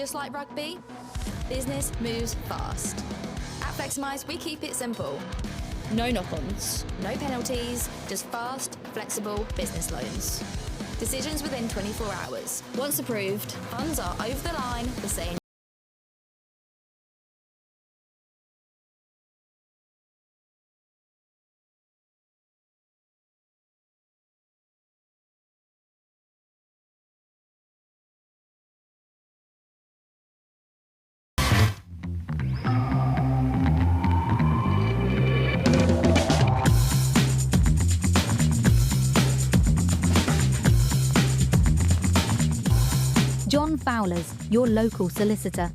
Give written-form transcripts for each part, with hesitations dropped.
just like rugby, business moves fast. At Fleximise, we keep it simple. No knock-ons, no penalties, just fast, flexible business loans. Decisions within 24 hours. Once approved, funds are over the line the same. John Fowler's, your local solicitor.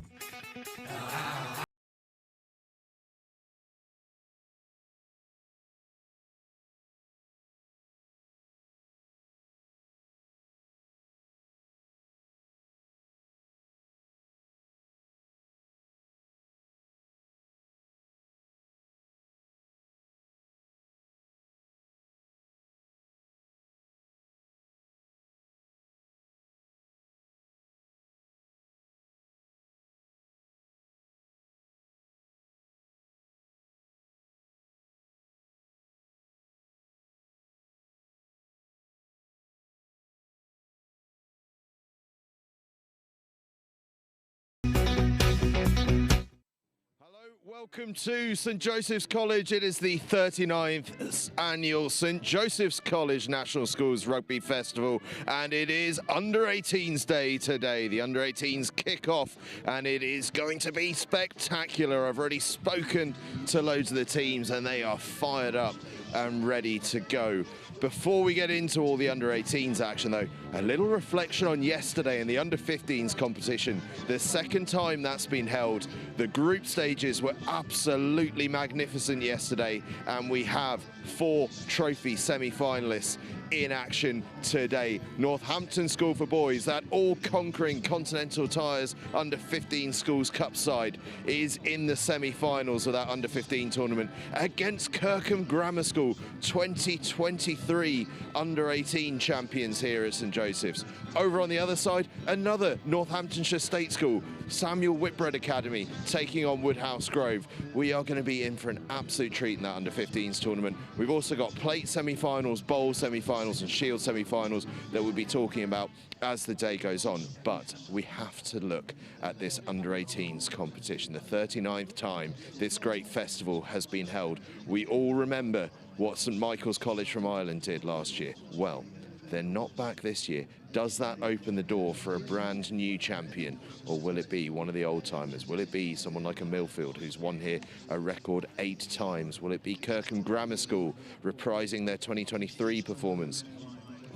Welcome to St Joseph's College. It is the 39th annual St Joseph's College National Schools Rugby Festival, and it is Under-18s Day today. The Under-18s kick off, and it is going to be spectacular. I've already spoken to loads of the teams, and they are fired up and ready to go. Before we get into all the Under-18s action though, a little reflection on yesterday in the Under-15s competition. The second time that's been held. The group stages were absolutely magnificent yesterday, and we have 4 trophy semi-finalists in action today. Northampton School for Boys, that all-conquering Continental Tires Under-15 Schools Cup side, is in the semi-finals of that Under-15 tournament against Kirkham Grammar School, 2023 Under-18 champions here at St Joseph's. Over on the other side, another Northamptonshire State School, Samuel Whitbread Academy, taking on Woodhouse Grove. We are going to be in for an absolute treat in that Under-15s tournament. We've also got plate semi-finals, bowl semi-finals and shield semi-finals that we'll be talking about as the day goes on. But we have to look at this Under-18s competition. The 39th time this great festival has been held. We all remember what St Michael's College from Ireland did last year. Well, they're not back this year. Does that open the door for a brand new champion, or will it be one of the old timers? Will it be someone like a Millfield who's won here a record 8 times? Will it be Kirkham Grammar School reprising their 2023 performance?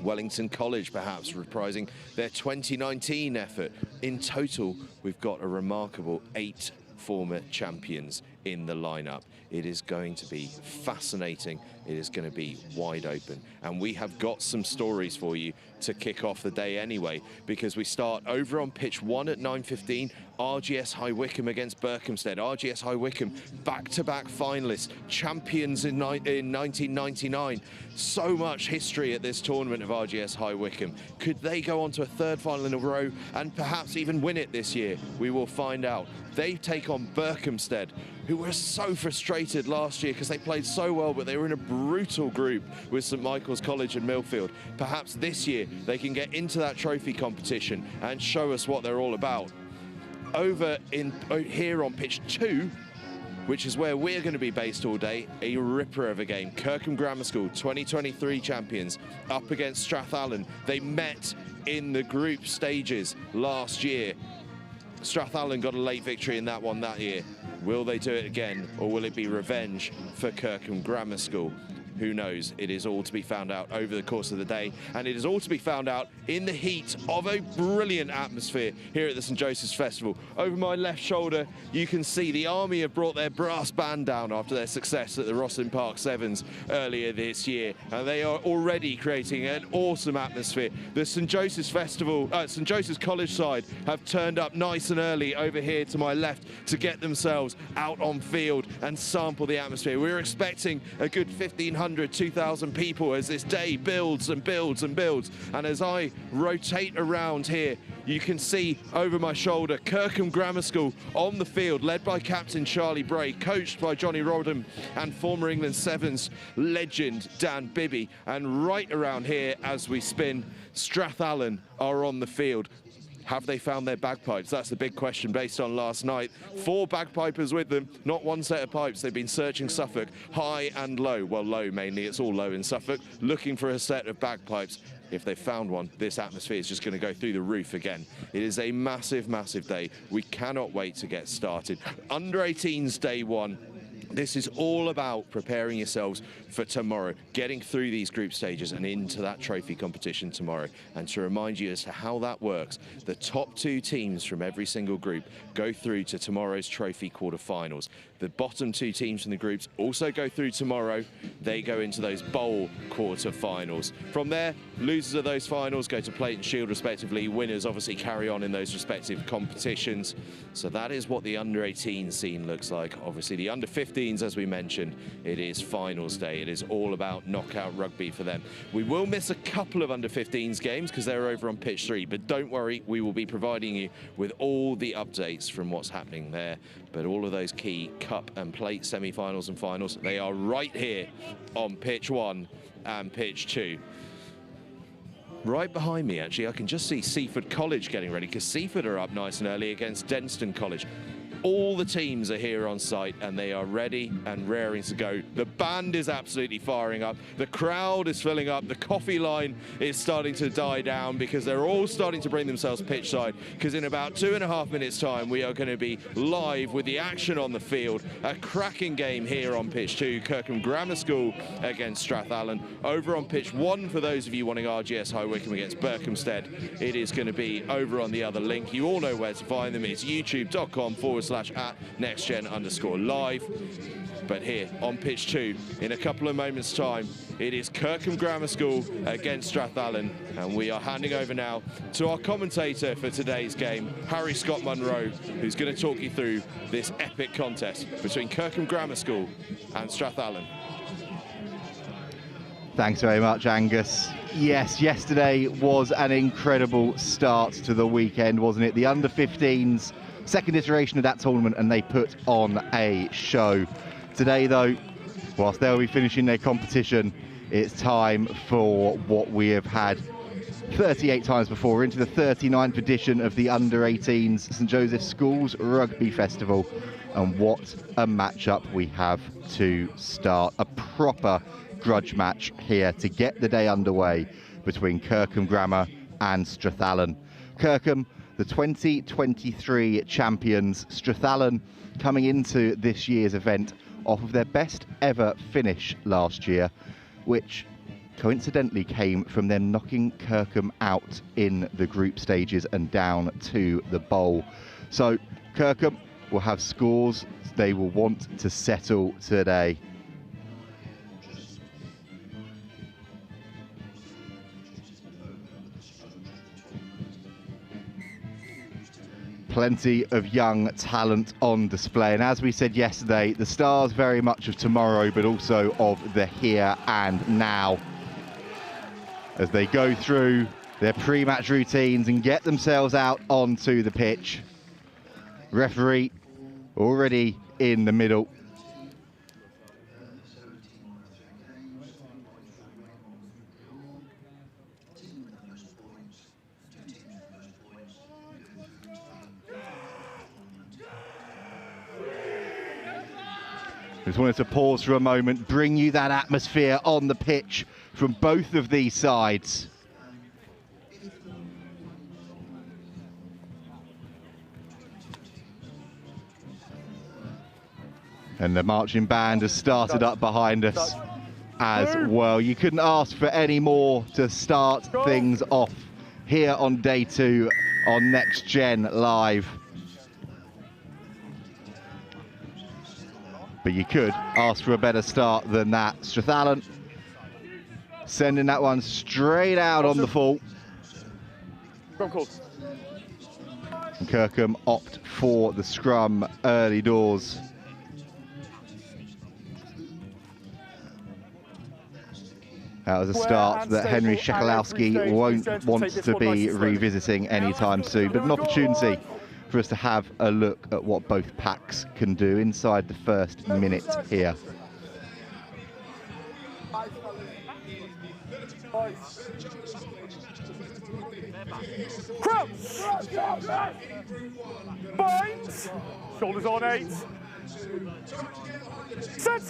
Wellington College perhaps reprising their 2019 effort? In total, we've got a remarkable 8 former champions in the lineup. It is going to be fascinating. It is going to be wide open. And we have got some stories for you to kick off the day anyway, because we start over on pitch 1 at 9:15, RGS High Wycombe against Berkhamsted. RGS High Wycombe, back-to-back finalists, champions in 1999. So much history at this tournament of RGS High Wycombe. Could they go on to a 3rd final in a row and perhaps even win it this year? We will find out. They take on Burhamstead, who were so frustrated last year because they played so well, but they were in a brutal group with St Michael's College and Millfield. Perhaps this year they can get into that trophy competition and show us what they're all about. Over here on pitch 2, which is where we're going to be based all day, a ripper of a game. Kirkham Grammar School, 2023 champions, up against Strathallan. They met in the group stages last year. Strathallan got a late victory in that one that year. Will they do it again, or will it be revenge for Kirkham Grammar School? Who knows? It is all to be found out over the course of the day, and it is all to be found out in the heat of a brilliant atmosphere here at the St Joseph's Festival. Over my left shoulder, you can see the Army have brought their brass band down after their success at the Rosslyn Park Sevens earlier this year, and they are already creating an awesome atmosphere. The St Joseph's Festival, St Joseph's College side have turned up nice and early over here to my left to get themselves out on field and sample the atmosphere. We're expecting a good 1,500 1,500, 2,000 people as this day builds and builds and builds. And as I rotate around here, you can see over my shoulder Kirkham Grammar School on the field, led by Captain Charlie Bray, coached by Johnny Rodham and former England Sevens legend Dan Bibby. And right around here as we spin, Strathallan are on the field. Have they found their bagpipes? That's the big question based on last night. 4 bagpipers with them, not one set of pipes. They've been searching Suffolk high and low. Well, low mainly, it's all low in Suffolk, looking for a set of bagpipes. If they found one, this atmosphere is just going to go through the roof again. It is a massive, massive day. We cannot wait to get started. Under 18s day 1. This is all about preparing yourselves for tomorrow, getting through these group stages and into that trophy competition tomorrow. And to remind you as to how that works, the top 2 teams from every single group go through to tomorrow's trophy quarterfinals. The bottom 2 teams from the groups also go through tomorrow. They go into those bowl quarterfinals. From there, losers of those finals go to Plate and Shield respectively. Winners obviously carry on in those respective competitions. So that is what the under 18 scene looks like. Obviously the under 15s, as we mentioned, it is finals day. It is all about knockout rugby for them. We will miss a couple of under 15s games because they're over on pitch 3, but don't worry, we will be providing you with all the updates from what's happening there. But all of those key cup and plate semi-finals and finals, they are right here on pitch 1 and pitch 2. Right behind me, actually, I can just see Seaford College getting ready because Seaford are up nice and early against Denstone College. All the teams are here on site and they are ready and raring to go. The band is absolutely firing up. The crowd is filling up. The coffee line is starting to die down because they're all starting to bring themselves pitch side, because in about 2.5 minutes time we are going to be live with the action on the field. A cracking game here on pitch 2, Kirkham Grammar School against Strathallan. Over on pitch 1, for those of you wanting RGS High Wycombe against Berkhamsted, it is going to be over on the other link. You all know where to find them. It's youtube.com/@nextgen_live. But here on pitch 2, in a couple of moments time, it is Kirkham Grammar School against Strathallan, and we are handing over now to our commentator for today's game, Harry Scott Munro, who's going to talk you through this epic contest between Kirkham Grammar School and Strathallan. Thanks very much, Angus. Yes, yesterday was an incredible start to the weekend, wasn't it? The under 15s, second iteration of that tournament, and they put on a show. Today, though, whilst they'll be finishing their competition, it's time for what we have had 38 times before. We're into the 39th edition of the under 18s St Joseph's Schools Rugby Festival, and what a matchup we have to start. A proper grudge match here to get the day underway between Kirkham Grammar and Strathallan. Kirkham, the 2023 champions. Strathallan coming into this year's event off of their best ever finish last year, which coincidentally came from them knocking Kirkham out in the group stages and down to the bowl. So Kirkham will have scores they will want to settle today. Plenty of young talent on display, and as we said yesterday, the stars very much of tomorrow, but also of the here and now, as they go through their pre-match routines and get themselves out onto the pitch. Referee already in the middle. Just wanted to pause for a moment, bring you that atmosphere on the pitch from both of these sides. And the marching band has started up behind us as well. You couldn't ask for any more to start things off here on day 2 on Next Gen Live. But you could ask for a better start than that. Strathallan sending that one straight out on the full. And Kirkham opt for the scrum early doors. That was a start that Henry Shekalowski won't want to be revisiting anytime soon, but an opportunity for us to have a look at what both packs can do inside the first minute here. Binds. Shoulders on 8. Set.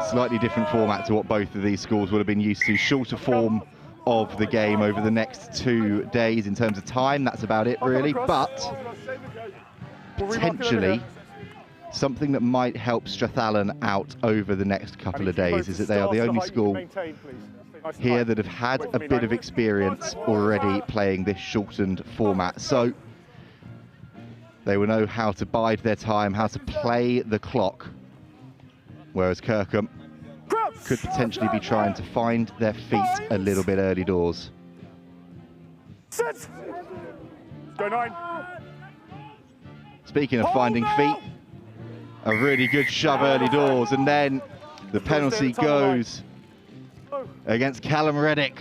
Slightly different format to what both of these schools would have been used to. Shorter form of the game over the next 2 days in terms of time. That's about it, really. But potentially something that might help Strathallan out over the next couple of days is that they are the only school here that have had a bit of experience already playing this shortened format. So they will know how to bide their time, how to play the clock. Whereas Kirkham could potentially be trying to find their feet a little bit early doors. Set. Go 9. Speaking of finding feet, a really good shove early doors, and then the penalty goes against Callum Reddick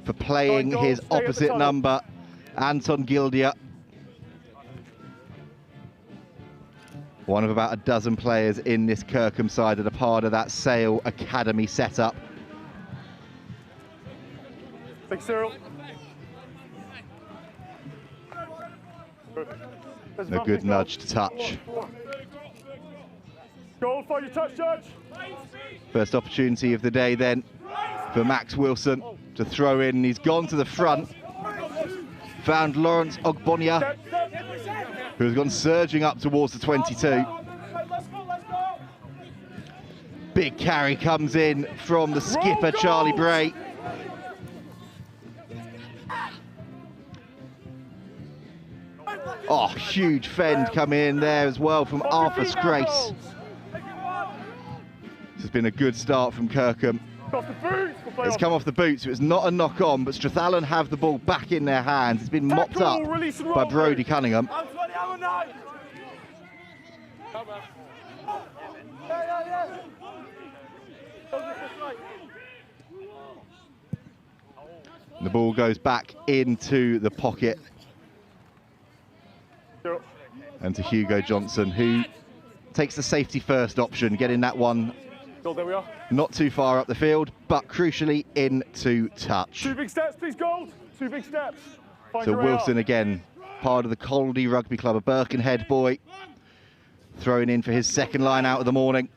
for playing his opposite number, Anton Gildia. One of about a dozen players in this Kirkham side that are part of that Sale Academy setup. Big Cyril. A good nudge to touch. Goal for your touch, Judge. First opportunity of the day then for Max Wilson to throw in. He's gone to the front. Found Lawrence Ogbonia, who has gone surging up towards the 22. Big carry comes in from the skipper, Charlie Bray. Oh, huge fend coming in there as well from Arthur Scrace. This has been a good start from Kirkham. It's come off the boots. It was not a knock on, but Strathallan have the ball back in their hands. It's been mopped up by Brodie Cunningham. The ball goes back into the pocket. And to Hugo Johnson, who takes the safety first option, getting that one not too far up the field, but crucially into touch. 2 big steps, please, Gold. 2 big steps. So Wilson again, part of the Coldy Rugby Club, a Birkenhead boy, throwing in for his second line out of the morning.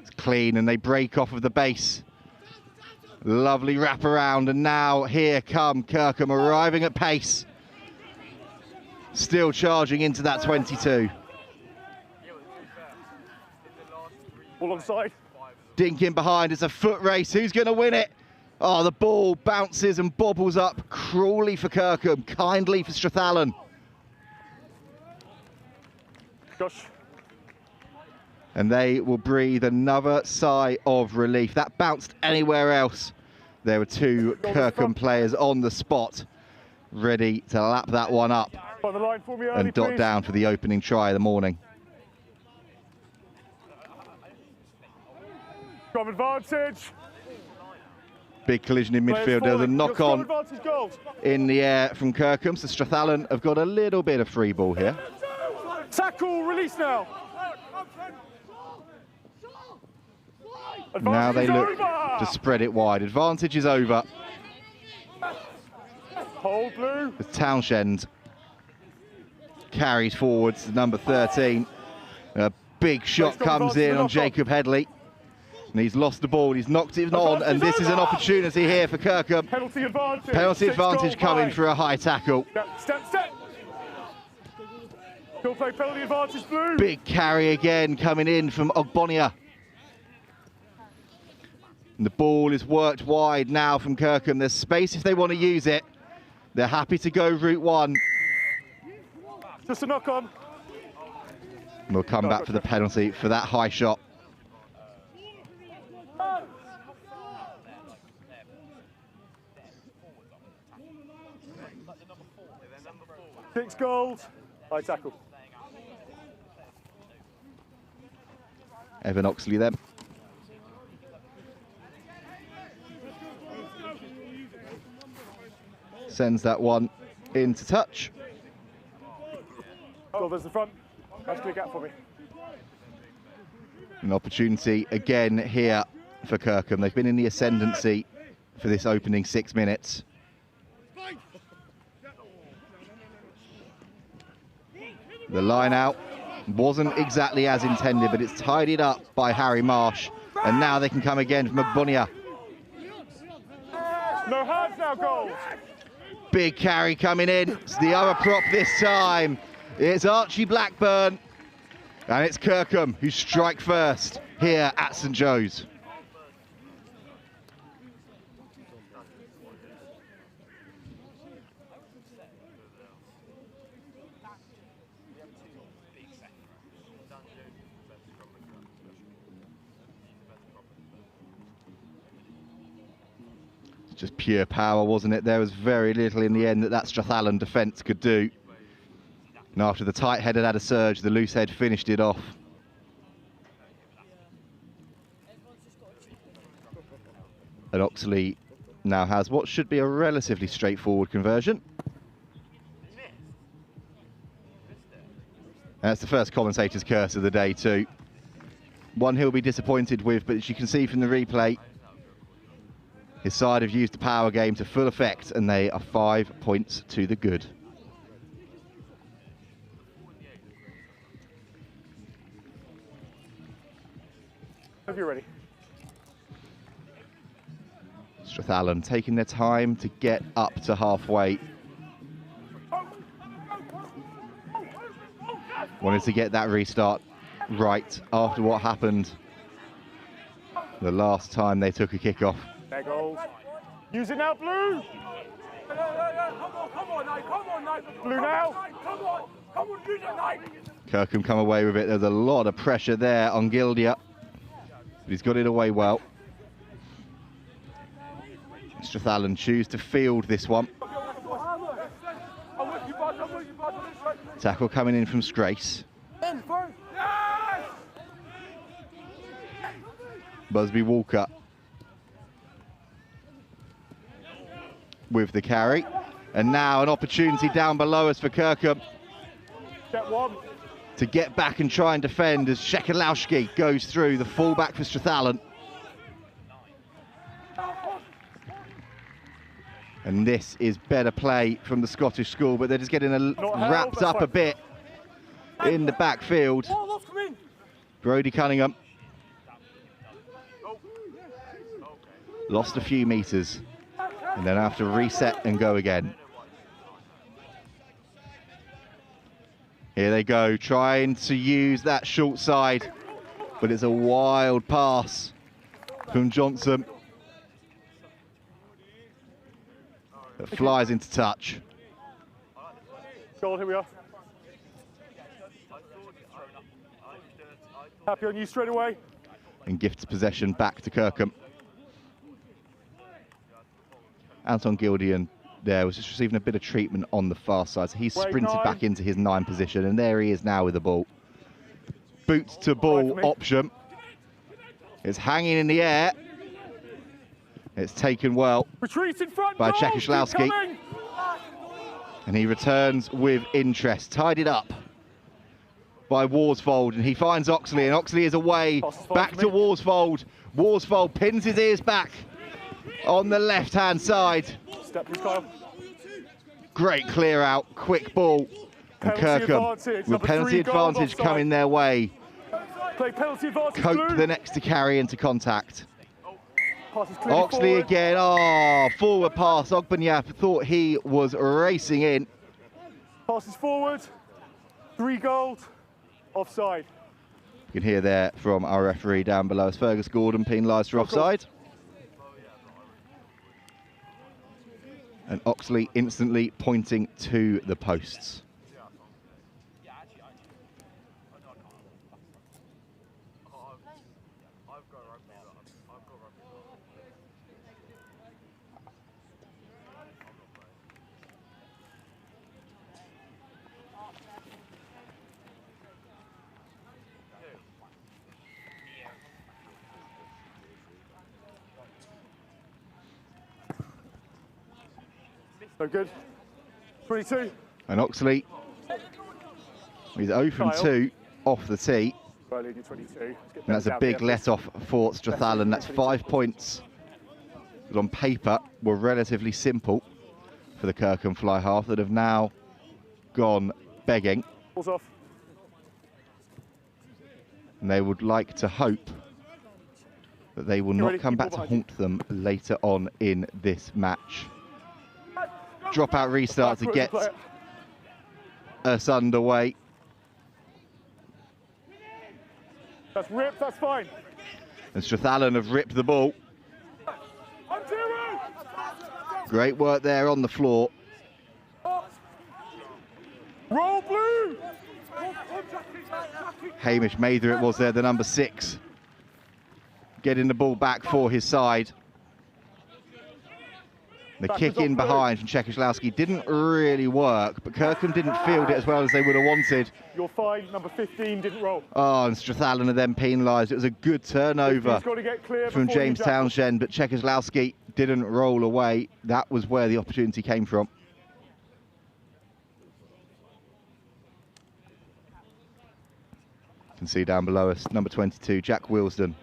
It's clean and they break off of the base. Lovely wrap around, and now here come Kirkham arriving at pace. Still charging into that 22. Ball onside. Dinking behind, it's a foot race. Who's going to win it? Oh, the ball bounces and bobbles up cruelly for Kirkham, kindly for Strathallan. Gosh. And they will breathe another sigh of relief. That bounced anywhere else. There were 2 Kirkham players on the spot, ready to lap that one up On the line for me early, and dot please. down for the opening try of the morning. Scrum advantage. Big collision in midfield. There was a knock on in the air from Kirkham, so Strathallan have got a little bit of free ball here. Tackle, release now. Now they look to spread it wide. Advantage is over. Hold blue. As Townshend carries forwards to number 13. A big shot comes in on Jacob Headley. And he's lost the ball, he's knocked it on, and this is an opportunity here for Kirkham. Penalty advantage. Penalty advantage coming for a high tackle. Step, step. Still play penalty advantage, blue. Big carry again coming in from Ogbonia. And the ball is worked wide now from Kirkham. There's space if they want to use it. They're happy to go route 1. Just a knock on. And we'll come back for the penalty for that high shot. Six gold. High tackle. Evan Oxley then. Sends that one into touch. Oh, there's the front. That's a clear gap for me. An opportunity again here for Kirkham. They've been in the ascendancy for this opening 6 minutes. The line out wasn't exactly as intended, but it's tidied up by Harry Marsh. And now they can come again from Agbonia. No hands now, goals. Big carry coming in. It's the other prop this time. It's Archie Blackburn. And it's Kirkham who strike first here at St Joe's. Just pure power, wasn't it? There was very little in the end that Strathallan defence could do. And after the tight-headed had a surge, the loose head finished it off. And Oxley now has what should be a relatively straightforward conversion. And that's the first commentator's curse of the day too. One he'll be disappointed with, but as you can see from the replay, his side have used the power game to full effect, and they are 5 points to the good. Have you ready? Strathallan taking their time to get up to halfway. Wanted to get that restart right after what happened the last time they took a kick-off. There goals. Use it now, Blue. Come on, Nate. Blue now. Come on, use it, Nate. Kirkham come away with it. There's a lot of pressure there on Gildia, but he's got it away well. Strathallan choose to field this one. Tackle coming in from Strace. Busby Walker with the carry. And now an opportunity down below us for Kirkham Get one. to get back and try and defend as Shekalowski goes through, the fullback for Strathallan. And this is better play from the Scottish school, but they're just getting wrapped up a bit in the backfield. Brodie Cunningham lost a few metres and then have to reset and go again. Here they go, trying to use that short side, but it's a wild pass from Johnson that flies into touch. Goal, here we are. Happy on you straight away. And gifts possession back to Kirkham. Anton Gildian there was just receiving a bit of treatment on the far side, so he's sprinted back into his 9 position, and there he is now with the ball. Boot to ball option. It's hanging in the air. It's taken well by Czechosłowski. And he returns with interest. Tied it up by Worsfold, and he finds Oxley, and Oxley is away. Back to Worsfold. Worsfold pins his ears back on the left-hand side. Great clear out, quick ball. And Kirkham with penalty advantage coming their way. Cope the next to carry into contact. Oxley again, forward pass. Ogbanyap thought he was racing in. Passes forward, 3 goals, offside. You can hear there from our referee down below as Fergus Gordon penalised for offside. And Oxley instantly pointing to the posts. No good. 22. And Oxley, he's 0 from 2 off the tee. Well, lead you 22. And that's a big let-off for Strathallan. That's 5 points that on paper were relatively simple for the Kirkham fly half that have now gone begging. Balls off. And they would like to hope that they will not come back to haunt them later on in this match. Dropout restart to get us underway. That's ripped, that's fine. And Strathallan have ripped the ball. Great work there on the floor. Roll blue! Hamish Mather it was there, the number 6. Getting the ball back for his side. The kick in behind from Czechosłowski didn't really work, but Kirkham didn't field it as well as they would have wanted. You're fine, number 15 didn't roll. Oh, and Strathallan are then penalised. It was a good turnover from James Townshend, but Czechosłowski didn't roll away. That was where the opportunity came from. You can see down below us, number 22, Jack Wilsden,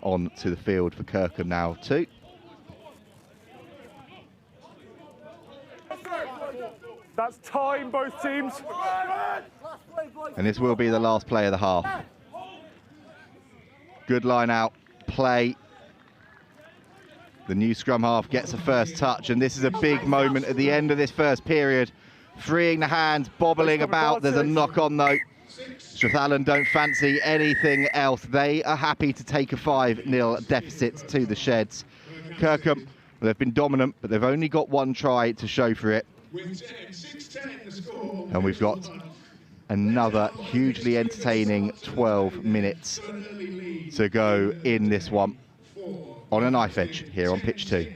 on to the field for Kirkham now too. That's time, both teams. And this will be the last play of the half. Good line out, play. The new scrum half gets a first touch, and this is a big moment at the end of this first period. Freeing the hands, bobbling about. There's a knock on though. Strathallan don't fancy anything else. They are happy to take a 5-0 deficit to the sheds. Kirkham, well, they've been dominant, but they've only got one try to show for it. And we've got another hugely entertaining 12 minutes to go in this one on a knife edge here on pitch 2.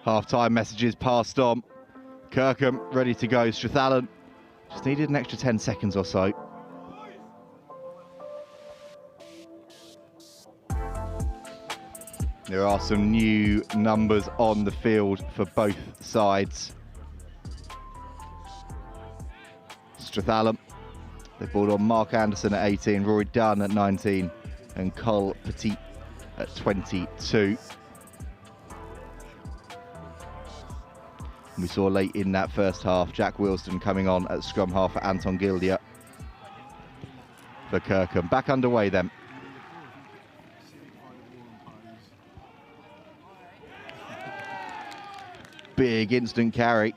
Half-time messages passed on. Kirkham ready to go. Strathallan just needed an extra 10 seconds or so. There are some new numbers on the field for both sides. Strathallan, they brought on Mark Anderson at 18, Rory Dunn at 19, and Cole Petit at 22. We saw late in that first half, Jack Wilsden coming on at scrum half for Anton Gildia for Kirkham. Back underway then. big instant carry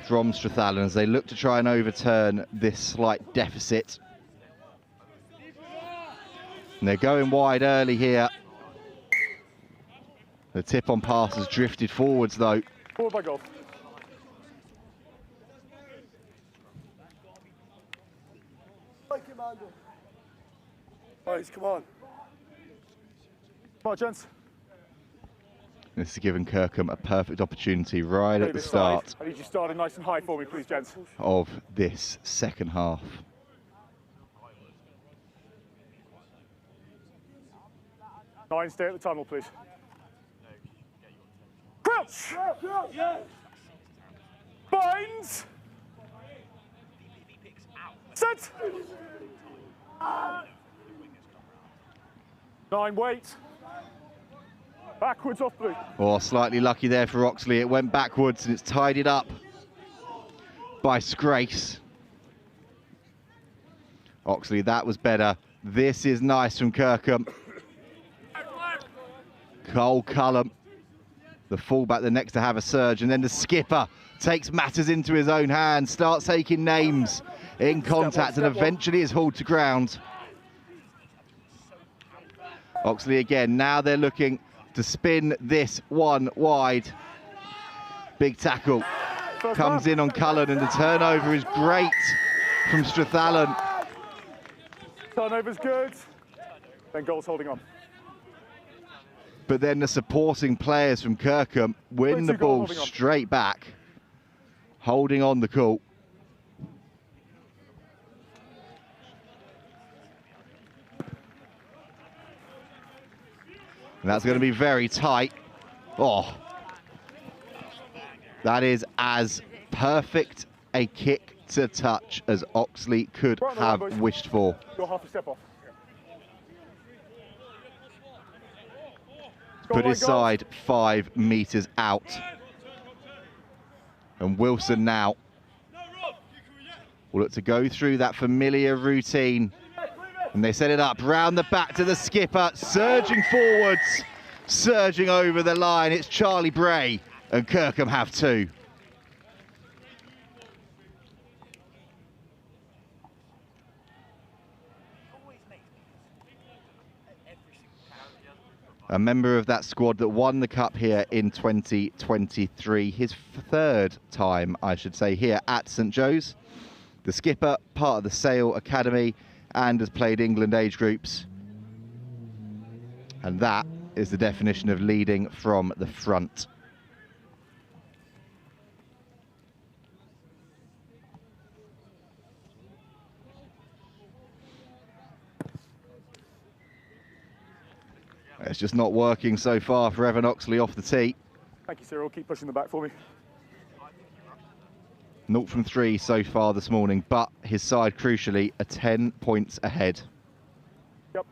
from Strathallan as they look to try and overturn this slight deficit. And they're going wide early here. The tip on pass has drifted forwards though. Forward by goal. Boys, come on. Come on, gents. This is giving Kirkham a perfect opportunity right at the start I need you starting nice and high for me, please, gents. of this second half. Nine, stay at the tunnel, please. Crouch! Binds! Set! 9, wait. Backwards off blue. Oh, slightly lucky there for Oxley. It went backwards and it's tidied up by Scrace. Oxley, that was better. This is nice from Kirkham. Cole Cullum, the fullback, the next to have a surge, and then the skipper takes matters into his own hands, starts taking names in contact, and eventually is hauled to ground. Oxley again, now they're looking to spin this one wide. Big tackle comes in on Cullen, and the turnover is great from Strathallan. Turnover's good. Then goals holding on. But then the supporting players from Kirkham win the ball straight back, holding on the call. And that's going to be very tight. Oh, that is as perfect a kick to touch as Oxley could have wished for. You're half a step off. Put his side 5 metres out. And Wilson now will look to go through that familiar routine. And they set it up round the back to the skipper, surging forwards, surging over the line. It's Charlie Bray, and Kirkham have 2. A member of that squad that won the cup here in 2023, his 3rd time, I should say, here at St Joe's. The skipper, part of the Sale Academy, and has played England age groups. And that is the definition of leading from the front. It's just not working so far for Evan Oxley off the tee. Thank you, Cyril. Keep pushing the back for me. 0 from 3 so far this morning, but his side, crucially, are 10 points ahead. Yep.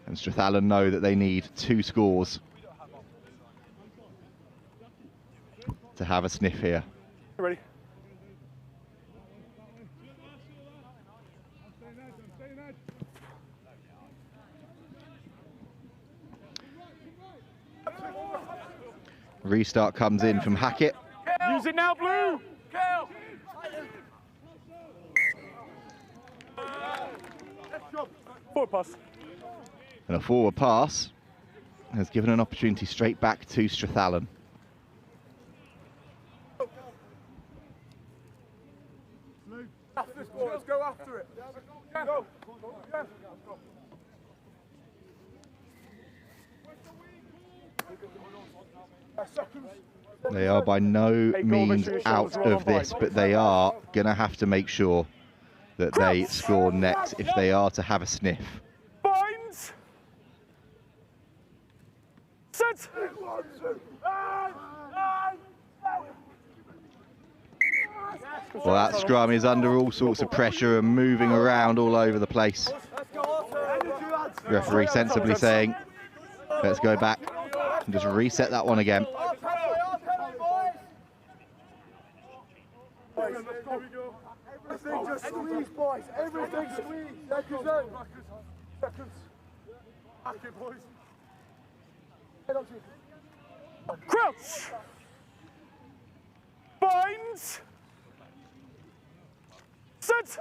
And Strathallan know that they need 2 scores to have a sniff here. Ready? Restart comes in from Hackett. Use it now, blue! Forward pass. And a forward pass has given an opportunity straight back to Strathallan. Let's go after it. Go. They are by no means out of this, but they are going to have to make sure that they score next if they are to have a sniff. Binds! Set! Well, that scrum is under all sorts of pressure and moving around all over the place. Referee sensibly saying, let's go back and just reset that one again. Everything just squeeze, boys. Everything squeeze. Seconds out. Seconds. Back it, boys. Head on to Crouch. Binds. Sit.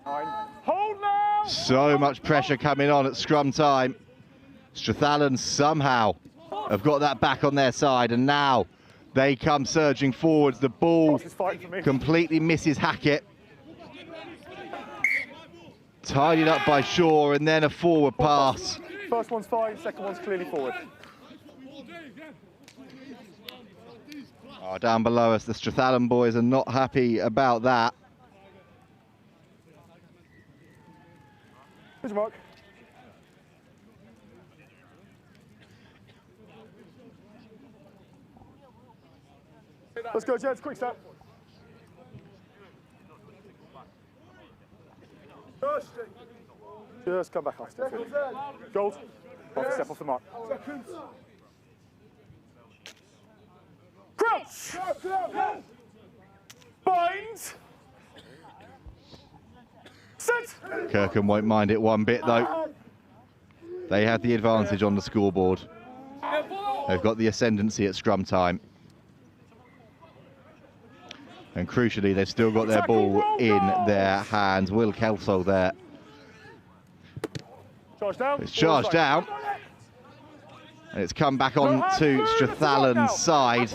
Hold now. So much pressure coming on at scrum time. Strathallan somehow have got that back on their side, and now they come surging forwards. The ball completely misses Hackett. Tidied up by Shaw, and then a forward pass. First one's fine, second one's clearly forward. Oh, down below us, the Strathallan boys are not happy about that. Here's your mark. Let's go, gents, quick step. Just come back, I step. Gold. Off, step off the mark. Crouch! Binds! Sit! Kirkham won't mind it one bit, though. They have the advantage on the scoreboard. They've got the ascendancy at scrum time. And crucially, they've still got their ball in their hands. Will Kelso there. Charge down. It's charged down. And it's come back on to Strathallan's side.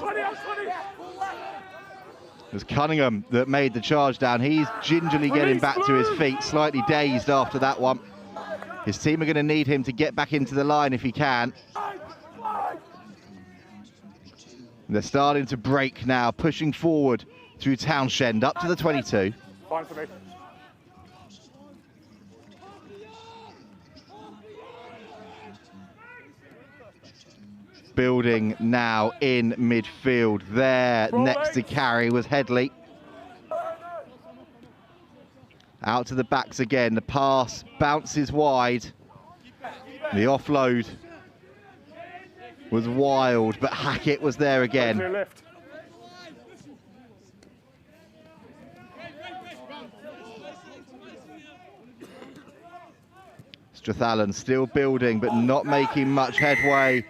It was Cunningham that made the charge down. He's gingerly getting back to his feet, slightly dazed after that one. His team are going to need him to get back into the line if he can. They're starting to break now, pushing forward through Townshend up to the 22. Fine for me. Building now in midfield there. Next to carry was Headley. Out to the backs again. The pass bounces wide. The offload was wild, but Hackett was there again. Strathallan still building, but not making much headway.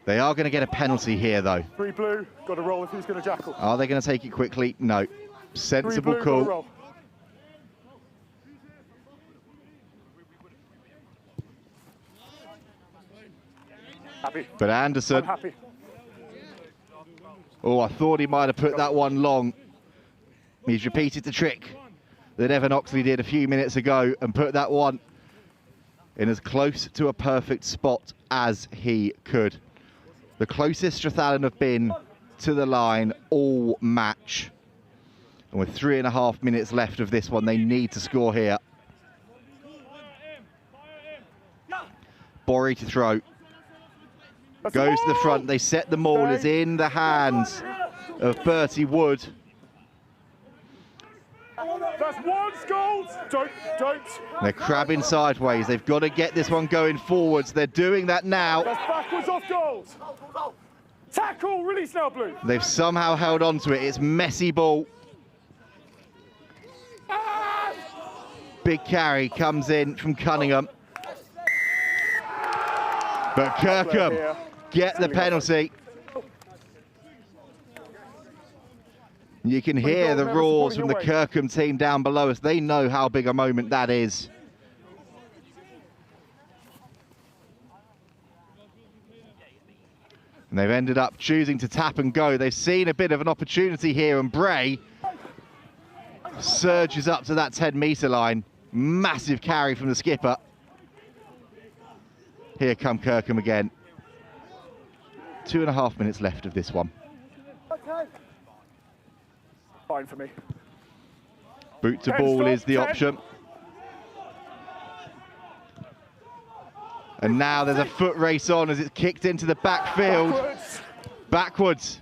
They are going to get a penalty here, though. 3 blue, got to roll if he's going to jackal. Are they going to take it quickly? No. Sensible blue, call. Happy. But Anderson. I'm happy. Oh, I thought he might have put that one long. He's repeated the trick that Evan Oxley did a few minutes ago and put that one in as close to a perfect spot as he could. The closest Strathallan have been to the line all match. And with 3.5 minutes left of this one, they need to score here. Borry to throw. Goes to the front. They set the maul. Is in the hands of Bertie Wood. That's one, Gold. Don't. They're crabbing sideways. They've got to get this one going forwards. They're doing that now. That's backwards off Gold. Tackle, release now, Blue. They've somehow held on to it. It's messy ball. Big carry comes in from Cunningham. But Kirkham get the penalty. You can hear the roars from the Kirkham team down below us. They know how big a moment that is. And they've ended up choosing to tap and go. They've seen a bit of an opportunity here, and Bray surges up to that 10-metre line. Massive carry from the skipper. Here come Kirkham again. 2.5 minutes left of this one. Fine for me. Boot to ball is the option. And now there's a foot race on as it's kicked into the backfield. Backwards.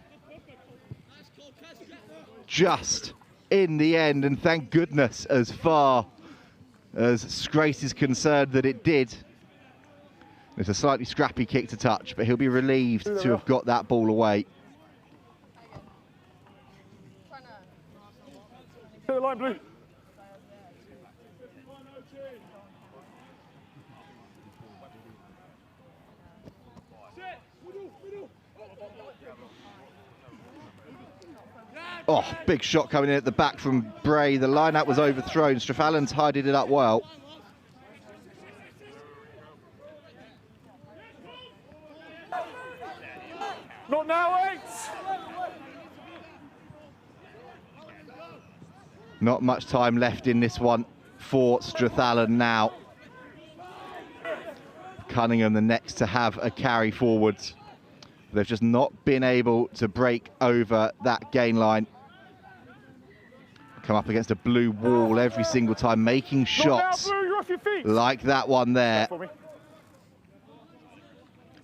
Just in the end, and thank goodness, as far as Scrace is concerned, that it did. It's a slightly scrappy kick to touch, but he'll be relieved to have got that ball away. the line, Blue. Oh, big shot coming in at the back from Bray. The line-out was overthrown. Strathallan tidied it up well. Not now, 8. Not much time left in this one for Strathallan now. Cunningham the next to have a carry forwards. They've just not been able to break over that gain line. Come up against a blue wall every single time, making shots Blue, you're off your feet. like that one there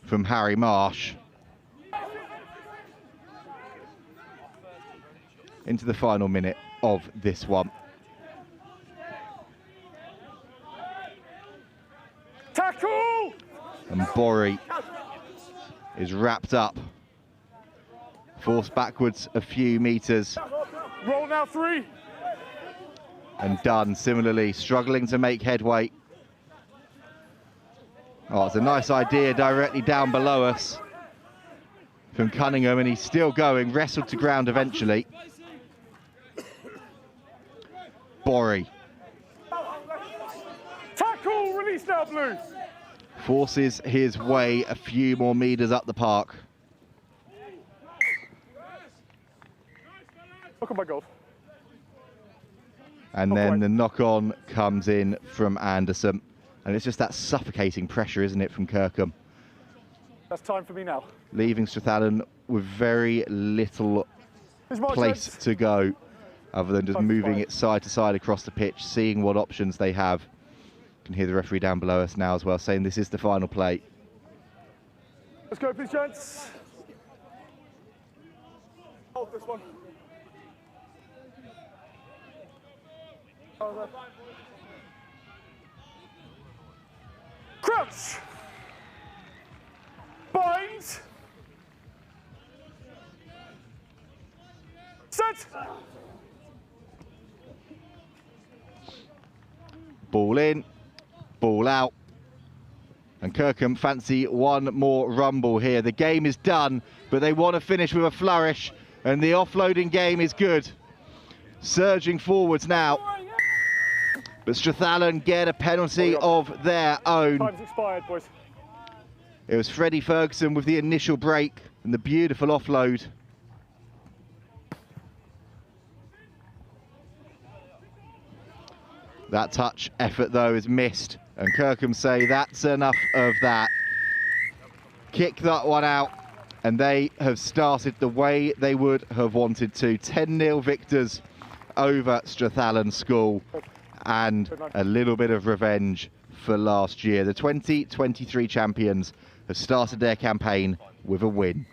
from Harry Marsh. Into the final minute of this one. Tackle! And Borry is wrapped up. Forced backwards a few metres. Roll now, 3. And Dunn similarly struggling to make headway. Oh, it's a nice idea directly down below us from Cunningham, and he's still going, wrestled to ground eventually. Borry. Tackle! Release now, Blue. Forces his way a few more metres up the park. Look at my goal. And then the knock-on comes in from Anderson. And it's just that suffocating pressure, isn't it, from Kirkham? That's time for me now. Leaving Strathallan with very little place to go, other than just moving it side to side across the pitch, seeing what options they have. You can hear the referee down below us now as well, saying this is the final play. Let's go, please, gents. Hold this one. Crouch! Bind! Set! Ball in, ball out. And Kirkham fancy one more rumble here. The game is done, but they want to finish with a flourish, and the offloading game is good. Surging forwards now. But Strathallan get a penalty of their own. Time's expired, boys. It was Freddie Ferguson with the initial break and the beautiful offload. That touch effort, though, is missed. And Kirkham say that's enough of that. Kick that one out. And they have started the way they would have wanted to. 10-0 victors over Strathallan School. And a little bit of revenge for last year. The 2023 champions have started their campaign with a win.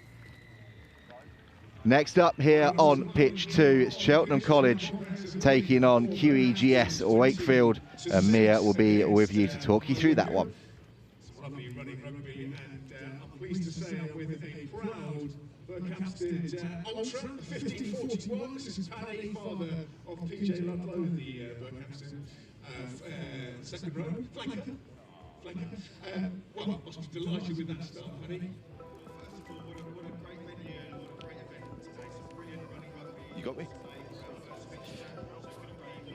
Next up here on pitch 2, it's Cheltenham College taking on QEGS Wakefield, and Mia will be with you to talk you through that one. Rugby, and I'm pleased to say I'm with a proud Burhamstead ultra, 1541. This is Paddy, father of PJ Ludlow, the Burhamstead second row flanker. Well, I was delighted with that start, Paddy. First of all, what a great venue and what a great event today. Some brilliant running rugby. You got me?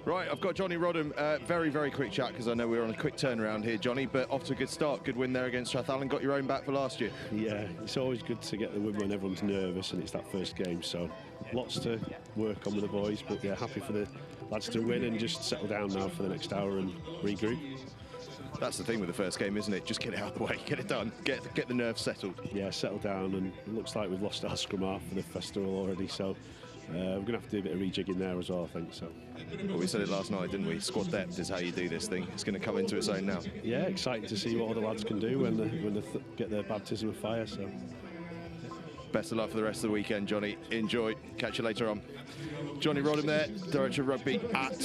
Right, I've got Johnny Rodham. Very, very quick chat, because I know we're on a quick turnaround here, Johnny, but off to a good start. Good win there against Strathallan. Got your own back for last year. Yeah, it's always good to get the win when everyone's nervous and it's that first game, so lots to work on with the boys, but yeah, happy for the lads to win and just settle down now for the next hour and regroup. That's the thing with the first game, isn't it? Just get it out of the way, get it done, get the nerves settled. Yeah, settle down, and it looks like we've lost our scrum half for the festival already, so we're going to have to do a bit of rejigging there as well, I think. So. Well, we said it last night, didn't we? Squad depth is how you do this thing. It's going to come into its own now. Yeah, exciting to see what other lads can do when they get their baptism of fire. So. Best of luck for the rest of the weekend, Johnny. Enjoy. Catch you later on. Johnny Rodham there, Director of Rugby at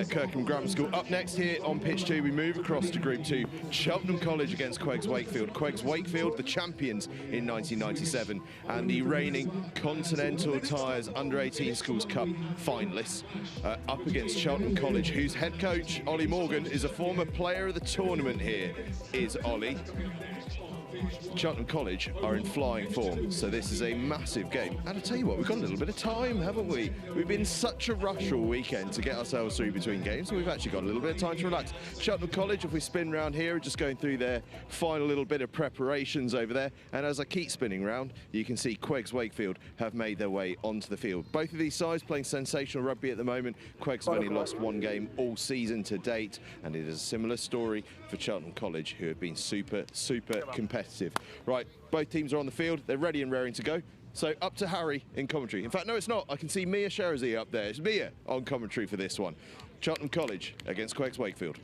Kirkham Grammar School. Up next here on pitch 2, we move across to Group 2. Cheltenham College against QEGS Wakefield. QEGS Wakefield, the champions in 1997, and the reigning Continental Tires Under-18 Schools Cup finalists, up against Cheltenham College, whose head coach, Ollie Morgan, is a former player of the tournament here, is Ollie. Cheltenham College are in flying form, so this is a massive game. And I tell you what, we've got a little bit of time, haven't we? We've been such a rush all weekend to get ourselves through between games, so we've actually got a little bit of time to relax. Cheltenham College, if we spin round here, are just going through their final little bit of preparations over there. And as I keep spinning round, you can see QEGS Wakefield have made their way onto the field. Both of these sides playing sensational rugby at the moment. QEGS have only lost one game all season to date, and it is a similar story for Cheltenham College, who have been super, super competitive. Right, both teams are on the field. They're ready and raring to go. So up to Harry in commentary. In fact, no, it's not. I can see Mia Sherazi up there. It's Mia on commentary for this one. Cheltenham College against QEGS Wakefield.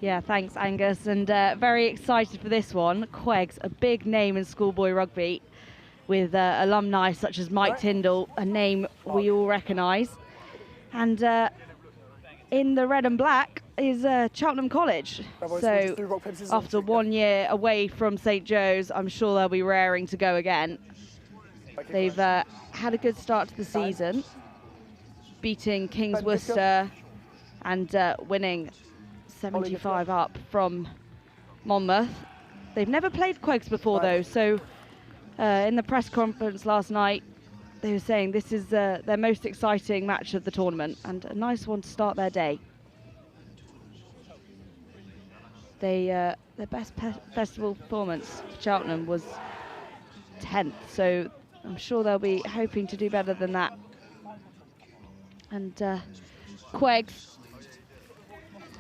Yeah, thanks, Angus, and very excited for this one. QEGS, a big name in schoolboy rugby, with alumni such as Mike Tyndall, a name we all recognise. And in the red and black is Cheltenham College. So after 1 year away from St Joe's, I'm sure they'll be raring to go again. They've had a good start to the season, beating King's Worcester and winning 75 up from Monmouth. They've never played QEGS before though, so in the press conference last night, they were saying this is their most exciting match of the tournament and a nice one to start their day. Their best festival performance for Cheltenham was 10th, so I'm sure they'll be hoping to do better than that. And QEGS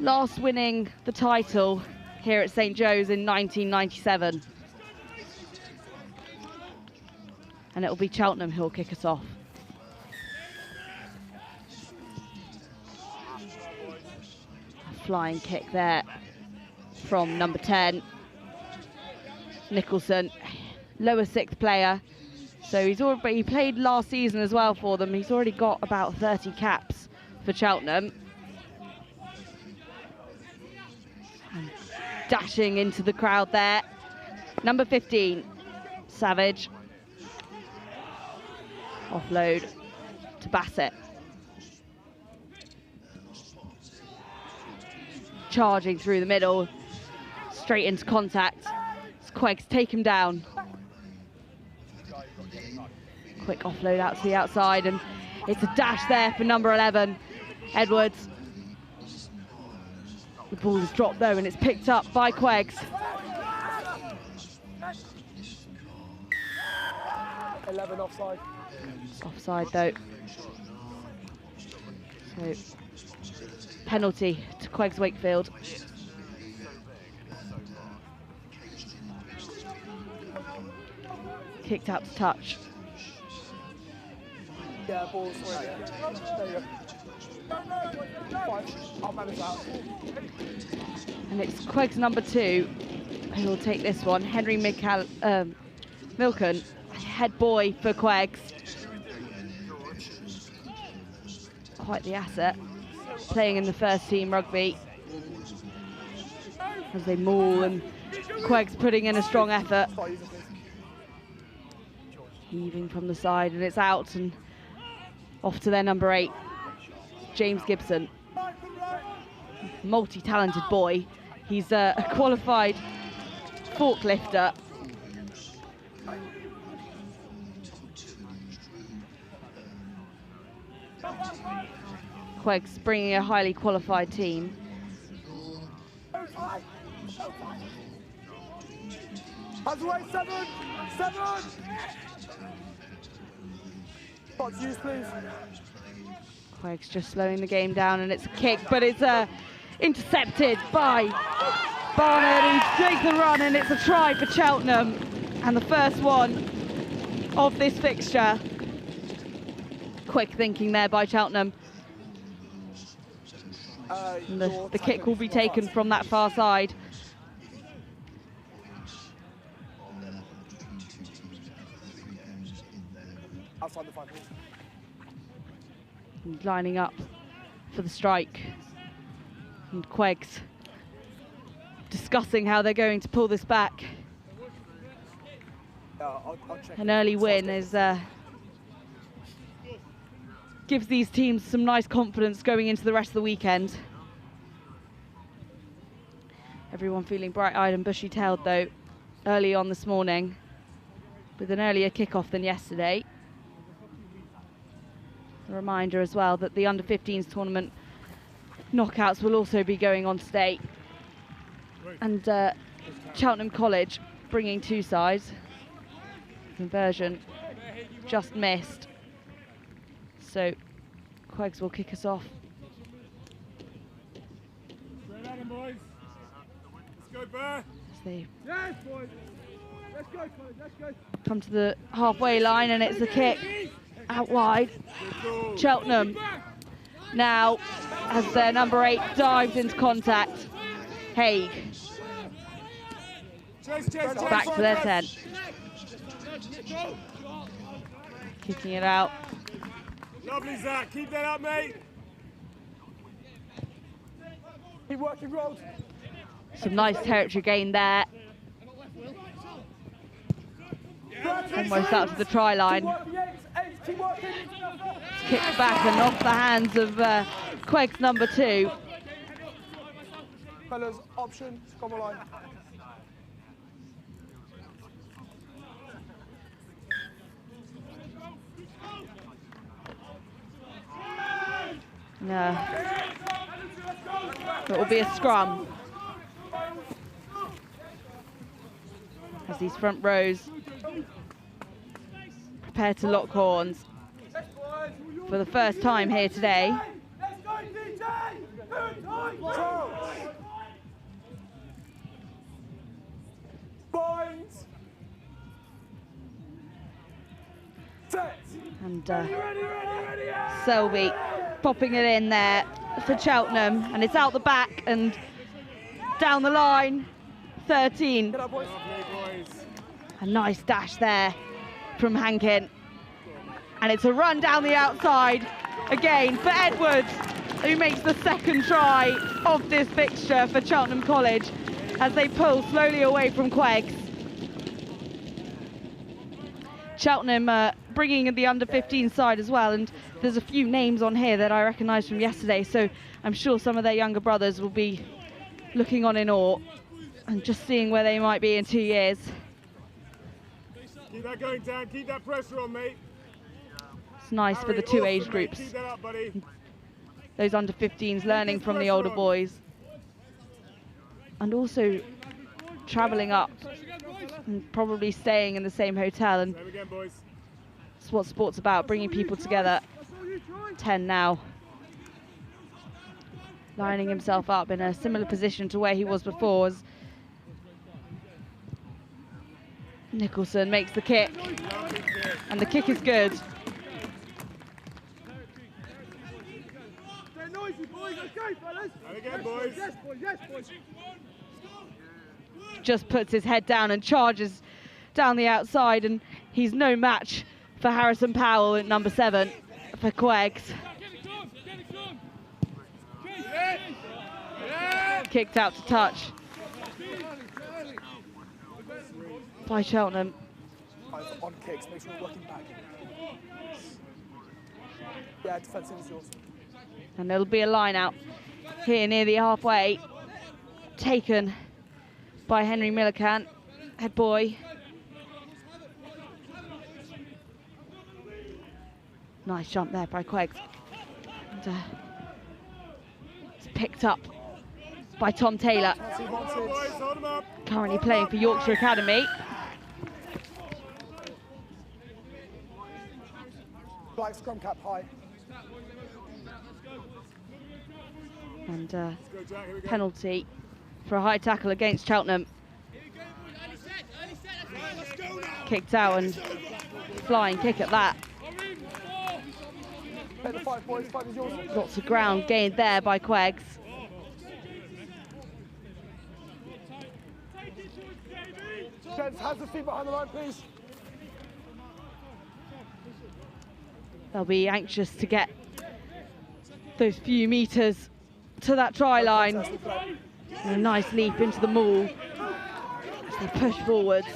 last winning the title here at St Joe's in 1997. And it'll be Cheltenham who'll kick us off. A flying kick there from number 10, Nicholson, lower sixth player. So he played last season as well for them. He's already got about 30 caps for Cheltenham. And dashing into the crowd there, number 15, Savage. Offload to Bassett. Charging through the middle, straight into contact. QEGS take him down. Quick offload out to the outside, and it's a dash there for number 11, Edwards. The ball is dropped though, and it's picked up by QEGS. 11 offside. Offside though. So penalty to QEGS Wakefield. Kicked out to touch. Yeah, ball's there you go. Fine. I'll manage that. And it's QEGS number 2 who will take this one. Henry Milken, head boy for QEGS. Quite the asset, playing in the first team rugby. As they maul, and QEGS putting in a strong effort. Heaving from the side, and it's out and off to their number 8, James Gibson. Multi-talented boy. He's a qualified forklifter. QEGS bringing a highly qualified team. Hands away, 7! Box use, please. QEGS just slowing the game down, and it's a kick, but it's intercepted by Barnard, who takes the run, and it's a try for Cheltenham, and the first one of this fixture. Quick thinking there by Cheltenham. And the kick will be taken from that far side. Outside the 5, please. And lining up for the strike. And QEGS discussing how they're going to pull this back. I'll check. An early win is gives these teams some nice confidence going into the rest of the weekend. Everyone feeling bright-eyed and bushy-tailed though early on this morning, with an earlier kick-off than yesterday. A reminder as well that the under-15s tournament knockouts will also be going on today. And Cheltenham College bringing 2 sides. Conversion just missed. So QEGS will kick us off. Boys. Let's go, Bear. As they Yes, boys. Let's go, let's go. come to the halfway line, and it's a kick out wide. Cheltenham now, as their number 8 dives into contact. Haig back to their 10. Kicking it out. Lovely, Zach. Keep that up, mate. Keep working, Rod. Some nice territory gain there. Almost out to the try line. Kicked back and off the hands of QEGS number 2. Fellas, option, come on line. No. It will be a scrum. As these front rows prepare to lock horns for the first time here today. And Selby popping it in there for Cheltenham, and it's out the back and down the line. 13. A nice dash there from Hankin, and it's a run down the outside again for Edwards, who makes the 2nd try of this fixture for Cheltenham College as they pull slowly away from QEGS. Cheltenham bringing the under-15 side as well, and there's a few names on here that I recognise from yesterday, so I'm sure some of their younger brothers will be looking on in awe and just seeing where they might be in 2 years. Keep that going, Dan. Keep that pressure on, mate. It's nice for the 2 age groups. Keep that up, buddy. Those under-15s learning from the older boys, and also travelling up and probably staying in the same hotel. And it's what sport's about, bringing people together. 10 now. Lining himself up in a similar position to where he was before, as Nicholson makes the kick, and the kick is good. Just puts his head down and charges down the outside, and he's no match for Harrison Powell at number 7 for QEGS. Kicked out to touch by Cheltenham. On kicks, make sure you're working back. Yeah, defensive is yours. And there'll be a line out here near the halfway, taken by Henry Millican, head boy. Nice jump there by QEGS. And, it's picked up by Tom Taylor, currently playing for Yorkshire Academy. Black scrum cap high. And penalty for a high tackle against Cheltenham. Kicked out, and flying kick at that. The 5 boys, 5 is yours. Lots of ground gained there by QEGS. Gents, has the feet behind the line, please. They'll be anxious to get those few metres to that try line. And a nice leap into the maul as they push forwards.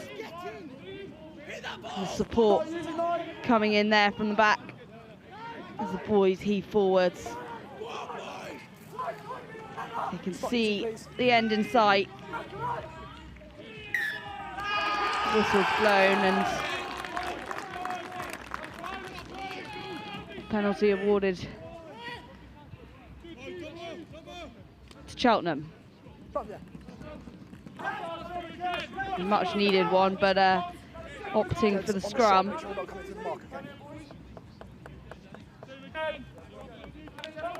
The support coming in there from the back as the boys heave forwards. You can see the end in sight. Whistle's blown and penalty awarded to Cheltenham. Much needed one, but opting for the scrum.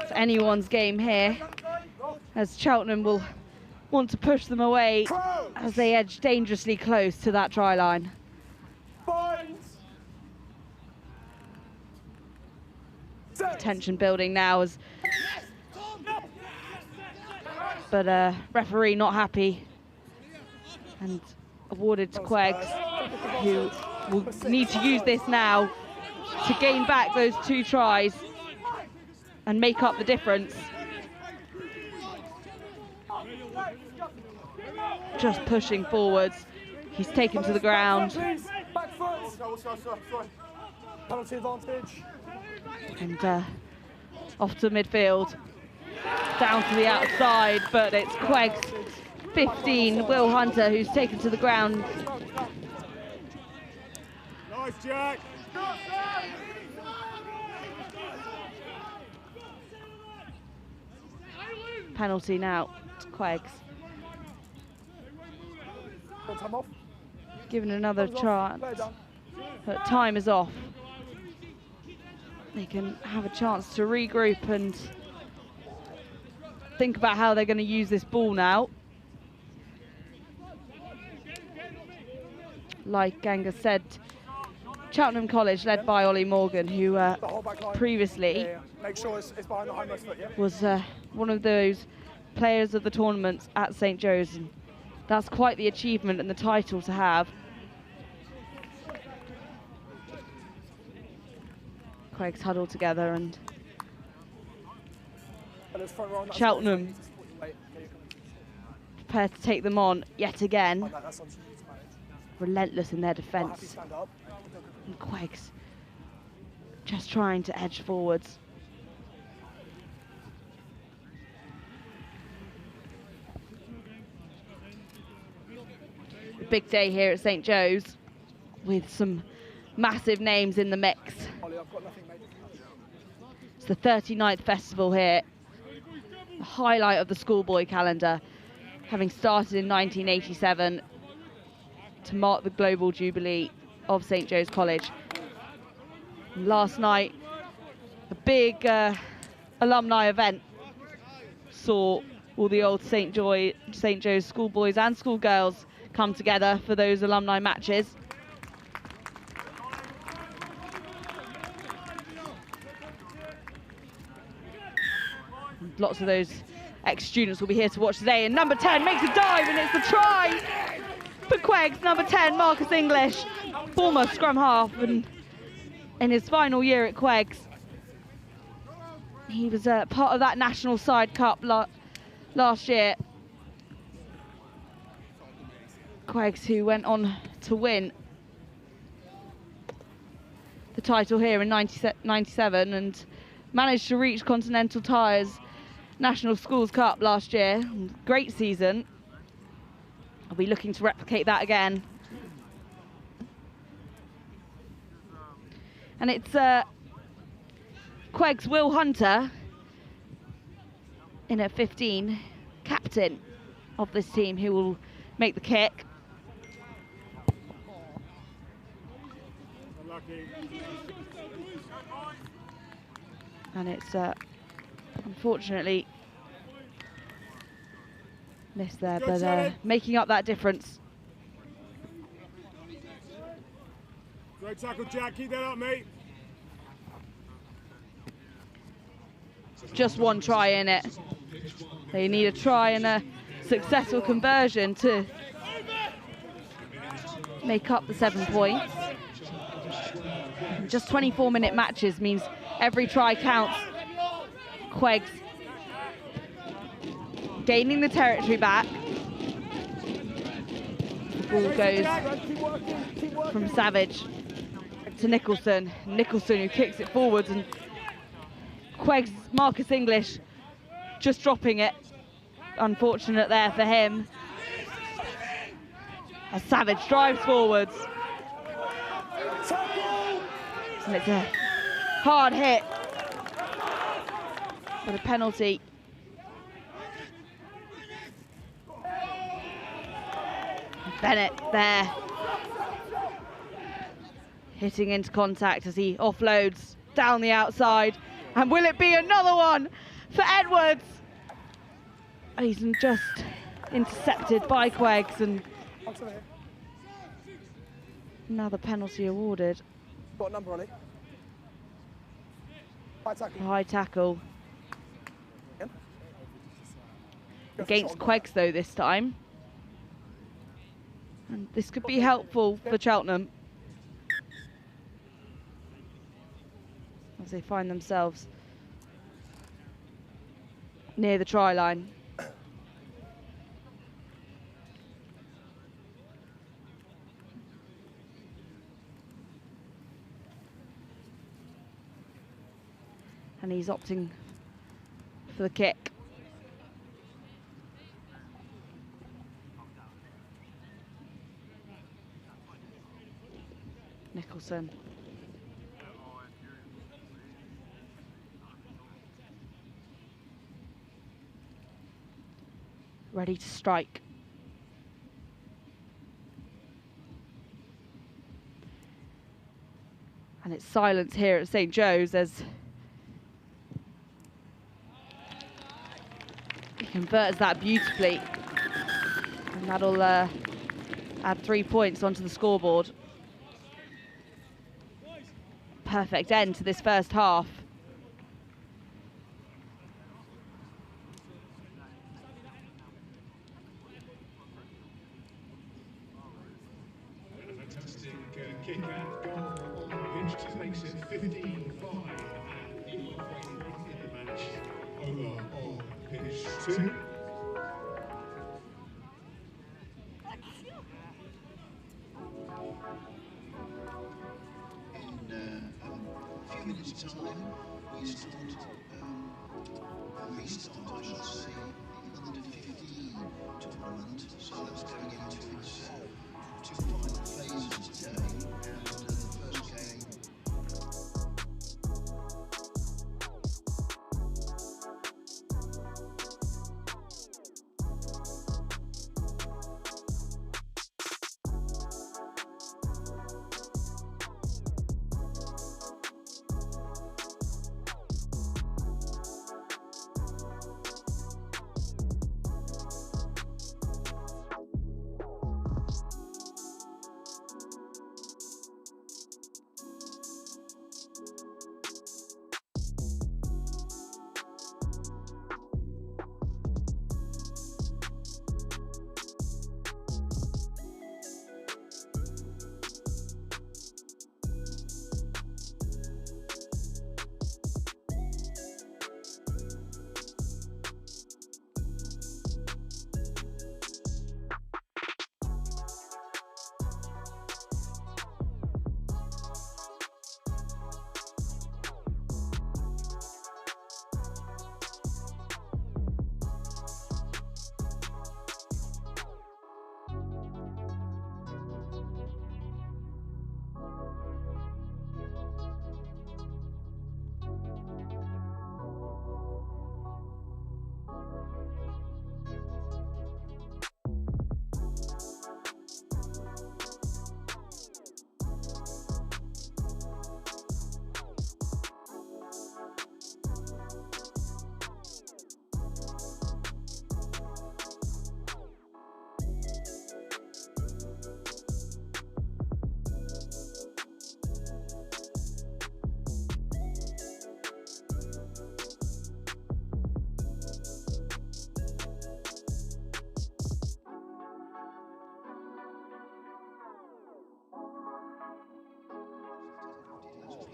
It's anyone's game here, as Cheltenham will want to push them away as they edge dangerously close to that try line. Tension building now, but referee not happy and awarded to QEGS, who will need to use this now to gain back those 2 tries and make up the difference. Just pushing forwards. He's taken to the ground. And off to midfield. Down to the outside, but it's QEGS 15, Will Hunter, who's taken to the ground. Nice, Jack. Penalty now to QEGS. Given another chance, but time is off. They can have a chance to regroup and think about how they're going to use this ball now. Like Angus said, Cheltenham College, led by Ollie Morgan, who previously was one of those players of the tournaments at St Joe's. And that's quite the achievement and the title to have. QEGS huddle together and Cheltenham prepared to take them on yet again. Relentless in their defence. And QEGS just trying to edge forwards. A big day here at St Joe's with some massive names in the mix. It's the 39th festival here, the highlight of the schoolboy calendar, having started in 1987 to mark the global jubilee of St Joe's College. And last night, a big alumni event saw all the old St Joe's schoolboys and schoolgirls come together for those alumni matches. Lots of those ex-students will be here to watch today. And number 10 makes a dive, and it's the try for QEGS. Number 10, Marcus English, former scrum half, and in his final year at QEGS. He was part of that National Side Cup last year. QEGS, who went on to win the title here in 97 and managed to reach Continental Tire's National Schools Cup last year. Great season. I'll be looking to replicate that again. And it's QEGS' Will Hunter in at 15, captain of this team, who will make the kick. And it's unfortunately missed there, but making up that difference. Great tackle, Jack. Keep that up, mate. Just one try in it. They need a try and a successful conversion to make up the 7 points. Just 24-minute matches means every try counts. QEGS gaining the territory back. The ball goes from Savage to Nicholson. Nicholson who kicks it forwards, and QEGS Marcus English just dropping it. Unfortunate there for him. As Savage drives forwards. And it's a hard hit. But a penalty. Bennett there. Hitting into contact as he offloads down the outside. And will it be another one for Edwards? He's just intercepted by QEGS, and another penalty awarded. Got a number on it. High tackle. Against QEGS though this time. And this could be helpful for Cheltenham as they find themselves near the try line. And he's opting for the kick. Nicholson. Ready to strike. And it's silence here at St. Joe's as he converts that beautifully. And that'll add 3 points onto the scoreboard. Perfect end to this first half. Fantastic kick and goal on the pitch, just makes it 15-5 and equal in the match. Over on pitch 2. In a few minutes' time, we start, restart, I should say, the under-15 tournament. So that's going into its two final phases today, and the first game.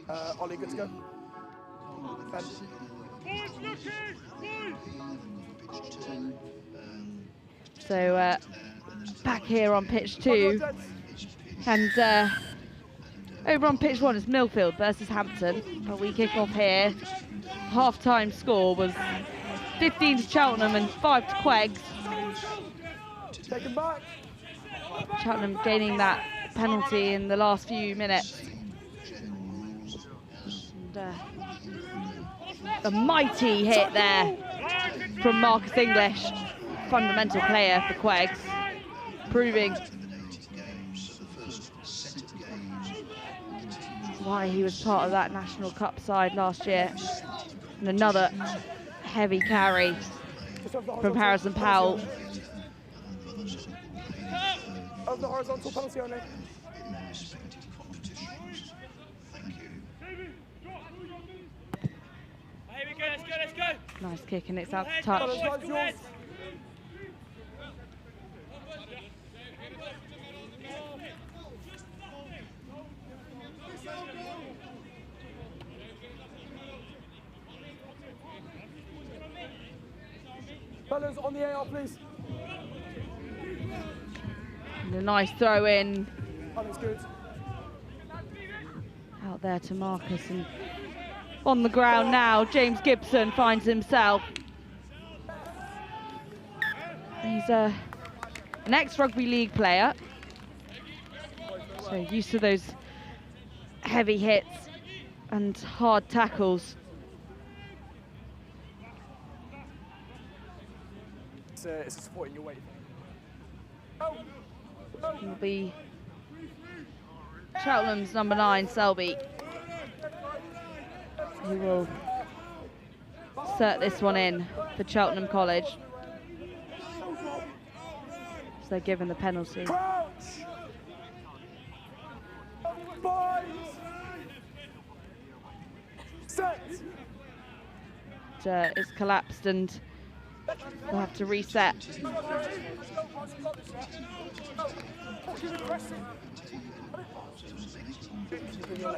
Ollie, good to go. Ben. So back here on pitch 2, and over on pitch 1 is Millfield versus Hampton. But we kick off here. Half-time score was 15 to Cheltenham and 5 to QEGS. Take him back. Cheltenham gaining that penalty in the last few minutes. And, a mighty hit there from Marcus English, fundamental player for QEGS, proving why he was part of that National Cup side last year. And another heavy carry from Harrison Powell. Of the horizontal penalty only. Let's go. Nice kick, and it's out to touch. Fellas, on the AR, please. And a nice throw in Oh, that's good. out there to Marcus, and on the ground now, James Gibson finds himself. He's an ex-rugby league player, so used to those heavy hits and hard tackles. It's a support in your weight. Will be Cheltenham's number 9, Selby, who will insert this one in for Cheltenham College. So they're given the penalty. Crouch! Boys! Set! It's collapsed and we'll have to reset.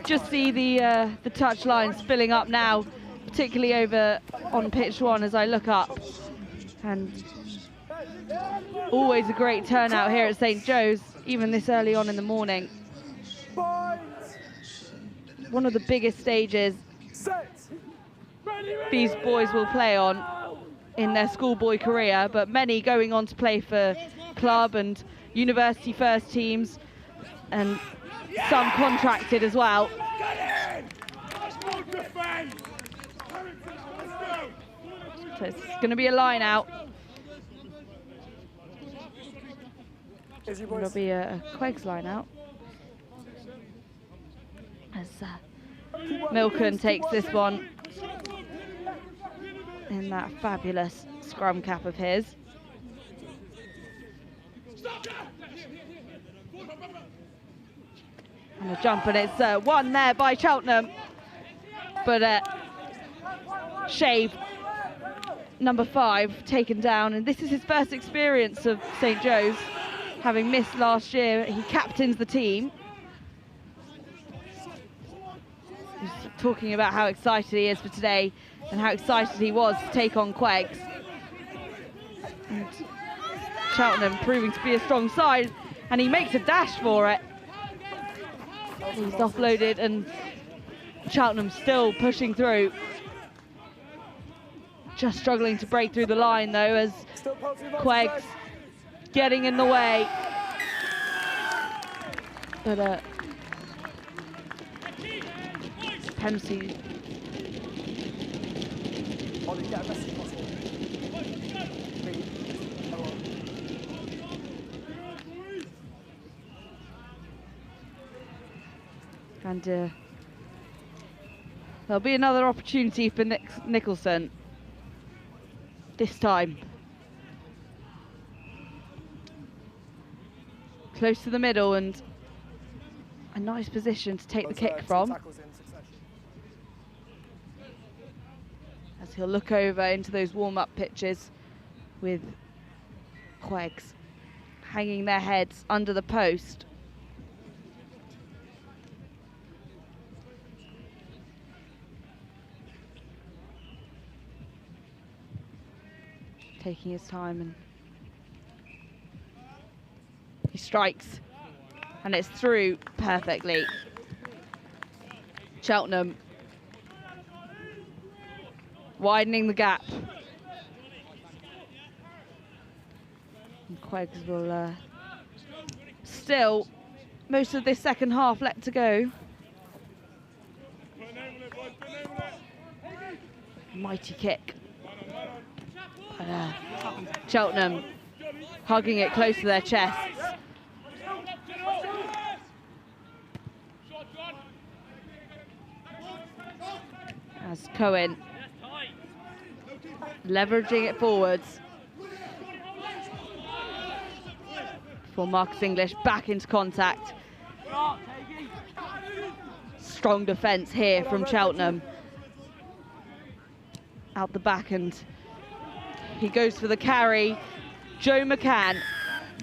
Just see the touch lines filling up now, particularly over on pitch 1 as I look up. And always a great turnout here at St. Joe's, even this early on in the morning. One of the biggest stages these boys will play on in their schoolboy career, but many going on to play for club and university first teams, and some contracted as well. So it's going to be a line out. It'll be a QEGS line out as Milken takes this one in that fabulous scrum cap of his. And a jump, and it's won there by Cheltenham, but Shave, number 5, taken down, and this is his first experience of St. Joe's, having missed last year. He captains the team. He's talking about how excited he is for today and how excited he was to take on QEGS. And Cheltenham proving to be a strong side, and he makes a dash for it. He's offloaded, and Cheltenham still pushing through. Just struggling to break through the line though, as QEGS getting in the way. But penalty. And there'll be another opportunity for Nicholson. This time close to the middle, and a nice position to take the kick from, as he'll look over into those warm-up pitches with QEGS hanging their heads under the post. taking his time, and he strikes, and it's through perfectly. Cheltenham widening the gap. And QEGS will still, most of this second half left to go. Mighty kick. But, Cheltenham hugging it close to their chests. As Cohen leveraging it forwards. For Marcus English back into contact. Strong defence here from Cheltenham. Out the back, and he goes for the carry. Joe McCann,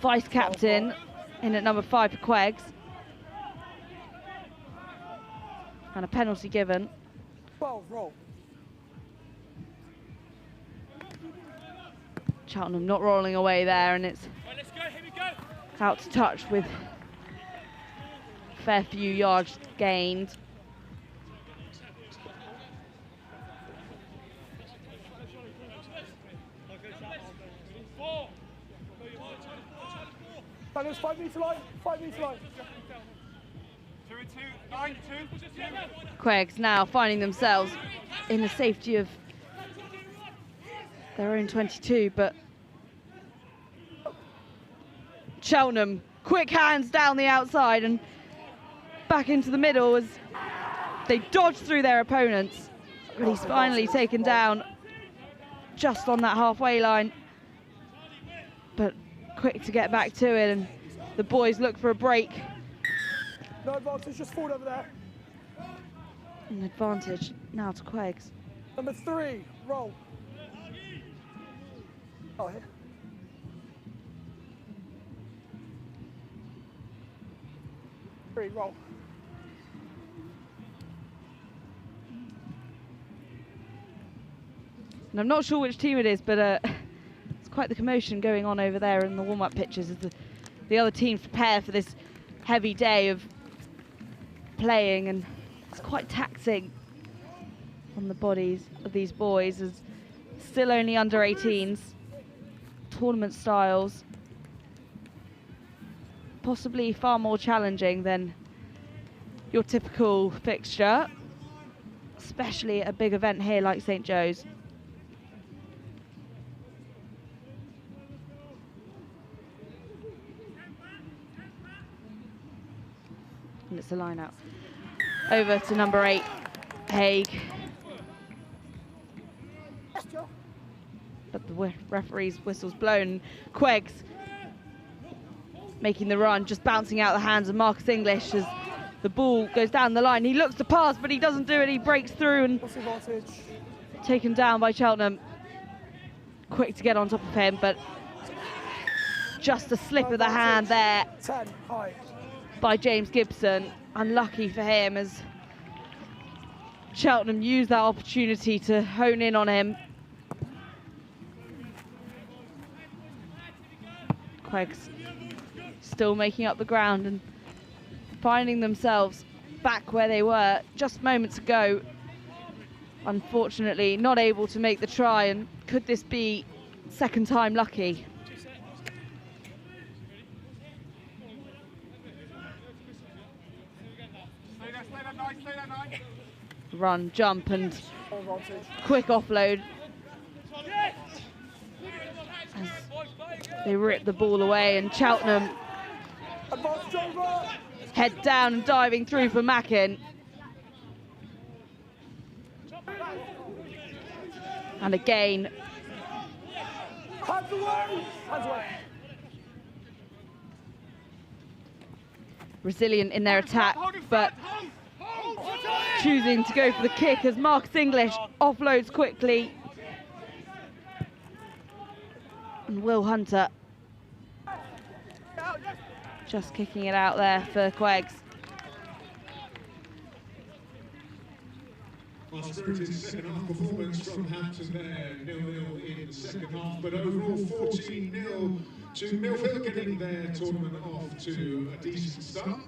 vice captain, in at number 5 for QEGS. And a penalty given. 12, roll. Cheltenham not rolling away there, and it's out to touch with a fair few yards gained. Bangers, 5 metre line, 5 metre line. 2-2, 9-2. QEGS now finding themselves in the safety of their own 22, but Cheltenham, quick hands down the outside and back into the middle as they dodge through their opponents. But he's finally taken down just on that halfway line. But quick to get back to it, and the boys look for a break. No advantage, just forward over there. An advantage now to QEGS. Number 3, roll. Oh, here. 3, roll. And I'm not sure which team it is, but it's quite the commotion going on over there in the warm-up pitches as the other teams prepare for this heavy day of playing, and it's quite taxing on the bodies of these boys as still only under 18s, tournament styles, possibly far more challenging than your typical fixture, especially at a big event here like St. Joe's. And it's a line out. Over to number 8, Haig. But the referee's whistle's blown. QEGS making the run, just bouncing out the hands of Marcus English as the ball goes down the line. He looks to pass, but he doesn't do it. He breaks through and taken down by Cheltenham. Quick to get on top of him, but just a slip of the hand there. 10, high. By James Gibson. Unlucky for him as Cheltenham used that opportunity to hone in on him. QEGS still making up the ground and finding themselves back where they were just moments ago. Unfortunately, not able to make the try, and could this be second time lucky? Run, jump, and quick offload as they rip the ball away, and Cheltenham head down and diving through for Mackin. And again, Hands away! Hands away! resilient in their attack, but choosing to go for the kick as Marcus English offloads quickly. And Will Hunter just kicking it out there for QEGS. Well, spirited second half performance from Hampton there, 0-0 in in the second half, but overall 14-0 to Millfield, getting their tournament off to a decent start.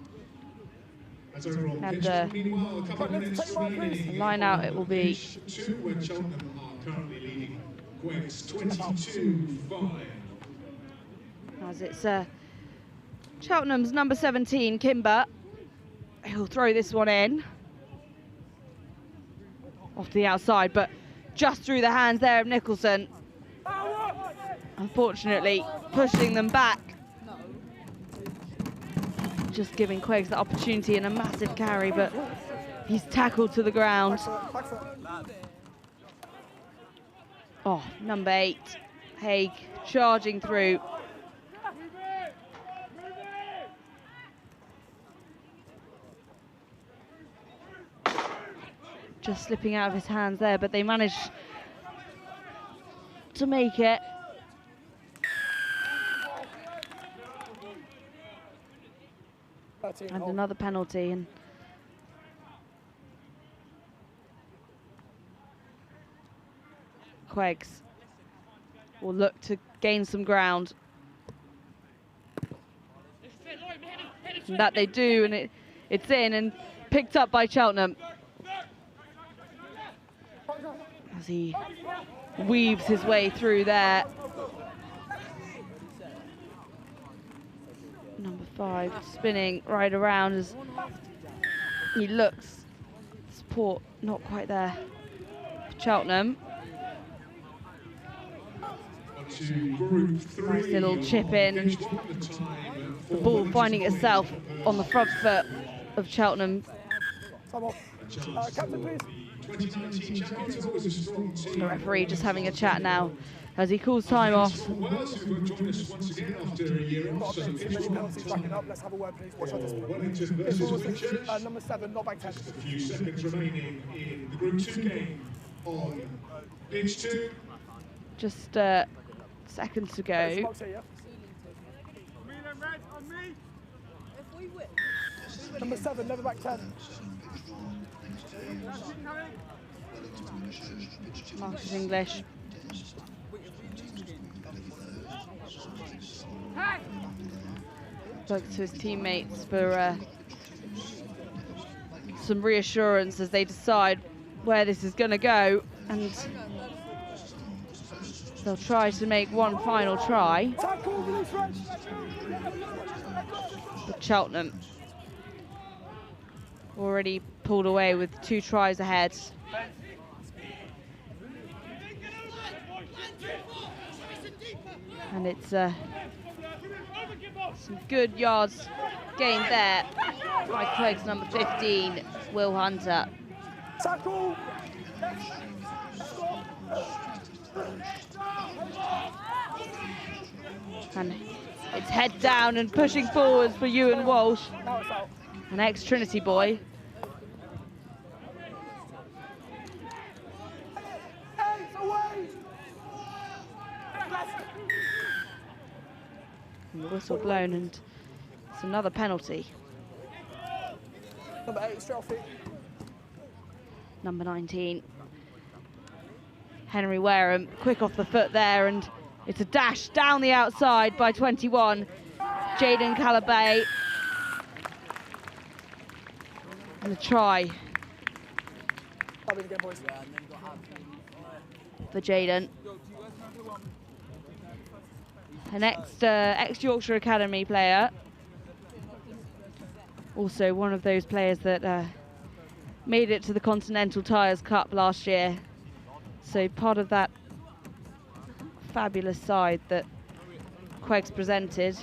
As overall pitch, meanwhile, a couple of minutes remaining. Line out it will be. Pitch 2, where Cheltenham are currently leading QEGS 22-5. As it's Cheltenham's number 17, Kimber. He'll throw this one in. Off to the outside, but just through the hands there of Nicholson. Unfortunately, pushing them back. Just giving QEGS the opportunity and a massive carry, but he's tackled to the ground. Oh, number 8, Haig, charging through. Just slipping out of his hands there, but they managed to make it. And another penalty. And QEGS will look to gain some ground. And that they do, and it's in and picked up by Cheltenham. As he weaves his way through there. Number 5 spinning right around as he looks. Support not quite there for Cheltenham. Nice little chip in. The ball finding itself on the front foot of Cheltenham. The referee just having a chat now as he calls time off. Let's have a word, please. Watch out this. Number 7, not back 10. Just a few seconds remaining in the Group 2 game on pitch 2. Just seconds to go. Number 7, never back 10. Marcus English. Spoke to his teammates for some reassurance as they decide where this is going to go, and they'll try to make one final try. But Cheltenham already pulled away with 2 tries ahead. And it's some good yards gained there by QEGS number 15, Will Hunter. Tackle! And it's head down and pushing forwards for Ewan Walsh, an ex-Trinity boy. And the whistle blown, and it's another penalty. Number 8, straight off feet. Number 19, Henry Wareham, quick off the foot there, and it's a dash down the outside by 21, Jaden Calabay. And a try for Jaden. An ex-Yorkshire Academy player. Also one of those players that made it to the Continental Tyres Cup last year. So part of that fabulous side that QEGS presented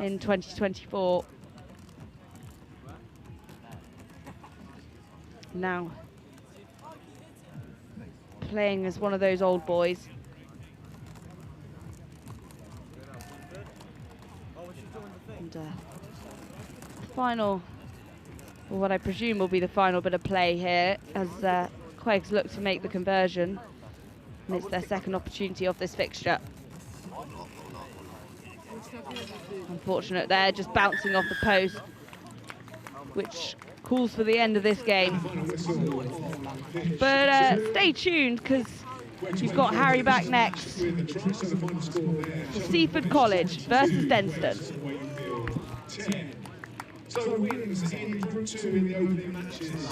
in 2024. Now playing as one of those old boys. And final, or what I presume will be the final bit of play here, as QEGS look to make the conversion, and it's their second opportunity of this fixture. Unfortunate there, just bouncing off the post, which calls for the end of this game. But stay tuned, because You've got Harry back next. Seaford College versus Denstone. Wakefield 10. So wins in Group 2 in the opening matches.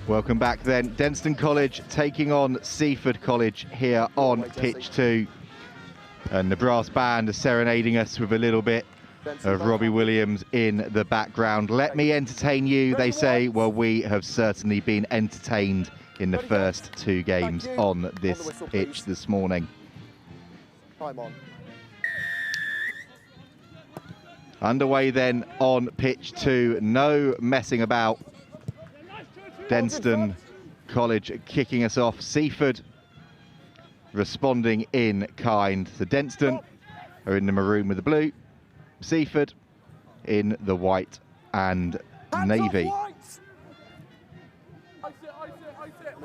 Welcome back then. Denstone College taking on Seaford College here on pitch 2. And the brass band is serenading us with a little bit of Robbie Williams in the background. Let me entertain you, they say. Well, we have certainly been entertained in the first 2 games on this pitch this morning. Time on. Underway then on pitch 2. No messing about. Denstone College kicking us off. Seaford responding in kind. So Denstone are in the maroon with the blue. Seaford in the white and navy. I'm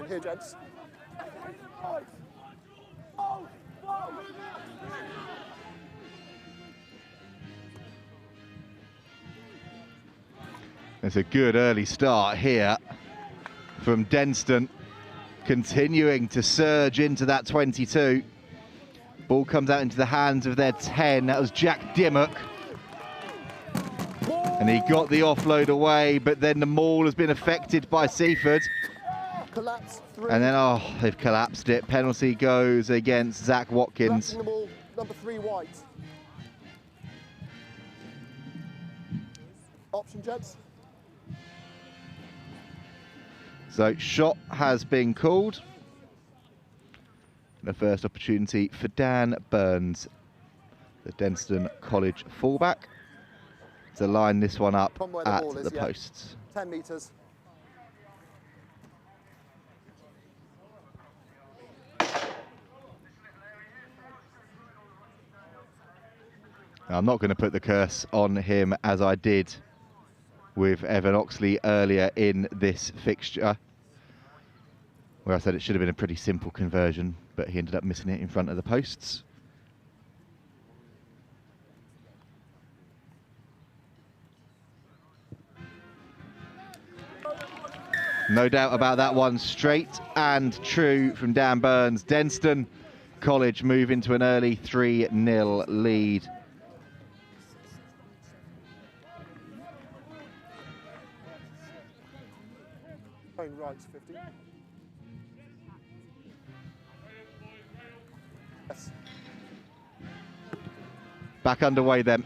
here, gents. It's a good early start here from Denstone, continuing to surge into that 22. Ball comes out into the hands of their 10. That was Jack Dimmock. And he got the offload away, but then the maul has been affected by Seaford. And then, oh, they've collapsed it. Penalty goes against Zach Watkins. Number 3 white. Option, gents. So shot has been called. The first opportunity for Dan Burns, the Denstone College fullback, to line this one up at the posts. 10 metres. Now, I'm not going to put the curse on him as I did with Evan Oxley earlier in this fixture, where I said it should have been a pretty simple conversion, but he ended up missing it in front of the posts. No doubt about that one. Straight and true from Dan Burns. Denstone College move into an early 3-0 lead. Right, 50. Yes. Back underway then.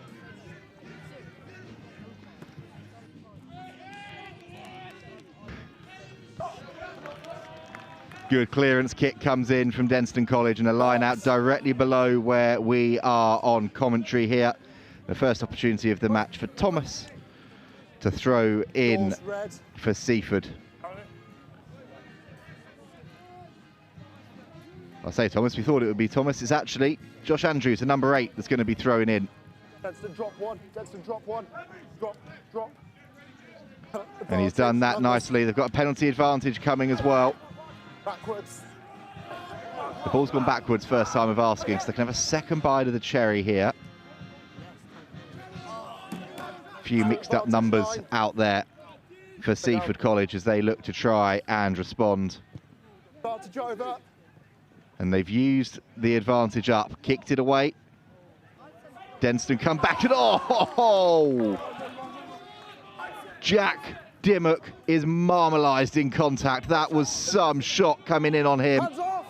Good clearance kick comes in from Denstone College and a line out directly below where we are on commentary here. The first opportunity of the match for Thomas to throw in for Seaford. I say Thomas, we thought it would be Thomas. It's actually Josh Andrews, the number 8, that's going to be throwing in. Denstone drop one, Denstone drop one, drop. And he's done that nicely. They've got a penalty advantage coming as well. Backwards. The ball's gone backwards first time of asking, so they can have a second bite of the cherry here. A few mixed up numbers out there for Seaford College as they look to try and respond. Start to Jova. And they've used the advantage up, kicked it away. Denstone come back and oh! Jack Dimmock is marmalised in contact. That was some shot coming in on him. Hands off.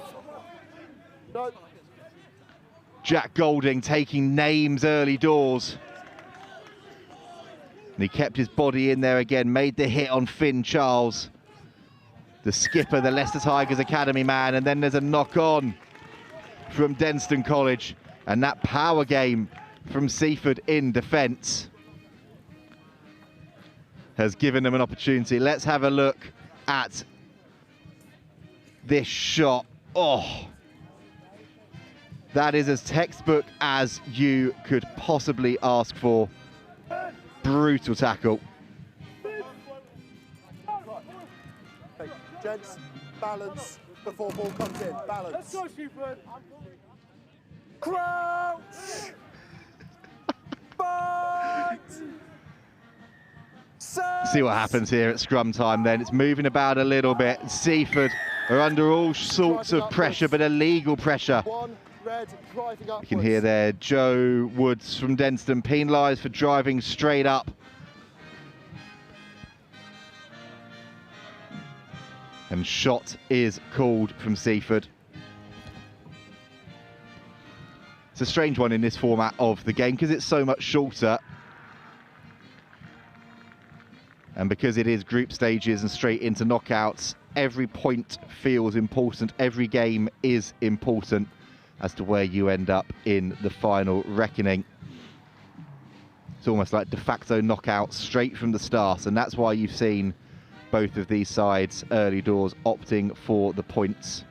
No. Jack Golding taking names early doors. And he kept his body in there again, made the hit on Finn Charles, the skipper, the Leicester Tigers Academy man, and then there's a knock-on from Denstone College, and that power game from Seaford in defence has given them an opportunity. Let's have a look at this shot. Oh, that is as textbook as you could possibly ask for. Brutal tackle. Okay, gents, balance before ball comes in. Balance. Let's go, Seaford. Crouch. Fight. See what happens here at scrum time then. It's moving about a little bit. Seaford are under all sorts of pressure, but illegal pressure. You can hear there Joe Woods from Denstone penalised for driving straight up. And shot is called from Seaford. It's a strange one in this format of the game because it's so much shorter. And because it is group stages and straight into knockouts, every point feels important. Every game is important as to where you end up in the final reckoning. It's almost like de facto knockouts straight from the start, and that's why you've seen both of these sides early doors opting for the points.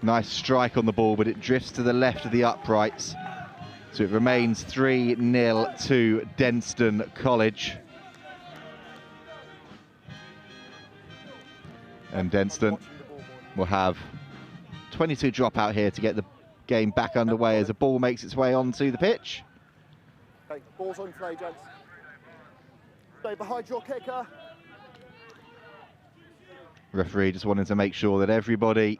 Nice strike on the ball, but it drifts to the left of the uprights. So it remains 3-0 to Denstone College. And Denstone will have 22 drop out here to get the game back underway as the ball makes its way onto the pitch. Okay, ball's on play, gents. Stay behind your kicker. Referee just wanting to make sure that everybody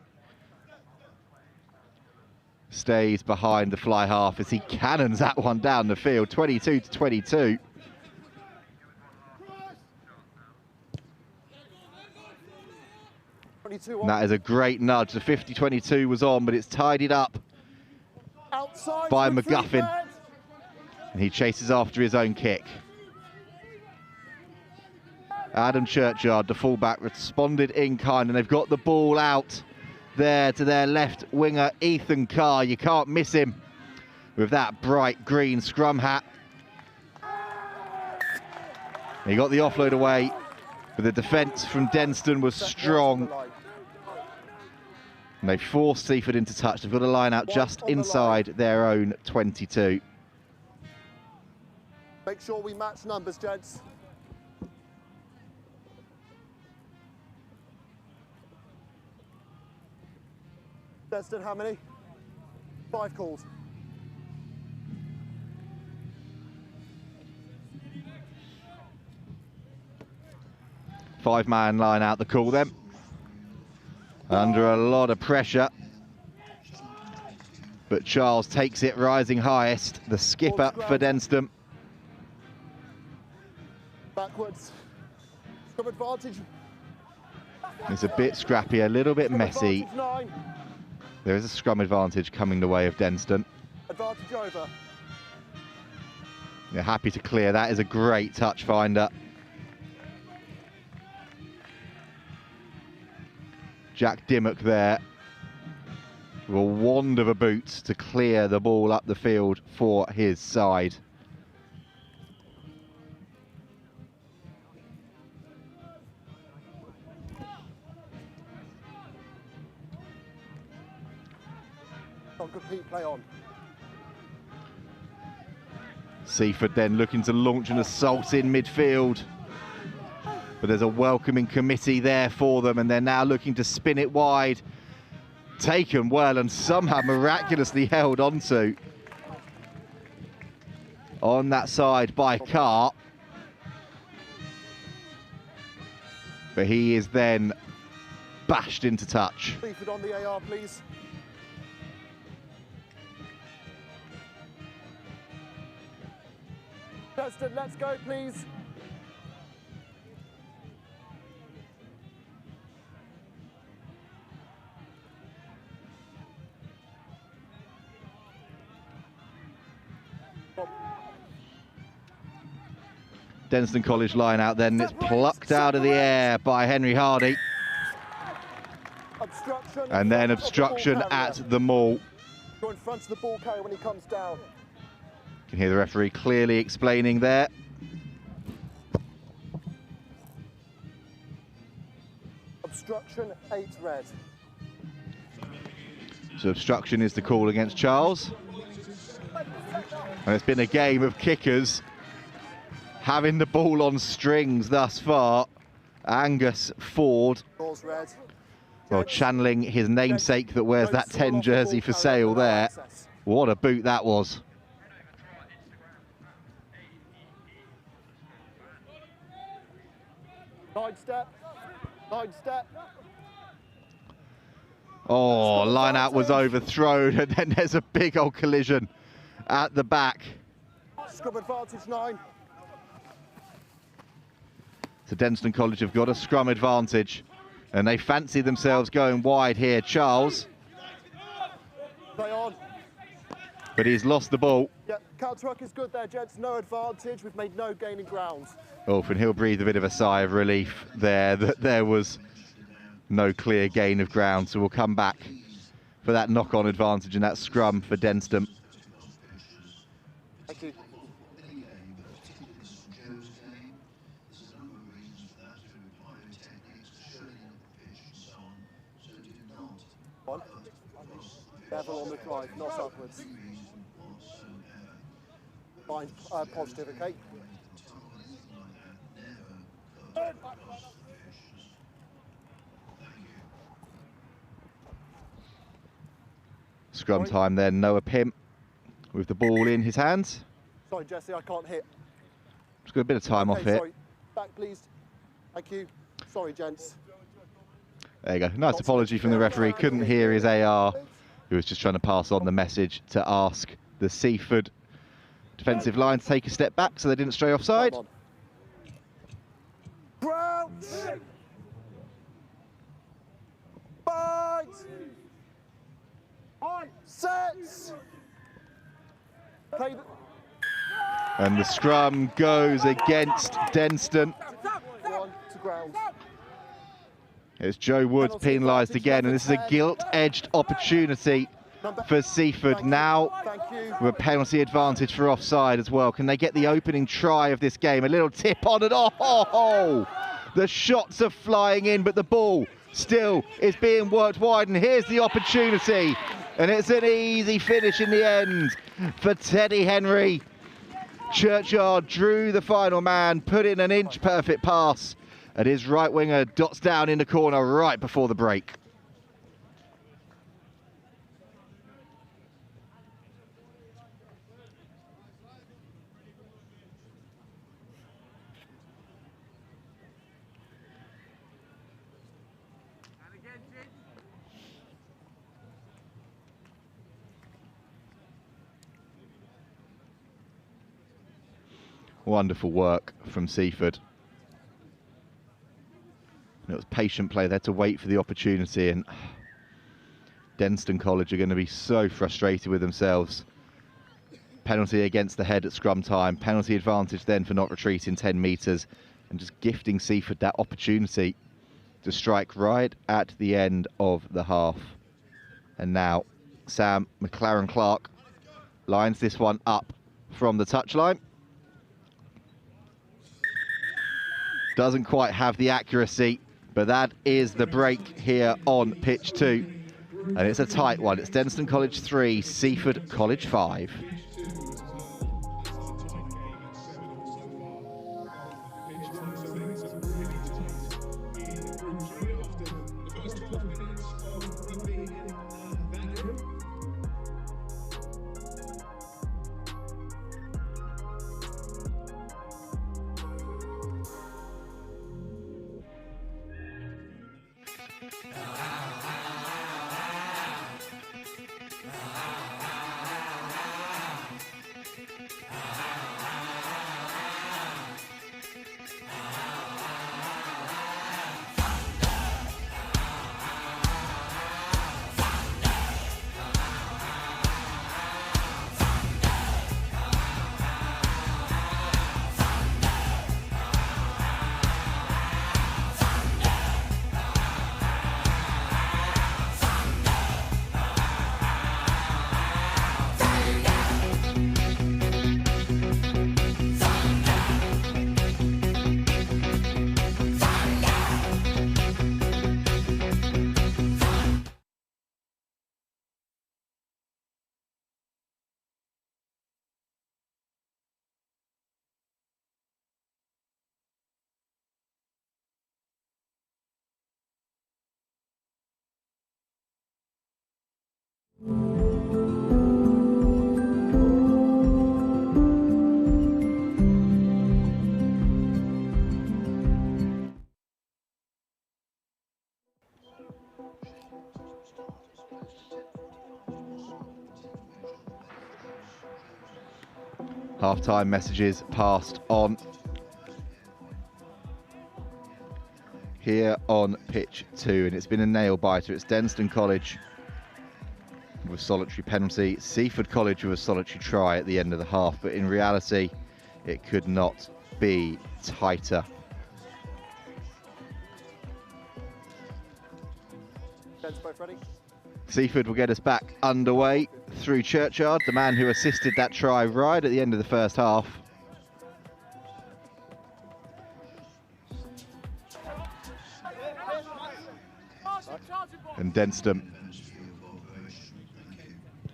stays behind the fly half as he cannons that one down the field, 22 to 22. And that is a great nudge. The 50-22 was on, but it's tidied up by McGuffin. And he chases after his own kick. Adam Churchyard, the fullback, responded in kind, and they've got the ball out there to their left winger, Ethan Carr. You can't miss him with that bright green scrum hat. He got the offload away, but the defence from Denstone was strong. And they forced Seaford into touch. They've got a line out just inside their own 22. Make sure we match numbers, gents. Denstone, how many? 5 calls. Five-man line out the call then. Under a lot of pressure. But Charles takes it rising highest, the skipper for Denstone. Backwards. Scrum advantage. It's a bit scrappy, a little bit messy. There is a scrum advantage coming the way of Denstone. Advantage over. They're happy to clear. That is a great touch finder. Jack Dimmock there with a wand of a boot to clear the ball up the field for his side. Not good, Pete, play on. Seaford then looking to launch an assault in midfield. But there's a welcoming committee there for them, and they're now looking to spin it wide. Taken well and somehow miraculously held onto on that side by Carr. But he is then bashed into touch. Seaford on the AR, please. Denstone, let's go, please. Denstone College line out then, it's plucked out of the air by Henry Hardy. Obstruction. And then obstruction at the maul. Go in front of the ball carrier when he comes down. You can hear the referee clearly explaining there. Obstruction, 8 red. So obstruction is the call against Charles. And it's been a game of kickers having the ball on strings thus far. Angus Ford, Red. well, channeling his namesake that wears that 10 jersey for sale there. What a boot that was. Line step. Line step. Oh, line out was overthrown, and then there's a big old collision at the back. Scrum advantage 9. So Denstone College have got a scrum advantage, and they fancy themselves going wide here. Charles, Play on. but he's lost the ball. Yep, counter-ruck is good there, gents. No advantage. We've made no gain in ground. Oh, and he'll breathe a bit of a sigh of relief there that there was no clear gain of ground. So we'll come back for that knock-on advantage and that scrum for Denstone. Thank you. One. Level on the drive, not upwards. Fine, positive, okay? Scrum time then, Noah Pimp with the ball in his hands. Sorry, Jesse, I can't hit. Just got a bit of time off here. Sorry. Back, please. Thank you. Sorry, gents. There you go. Nice apology from the referee. Couldn't hear his AR, who was just trying to pass on the message to ask the Seaford defensive line to take a step back so they didn't stray offside. Crouch! Bind! Sets! Play the... And the scrum goes against Denstone. 1 to ground. It's Joe Woods penalised again, and this is a gilt-edged opportunity for Seaford now with a penalty advantage for offside as well. Can they get the opening try of this game? A little tip on and oh! The shots are flying in, but the ball still is being worked wide, and here's the opportunity. And it's an easy finish in the end for Teddy Henry. Churchyard drew the final man, put in an inch-perfect pass, and his right winger dots down in the corner right before the break. Wonderful work from Seaford. And it was patient play. They had to wait for the opportunity, and Denstone College are going to be so frustrated with themselves. Penalty against the head at scrum time. Penalty advantage then for not retreating 10 metres and just gifting Seaford that opportunity to strike right at the end of the half. And now Sam McLaren-Clark lines this one up from the touchline. Doesn't quite have the accuracy, but that is the break here on pitch 2. And it's a tight one. It's Denstone College 3, Seaford College 5. Half-time messages passed on here on pitch 2, and it's been a nail-biter. It's Denstone College with solitary penalty, Seaford College with a solitary try at the end of the half, but in reality it could not be tighter. Seaford will get us back underway through Churchyard, the man who assisted that try right at the end of the first half. And Denstone,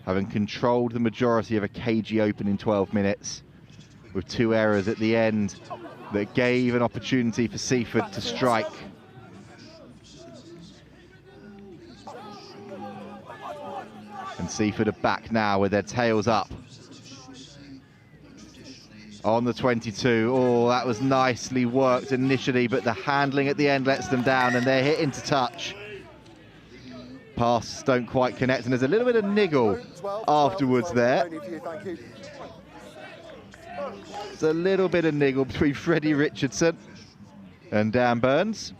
having controlled the majority of a cagey open in 12 minutes, with 2 errors at the end that gave an opportunity for Seaford to strike. And Seaford are back now with their tails up on the 22. Oh, that was nicely worked initially, but the handling at the end lets them down, and they're hit into touch. Passes don't quite connect, and there's a little bit of niggle afterwards there. There's a little bit of niggle between Freddie Richardson and Dan Burns.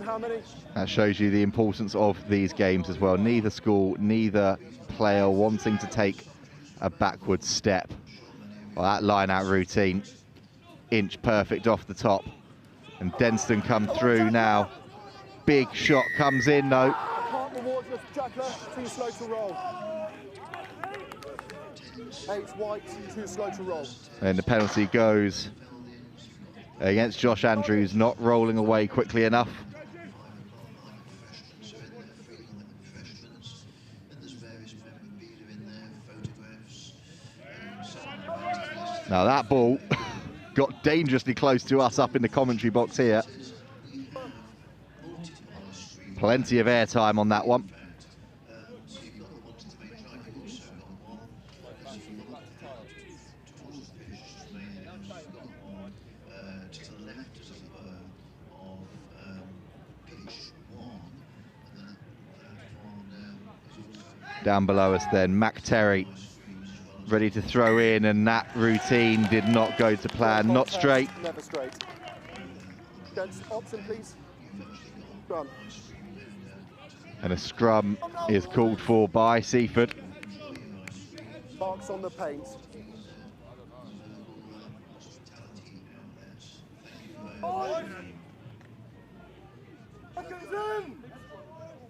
How many? That shows you the importance of these games as well. Neither school, neither player wanting to take a backward step. Well, that line-out routine, inch perfect off the top. And Denstone come through now. Big shot comes in though. Can't reward you, Jackler, too slow to roll. 8 white, too slow to roll. And the penalty goes against Josh Andrews, not rolling away quickly enough. Now that ball got dangerously close to us up in the commentary box here. Plenty of airtime on that one. Down below us then, Mac Terry ready to throw in, and that routine did not go to plan. Not straight. Never straight. Gents, option, please. Scrum. And a scrum is called for by Seaford. Marks on the paint.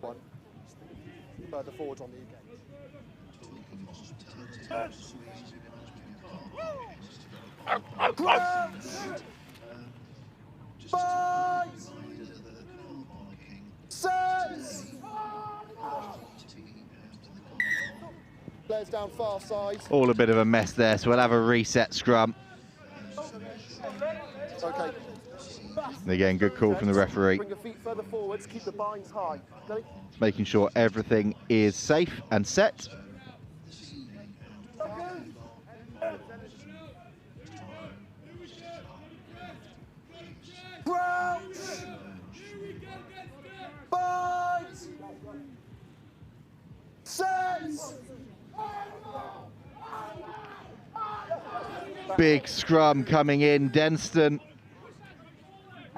One. Further forwards on the again. Players down far side. All a bit of a mess there, so we'll have a reset scrum. Okay. And again, good call from the referee. Bring your feet further forwards, keep the binds high. Okay? Making sure everything is safe and set. Binds. Sets. Big scrum coming in. Denstone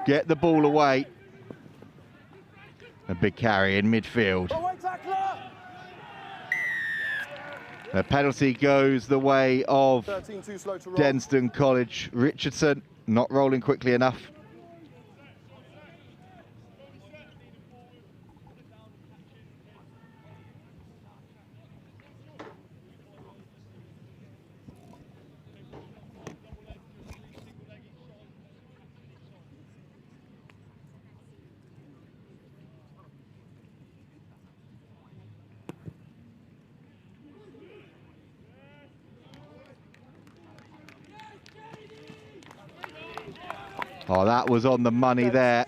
get the ball away. A big carry in midfield. A penalty goes the way of 13 too slow to roll. Denstone College. Richardson not rolling quickly enough. Oh, that was on the money there.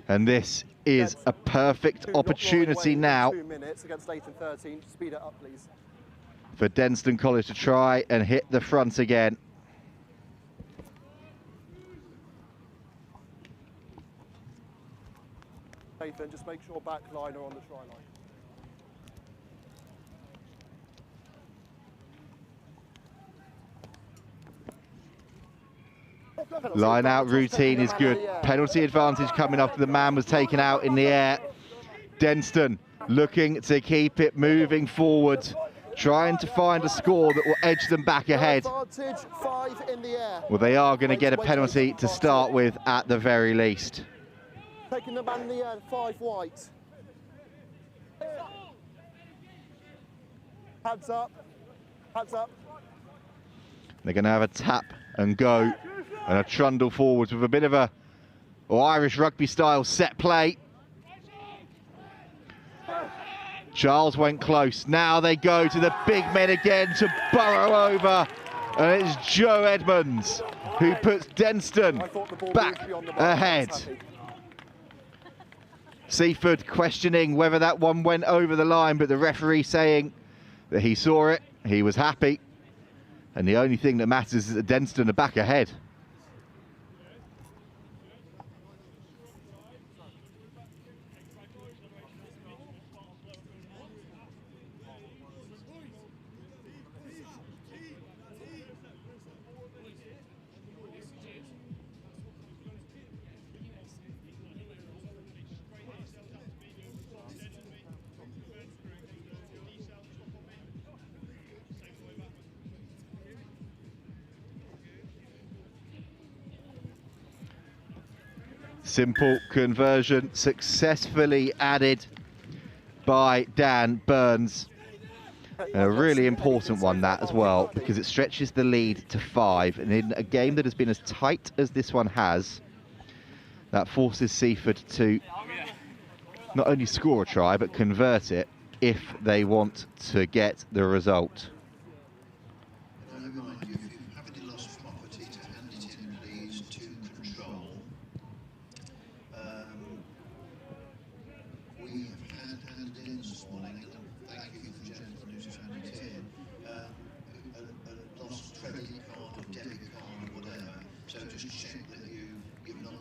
And this is a perfect opportunity now 2 minutes against 8 and 13. Speed it up, please. for Denstone College to try and hit the front again. Nathan, just make sure back line are on the try line. Line out routine is good. Penalty advantage coming after the man was taken out in the air. Denstone looking to keep it moving forward, trying to find a score that will edge them back ahead. Advantage, 5 in the air. Well, they are going to get a penalty to start with at the very least. Taking the man in the air, 5 white. Hands up, hands up. They're going to have a tap and go and a trundle forwards with a bit of a Irish rugby style set play. Charles went close. Now they go to the big men again to burrow over. And it's Joe Edmonds who puts Denstone back ahead. Seaford questioning whether that one went over the line, but the referee saying that he saw it, he was happy. And the only thing that matters is that Denstone are back ahead. Simple conversion successfully added by Dan Burns. And a really important one that as well, because it stretches the lead to 5. And in a game that has been as tight as this one has, that forces Seaford to not only score a try, but convert it if they want to get the result.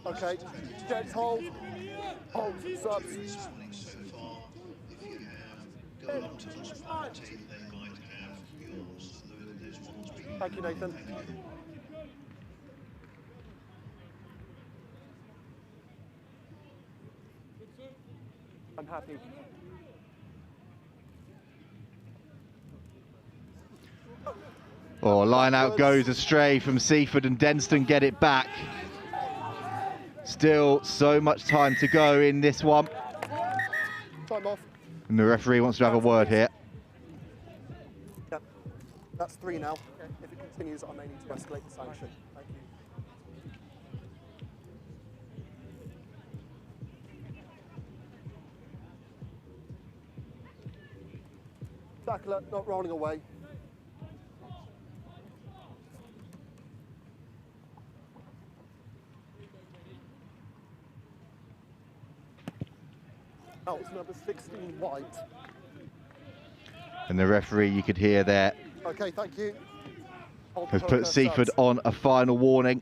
Okay, gents, hold, subs. go along to the party, they might have yours. Those ones we Thank you, Nathan. I'm happy. Oh, line out goes astray from Seaford, and Denstone get it back. Still so much time to go in this one. Time off. And the referee wants to have a word here. Yep. That's 3 now. If it continues, I may need to escalate the sanction. Thank you. Tackler not rolling away. Out to number 16, White. And the referee, you could hear there, Okay, thank you. has put Seaford on a final warning.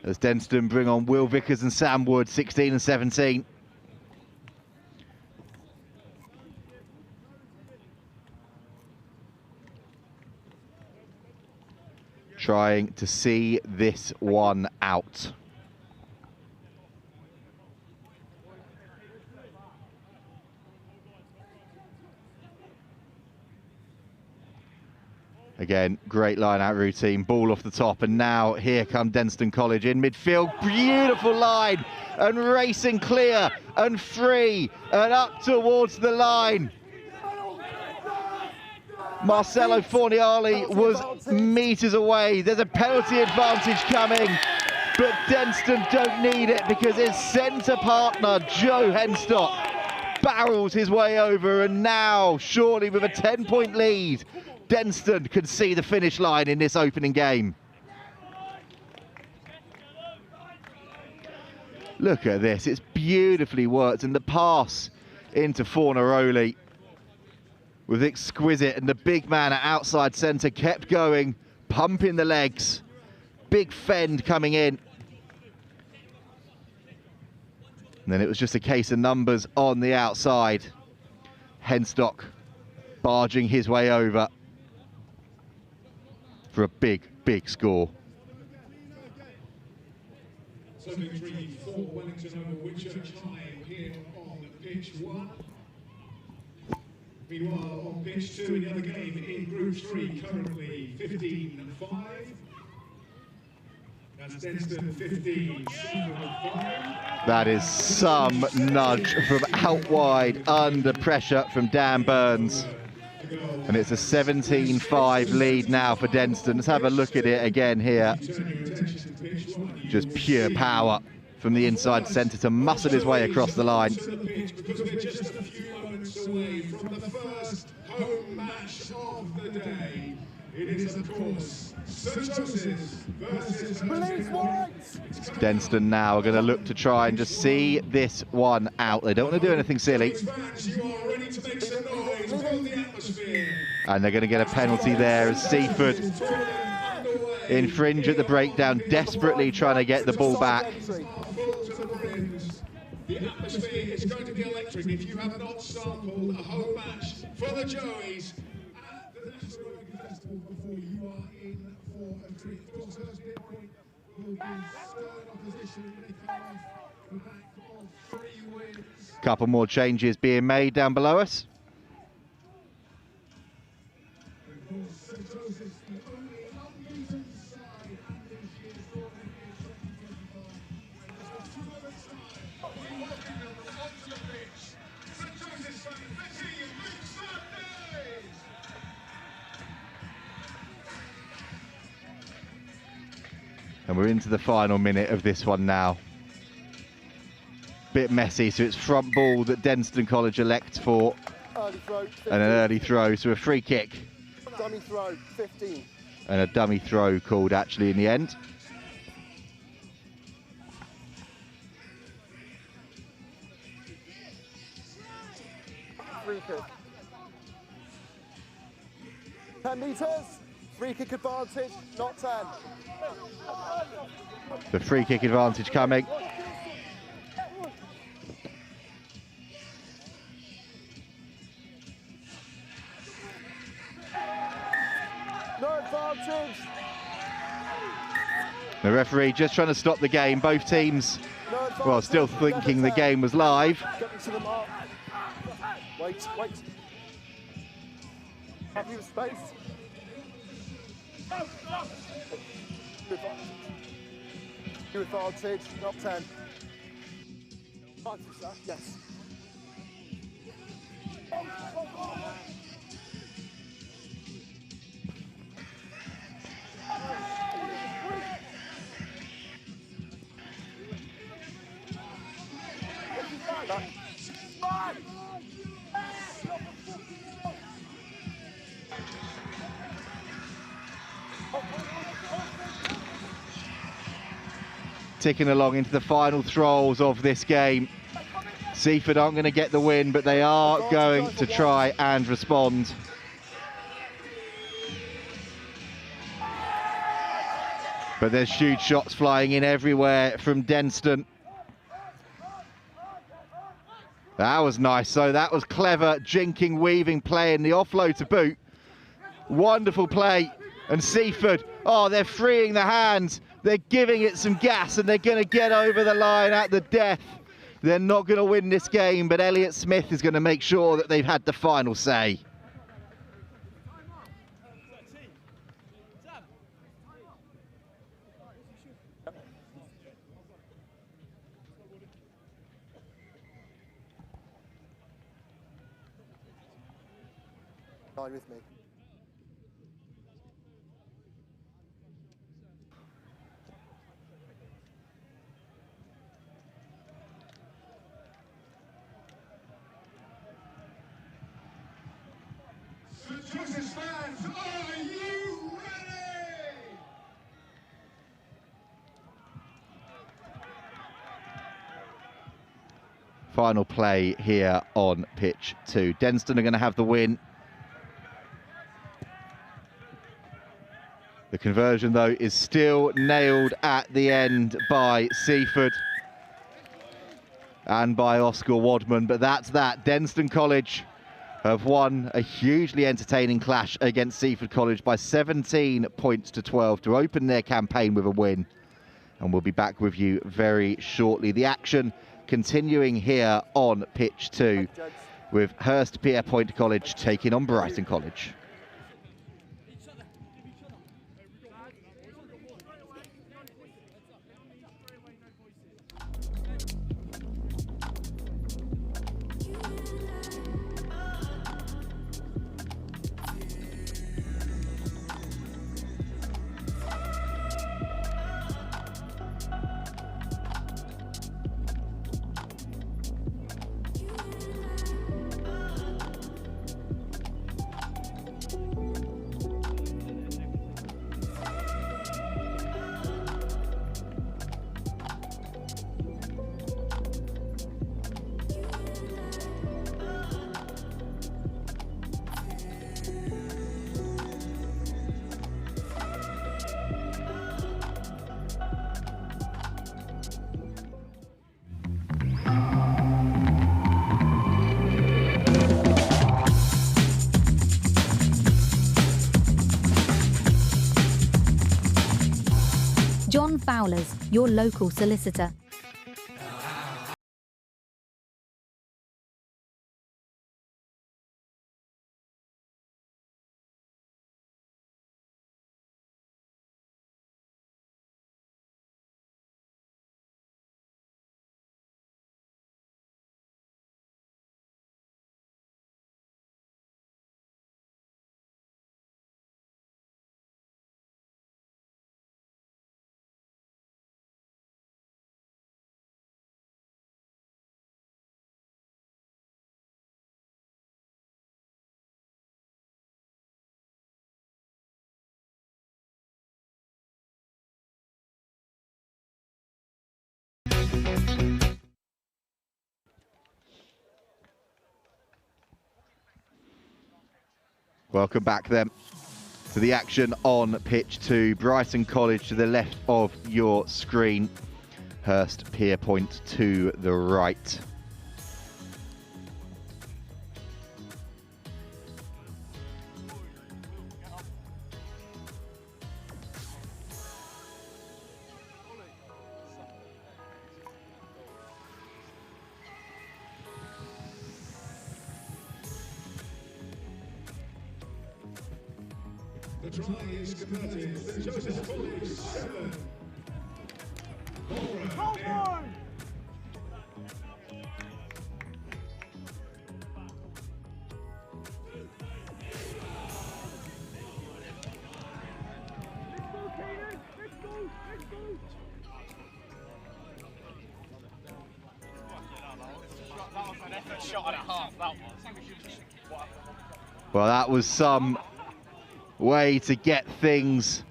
As Denstone bring on Will Vickers and Sam Wood, 16 and 17. Trying to see this one out. Again, great line-out routine, ball off the top, and now here come Denstone College in midfield. Beautiful line, and racing clear and free and up towards the line. Marcelo Forniali was metres away. There's a penalty advantage coming, but Denstone don't need it because his centre partner, Joe Henstock, barrels his way over, and now, surely with a 10-point lead, Denstone can see the finish line in this opening game. Look at this, it's beautifully worked, and the pass into Fornaroli was exquisite, and the big man at outside centre kept going, pumping the legs. Big fend coming in. And then it was just a case of numbers on the outside. Henstock barging his way over for a big, big score. Serving 3 for Wellington over Whitchurch High here on pitch 1. Meanwhile, on pitch 2 in the other game in Group 3, currently 15-5. That's Denstone 15, Seaford 5. That is some nudge from out wide, under pressure from Dan Burns. And it's a 17-5 lead now for Denstone. Let's have a look at it again here. Just pure power from the inside centre to muscle his way across the line. Because we're just a few moments away from the first home match of the day. It is, of course, St Joseph's versus Denstone now are going to look to try and just see this one out. They don't want to do anything silly. And they're going to get a penalty there as Seaford infringe at the breakdown, desperately trying to get the ball back. The atmosphere is going to be electric if you have not sampled a home match for the Joeys at the National Rugby Festival before you are in for a treat. Of course, Hurstpierpoint will be stern opposition when they come off the back of 3 wins. Couple more changes being made down below us. St Joseph's the only unbeaten side in this year's tournament in 2025. And just for 2 moments time, we welcome them onto the pitch. St Joseph's fan, let's see you, Luke Sundays! And we're into the final minute of this one now. Bit messy, so it's front ball that Denstone College elects for. Early throw, 15. And an early throw, so a free kick. Dummy throw, 15. And a dummy throw called actually in the end. Free kick. 10 metres. Free kick advantage, not 10. The free kick advantage coming. Free 10 metres. 10 metres. Free kick advantage, not 10. The free kick advantage coming. 10 advantage. The referee just trying to stop the game. Both teams, No advantage. well, still thinking the game was live. Get me to the mark. Wait. Have you space? Your advantage, not 10. Advantage, sir. Yes. Ticking along into the final throws of this game. Seaford aren't going to get the win, but they are going to try and respond. But there's huge shots flying in everywhere from Denstone. That was nice. So that was clever, jinking, weaving play, and the offload to boot. Wonderful play. And Seaford, oh, they're freeing the hands. They're giving it some gas, and they're going to get over the line at the death. They're not going to win this game, but Elliot Smith is going to make sure that they've had the final say. Lie with me. St Joseph's fans, are you ready? Final play here on pitch 2. Denstone are going to have the win. The conversion, though, is still nailed at the end by Seaford and by Oscar Wadman, but that's that. Denstone College have won a hugely entertaining clash against Seaford College by 17 points to 12 to open their campaign with a win. And we'll be back with you very shortly. The action continuing here on pitch 2 with Hurstpierpoint College taking on Brighton College. John Fowlers, your local solicitor. Welcome back then to the action on pitch 2. Brighton College to the left of your screen. Hurstpierpoint to the right. The try is converted. St Joseph's College 7. Marlborough 8. Well, that was some way to get things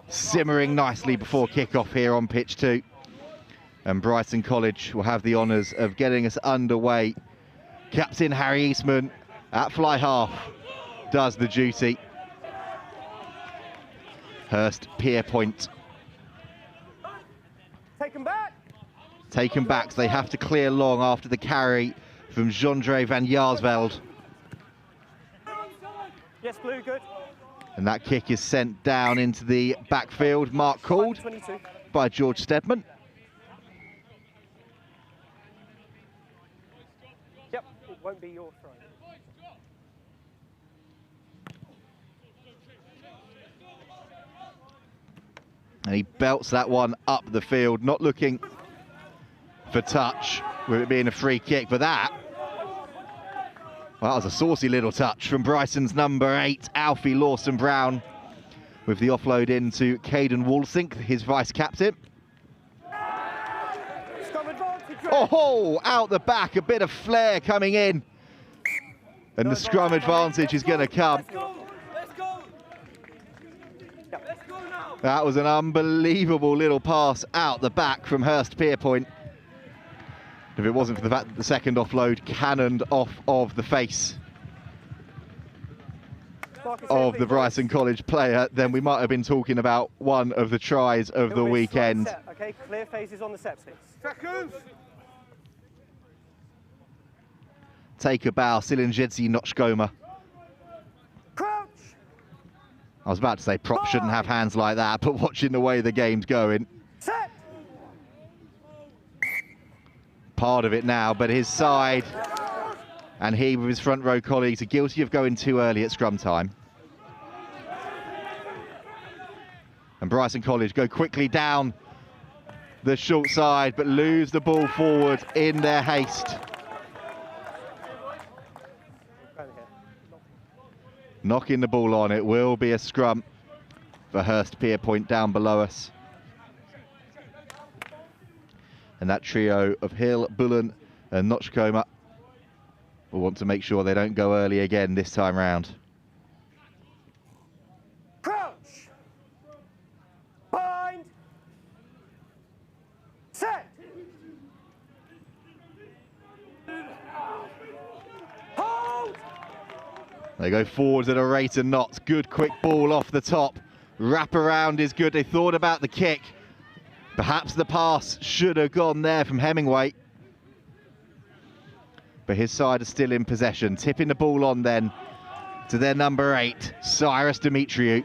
simmering nicely before kick-off here on pitch 2. And Brighton College will have the honours of getting us underway. Captain Harry Eastman at fly half does the duty. Hurstpierpoint. Take back. Taken back, so they have to clear long after the carry from Jandre van Jaarsveld. Yes, blue, good. And that kick is sent down into the backfield. Mark called 22. by George Stedman. Yep, it won't be your throw. And he belts that one up the field, not looking for touch, with it being a free kick. But that was a saucy little touch from Brighton's number 8, Alfie Lawson-Brown, with the offload into Caden Woolsink, his vice-captain. Oh, out the back, a bit of flair coming in. And the scrum advantage is going to come. That was an unbelievable little pass out the back from Hurstpierpoint. If it wasn't for the fact that the second offload cannoned off of the face of the Brighton College player, then we might have been talking about one of the tries of the weekend. Set, okay, clear phases on the set sticks. Seconds. Take a bow, Silinjedzi Notchgoma. Crouch. I was about to say prop shouldn't have hands like that, but watching the way the game's going. Set. Part of it now, but his side and he with his front row colleagues are guilty of going too early at scrum time. And Brighton College go quickly down the short side, but lose the ball forward in their haste. Knocking the ball on, it will be a scrum for Hurstpierpoint down below us. And that trio of Hill, Bullen and Notchgoma will want to make sure they don't go early again this time round. Crouch. Bind. Set. Hold. They go forwards at a rate of knots. Good quick ball off the top. Wrap around is good. They thought about the kick. Perhaps the pass should have gone there from Hemingway. But his side is still in possession. Tipping the ball on then to their number 8, Cyrus Demetriou.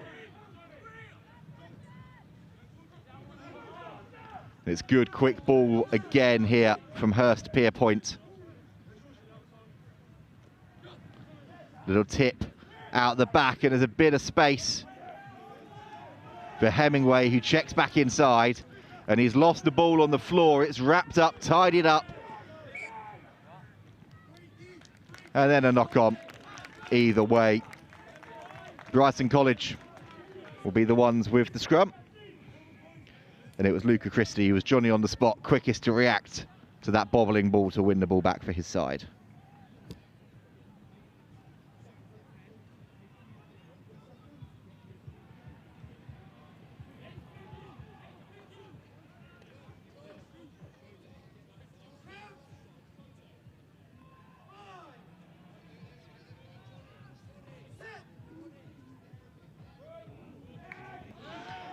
It's good quick ball again here from Hurstpierpoint. Little tip out the back, and there's a bit of space for Hemingway, who checks back inside. And he's lost the ball on the floor. It's wrapped up, tidied up. And then a knock on. Either way, Brighton College will be the ones with the scrum. And it was Luca Christie who was Johnny on the spot, quickest to react to that bobbling ball to win the ball back for his side.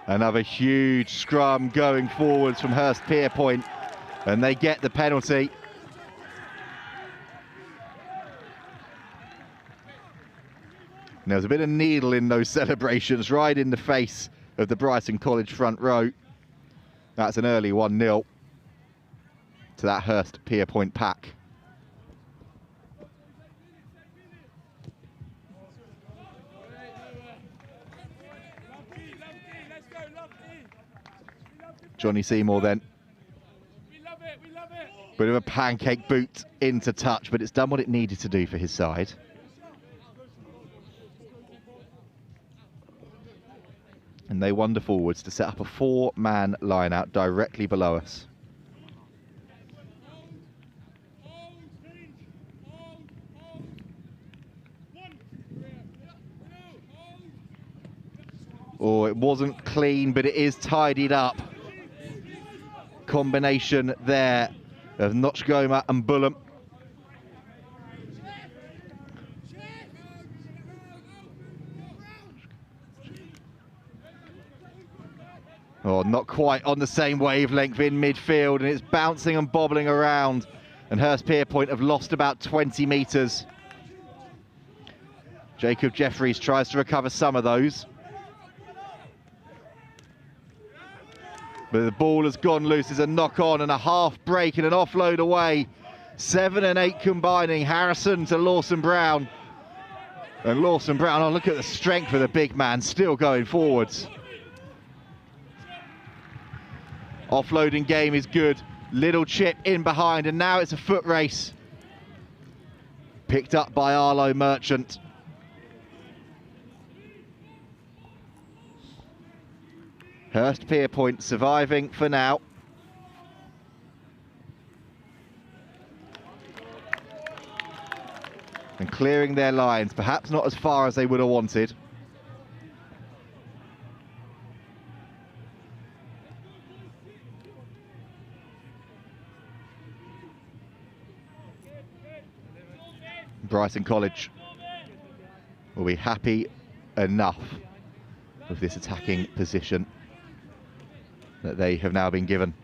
Another huge scrum going forwards from Hurstpierpoint, and they get the penalty. And there was a bit of needle in those celebrations, right in the face of the Brighton College front row. That's an early 1-0 to that Hurstpierpoint pack. Johnny Seymour then. Bit of a pancake boot into touch, but it's done what it needed to do for his side. And they wander forwards to set up a 4-man line-out directly below us. Oh, it wasn't clean, but it is tidied up. Combination there of Notchgoma and Bulham. Oh, not quite on the same wavelength in midfield, and it's bouncing and bobbling around. And Hurstpierpoint have lost about 20 metres. Jacob Jeffries tries to recover some of those. But the ball has gone loose. There's a knock-on and a half break and an offload away. 7 and 8 combining. Harrison to Lawson Brown. And Lawson Brown, oh, look at the strength of the big man, still going forwards. Offloading game is good. Little chip in behind, and now it's a foot race. Picked up by Arlo Merchant. Hurstpierpoint surviving for now. And clearing their lines, perhaps not as far as they would have wanted. Brighton College will be happy enough with this attacking position that they have now been given.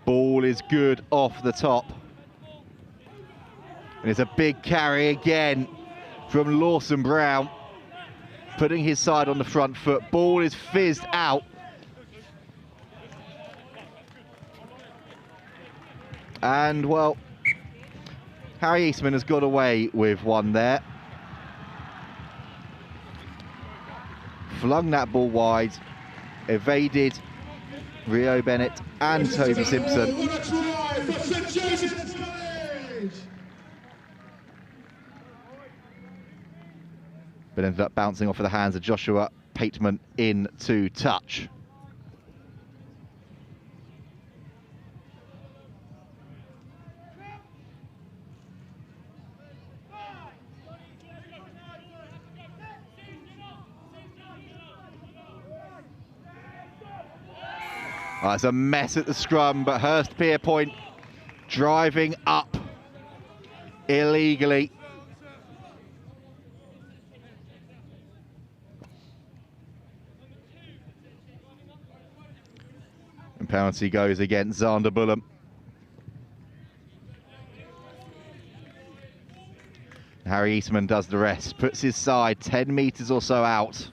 Ball is good off the top. And it's a big carry again from Lawson Brown, putting his side on the front foot. Ball is fizzed out. And, well, Harry Eastman has got away with one there. Flung that ball wide, evaded Rio Bennett and Toby Simpson. But ended up bouncing off of the hands of Joshua Pateman into touch. Oh, it's a mess at the scrum, but Hurstpierpoint driving up illegally. And penalty goes against Xander Bulham. Harry Eastman does the rest, puts his side 10 metres or so out.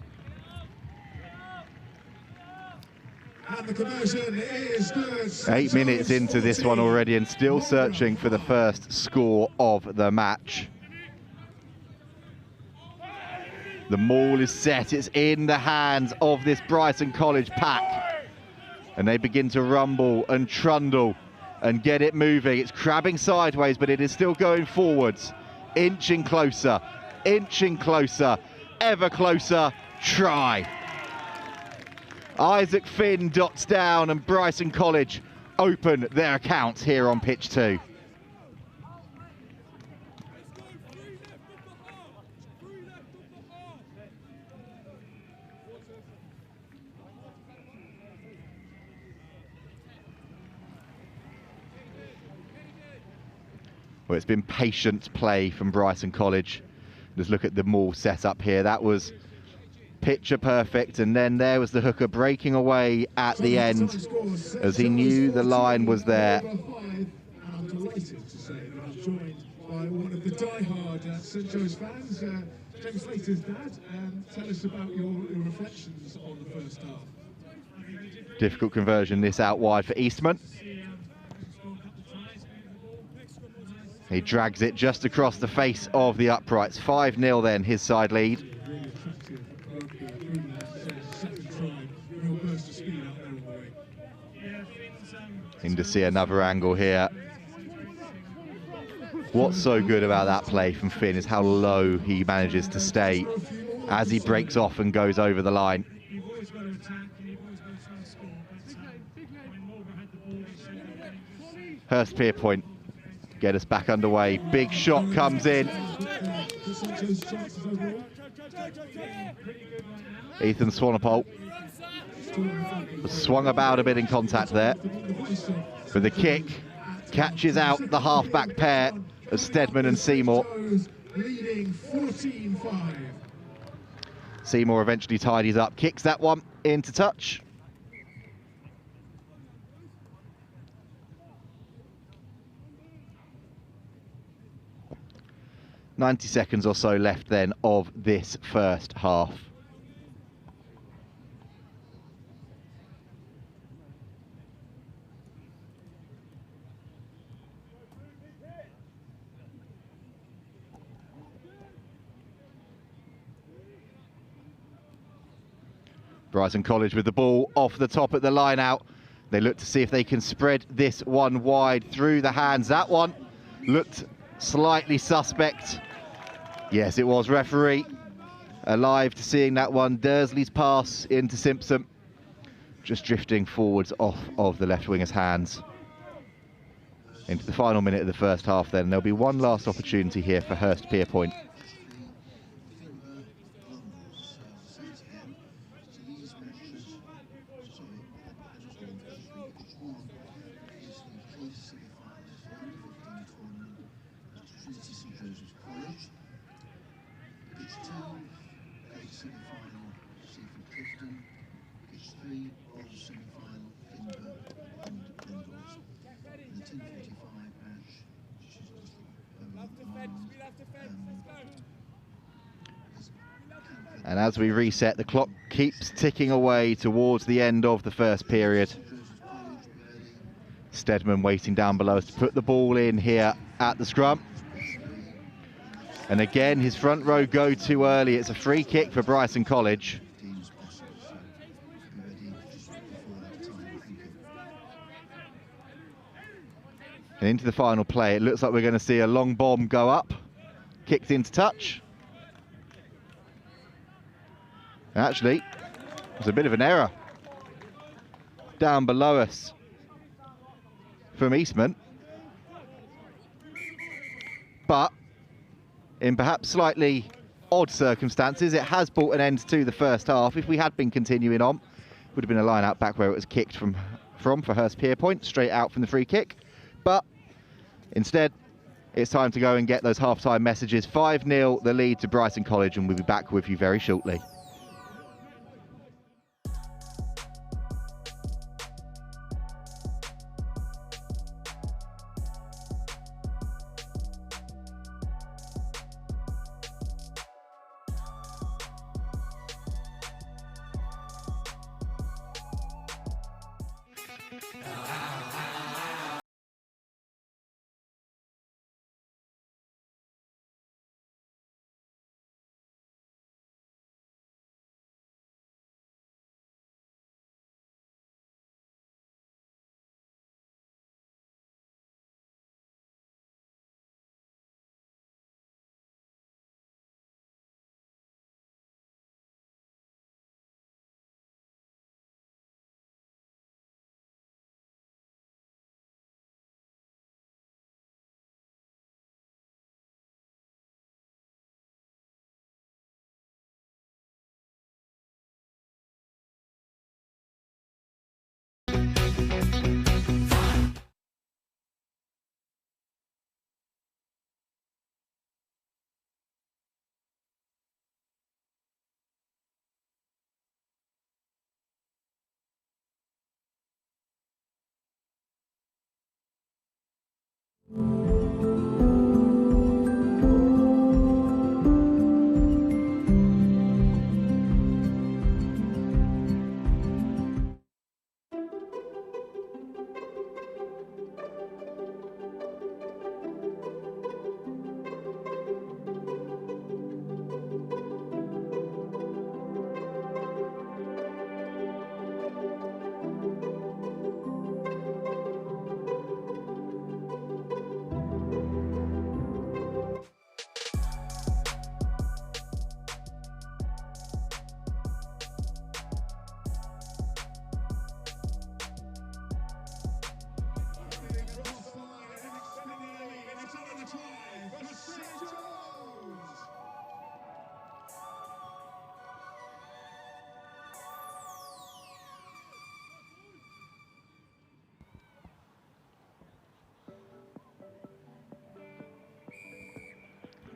And the conversion is good. 8 minutes into this one already and still searching for the first score of the match. The maul is set, it's in the hands of this Brighton College pack. And they begin to rumble and trundle and get it moving. It's crabbing sideways, but it is still going forwards. Inching closer, ever closer, try. Isaac Finn dots down and Brighton College open their accounts here on pitch 2. Well, it's been patient play from Brighton College. Just look at the maul set up here. That was picture perfect, and then there was the hooker breaking away at the end as he knew the line was there. I'm delighted to say that I was joined by one of the die-hard St Joe's fans, James Slater's dad. Tell us about your reflections on the first half. Difficult conversion, this out wide for Eastman. He drags it just across the face of the uprights. 5-0 then, his side lead. In to see another angle here. What's so good about that play from Finn is how low he manages to stay as he breaks off and goes over the line. Hurstpierpoint get us back underway. Big shot comes in. Ethan Swanepoel was swung about a bit in contact there. But the kick catches out the half-back pair of Steadman and Seymour. Seymour eventually tidies up, kicks that one into touch. "90 seconds or so left then of this first half. Brighton College with the ball off the top at the line out. They look to see if they can spread this one wide through the hands. That one looked slightly suspect. Yes, it was. Referee alive to seeing that one. Dursley's pass into Simpson. Just drifting forwards off of the left winger's hands. Into the final minute of the first half then. There'll be one last opportunity here for Hurstpierpoint. And as we reset, the clock keeps ticking away towards the end of the first period. Steadman waiting down below us to put the ball in here at the scrum. And again, his front row go too early. It's a free kick for Brighton College. And into the final play, it looks like we're going to see a long bomb go up. Kicked into touch. Actually, it was a bit of an error down below us from Eastman. But in perhaps slightly odd circumstances, it has brought an end to the first half. If we had been continuing on, it would have been a line out back where it was kicked from for Hurstpierpoint, straight out from the free kick. But instead, it's time to go and get those half-time messages. 5-0 the lead to Brighton College, and we'll be back with you very shortly.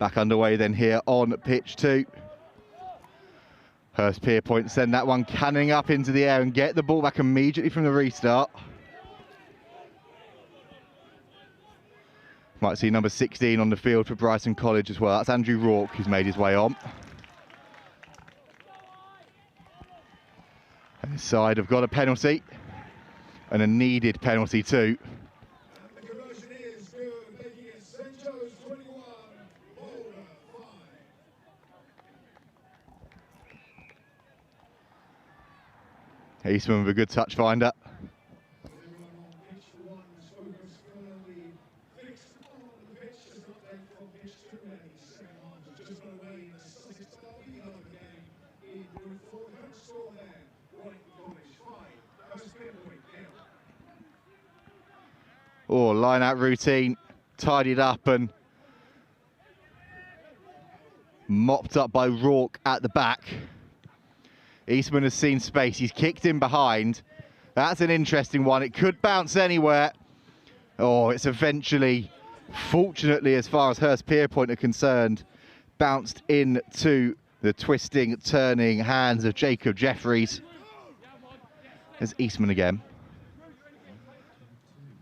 Back underway then here on pitch 2. Hurstpierpoint send that one cannon up into the air and get the ball back immediately from the restart. Might see number 16 on the field for Brighton College as well. That's Andrew Rourke who's made his way on. And his side have got a penalty, and a needed penalty too. The conversion is good, making it St. Joe's 21, Malborough 5. Eastman with a good touch finder. Oh, line out routine, tidied up and mopped up by Rourke at the back. Eastman has seen space, he's kicked in behind. That's an interesting one, it could bounce anywhere. Oh, it's eventually, fortunately as far as Hurstpierpoint are concerned, bounced into the twisting, turning hands of Jacob Jeffries. There's Eastman again.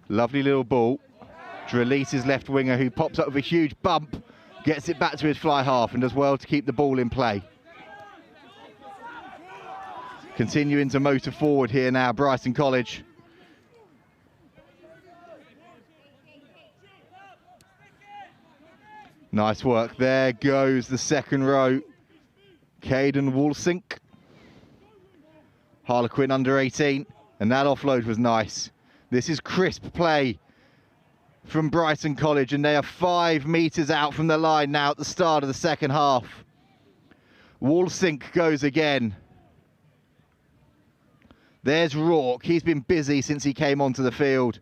Lovely little ball to release his left winger who pops up with a huge bump, gets it back to his fly half and does well to keep the ball in play. Continuing to motor forward here now, Brighton College. Nice work. There goes the second row. Caden Woolsink. Harlequin under 18. And that offload was nice. This is crisp play from Brighton College, and they are 5 metres out from the line now at the start of the second half. Woolsink goes again. There's Rourke. He's been busy since he came onto the field.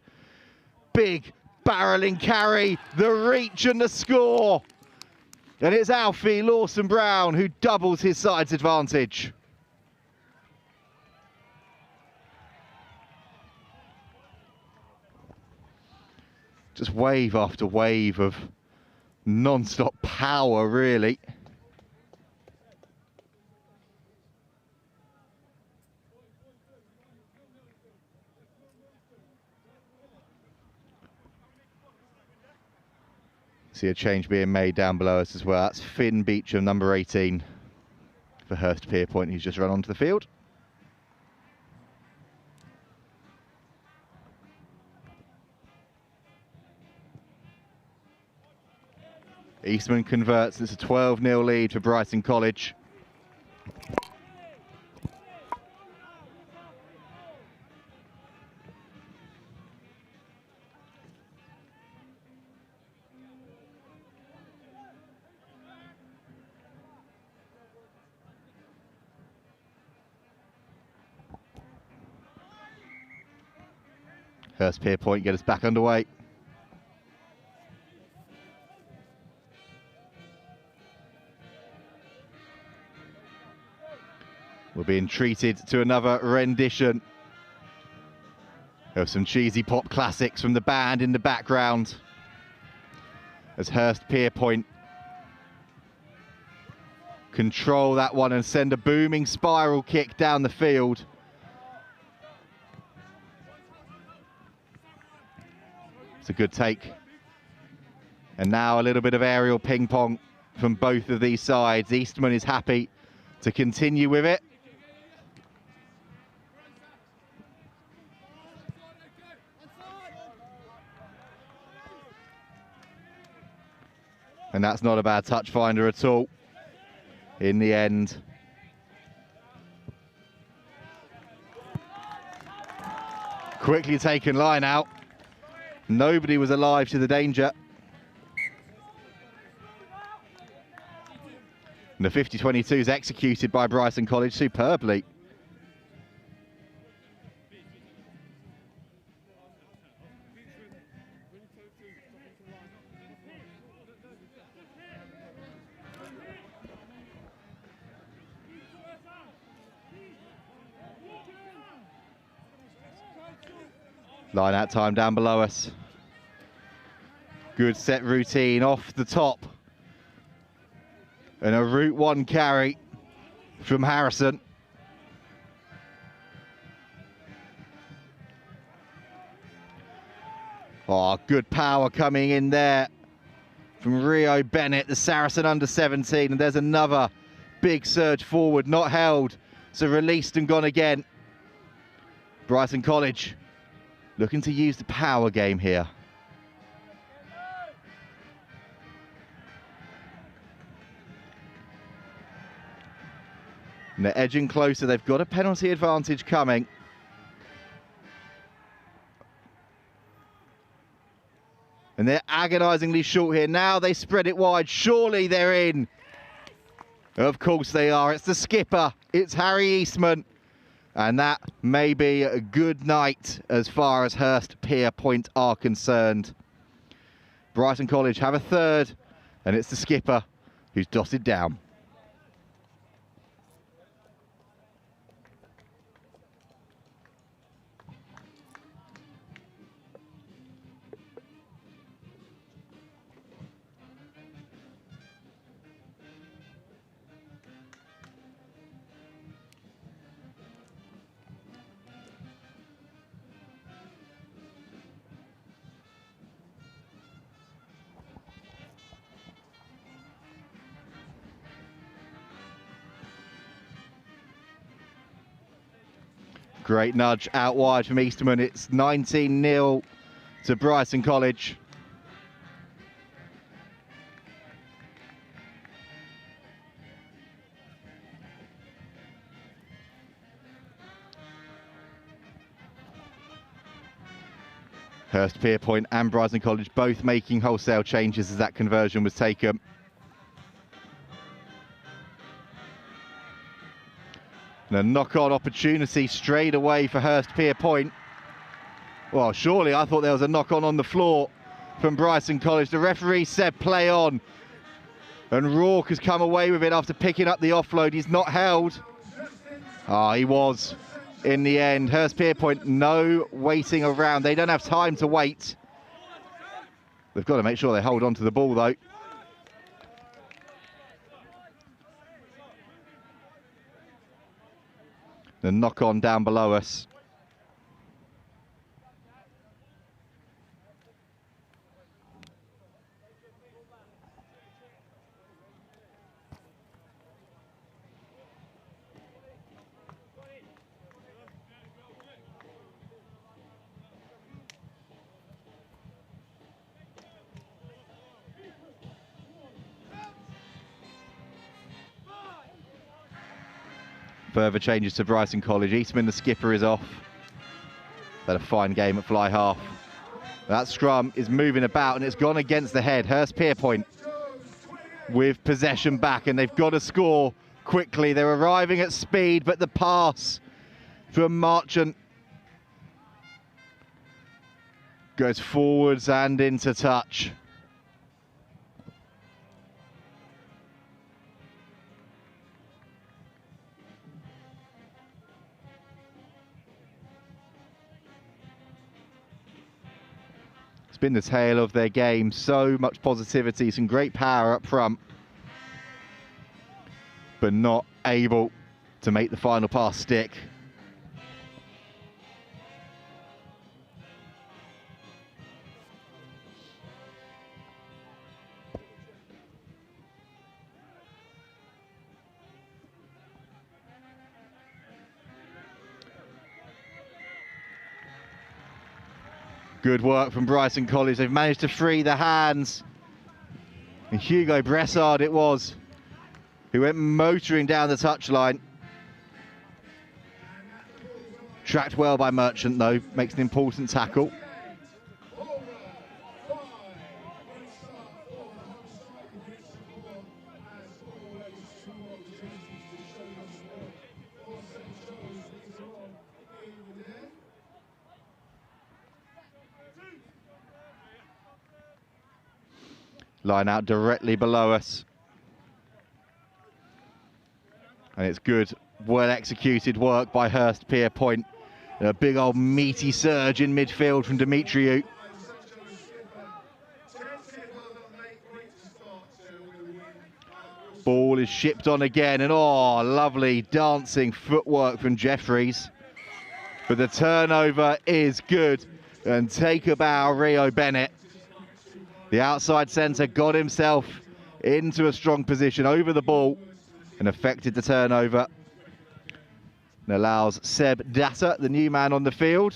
Big barrelling carry, the reach and the score. And it's Alfie Lawson-Brown who doubles his side's advantage. Just wave after wave of non-stop power, really. See a change being made down below us as well. That's Finn Beecham, number 18, for Hurstpierpoint, who's just run onto the field. Eastman converts. It's a 12-0 lead for Brighton College. Hurstpierpoint get us back underway. We're being treated to another rendition of some cheesy pop classics from the band in the background as Hurstpierpoint control that one and send a booming spiral kick down the field. It's a good take. And now a little bit of aerial ping pong from both of these sides. Eastman is happy to continue with it. And that's not a bad touch finder at all in the end. Quickly taken line out. Nobody was alive to the danger. And the 50-22 is executed by Brighton College superbly. Line out time down below us. Good set routine off the top And a Route 1 carry from Harrison. Oh, good power coming in there from Rio Bennett, the Saracen under 17. And there's another big surge forward, not held. So released and gone again. Brighton College looking to use the power game here. And they're edging closer. They've got a penalty advantage coming. And they're agonisingly short here. Now they spread it wide. Surely they're in. Of course they are. It's the skipper. It's Harry Eastman. And that may be a good night as far as Hurstpierpoint are concerned. Brighton College have a third. And it's the skipper who's dotted down. Great nudge out wide from Eastman. It's 19-0 to Brighton College. Hurstpierpoint and Brighton College both making wholesale changes as that conversion was taken. And a knock-on opportunity straight away for Hurstpierpoint. Well, surely I thought there was a knock-on the floor from Brighton College. The referee said play on. And Rourke has come away with it after picking up the offload. He's not held. Ah, he was in the end. Hurstpierpoint, no waiting around. They don't have time to wait. They've got to make sure they hold on to the ball, though. The knock-on down below us. Further changes to Brighton College. Eastman, the skipper, is off. Had a fine game at fly half. That scrum is moving about and it's gone against the head. Hurstpierpoint with possession back and they've got to score quickly. They're arriving at speed, but the pass from Marchant goes forwards and into touch. Been the tale of their game. So much positivity, some great power up front, but not able to make the final pass stick. Good work from Brighton College. They've managed to free the hands. And Hugo Bressard it was, who went motoring down the touchline. Tracked well by Merchant though, makes an important tackle. Line out directly below us. And it's good, well executed work by Hurstpierpoint. A big old meaty surge in midfield from Demetriou. Ball is shipped on again, and oh, lovely dancing footwork from Jeffries. But the turnover is good, and take a bow, Rio Bennett. The outside centre got himself into a strong position over the ball and affected the turnover. And allows Seb Datta, the new man on the field,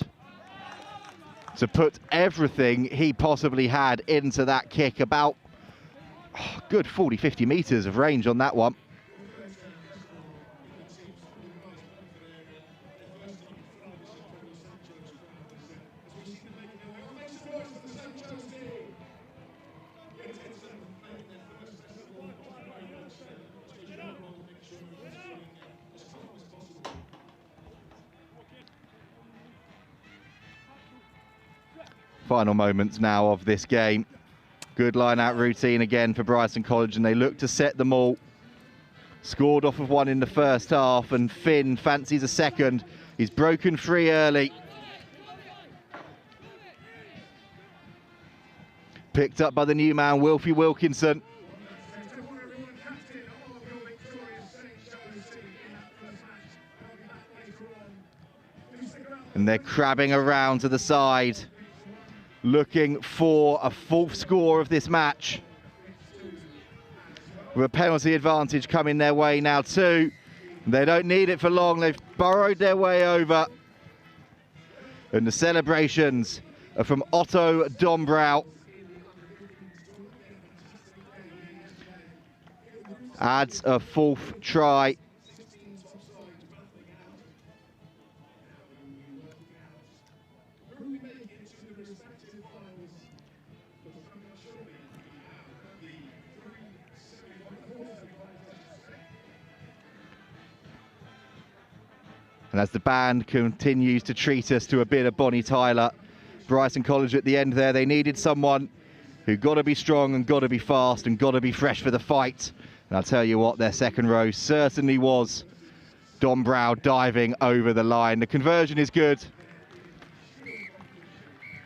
to put everything he possibly had into that kick. About good 40, 50 metres of range on that one. Final moments now of this game. Good line-out routine again for Brighton College, and they look to set them all. Scored off of one in the first half, and Finn fancies a second. He's broken free early. Picked up by the new man, Wilfie Wilkinson. And they're crabbing around to the side, looking for a fourth score of this match. With a penalty advantage coming their way now too. They don't need it for long. They've burrowed their way over. And the celebrations are from Otto Dombrow. Adds a fourth try. And as the band continues to treat us to a bit of Bonnie Tyler, Brighton College at the end there, they needed someone who got to be strong and got to be fast and got to be fresh for the fight. And I'll tell you what, their second row certainly was. Dombrow diving over the line. The conversion is good.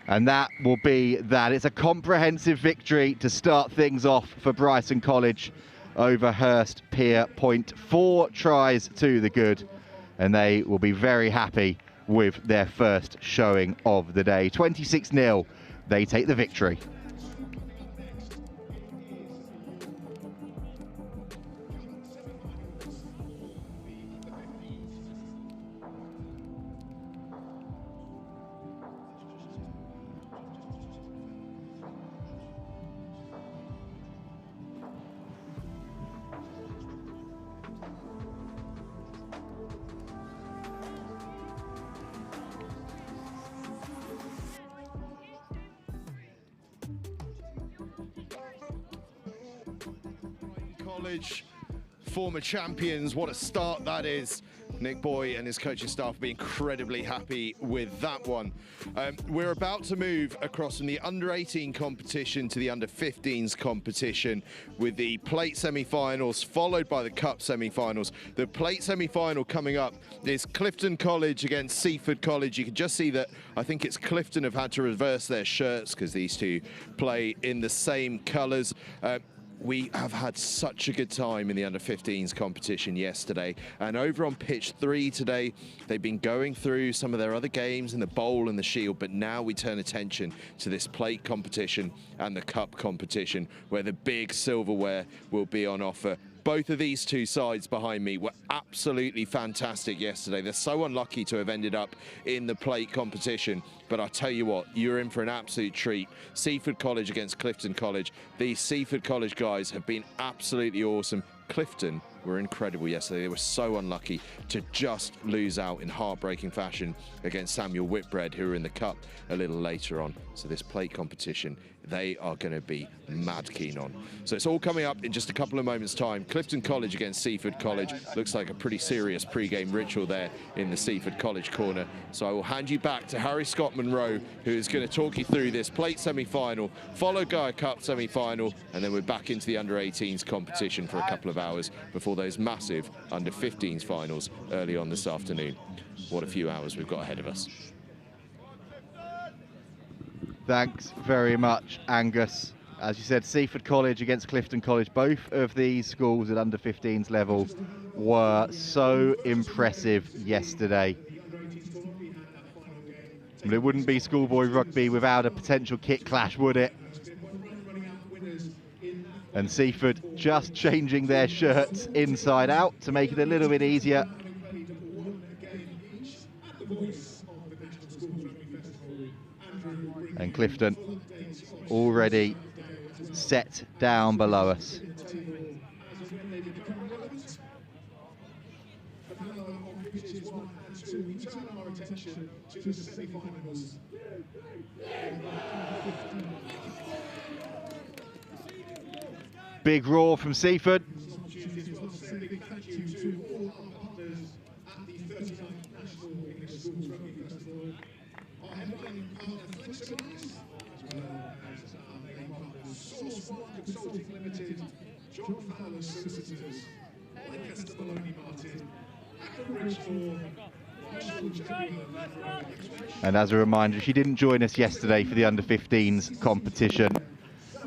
And that will be that. It's a comprehensive victory to start things off for Brighton College over Hurstpierpoint. 4 tries to the good. And they will be very happy with their first showing of the day. 26-0, they take the victory. College, former champions, what a start that is. Nick Boy and his coaching staff will be incredibly happy with that one. We're about to move across from the under-18 competition to the under-15s competition with the plate semi-finals followed by the cup semi-finals. The plate semi-final coming up is Clifton College against Seaford College. You can just see that I think it's Clifton have had to reverse their shirts because these two play in the same colours. We have had such a good time in the under-15s competition yesterday, and over on pitch 3 today they've been going through some of their other games in the bowl and the shield, but now we turn attention to this plate competition and the cup competition where the big silverware will be on offer. Both of these two sides behind me were absolutely fantastic yesterday. They're so unlucky to have ended up in the plate competition, but I'll tell you what, you're in for an absolute treat. Seaford College against Clifton College. These Seaford College guys have been absolutely awesome. Clifton were incredible yesterday. They were so unlucky to just lose out in heartbreaking fashion against Samuel Whitbread, who were in the cup a little later on. So this plate competition, they are going to be mad keen on. So it's all coming up in just a couple of moments' time. Clifton College against Seaford College. Looks like a pretty serious pre-game ritual there in the Seaford College corner. So I will hand you back to Harry Scott Monroe, who is going to talk you through this plate semi-final, followed by a cup semi-final, and then we're back into the under-18s competition for a couple of hours before those massive under-15s finals early on this afternoon. What a few hours we've got ahead of us. Thanks very much, Angus. As you said, Seaford College against Clifton College. Both of these schools at under 15s level were so impressive yesterday. But it wouldn't be schoolboy rugby without a potential kick clash, would it? And Seaford just changing their shirts inside out to make it a little bit easier. And Clifton already set down below us. Big roar from Seaford. And as a reminder, she didn't join us yesterday for the under-15s competition.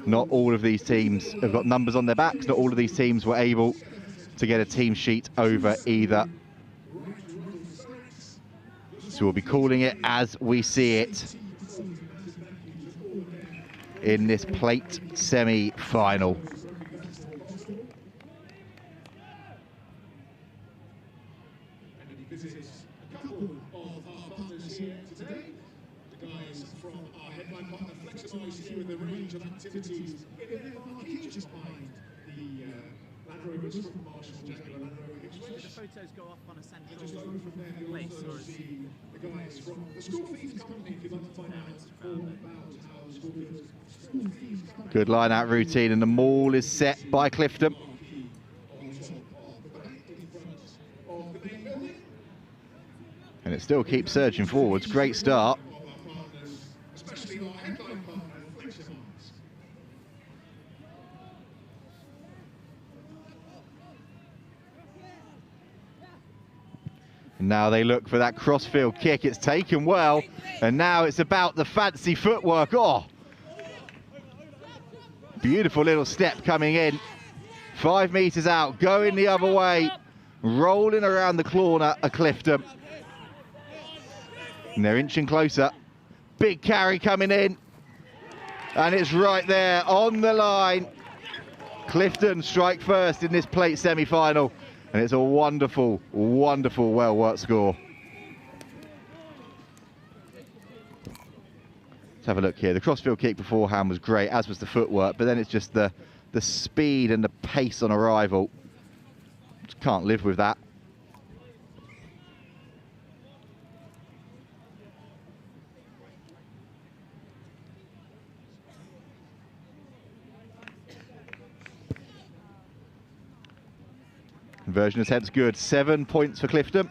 Not all of these teams have got numbers on their backs. Not all of these teams were able to get a team sheet over either. So we'll be calling it as we see it in this plate semi-final. Good line-out routine, and the maul is set by Clifton. And it still keeps surging forwards. Great start. And now they look for that crossfield kick. It's taken well, and now it's about the fancy footwork. Oh, beautiful little step coming in. 5 meters out, going the other way, rolling around the corner of Clifton. And they're inching closer. Big carry coming in, and it's right there on the line. Clifton strike first in this plate semi-final. And it's a wonderful, wonderful, well-worked score. Let's have a look here. The crossfield kick beforehand was great, as was the footwork, but then it's just the speed and the pace on arrival. Just can't live with that. Conversion attempt's good. 7 points for Clifton.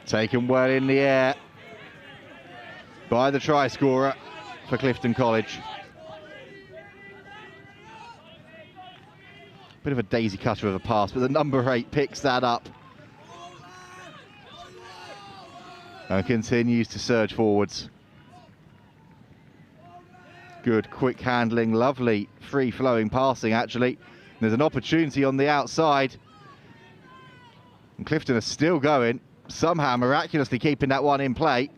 Taken well in the air by the try scorer for Clifton College. Bit of a daisy cutter of a pass, but the number 8 picks that up and continues to surge forwards. Good quick handling, lovely free-flowing passing actually. There's an opportunity on the outside, and Clifton are still going, somehow miraculously keeping that one in play.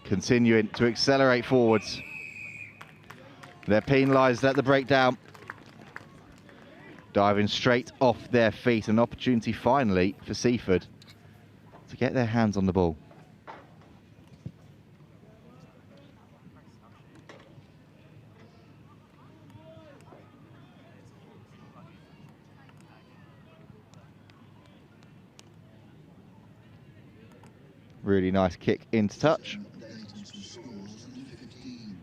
Continuing to accelerate forwards. They're penalised at the breakdown. Diving straight off their feet. An opportunity finally for Seaford to get their hands on the ball. Really nice kick into touch. Scores under 15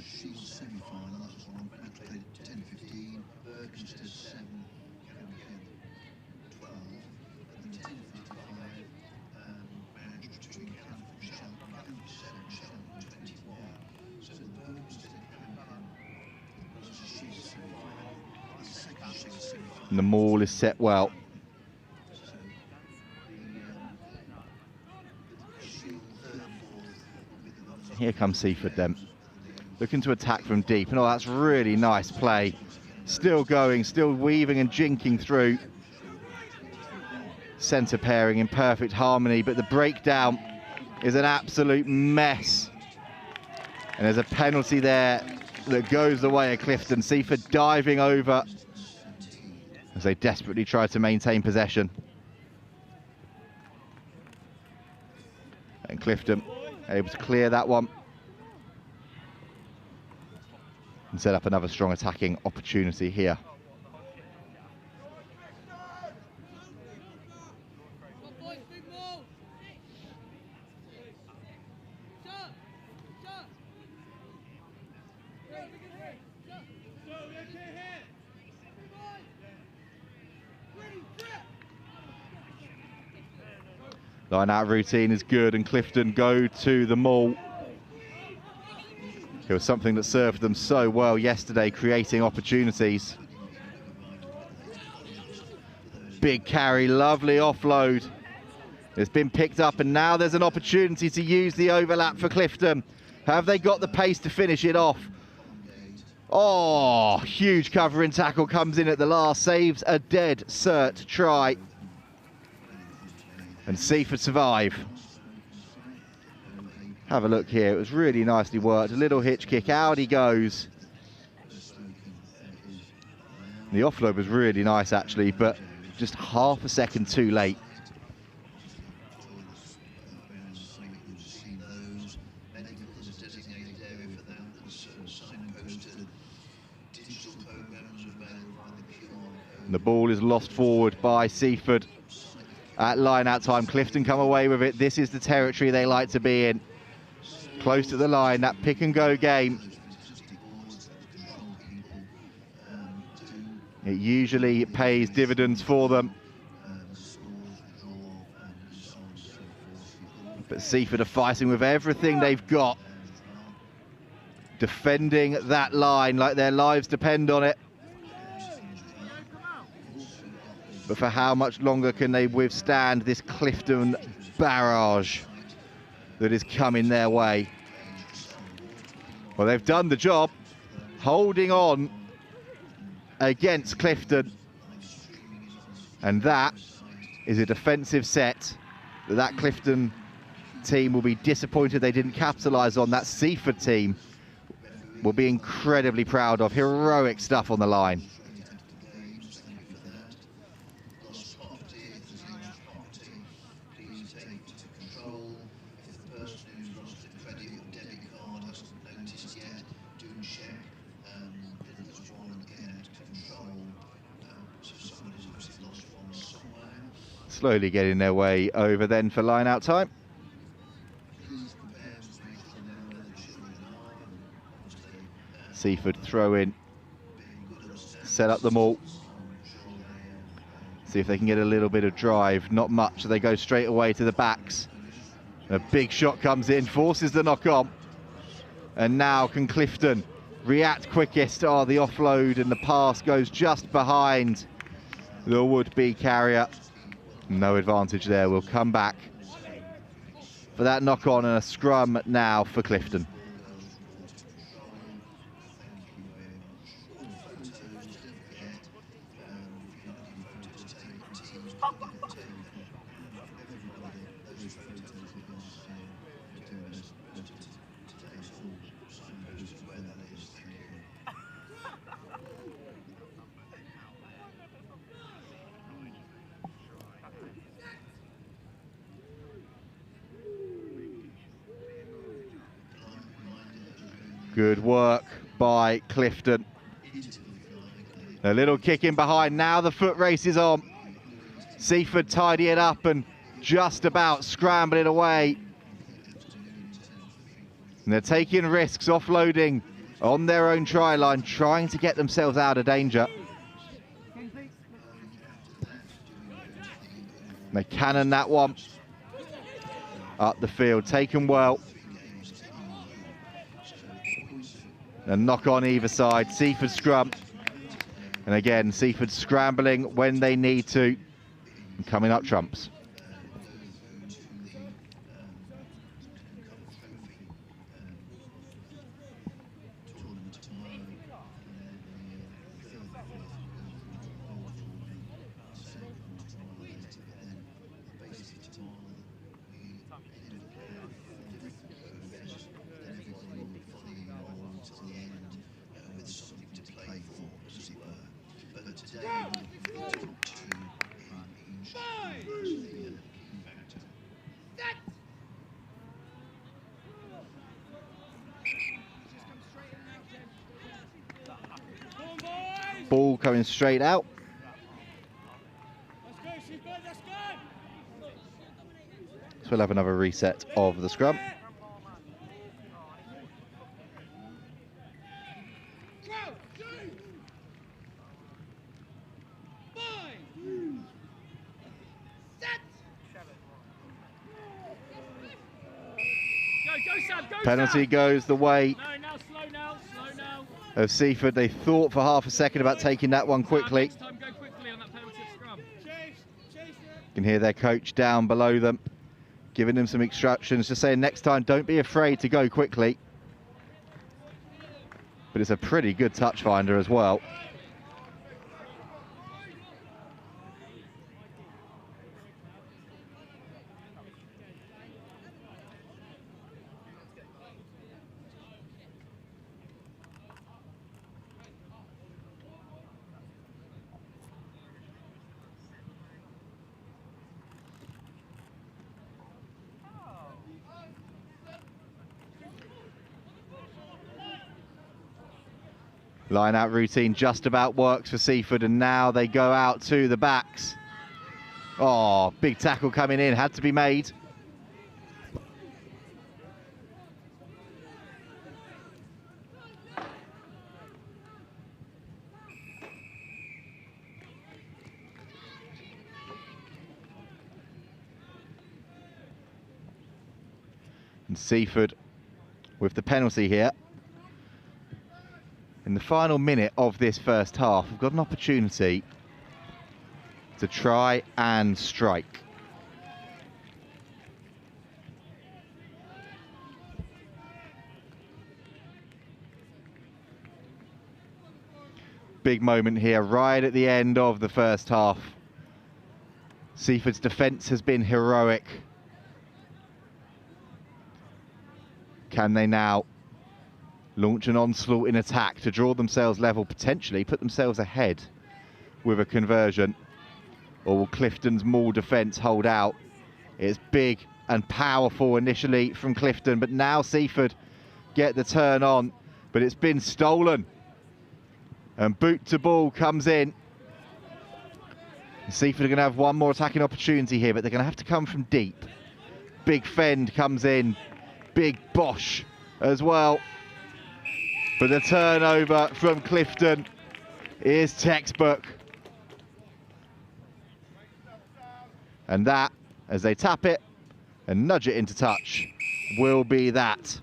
Shield semi-final. That's one match played at 10:15. Berkhamsted 7, Kirkham 12. And then 10:55, match between Hampton and Cheltenham 7, Cheltenham 21. So the Burhamstead and Hampton was a Shield semi-final. The second Shield semi-final. And the maul is set well. Here comes Seaford then, looking to attack from deep, and oh, that's really nice play. Still going, still weaving and jinking through. Centre pairing in perfect harmony, but the breakdown is an absolute mess. And there's a penalty there that goes the way of Clifton. Seaford diving over as they desperately try to maintain possession. And Clifton able to clear that one and set up another strong attacking opportunity here. Line out routine is good, and Clifton go to the maul. It was something that served them so well yesterday, creating opportunities. Big carry, lovely offload. It's been picked up, and now there's an opportunity to use the overlap for Clifton. Have they got the pace to finish it off? Oh, huge covering tackle comes in at the last, saves a dead cert try. And Seaford survive. Have a look here, it was really nicely worked. A little hitch kick, out he goes. The offload was really nice actually, but just half a second too late. And the ball is lost forward by Seaford. At line-out time, Clifton come away with it. This is the territory they like to be in. Close to the line, that pick-and-go game. It usually pays dividends for them. But Seaford are fighting with everything they've got. Defending that line like their lives depend on it. But for how much longer can they withstand this Clifton barrage that is coming their way? Well, they've done the job, holding on against Clifton. And that is a defensive set that Clifton team will be disappointed they didn't capitalise on. That Seaford team will be incredibly proud of. Heroic stuff on the line. Slowly getting their way over then for line-out time. Seaford throw in, set up the maul. See if they can get a little bit of drive. Not much, so they go straight away to the backs. A big shot comes in, forces the knock on. And now can Clifton react quickest? Oh, the offload and the pass goes just behind the would-be carrier. No advantage there. We'll come back for that knock-on and a scrum now for Clifton. Good work by Clifton. A little kick in behind. Now the foot race is on. Seaford tidy it up and just about scramble it away. And they're taking risks, offloading on their own try line, trying to get themselves out of danger. They cannon that one up the field, taken well. A knock on either side, Seaford scrum. And again, Seaford scrambling when they need to. And coming up trumps. Ball coming straight out. So we'll have another reset of the scrum. Penalty goes the way of Seaford. They thought for half a second about taking that one quickly. You can hear their coach down below them, giving them some instructions, just saying next time don't be afraid to go quickly. But it's a pretty good touch finder as well. Line out routine just about works for Seaford, and now they go out to the backs. Oh, big tackle coming in, had to be made. And Seaford with the penalty here. In the final minute of this first half, we've got an opportunity to try and strike. Big moment here, right at the end of the first half. Seaford's defence has been heroic. Can they now launch an onslaught in attack to draw themselves level, potentially put themselves ahead with a conversion? Or will Clifton's maul defence hold out? It's big and powerful initially from Clifton, but now Seaford get the turn on, but it's been stolen. And boot to ball comes in. Seaford are going to have one more attacking opportunity here, but they're going to have to come from deep. Big fend comes in, big Bosch as well. But the turnover from Clifton is textbook. And that, as they tap it and nudge it into touch, will be that.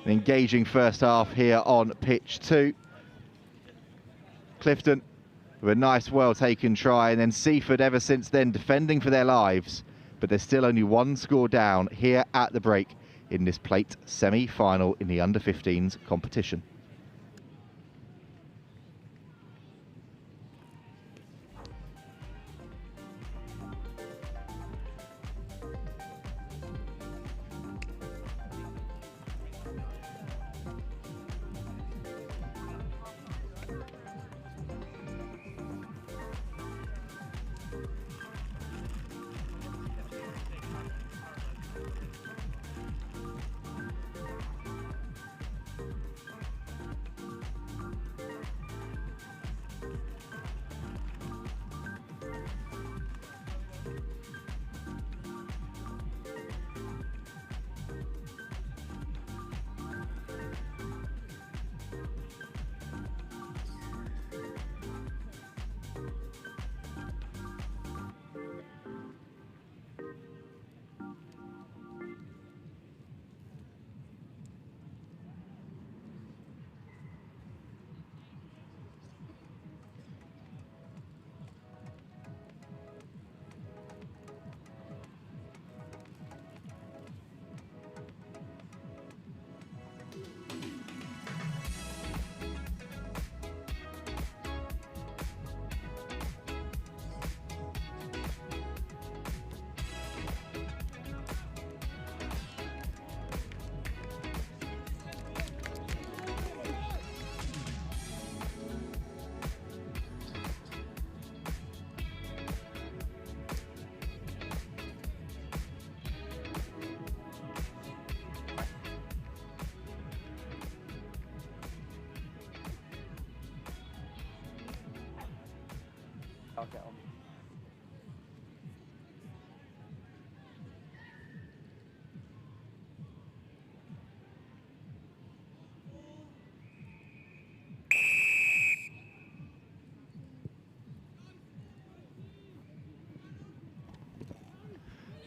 An engaging first half here on pitch 2. Clifton with a nice, well-taken try, and then Seaford ever since then defending for their lives. But there's still only one score down here at the break in this plate semi-final in the under-15s competition.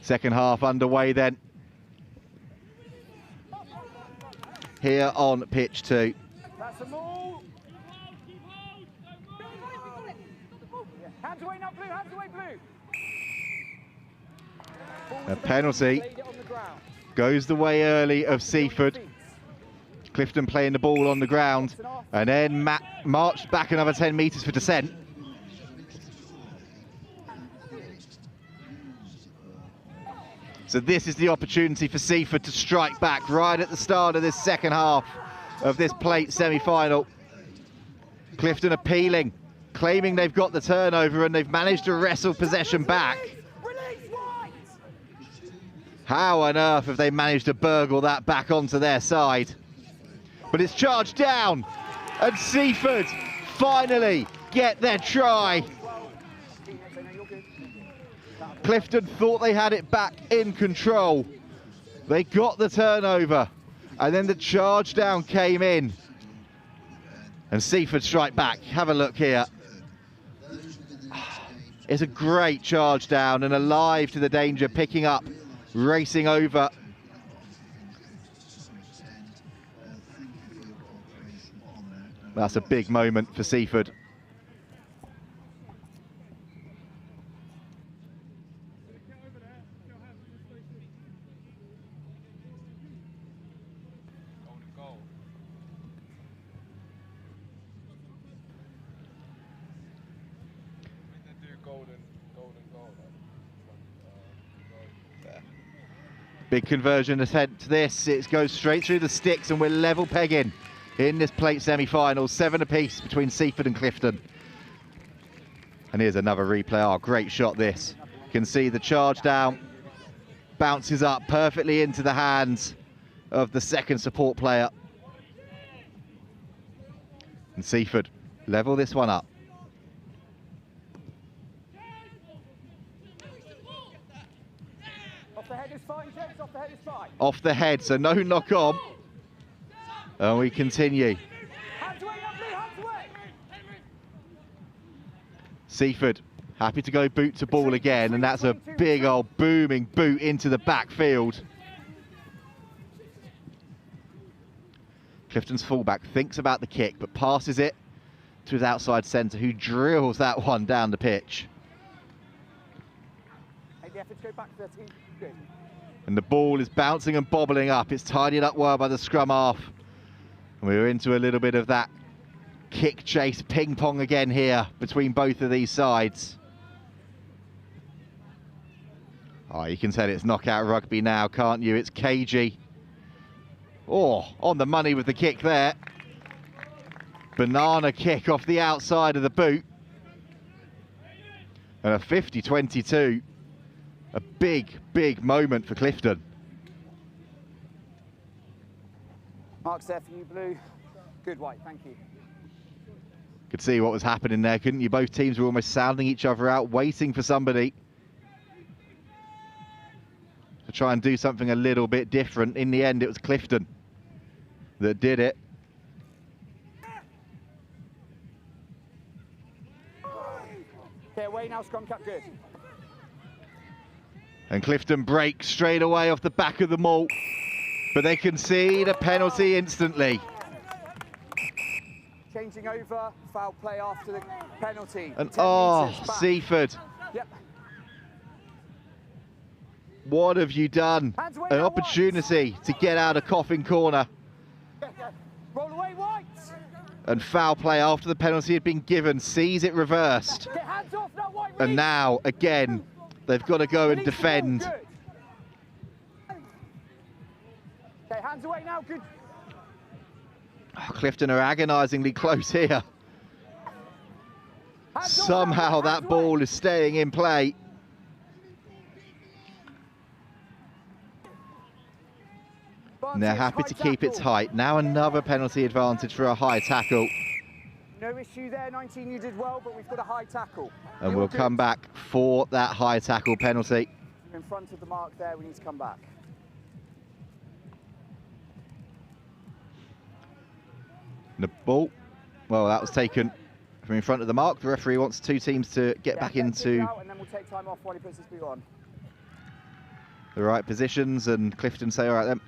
Second half underway then. Here on pitch 2. That's a move. Hands away now, Blue. Hands away, Blue. A penalty goes the way early of Seaford. Clifton playing the ball on the ground and then marched back another 10 metres for descent. So this is the opportunity for Seaford to strike back right at the start of this second half of this plate semi-final. Clifton appealing, claiming they've got the turnover and they've managed to wrestle possession back. How on earth have they managed to burgle that back onto their side? But it's charged down, and Seaford finally get their try. Clifton thought they had it back in control. They got the turnover, and then the charge down came in. And Seaford strike back. Have a look here. It's a great charge down and alive to the danger, picking up, racing over. That's a big moment for Seaford. Big conversion attempt to this. It goes straight through the sticks and we're level pegging in this plate semi-final. 7 apiece between Seaford and Clifton. And here's another replay. Oh, great shot this. You can see the charge down. Bounces up perfectly into the hands of the second support player. And Seaford level this one up. Off the head is fine, James. Off the head is fine. Off the head, so no knock on. And we continue. Hands away, Blue. Hands away. Seaford happy to go boot to ball again, and that's a big old booming boot into the backfield. Clifton's fullback thinks about the kick, but passes it to his outside centre, who drills that one down the pitch. Hey, the effort to go back to their team. Good. And the ball is bouncing and bobbling up. It's tidied up well by the scrum half. And we're into a little bit of that kick chase ping pong again here between both of these sides. Oh, you can tell it's knockout rugby now, can't you? It's cagey. Oh, on the money with the kick there. Banana kick off the outside of the boot. And a 50-22. A big, big moment for Clifton. Mark's there for you, Blue. Good, White. Thank you. Could see what was happening there, couldn't you? Both teams were almost sounding each other out, waiting for somebody to try and do something a little bit different. In the end, it was Clifton that did it. Okay, away now, scrum cap, good. And Clifton breaks straight away off the back of the maul, but they concede a penalty instantly. Changing over, foul play after the penalty. And 10 metres back. Seaford. Yep. What have you done? An opportunity to get out of coffin corner. Roll away, White. And foul play after the penalty had been given, sees it reversed. Get hands off now, White. And now, again, they've got to go and defend. Okay, hands away now, good. Oh, Clifton are agonisingly close here. Somehow that ball is staying in play. And they're happy to keep its height. Now another penalty advantage for a high tackle. No issue there, 19, you did well, but we've got a high tackle. And we'll come back for that high tackle penalty. In front of the mark there, we need to come back. The ball, well, that was taken from in front of the mark. The referee wants two teams to get back into. And then we'll take time off while he puts his boot on. the right positions, and Clifton say, all right then,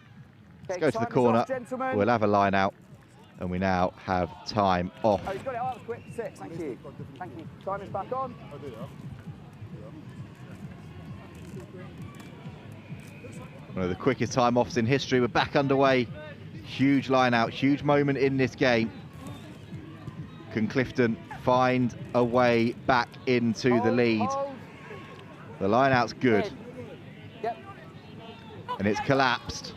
let's go to the corner. We'll have a line out, and we now have time off. Oh, he's got it up quick. 6, thank you. Thank you. Time is back on. One of the quickest time offs in history. We're back underway. Huge line out, huge moment in this game. Can Clifton find a way back into the lead? The line out's good. And it's collapsed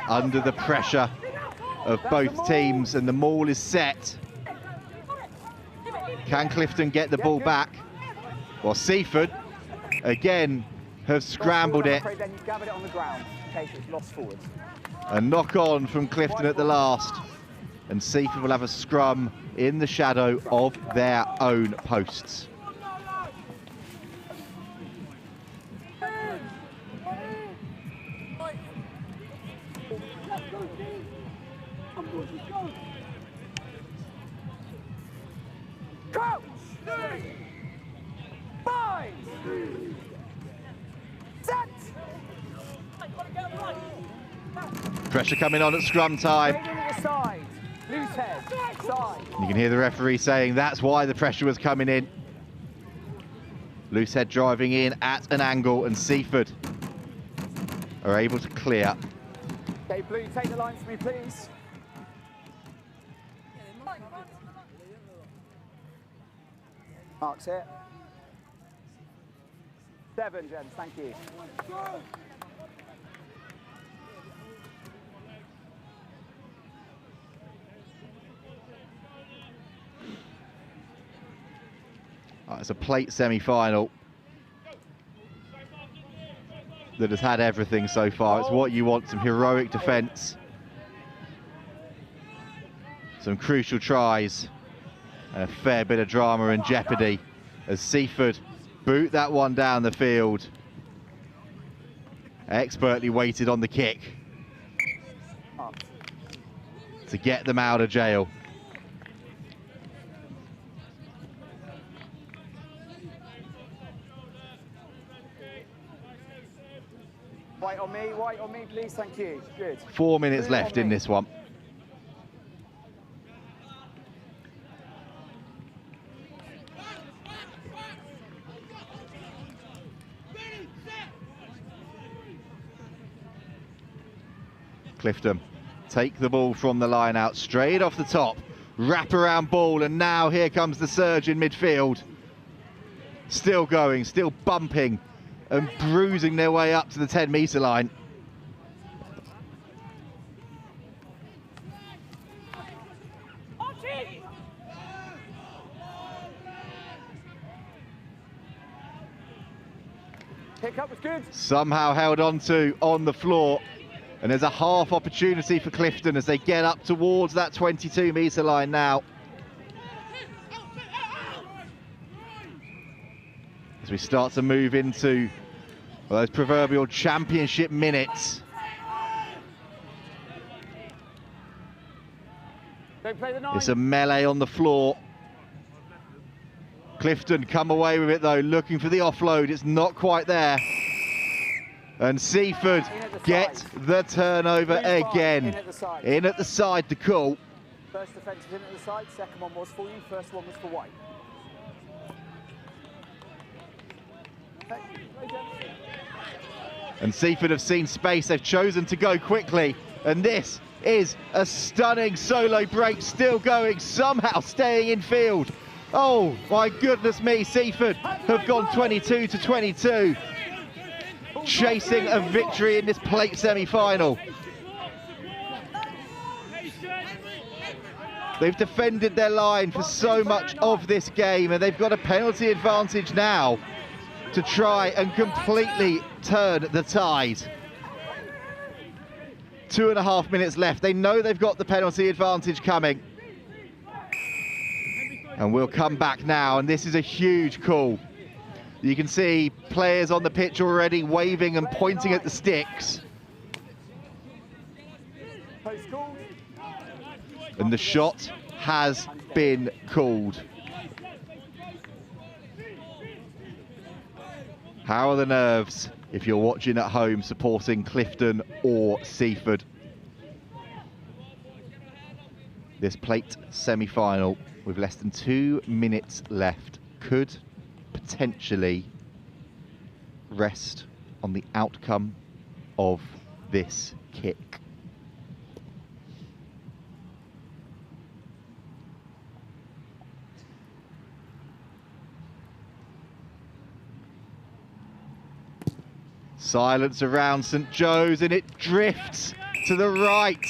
under the pressure of both teams, and the maul is set. Can Clifton get the ball back? Well, Seaford again have scrambled it. A knock on from Clifton at the last, and Seaford will have a scrum in the shadow of their own posts. Crouch! 5! Set! Pressure coming on at scrum time. Side. Loose head. Side. You can hear the referee saying that's why the pressure was coming in. Loose head driving in at an angle, and Seaford are able to clear. Okay, Blue, take the line for me, please. Mark's here. 7, gents, thank you. It's a plate semi-final that has had everything so far. It's what you want, some heroic defence, some crucial tries, and a fair bit of drama and jeopardy as Seaford boot that one down the field. Expertly waited on the kick to get them out of jail. White on me, please, thank you. Good. 4 minutes left in this one. Clifton take the ball from the line out, straight off the top, wrap around ball, and now here comes the surge in midfield. Still going, still bumping and bruising their way up to the 10-metre line. Pick-up was good. Somehow held on to on the floor. And there's a half opportunity for Clifton as they get up towards that 22-metre line now. As we start to move into those proverbial championship minutes. Don't play the 9. It's a melee on the floor. Clifton come away with it though, looking for the offload. It's not quite there. And Seaford get the turnover again. In at the side to call. First defence was in at the side, second one was for you, first one was for White. And Seaford have seen space, they've chosen to go quickly. And this is a stunning solo break, still going, somehow staying in field. Oh my goodness me, Seaford have gone 22 to 22. Chasing a victory in this plate semi-final. They've defended their line for so much of this game, and they've got a penalty advantage now to try and completely turn the tide. 2.5 minutes left. They know they've got the penalty advantage coming. And we'll come back now, and this is a huge call. You can see players on the pitch already waving and pointing at the sticks. And the shot has been called. How are the nerves if you're watching at home supporting Clifton or Seaford. This plate semi-final with less than 2 minutes left could potentially rest on the outcome of this kick. Silence around St Joe's, and it drifts to the right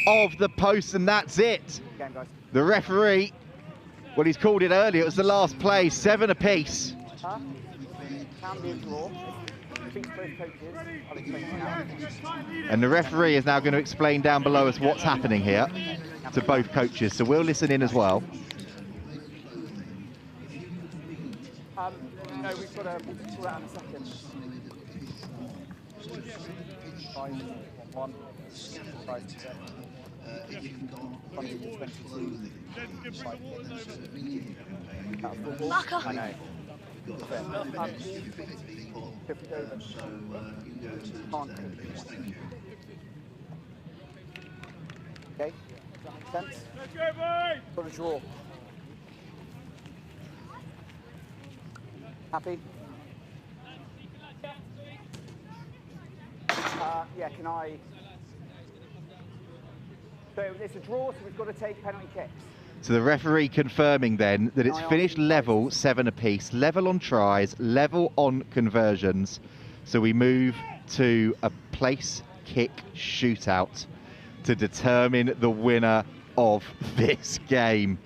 of the post, and that's it. The referee, well, he's called it earlier, it was the last play, 7 apiece. Can be a draw. Speak to both coaches. I'll explain it now. And the referee is now going to explain down below us what's happening here to both coaches, so we'll listen in as well. No, we've got to pull that in a second. 5, 1, 5, 7. Marker. I know. Okay, does that make sense? Got a draw. Happy? Yeah, can I? So it's a draw, so we've got to take penalty kicks. So the referee confirming then that it's finished level, 7 apiece, level on tries, level on conversions. So we move to a place kick shootout to determine the winner of this game.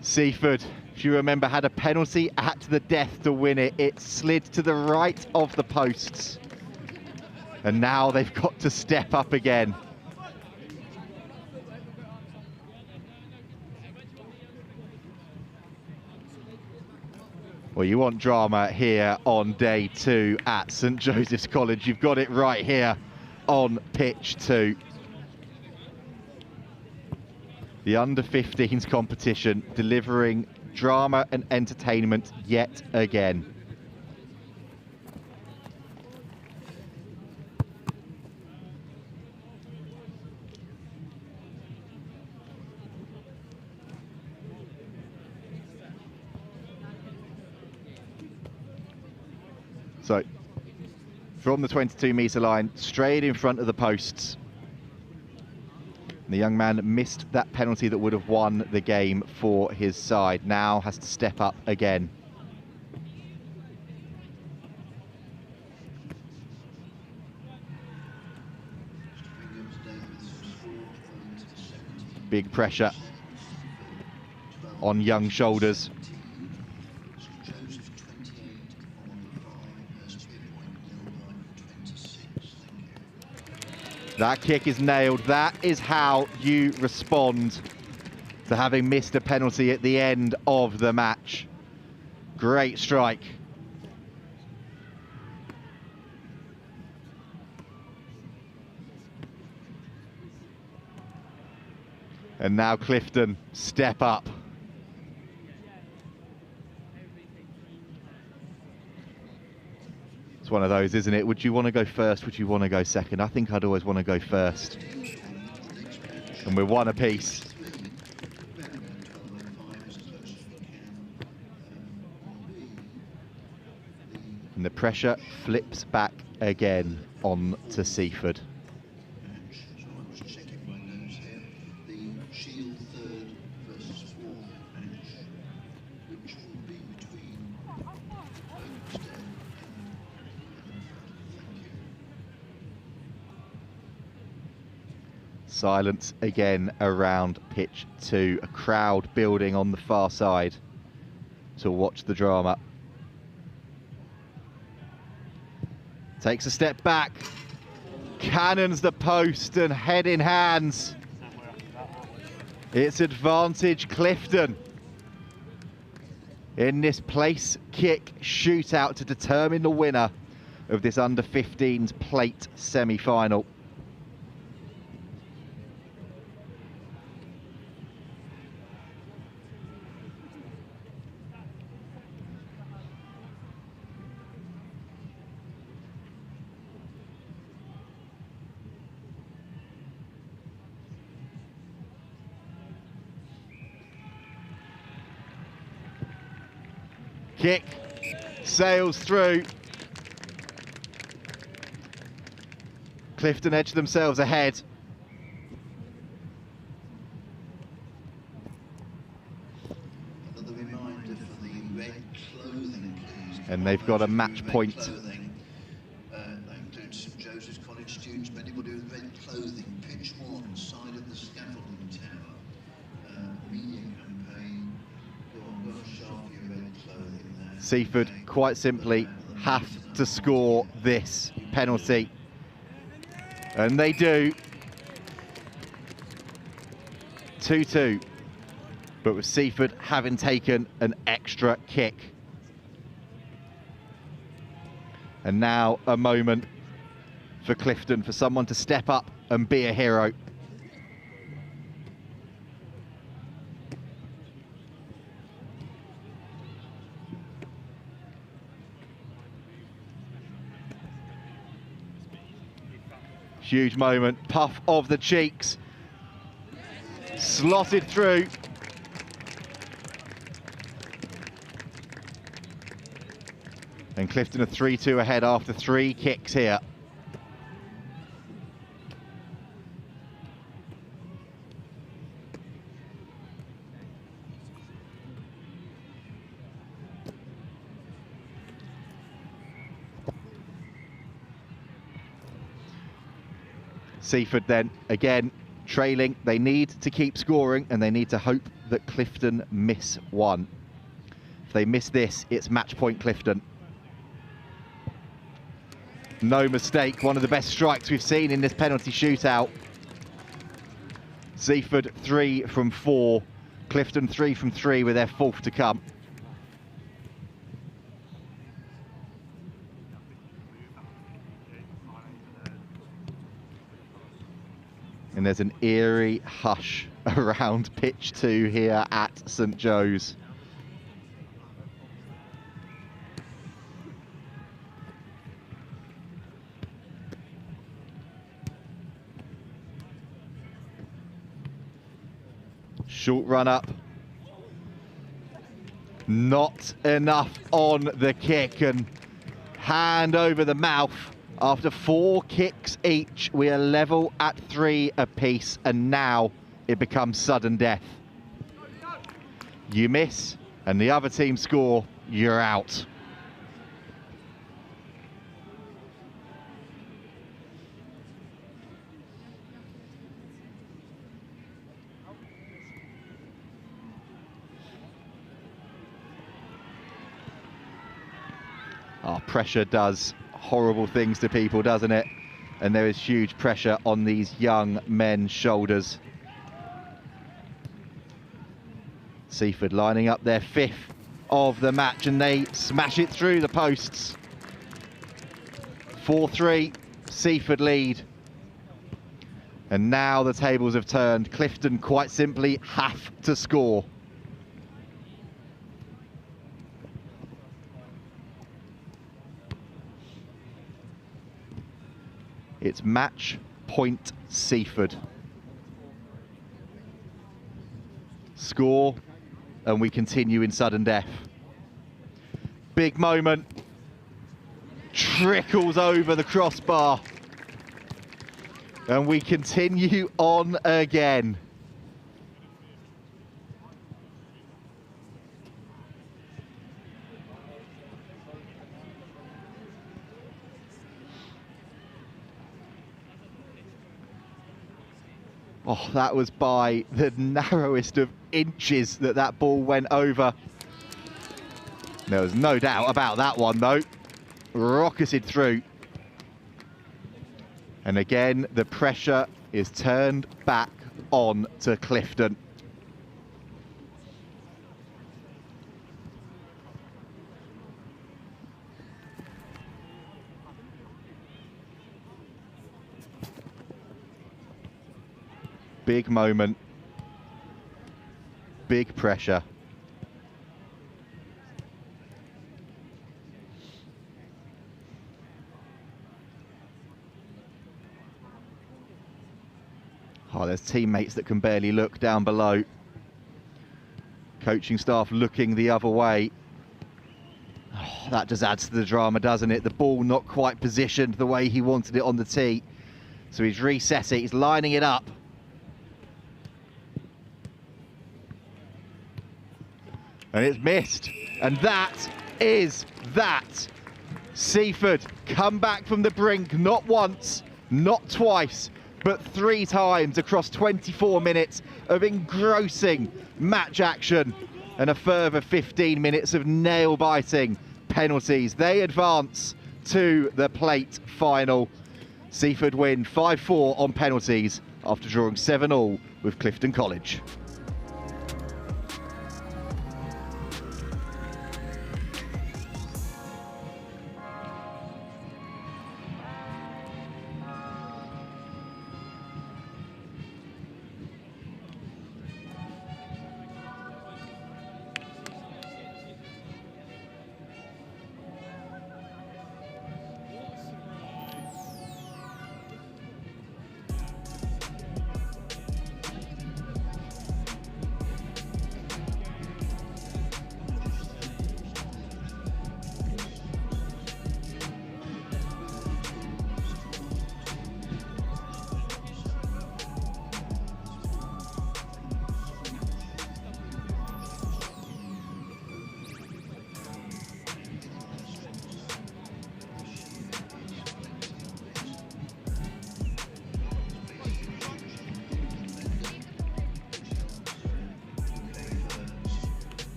Seaford, if you remember, had a penalty at the death to win it. It slid to the right of the posts. And now they've got to step up again. Well, you want drama here on day 2 at St Joseph's College. You've got it right here on pitch 2. The under-15s competition delivering drama and entertainment yet again. So, from the 22-metre line, straight in front of the posts. And the young man missed that penalty that would have won the game for his side. Now has to step up again. Big pressure on young shoulders. That kick is nailed. That is how you respond to having missed a penalty at the end of the match. Great strike. And now Clifton step up. It's one of those, isn't it? Would you want to go first? Would you want to go second? I think I'd always want to go first. And we're 1 apiece. And the pressure flips back again on to Seaford. Silence again around pitch 2. A crowd building on the far side to watch the drama. Takes a step back. Cannons the post and head in hands. It's advantage Clifton in this place kick shootout to determine the winner of this under-15s plate semi-final. Kick sails through. Clifton edge themselves ahead. Another reminder for the red clothing, please. And they've got a match point. That includes St Joseph's College students, anybody with red clothing, pitch one, side of the scaffolding tower. Media campaign, go on, sharp your red clothing there. Seaford quite simply have to score this penalty. And they do. 2-2. But with Seaford having taken an extra kick. And now a moment for Clifton, for someone to step up and be a hero. Huge moment, puff of the cheeks. Slotted through. And Clifton are 3-2 ahead after 3 kicks here. Seaford then, again, trailing. They need to keep scoring and they need to hope that Clifton miss one. If they miss this, it's match point Clifton. No mistake, one of the best strikes we've seen in this penalty shootout. Seaford 3 from 4, Clifton 3 from 3 with their 4th to come. And there's an eerie hush around pitch 2 here at St Joe's. Short run up. Not enough on the kick, and hand over the mouth. After 4 kicks each, we are level at 3 apiece, and now it becomes sudden death. You miss, and the other team score, you're out. Oh, pressure does horrible things to people, doesn't it? And there is huge pressure on these young men's shoulders. Seaford lining up their 5th of the match, and they smash it through the posts. 4-3, Seaford lead. And now the tables have turned. Clifton quite simply have to score. It's match point Seaford. Score, and we continue in sudden death. Big moment. Trickles over the crossbar. And we continue on again. Oh, that was by the narrowest of inches that ball went over. There was no doubt about that one, though. Rocketed through. And again, the pressure is turned back on to Clifton. Big moment, big pressure. Oh, there's teammates that can barely look down below. Coaching staff looking the other way. That just adds to the drama, doesn't it? The ball not quite positioned the way he wanted it on the tee. So he's reset it, he's lining it up. And it's missed. And that is that. Seaford come back from the brink, not once, not twice, but 3 times across 24 minutes of engrossing match action and a further 15 minutes of nail-biting penalties. They advance to the plate final. Seaford win 5-4 on penalties after drawing 7-all with Clifton College.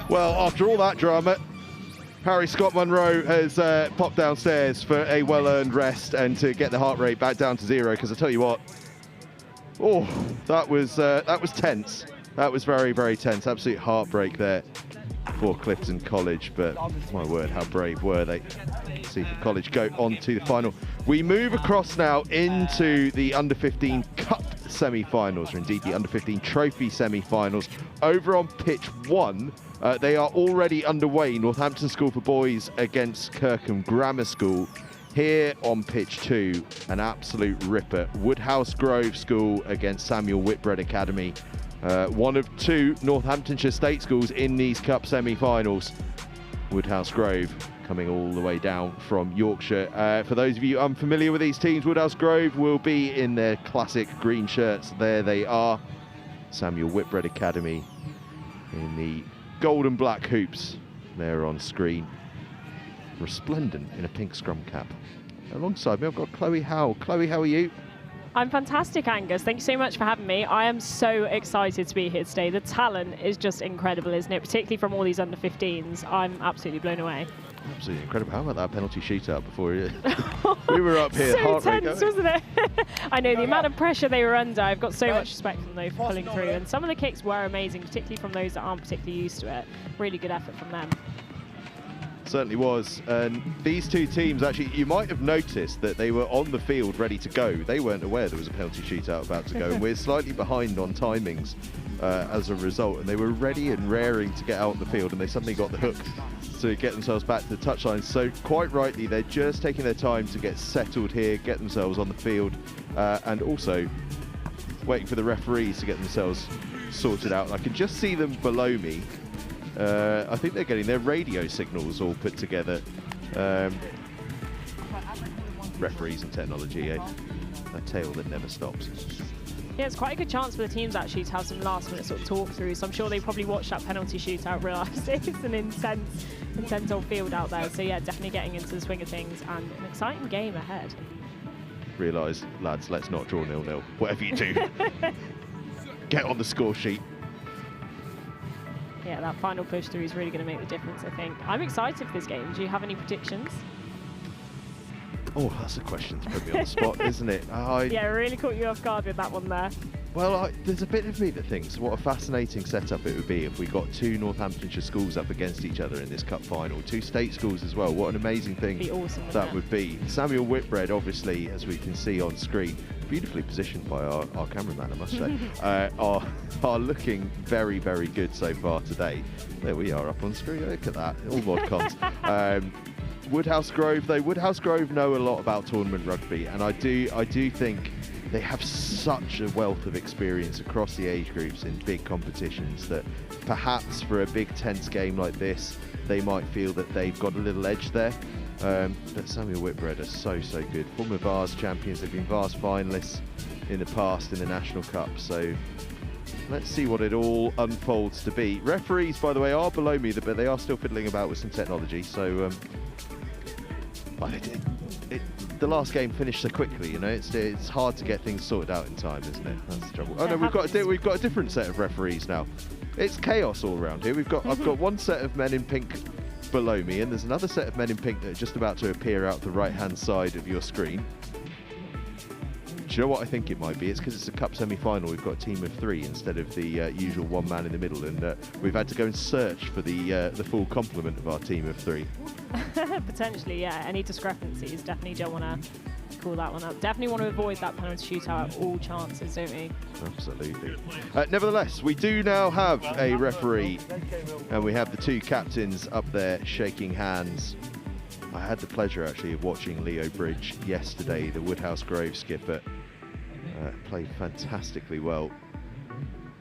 Well, after all that drama, Harry Scott Munro has popped downstairs for a well-earned rest and to get the heart rate back down to 0. Because I tell you what, oh, that was tense. That was very, very tense. Absolute heartbreak there for Clifton College. But my word, how brave were they? Seaford College go on to the final. We move across now into the Under-15 Cup semi-finals, or indeed the Under-15 Trophy semi-finals. Over on pitch 1, they are already underway. Northampton School for Boys against Kirkham Grammar School. Here on pitch 2, an absolute ripper. Woodhouse Grove School against Samuel Whitbread Academy. One of 2 Northamptonshire state schools in these cup semi-finals. Woodhouse Grove coming all the way down from Yorkshire. For those of you unfamiliar with these teams, Woodhouse Grove will be in their classic green shirts. There they are. Samuel Whitbread Academy in the gold and black hoops there on screen. Resplendent in a pink scrum cap. Alongside me, I've got Chloe Howell. Chloe, how are you? I'm fantastic, Angus. Thank you so much for having me. I am so excited to be here today. The talent is just incredible, isn't it? Particularly from all these under-15s. I'm absolutely blown away. Absolutely incredible. How about that penalty shootout before we were up here? So tense, wasn't it? I know the amount of pressure they were under. I've got so much respect from them for pulling through. And some of the kicks were amazing, particularly from those that aren't particularly used to it. Really good effort from them. Certainly was. And these 2 teams, actually, you might have noticed that they were on the field ready to go. They weren't aware there was a penalty shootout about to go. And we're slightly behind on timings as a result. And they were ready and raring to get out on the field. And they suddenly got the hook to get themselves back to the touchline. So quite rightly, they're just taking their time to get settled here, get themselves on the field, and also waiting for the referees to get themselves sorted out. And I can just see them below me. I think they're getting their radio signals all put together. Referees and technology, a tale that never stops. Yeah, it's quite a good chance for the teams actually to have some last-minute sort of talk-through. So I'm sure they probably watched that penalty shootout, realised it's an intense old field out there. So yeah, definitely getting into the swing of things and an exciting game ahead. Realised, lads, let's not draw 0-0. Whatever you do, get on the score sheet. Yeah, that final push through is really going to make the difference, I think. I'm excited for this game. Do you have any predictions? Oh, that's a question to put me on the spot, isn't it? Yeah, really caught you off guard with that one there. Well, there's a bit of me that thinks what a fascinating setup it would be if we got two Northamptonshire schools up against each other in this cup final, two state schools as well. What an amazing thing that would be. Samuel Whitbread, obviously, as we can see on screen, beautifully positioned by our cameraman, I must say, are looking very, very good so far today. There we are up on screen. Look at that, all mod cons. Woodhouse Grove, though, Woodhouse Grove know a lot about tournament rugby, and I do think they have such a wealth of experience across the age groups in big competitions that perhaps for a big tense game like this, they might feel that they've got a little edge there. But Samuel Whitbread are so good. Former Vars champions, they've been Vars finalists in the past in the National Cup, so let's see what it all unfolds to be. Referees, by the way, are below me, but they are still fiddling about with some technology, so well, the last game finished so quickly, you know. It's hard to get things sorted out in time, isn't it? That's the trouble. Oh no, we've got a different set of referees now. It's chaos all around here. I've got one set of men in pink below me, and there's another set of men in pink that are just about to appear out the right-hand side of your screen. Do you know what I think it might be? It's because it's a cup semi-final. We've got a team of 3 instead of the usual one man in the middle, and we've had to go and search for the full complement of our team of 3. Potentially, yeah. Any discrepancies, definitely don't want to call that one up. Definitely want to avoid that penalty shootout at all chances, don't we? Absolutely. Nevertheless, we do now have a referee, and we have the 2 captains up there shaking hands. I had the pleasure actually of watching Leo Bridge yesterday, the Woodhouse Grove skipper. Played fantastically well.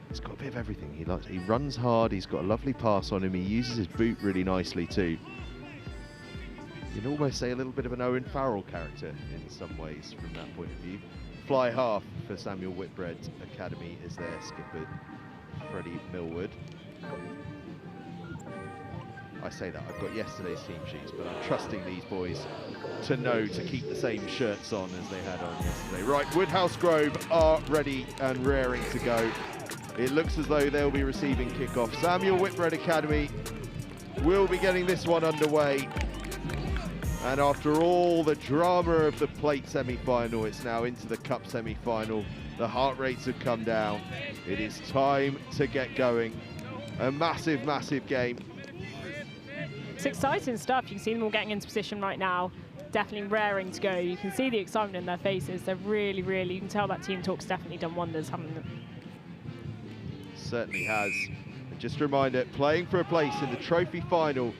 He's got a bit of everything. He runs hard, he's got a lovely pass on him, he uses his boot really nicely too. You'd almost say a little bit of an Owen Farrell character in some ways from that point of view. Fly half for Samuel Whitbread Academy is their skipper, Freddie Millwood. I say that, I've got yesterday's team sheets, but I'm trusting these boys to know to keep the same shirts on as they had on yesterday. Right, Woodhouse Grove are ready and raring to go. It looks as though they'll be receiving kickoff. Samuel Whitbread Academy will be getting this one underway. And after all the drama of the plate semi-final, it's now into the cup semi-final. The heart rates have come down. It is time to get going. A massive, massive game. It's exciting stuff. You can see them all getting into position right now. Definitely raring to go. You can see the excitement in their faces. They're really, really, you can tell that team talk's definitely done wonders, haven't they? Certainly has. And just a reminder, playing for a place in the trophy final,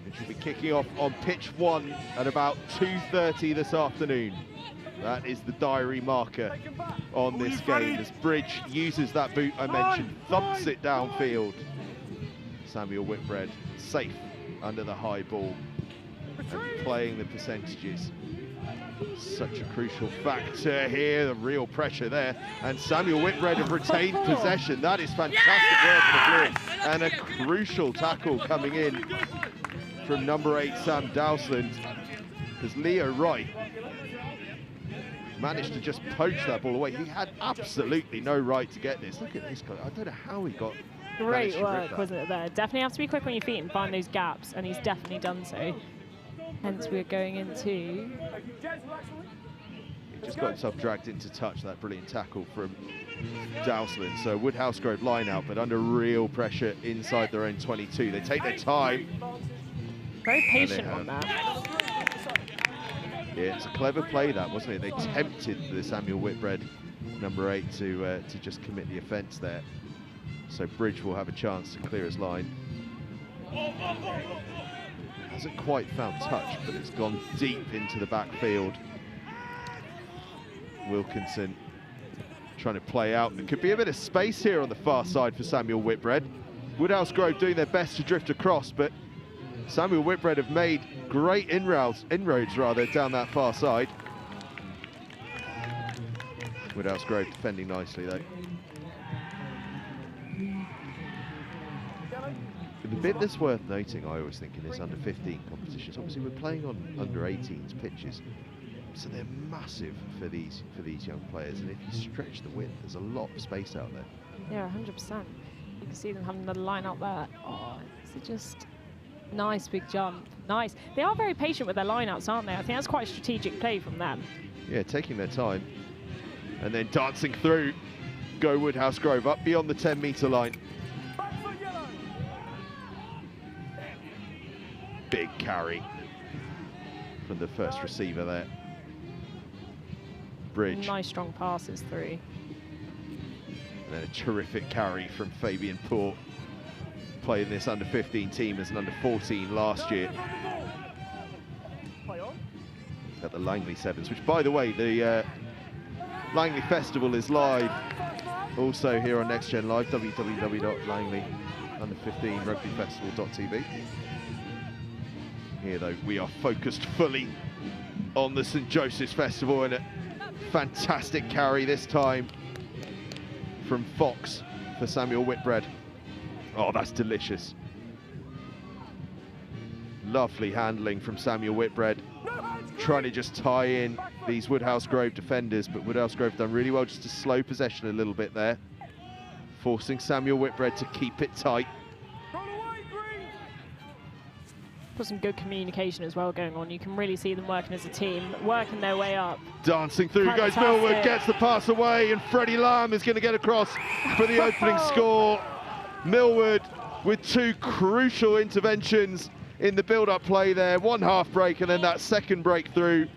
which will be kicking off on pitch 1 at about 2:30 this afternoon. That is the diary marker on this game as Bridge uses that boot I mentioned, thumps it downfield. Samuel Whitbread safe under the high ball and playing the percentages. Such a crucial factor here, the real pressure there. And Samuel Whitbread have retained possession. That is fantastic work for the Blue. And a crucial tackle coming in from number 8, Sam Dowsland, because Leo Wright managed to just poach that ball away. He had absolutely no right to get this. Look at this guy. I don't know how he got. Great work, wasn't it there? Definitely have to be quick on your feet and find those gaps, and he's definitely done so. Hence we're going into... He just got himself dragged into touch, that brilliant tackle from Dowsland. So Woodhouse Grove line out, but under real pressure inside their own 22. They take their time. Very patient on that. Yeah, it's a clever play that, wasn't it? They tempted the Samuel Whitbread, number 8, to just commit the offence there. So Bridge will have a chance to clear his line. Hasn't quite found touch, but it's gone deep into the backfield. Wilkinson trying to play out. There could be a bit of space here on the far side for Samuel Whitbread. Woodhouse Grove doing their best to drift across, but Samuel Whitbread have made great inroads down that far side. Woodhouse Grove defending nicely though. The bit that's worth noting, I always think, in this under-15 competitions, obviously we're playing on under-18s pitches, so they're massive for these young players, and if you stretch the width, there's a lot of space out there. Yeah, 100%. You can see them having the line out there. Oh, is it just Nice big jump. Nice. They are very patient with their lineouts, aren't they? I think that's quite a strategic play from them. Yeah, taking their time. And then dancing through. Go Woodhouse Grove up beyond the 10-metre line. Big carry from the first receiver there. Bridge. Nice strong passes through. And then a terrific carry from Fabian Port, playing this under-15 team as an under-14 last year at the Langley Sevens, which, by the way, the Langley Festival is live also here on Next Gen Live, www.langleyunder15rugbyfestival.tv. Here, though, we are focused fully on the St Joseph's Festival, and a fantastic carry this time from Fox for Samuel Whitbread. Oh, that's delicious. Lovely handling from Samuel Whitbread, trying to just tie in these Woodhouse Grove defenders, but Woodhouse Grove done really well just to slow possession a little bit there, forcing Samuel Whitbread to keep it tight. Got some good communication as well going on. You can really see them working as a team, working their way up. Dancing through goes Millwood, gets the pass away, and Freddie Lamb is going to get across for the opening score. Millwood with two crucial interventions in the build-up play there. One half break and then that second breakthrough.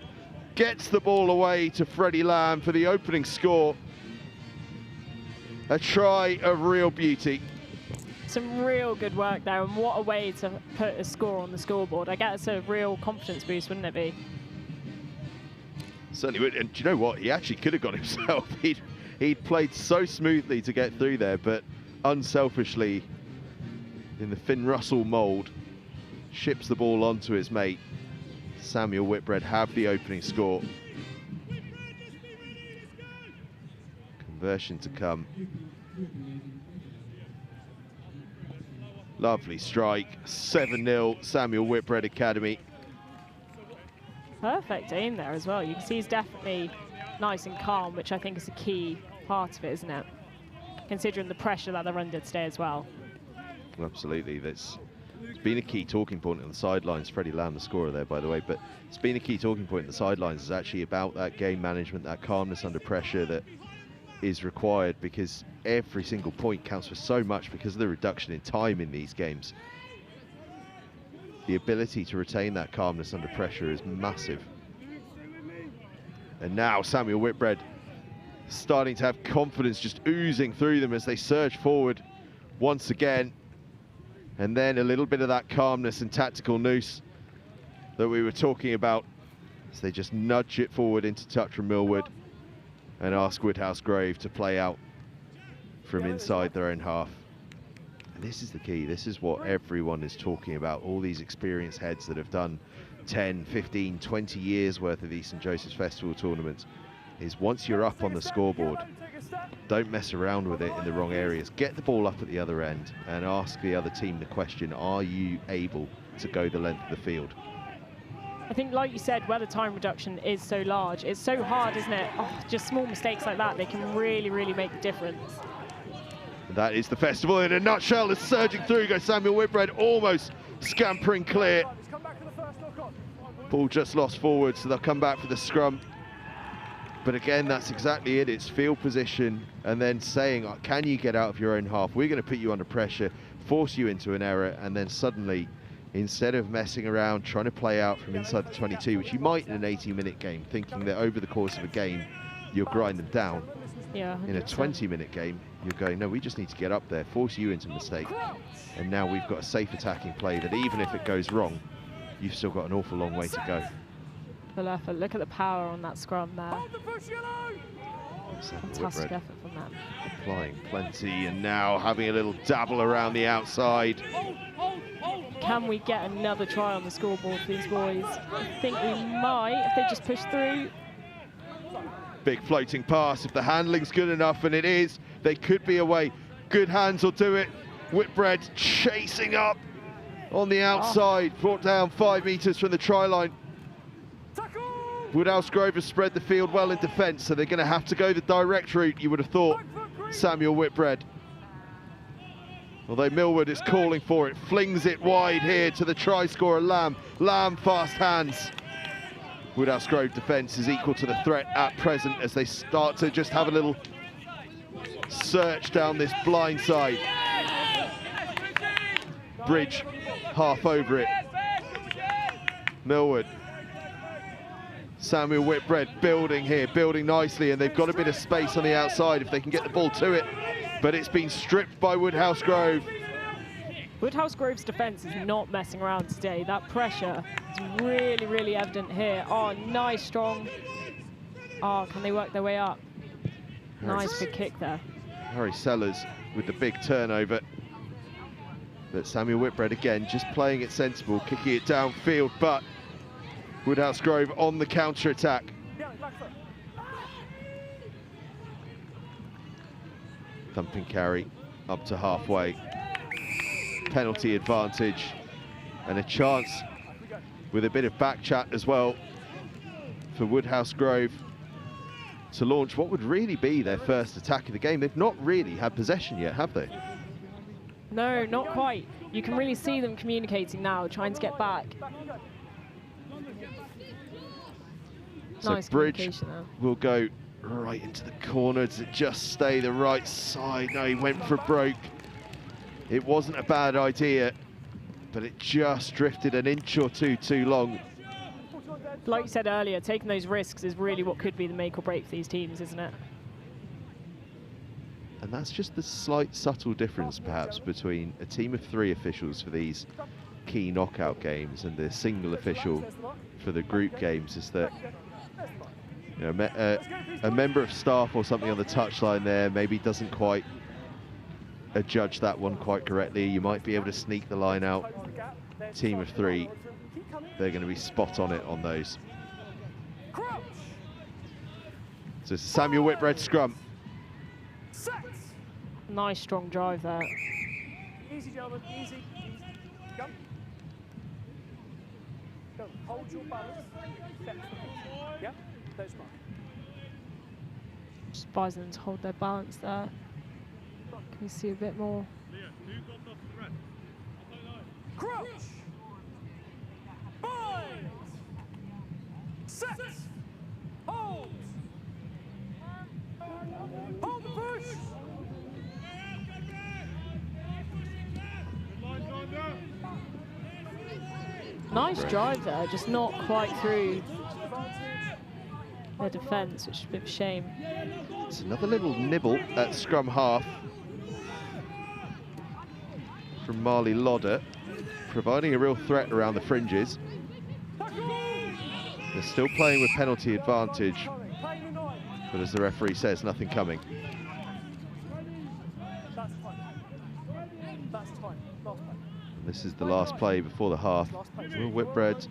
Gets the ball away to Freddie Lamb for the opening score. A try of real beauty. Some real good work there, and what a way to put a score on the scoreboard. I guess a real confidence boost, wouldn't it be? Certainly would, and do you know what? He actually could have gone himself. He'd played so smoothly to get through there, but unselfishly, in the Finn Russell mould, ships the ball onto his mate. Samuel Whitbread have the opening score. Conversion to come. Lovely strike, 7-0, Samuel Whitbread Academy. Perfect aim there as well. You can see he's definitely nice and calm, which I think is a key part of it, isn't it? Considering the pressure that they're under today as well. Absolutely, it's been a key talking point on the sidelines. Freddie Lamb, the scorer there, by the way, but it's been a key talking point on the sidelines. Is actually about that game management, that calmness under pressure that is required, because every single point counts for so much because of the reduction in time in these games. The ability to retain that calmness under pressure is massive. And now Samuel Whitbread starting to have confidence just oozing through them as they surge forward once again. And then a little bit of that calmness and tactical nous that we were talking about as they just nudge it forward into touch from Millwood and ask Woodhouse Grove to play out from inside their own half. And this is the key. This is what everyone is talking about. All these experienced heads that have done 10, 15, 20 years worth of these St Joseph's Festival tournaments, is once you're up on the scoreboard, don't mess around with it in the wrong areas. Get the ball up at the other end and ask the other team the question, are you able to go the length of the field? I think, like you said, where the time reduction is so large, it's so hard, isn't it? Oh, just small mistakes like that, they can really, really make a difference. That is the festival in a nutshell. As surging through goes Samuel Whitbread, almost scampering clear. Ball just lost forward, so they'll come back for the scrum. But again, that's exactly it. It's field position and then saying, can you get out of your own half? We're going to put you under pressure, force you into an error, and then suddenly, instead of messing around, trying to play out from inside the 22, which you might in an 80-minute game, thinking that over the course of a game, you'll grind them down. Yeah, 100%. In a 20-minute game, you're going, no, we just need to get up there, force you into a mistake. And now we've got a safe attacking play that even if it goes wrong, you've still got an awful long way to go. Full effort. Look at the power on that scrum there. Fantastic effort from them. Applying plenty, and now having a little dabble around the outside. Can we get another try on the scoreboard for these boys? I think we might, if they just push through. Big floating pass, if the handling's good enough, and it is, they could be away. Good hands will do it. Whitbread chasing up on the outside, brought down 5 meters from the try line. Woodhouse Grove has spread the field well in defence, so they're going to have to go the direct route, you would have thought. Samuel Whitbread. Although Millward is calling for it, flings it wide here to the try scorer Lamb. Lamb, fast hands. Woodhouse Grove defence is equal to the threat at present as they start to just have a little search down this blind side. Bridge, half over it. Millward. Samuel Whitbread building here, building nicely, and they've got a bit of space on the outside if they can get the ball to it. But it's been stripped by Woodhouse Grove. Woodhouse Grove's defence is not messing around today. That pressure is really, really evident here. Oh, nice, strong. Oh, can they work their way up? Nice big kick there. Harry Sellers with the big turnover. But Samuel Whitbread again, just playing it sensible, kicking it downfield, but Woodhouse Grove on the counter-attack. Thumping carry up to halfway. Penalty advantage and a chance with a bit of back chat as well for Woodhouse Grove to launch what would really be their first attack of the game. They've not really had possession yet, have they? No, not quite. You can really see them communicating now, trying to get back. So Nice Bridge will go right into the corner. Does it just stay the right side? No, he went for broke. It wasn't a bad idea, but it just drifted an inch or two too long. Like you said earlier, taking those risks is really what could be the make or break for these teams, isn't it? And that's just the slight subtle difference perhaps between a team of 3 officials for these key knockout games and the single official for the group games, is that you know, a member of staff or something on the touchline there maybe doesn't quite adjudge that one quite correctly. You might be able to sneak the line out. Team of 3, they're going to be spot on it on those. So it's a Samuel Whitbread scrum. Nice strong drive there. Easy, gentlemen, easy. Go. Go. Hold your balance. Yeah, that's fine. Just advising them to hold their balance there. Can we see a bit more? Crouch. Bind. Set. Hold. Hold the push. Nice drive there, just not quite through their defence, which is a bit of a shame. It's another little nibble at scrum half from Marley Lodder, providing a real threat around the fringes. They're still playing with penalty advantage, but as the referee says, nothing coming. This is the last play before the half. Will Whitbread.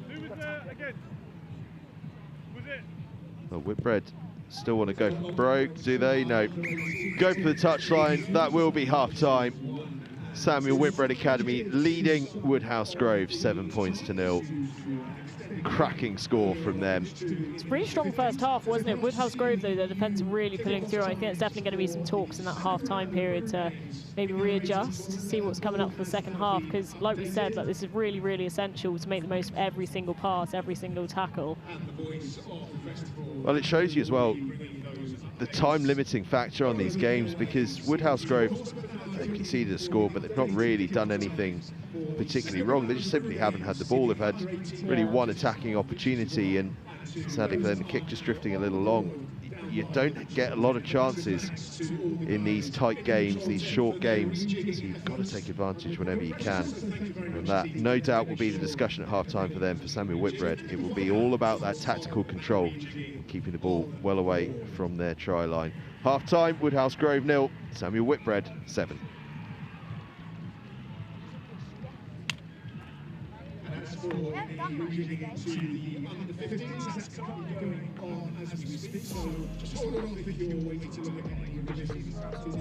Well, Whitbread still want to go for broke, do they? No. Go for the touchline. That will be half-time. Samuel Whitbread Academy leading Woodhouse Grove 7-0. Cracking score from them. It's a pretty strong first half, wasn't it? Woodhouse Grove, though, their defence really pulling through. I think it's definitely going to be some talks in that half-time period to maybe readjust, see what's coming up for the second half, because like we said, like, this is really, really essential to make the most of every single pass, every single tackle. Well, it shows you as well the time limiting factor on these games, because Woodhouse Grove, they've conceded a score, but they've not really done anything particularly wrong. They just simply haven't had the ball. They've had really one attacking opportunity, and sadly for them, the kick just drifting a little long. You don't get a lot of chances in these tight games, these short games, so you've got to take advantage whenever you can. And that, no doubt, will be the discussion at half-time for them, for Samuel Whitbread. It will be all about that tactical control, keeping the ball well away from their try line. Half-time, Woodhouse Grove 0, Samuel Whitbread 7. Moving into the under-15s, that's currently going on as we speak, so just hold on if you're waiting to look at your divisions to the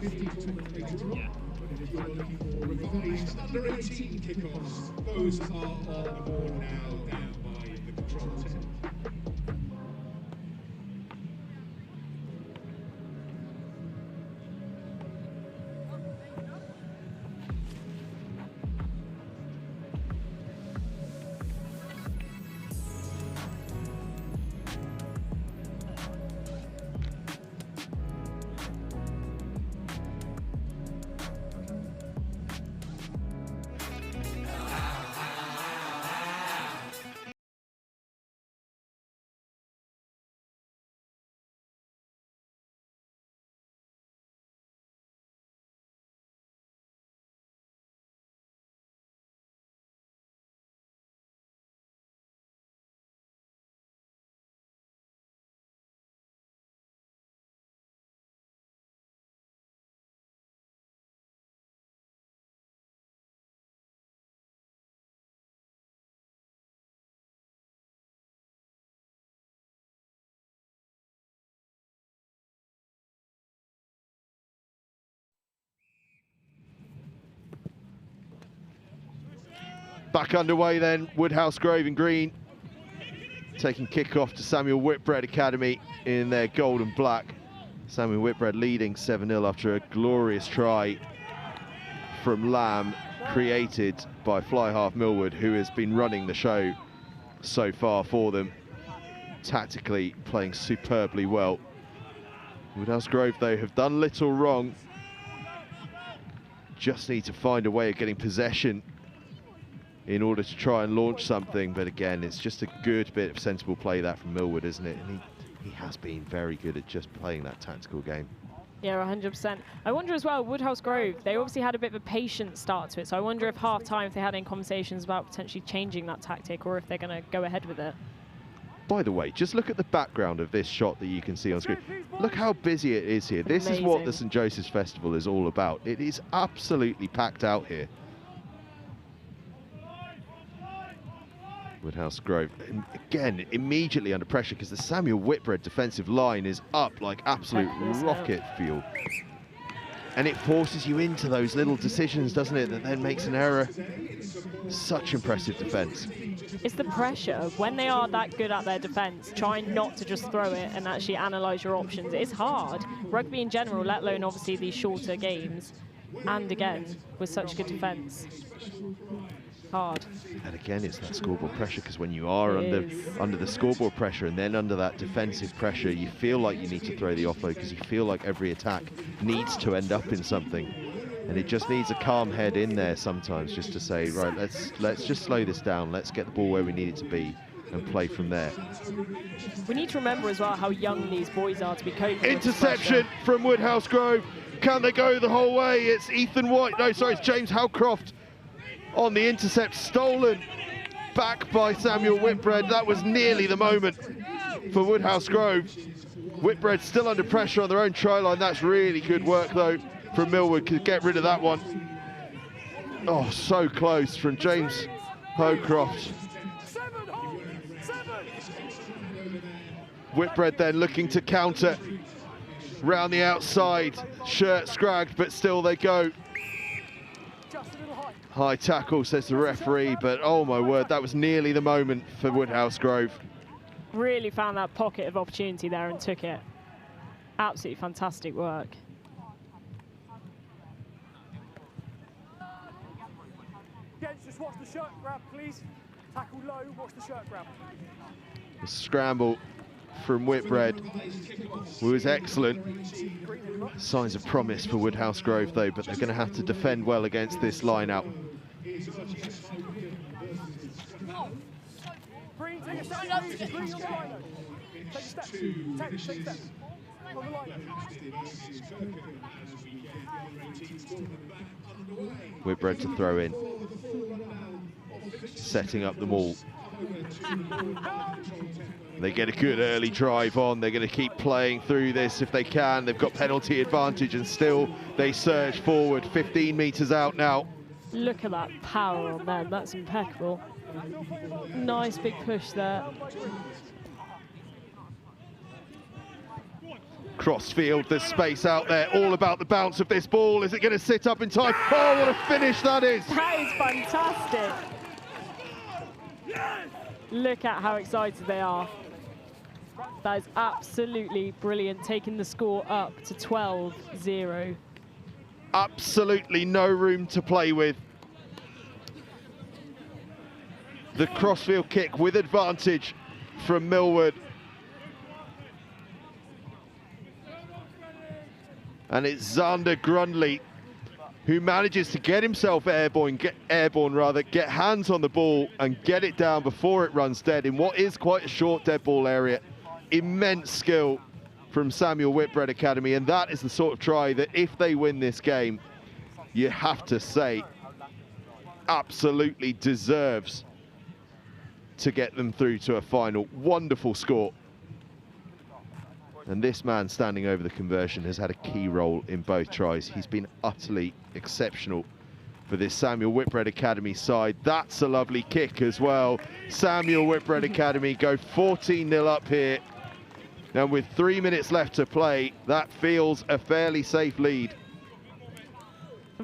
15 later on. But if you're looking for revised under-18 kickoffs, those are on the board now down by the control tent. Back underway then, Woodhouse Grove in green. Taking kick-off to Samuel Whitbread Academy in their gold and black. Samuel Whitbread leading 7-0 after a glorious try from Lamb, created by fly half Millward, who has been running the show so far for them. Tactically playing superbly well. Woodhouse Grove, though, have done little wrong. Just need to find a way of getting possession in order to try and launch something. But again, it's just a good bit of sensible play that from Millward, isn't it? And he has been very good at just playing that tactical game. Yeah, 100%. I wonder as well, Woodhouse Grove, they obviously had a bit of a patient start to it. So I wonder if half-time, if they had any conversations about potentially changing that tactic, or if they're going to go ahead with it. By the way, just look at the background of this shot that you can see on screen. Look how busy it is here. This is what the St. Joseph's Festival is all about. It is absolutely packed out here. Woodhouse Grove, again, immediately under pressure because the Samuel Whitbread defensive line is up like absolute rocket fuel. And it forces you into those little decisions, doesn't it, that then makes an error. Such impressive defence. It's the pressure. When they are that good at their defence, trying not to just throw it and actually analyse your options. It's hard. Rugby in general, let alone obviously these shorter games. And again, with such good defence. Hard. And again, it's that scoreboard pressure, because when you are under the scoreboard pressure and then under that defensive pressure, you feel like you need to throw the offload because you feel like every attack needs to end up in something. And it just needs a calm head in there sometimes just to say, right, let's just slow this down. Let's get the ball where we need it to be and play from there. We need to remember as well how young these boys are to be coping. Interception from Woodhouse Grove. Can they go the whole way? It's Ethan White. No, sorry, it's James Howcroft on the intercept, stolen back by Samuel Whitbread. That was nearly the moment for Woodhouse Grove. Whitbread still under pressure on their own try line. That's really good work, though, from Millward to get rid of that one. Oh, so close from James Howcroft. Whitbread then looking to counter round the outside. Shirt scragged, but still they go. High tackle, says the referee, but oh my word, that was nearly the moment for Woodhouse Grove. Really found that pocket of opportunity there and took it. Absolutely fantastic work. Just watch the shirt grab, please. Tackle low, watch the shirt grab. A scramble from Whitbread was excellent. Signs of promise for Woodhouse Grove, though, but they're going to have to defend well against this line-out. Green, take a step, please. Green on the line. Take a step. Take a step. On the line. Whitbread to throw in. Setting up the maul. They get a good early drive on. They're going to keep playing through this if they can. They've got penalty advantage and still they surge forward. 15 metres out now. Look at that power on them. That's impeccable. Nice big push there. Crossfield, there's space out there. All about the bounce of this ball. Is it going to sit up in time? Oh, what a finish that is. That is fantastic. Look at how excited they are. That is absolutely brilliant, taking the score up to 12-0. Absolutely no room to play with. The crossfield kick with advantage from Millward. And it's Xander Grundley who manages to get himself airborne, get hands on the ball and get it down before it runs dead in what is quite a short dead ball area. Immense skill from Samuel Whitbread Academy, and that is the sort of try that if they win this game, you have to say absolutely deserves to get them through to a final. Wonderful score. And this man standing over the conversion has had a key role in both tries. He's been utterly exceptional for this Samuel Whitbread Academy side. That's a lovely kick as well. Samuel Whitbread Academy go 14-0 up here. And with 3 minutes left to play, that feels a fairly safe lead.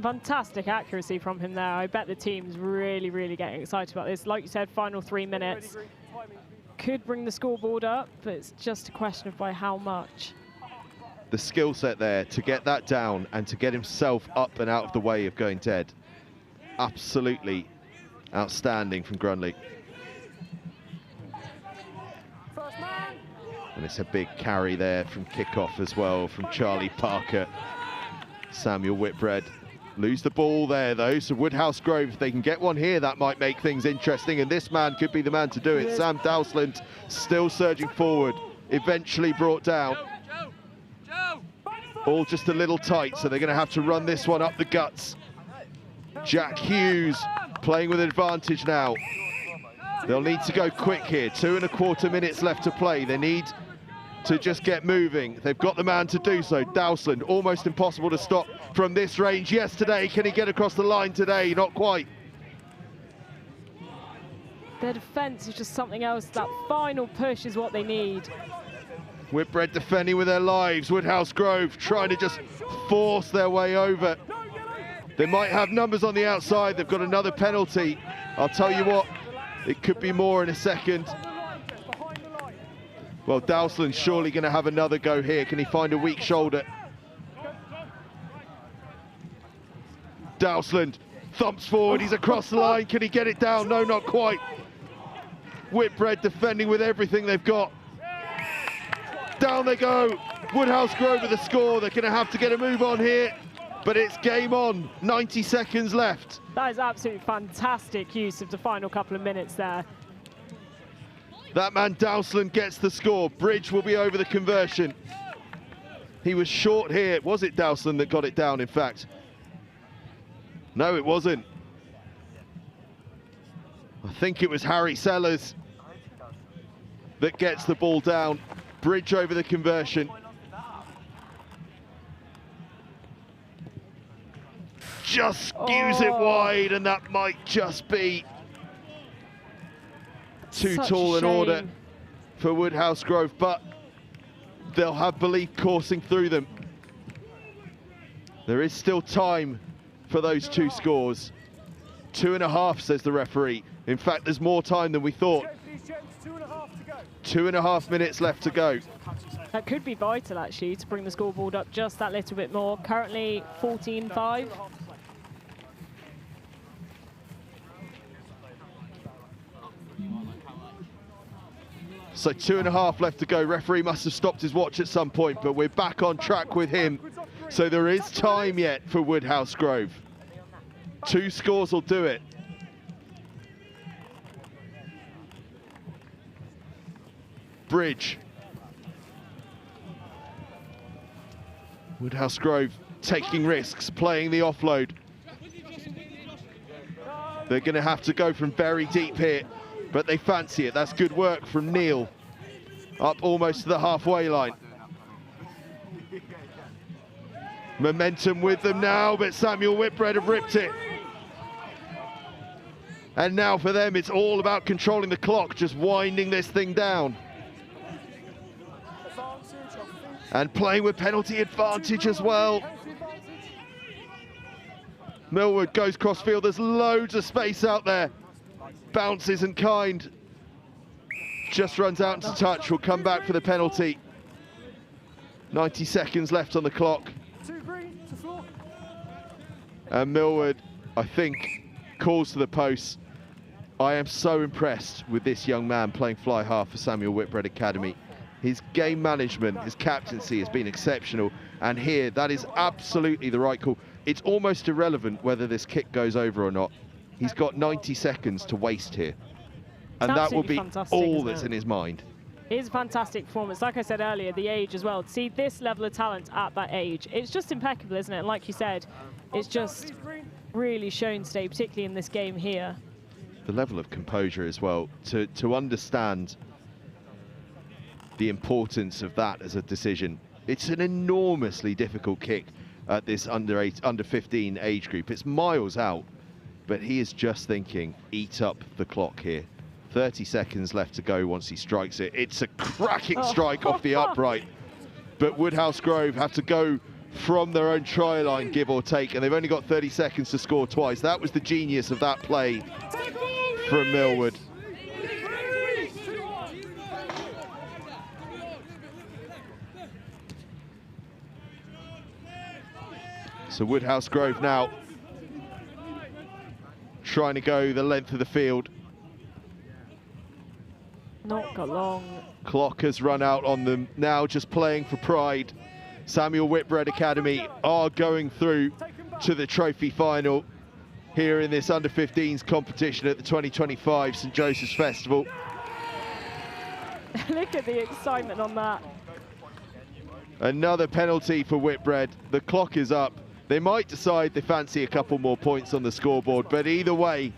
Fantastic accuracy from him there. I bet the team's really, really getting excited about this. Like you said, final 3 minutes. Could bring the scoreboard up, but it's just a question of by how much. The skill set there to get that down and to get himself up and out of the way of going dead. Absolutely outstanding from Grunley. And it's a big carry there from kickoff as well from Charlie Parker. Samuel Whitbread. Lose the ball there though, so Woodhouse Grove, if they can get one here, that might make things interesting, and this man could be the man to do it. Sam Dowsland still surging forward, eventually brought down. All just a little tight, so they're going to have to run this one up the guts. Jack Hughes playing with advantage now. They'll need to go quick here, 2¼ minutes left to play. They need to just get moving. They've got the man to do so. Dowsland, almost impossible to stop from this range yesterday. Can he get across the line today? Not quite. Their defence is just something else. That final push is what they need. Whitbread defending with their lives. Woodhouse Grove trying to just force their way over. They might have numbers on the outside. They've got another penalty. I'll tell you what, it could be more in a second. Well, Dowsland's surely going to have another go here. Can he find a weak shoulder? Dowsland thumps forward. He's across the line. Can he get it down? No, not quite. Whitbread defending with everything they've got. Down they go. Woodhouse Grove with the score. They're going to have to get a move on here. But it's game on. 90 seconds left. That is absolutely fantastic use of the final couple of minutes there. That man Dowsland gets the score. Bridge will be over the conversion. He was short here. Was it Dowsland that got it down, in fact? No, it wasn't. I think it was Harry Sellers that gets the ball down. Bridge over the conversion. Just skews it wide, and that might just be too tall an order for Woodhouse Grove, but they'll have belief coursing through them. There is still time for those two scores. 2.5, says the referee. In fact, there's more time than we thought. 2.5 minutes left to go. That could be vital, actually, to bring the scoreboard up just that little bit more. Currently 14-5. So 2.5 left to go. Referee must have stopped his watch at some point, but we're back on track with him. So there is time yet for Woodhouse Grove. 2 scores will do it. Bridge. Woodhouse Grove taking risks, playing the offload. They're going to have to go from very deep here, but they fancy it. That's good work from Neil. Up almost to the halfway line. Momentum with them now, but Samuel Whitbread have ripped it. And now for them, it's all about controlling the clock, just winding this thing down. And playing with penalty advantage as well. Millwood goes crossfield. There's loads of space out there. Bounce isn't kind. Just runs out into touch. Will come back for the penalty. 90 seconds left on the clock. And Millwood, I think, calls to the post. I am so impressed with this young man playing fly half for Samuel Whitbread Academy. His game management, his captaincy has been exceptional. And here, that is absolutely the right call. It's almost irrelevant whether this kick goes over or not. He's got 90 seconds to waste here. And that will be all that's in his mind. It is a fantastic performance. Like I said earlier, the age as well. To see this level of talent at that age, it's just impeccable, isn't it? And like you said, it's just really shown today, particularly in this game here. The level of composure as well, to understand the importance of that as a decision. It's an enormously difficult kick at this under 15 age group. It's miles out, but he is just thinking, eat up the clock here. 30 seconds left to go once he strikes it. It's a cracking strike off the upright, but Woodhouse Grove have to go from their own try line, give or take, and they've only got 30 seconds to score twice. That was the genius of that play from Millwood. So Woodhouse Grove now trying to go the length of the field. Not got long. Clock has run out on them. Now just playing for pride. Samuel Whitbread Academy are going through to the trophy final here in this under-15s competition at the 2025 St Joseph's Festival. Look at the excitement on that. Another penalty for Whitbread. The clock is up. They might decide they fancy a couple more points on the scoreboard, but either way,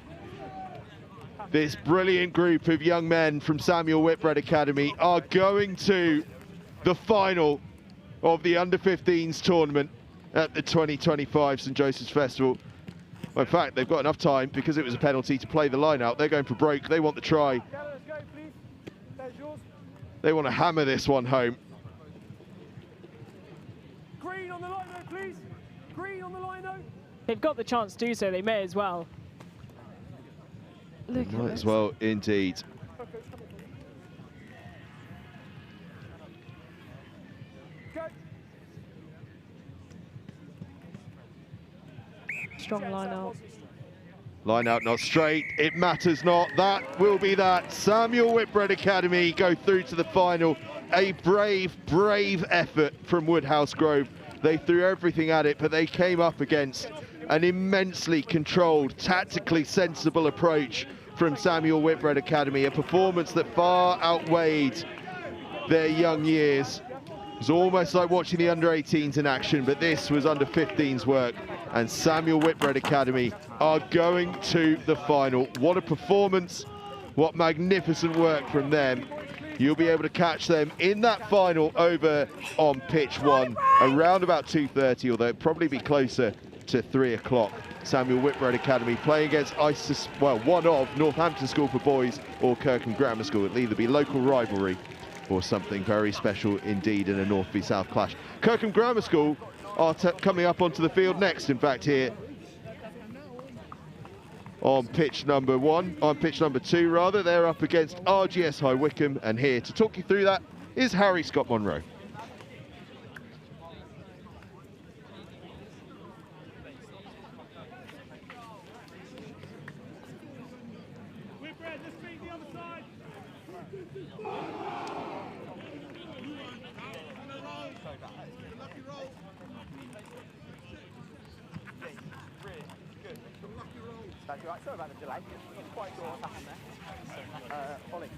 this brilliant group of young men from Samuel Whitbread Academy are going to the final of the under-15s tournament at the 2025 St Joseph's Festival. Well, in fact, they've got enough time because it was a penalty to play the line out. They're going for broke. They want the try. They want to hammer this one home. Green on the line though, please. Green on the line though. They've got the chance to do so. They may as well. Look at Might this. as well, indeed. Strong line out. Line out not straight, it matters not. That will be that. Samuel Whitbread Academy go through to the final. A brave, brave effort from Woodhouse Grove. They threw everything at it, but they came up against an immensely controlled, tactically sensible approach from Samuel Whitbread Academy. A performance that far outweighed their young years. It was almost like watching the under-18s in action, but this was under-15s work. And Samuel Whitbread Academy are going to the final. What a performance, what magnificent work from them. You'll be able to catch them in that final over on pitch 1 around about 2:30, although it'll probably be closer to 3 o'clock. Samuel Whitbread Academy playing against one of Northampton School for Boys or Kirkham Grammar School. It'll either be local rivalry or something very special indeed in a North v South clash. Kirkham Grammar School are coming up onto the field next, in fact, here on pitch number 2 rather. They're up against RGS High Wycombe, and here to talk you through that is Harry Scott Monroe. That's right. Sorry about the delay. Not quite sure what happened there. Ollie.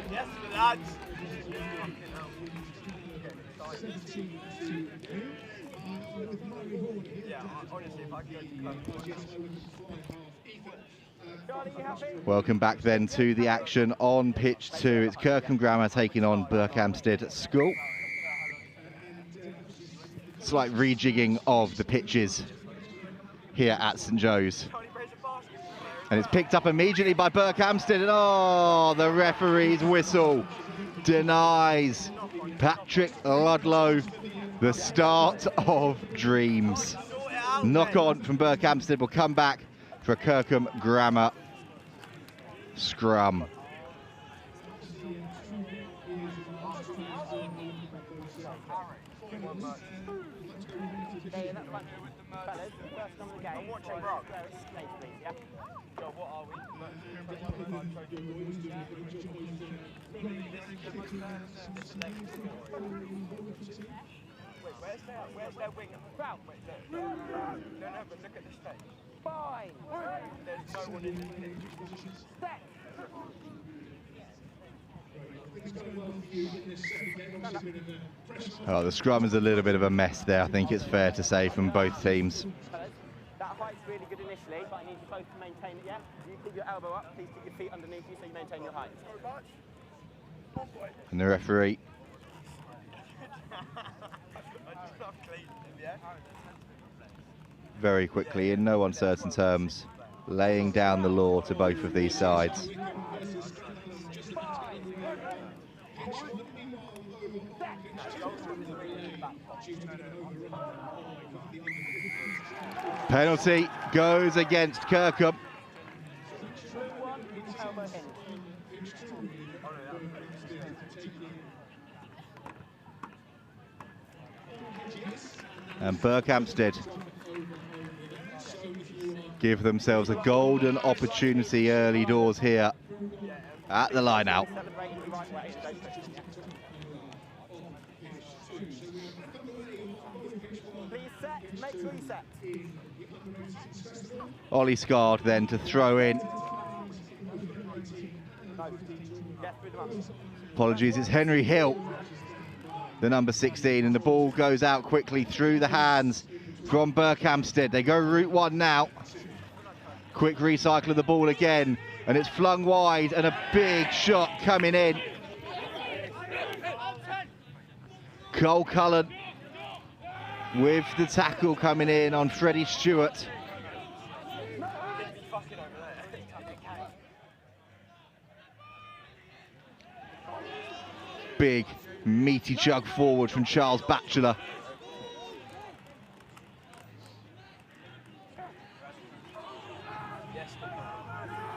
Yes, lads. Yeah, honestly, if I could Welcome back then to the action on pitch 2. It's Kirkham Grammar taking on Berkhamsted School. Slight rejigging of the pitches here at St Joe's. And it's picked up immediately by Burhamstead, and oh, the referee's whistle denies Patrick Ludlow the start of dreams. Knock on from Burhamstead will come back for a Kirkham Grammar scrum. I'm watching Rock. Please, yeah? So what are we? Where's their wing? No, but look at the stage. Fine. There's no one in the pitch. Set. Oh, the scrum is a little bit of a mess there, I think it's fair to say, from both teams. That height's really good initially, but I need you both to maintain it, yeah? You keep your elbow up, please keep your feet underneath you so you maintain your height. And the referee very quickly, in no uncertain terms, laying down the law to both of these sides. Penalty goes against Kirkham. And Burhamstead give themselves a golden opportunity early doors here at the line out. Ollie Scard then to throw in. Apologies, it's Henry Hill, the number 16, and the ball goes out quickly through the hands from Berkhamsted. They go route one now. Quick recycle of the ball again, and it's flung wide, and a big shot coming in. Cole Cullen with the tackle coming in on Freddie Stewart. Big, meaty chug forward from Charles Batchelor.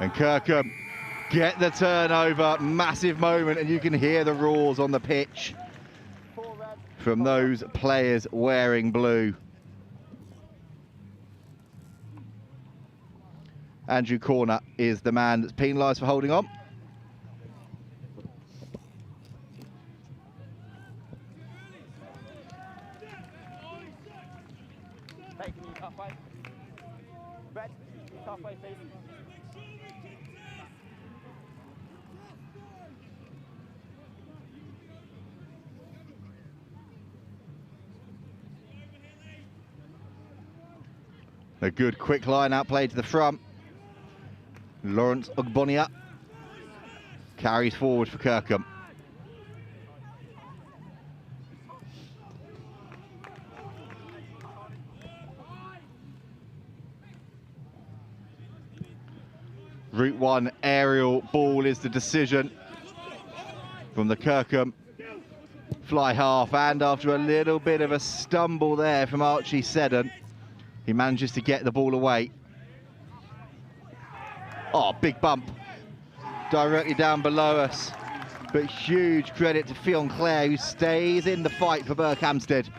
And Kirkham get the turnover, massive moment, and you can hear the roars on the pitch from those players wearing blue. Andrew Corner is the man that's penalised for holding on. A good quick line out play to the front. Lawrence Ogbonia carries forward for Kirkham. Route one aerial ball is the decision from the Kirkham fly half, and after a little bit of a stumble there from Archie Seddon, he manages to get the ball away. Oh, big bump directly down below us. But huge credit to Fionn Clare, who stays in the fight for Berkhamsted.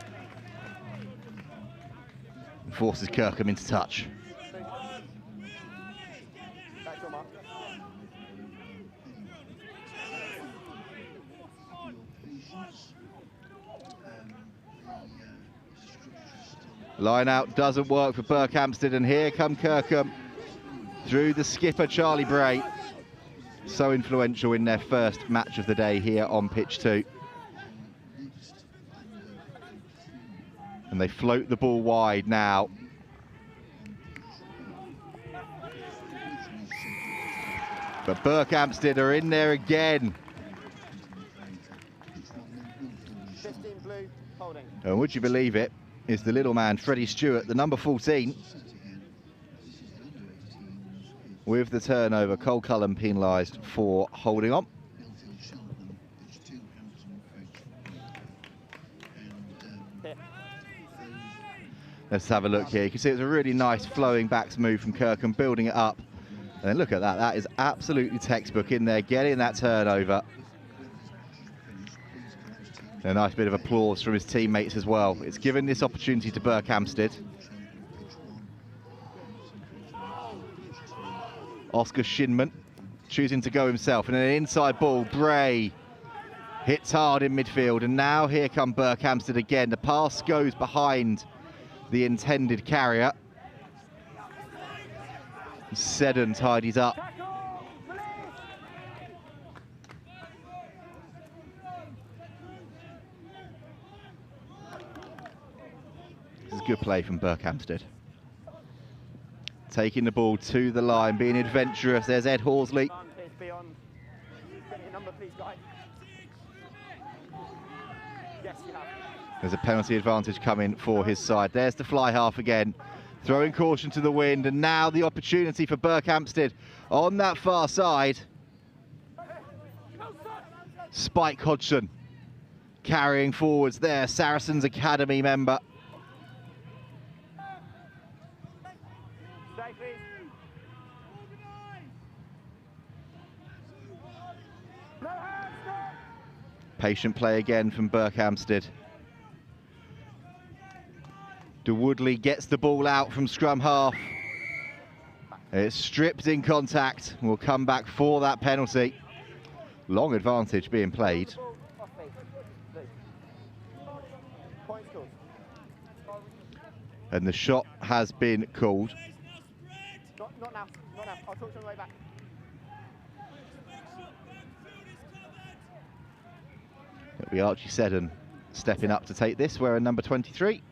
And forces Kirkham into touch. Line out doesn't work for Burhamstead, and here come Kirkham through the skipper, Charlie Bray. So influential in their first match of the day here on pitch 2. And they float the ball wide now. But Burhamstead are in there again. 15 blue, holding. And would you believe it, is the little man, Freddie Stewart, the number 14. With the turnover, Cole Cullen penalised for holding on. Let's have a look here. You can see it's a really nice flowing backs move from Kirkham, building it up. And then look at that. That is absolutely textbook in there, getting that turnover. A nice bit of applause from his teammates as well. It's given this opportunity to Burhamstead. Oscar Shinman choosing to go himself, and an inside ball. Bray hits hard in midfield, and now here come Burhamstead again. The pass goes behind the intended carrier. Seddon tidies up. Good play from Burkhamstead. Taking the ball to the line, being adventurous. There's Ed Horsley. There's a penalty advantage coming for his side. There's the fly half again. Throwing caution to the wind, and now the opportunity for Berkhamsted on that far side. Spike Hodgson carrying forwards there, Saracens Academy member. Patient play again from Berkhamsted. De Woodley gets the ball out from scrum half. It's stripped in contact. We'll come back for that penalty. Long advantage being played. And the shot has been called. Not now. I'll talk to him on the way back. It'll be Archie Seddon stepping up to take this, wearing number 23.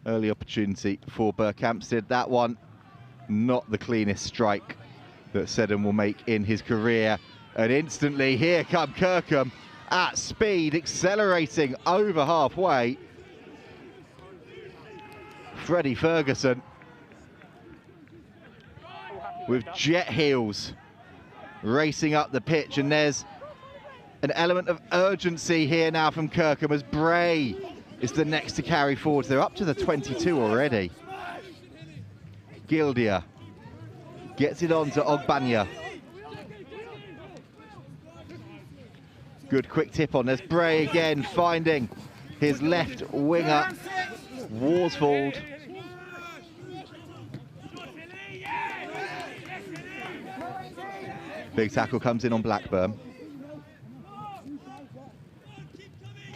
Early opportunity for Berkhamsted. That one, not the cleanest strike that Seddon will make in his career. And instantly, here come Kirkham at speed, accelerating over halfway. Freddie Ferguson with jet heels racing up the pitch, and there's an element of urgency here now from Kirkham as Bray is the next to carry forward. They're up to the 22 already. Gildia gets it on to Ogbanya. Good quick tip on. There's Bray again finding his left winger, Worsfold. Big tackle comes in on Blackburn.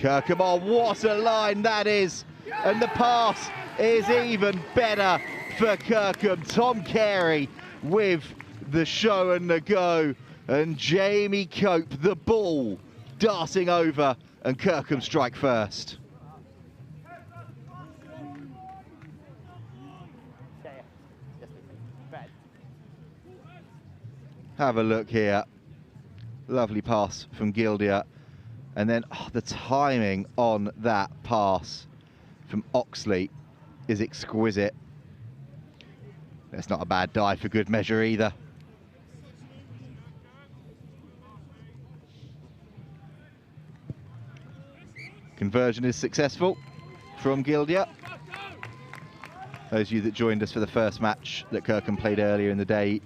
Kirkham, oh, what a line that is. And the pass is even better for Kirkham. Tom Carey with the show and the go. And Jamie Cope, the ball, darting over, and Kirkham strike first. Have a look here. Lovely pass from Gildia. And then the timing on that pass from Oxley is exquisite. That's not a bad dive for good measure either. Conversion is successful from Gildia. Those of you that joined us for the first match that Kirkham played earlier in the day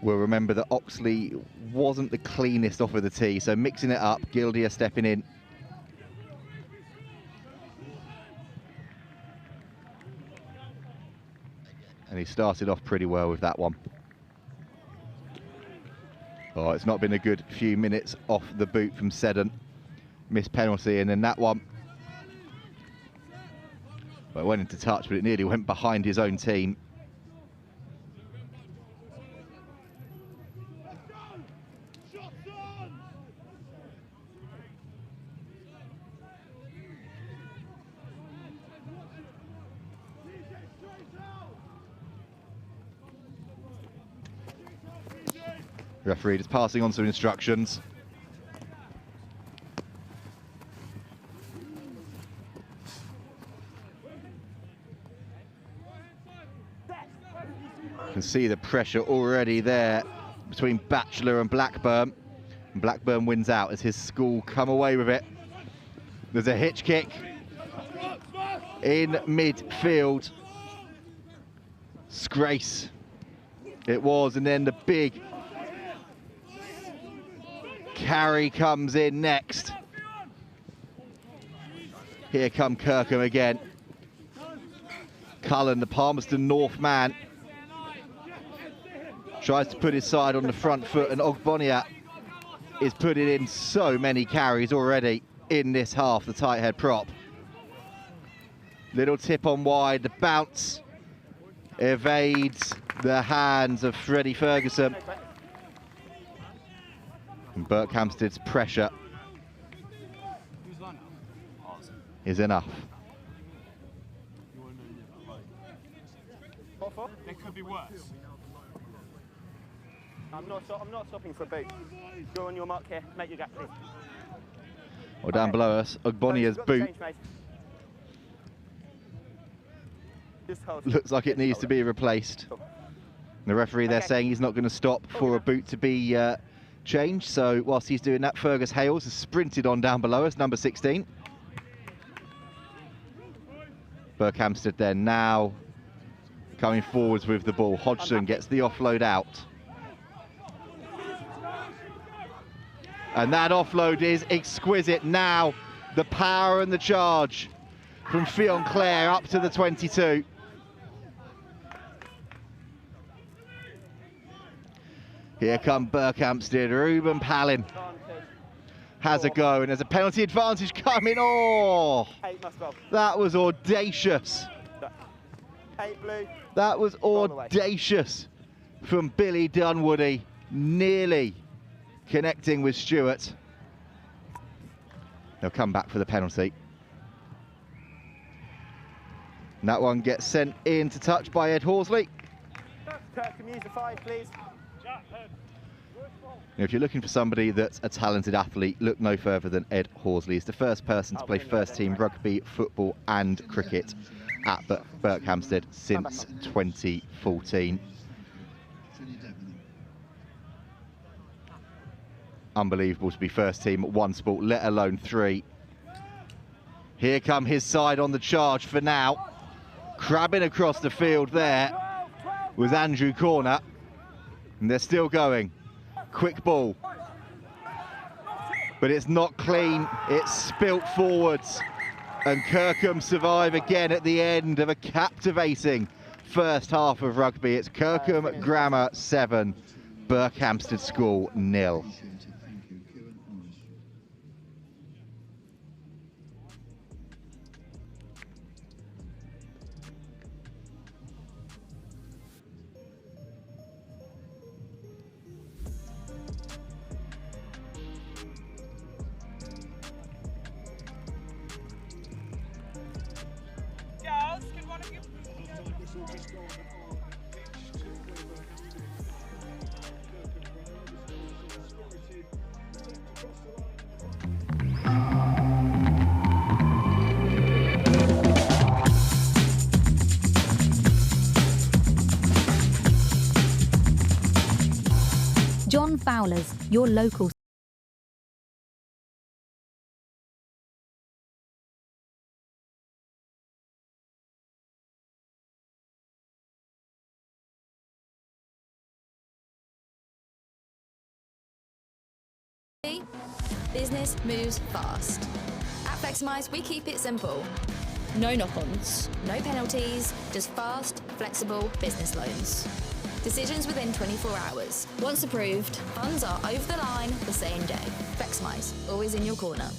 will remember that Oxley wasn't the cleanest off of the tee, so mixing it up, Gildia stepping in. And he started off pretty well with that one. Oh, it's not been a good few minutes off the boot from Seddon. Missed penalty, and then that one, well, it went into touch, but it nearly went behind his own team. Referee is passing on some instructions. You can see the pressure already there between Batchelor and Blackburn. And Blackburn wins out as his school come away with it. There's a hitch kick in midfield. Scrace it was, and then the big carry comes in next. Here come Kirkham again. Cullen, the Palmerston North man, tries to put his side on the front foot, and Ogbonia is putting in so many carries already in this half, the tight head prop. Little tip on wide, the bounce evades the hands of Freddie Ferguson. And Berkhamsted's pressure is enough. It could be worse. I'm not stopping for a boot. Go on your mark here. Make your gap, please. Well, down below us, Ogbonia's boot looks like it needs to be replaced. The referee there saying he's not going to stop for a boot to be changed. So whilst he's doing that, Fergus Hales has sprinted on down below us, number 16. Burhamstead there now coming forwards with the ball. Hodgson gets the offload out. And that offload is exquisite. Now the power and the charge from Fionn Clare up to the 22. Here come Berkhamsted. Ruben Palin has a go, and there's a penalty advantage coming. Oh, that was audacious. That was audacious from Billy Dunwoody, nearly connecting with Stewart. They'll come back for the penalty. And that one gets sent in to touch by Ed Horsley. Kirkham, use the 5, please. Now, if you're looking for somebody that's a talented athlete, look no further than Ed Horsley. He's the first person to play first team rugby, football and cricket at Berkhamsted since 2014. Unbelievable to be first team at one sport, let alone 3. Here come his side on the charge for now. Crabbing across the field there was Andrew Corner. And they're still going. Quick ball. But it's not clean. It's spilt forwards. And Kirkham survive again at the end of a captivating first half of rugby. It's Kirkham Grammar 7, Berkhamsted School 0. John Fowler's, your local Business moves fast. At Fleximize, we keep it simple. No knock-ons, no penalties, just fast, flexible business loans. Decisions within 24 hours. Once approved, funds are over the line the same day. Fleximize, always in your corner.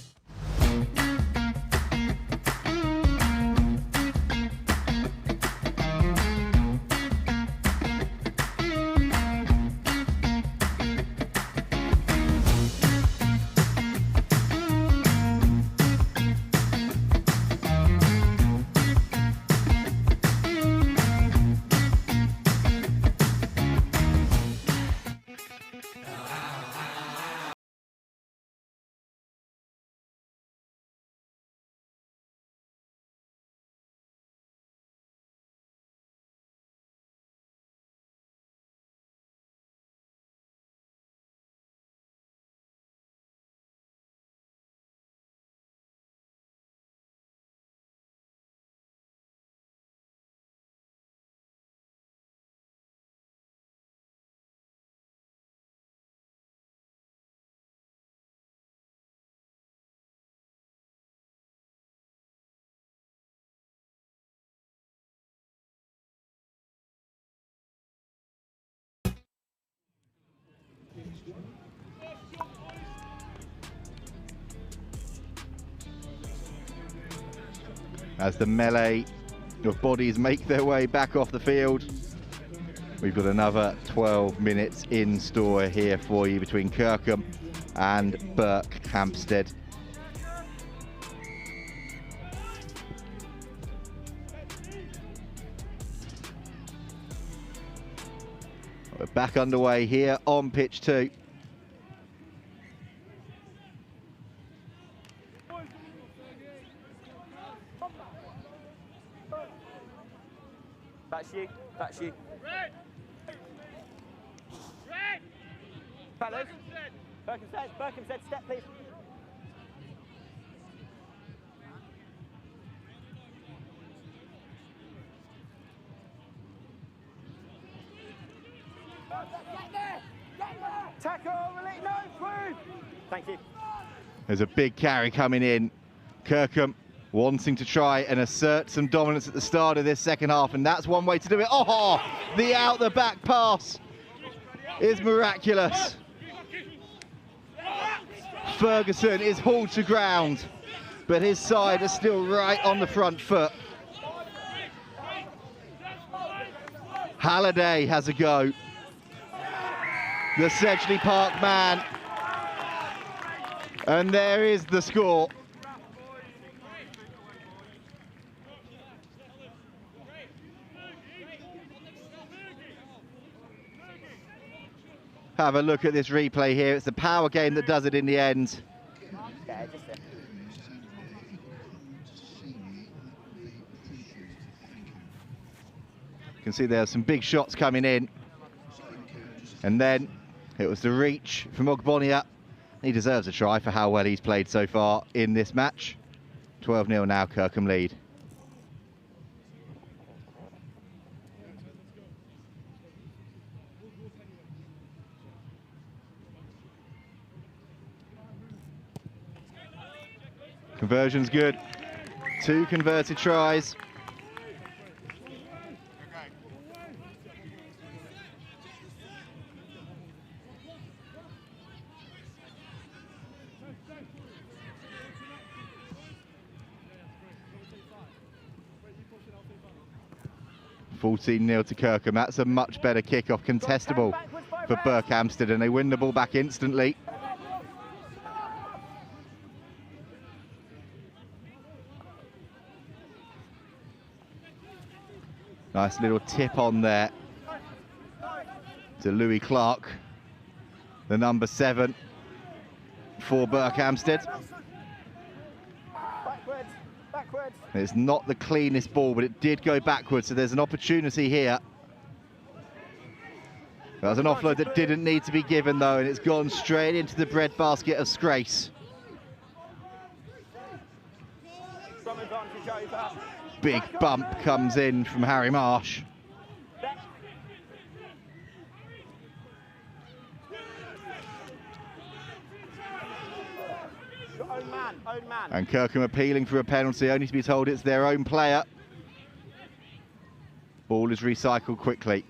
as the melee of bodies make their way back off the field. We've got another 12 minutes in store here for you between Kirkham and Burkhamsted. We're back underway here on pitch 2. That's you. That's you. Fellas. Berkhamsted, step please. Tackle, release, no, through. Thank you. There's a big carry coming in. Kirkham wanting to try and assert some dominance at the start of this second half, and that's one way to do it. Oh, the out the back pass is miraculous. Ferguson is hauled to ground, but his side is still right on the front foot. Halliday has a go. The Sedgley Park man. And there is the score. Have a look at this replay here. It's the power game that does it in the end. You can see there's some big shots coming in. And then it was the reach from Ogbonia. He deserves a try for how well he's played so far in this match. 12-0 now, Kirkham lead. Conversion's good. 2 converted tries. $14-0 to Kirkham. That's a much better kickoff, contestable for Burkhamsted, and they win the ball back instantly. Nice little tip on there to Louis Clark, the number 7 for Burkhamsted. Backwards. It's not the cleanest ball, but it did go backwards, so there's an opportunity here. That was an offload that didn't need to be given, though, and it's gone straight into the breadbasket of Scrace. Big bump comes in from Harry Marsh. Own man. And Kirkham appealing for a penalty, only to be told it's their own player. Ball is recycled quickly.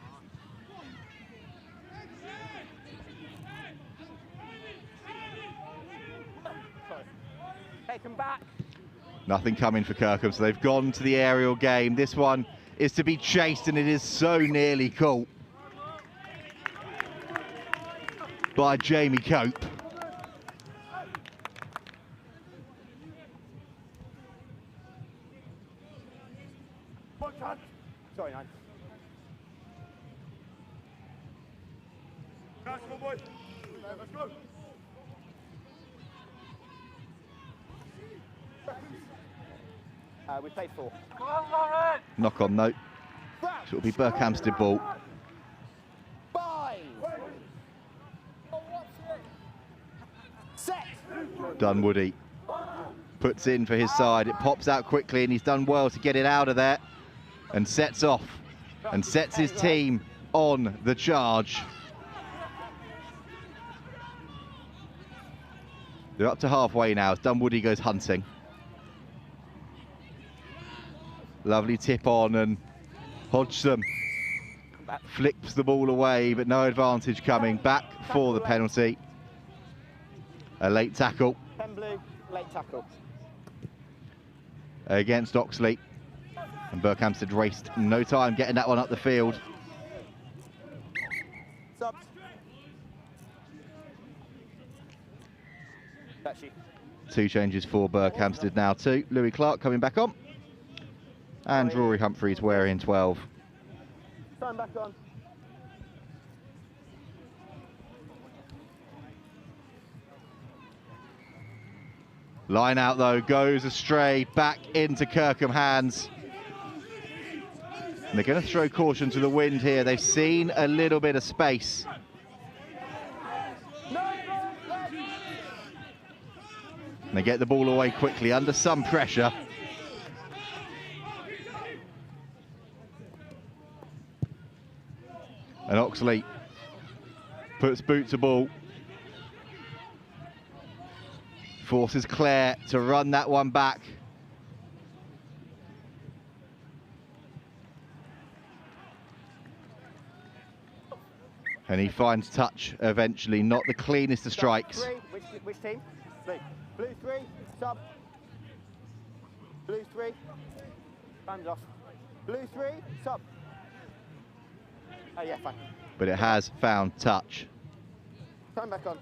Take them back. Nothing coming for Kirkham, so they've gone to the aerial game. This one is to be chased, and it is so nearly caught by Jamie Cope. Sorry, nine. Let's go, boys. Let's go. We played 4. Knock on note. So it'll be Burkhamsted ball. 5. Set. Dunwoody puts in for his side. It pops out quickly, and he's done well to get it out of there. And sets off and sets his team on the charge. They're up to halfway now as Dunwoody goes hunting. Lovely tip on, and Hodgson flips the ball away, but no advantage coming back for the penalty. A late tackle. 10 blue, late tackle. against Oxley. And Berkhamsted raced no time getting that one up the field. Subs. That's you. 2 changes for Berkhamsted now too. Louis Clark coming back on. And Rory Humphreys wearing 12. Time back on. Line out though, goes astray, back into Kirkham hands. And they're going to throw caution to the wind here. They've seen a little bit of space. And they get the ball away quickly under some pressure. And Oxley puts boot to ball. Forces Clare to run that one back. And he finds touch eventually, not the cleanest of strikes. Which team? Blue. Blue 3, sub. Blue 3. Time's off. Blue 3, sub. Oh yeah, fine. But it has found touch. Time back on.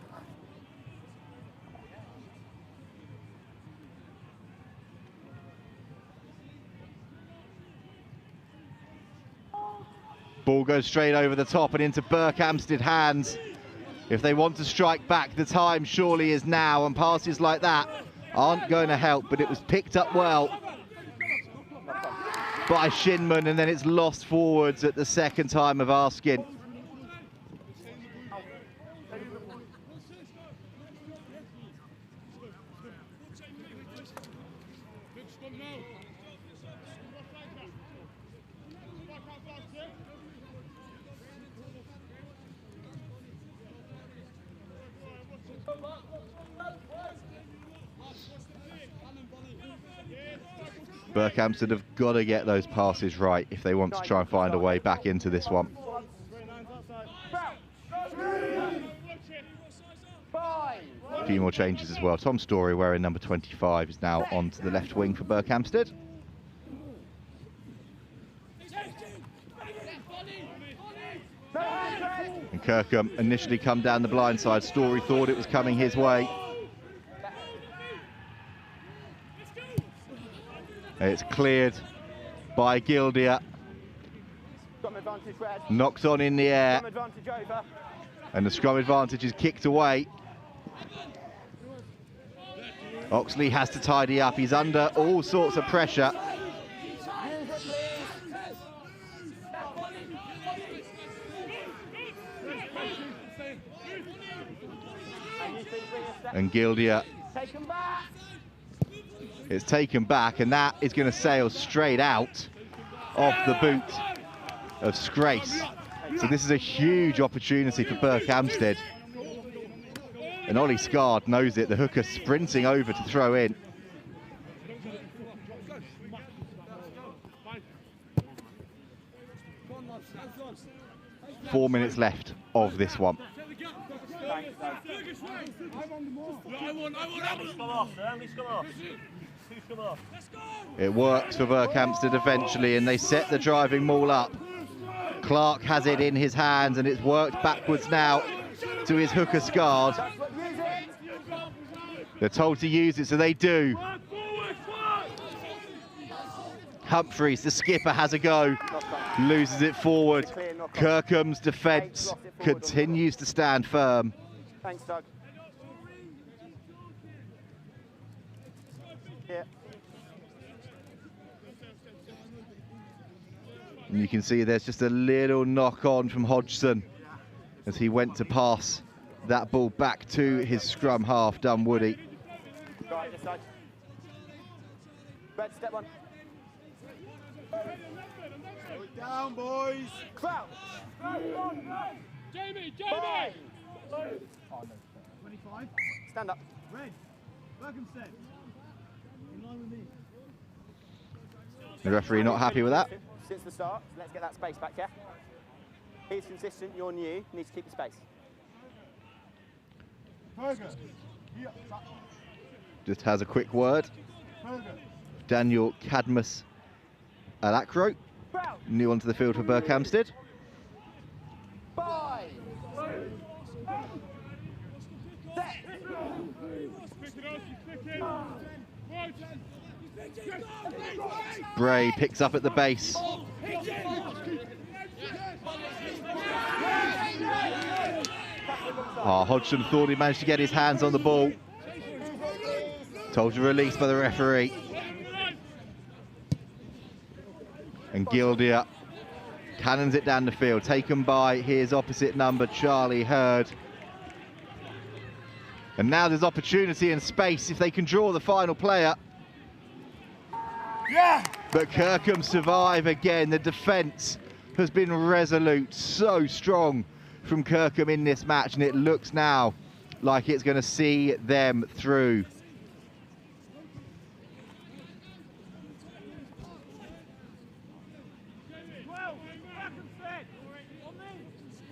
Ball goes straight over the top and into Burhamstead hands. If they want to strike back, the time surely is now, and passes like that aren't going to help, but it was picked up well by Shinman, and then it's lost forwards at the second time of asking. Berkhamsted have got to get those passes right if they want to try and find a way back into this one. A few more changes as well. Tom Story, wearing number 25, is now onto the left wing for Berkhamsted. And Kirkham initially come down the blind side. Story thought it was coming his way. It's cleared by Gildia. Knocked on in the air. And the scrum advantage is kicked away. Oxley has to tidy up. He's under all sorts of pressure. And Gildia, it's taken back, and that is going to sail straight out off the boot of Scrace. So this is a huge opportunity for Berkhamsted. And Ollie Scard knows it. The hooker sprinting over to throw in. Four minutes left of this one. It works for Berkhamsted eventually, and they set the driving maul up. Clark has it in his hands, and it's worked backwards now to his hooker Scard. They're told to use it, so they do. Humphreys, the skipper, has a go. Loses it forward. Kirkham's defence continues to stand firm. Thanks, Doug. Yeah. And you can see there's just a little knock on from Hodgson as he went to pass that ball back to his scrum half, Dunwoody. Right, this side. Red, step one. Slow it down, boys. Crouch. Jamie! Bye. Oh, no. 25. Stand up. Red. Berkhamsted. In line with me. The referee not happy with that. Since the start, let's get that space back, yeah? He's consistent, you're new, you need to keep the space. Berger. Yeah. Just has a quick word. Berger. Daniel Cadmus Alacro, new onto the field for Berkhamsted. Bray picks up at the base. Hodgson thought he managed to get his hands on the ball. Told you release by the referee. And Gildia cannons it down the field, taken by his opposite number, Charlie Hurd. And now there's opportunity and space if they can draw the final player. Yeah. But Kirkham survive again. The defence has been resolute, so strong from Kirkham in this match, and it looks now like it's going to see them through.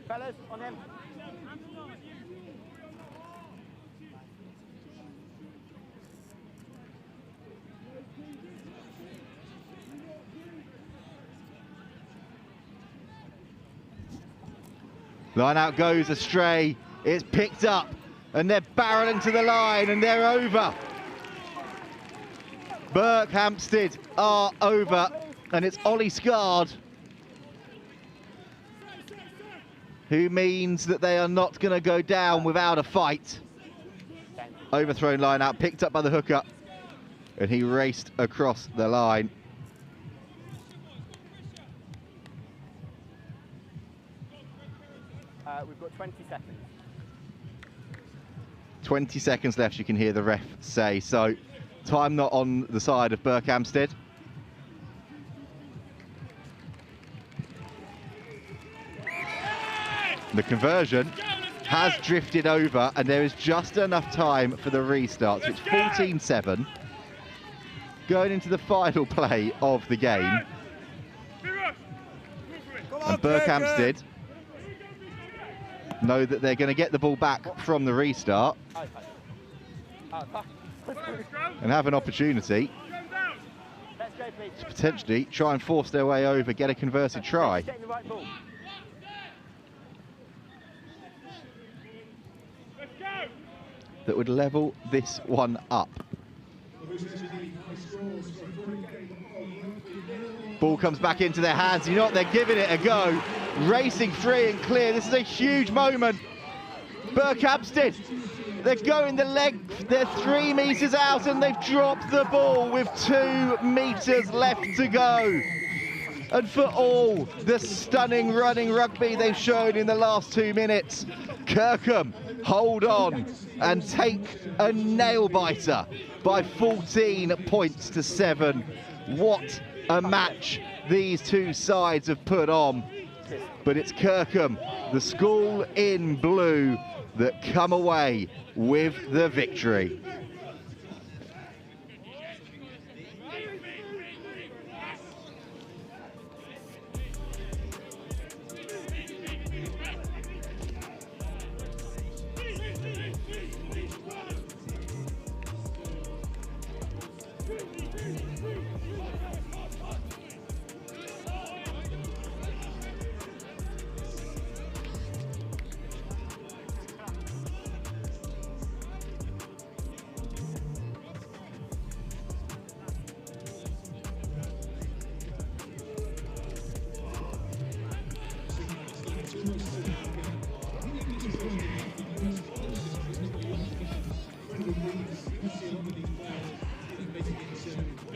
Fellas, on him. Line out goes astray. It's picked up, and they're barreling to the line, and they're over. Burhamstead are over, and it's Ollie Scard, who means that they are not going to go down without a fight. Overthrown line out, picked up by the hooker, and he raced across the line. We've got 20 seconds. 20 seconds left, you can hear the ref say. So, time not on the side of Berkhamsted. The conversion has drifted over, and there is just enough time for the restart. So it's 14-7. Going into the final play of the game. And Berkhamsted know that they're going to get the ball back from the restart and have an opportunity to potentially try and force their way over, get a converted try. That would level this one up. Ball comes back into their hands. You know what? They're giving it a go. Racing free and clear. This is a huge moment. Berkhamsted, they're going the length. They're 3 metres out, and they've dropped the ball with 2 metres left to go. And for all the stunning running rugby they've shown in the last 2 minutes, Kirkham hold on and take a nail-biter by 14 points to 7. What a match these two sides have put on. But it's Kirkham, the school in blue, that come away with the victory.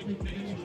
Thank you.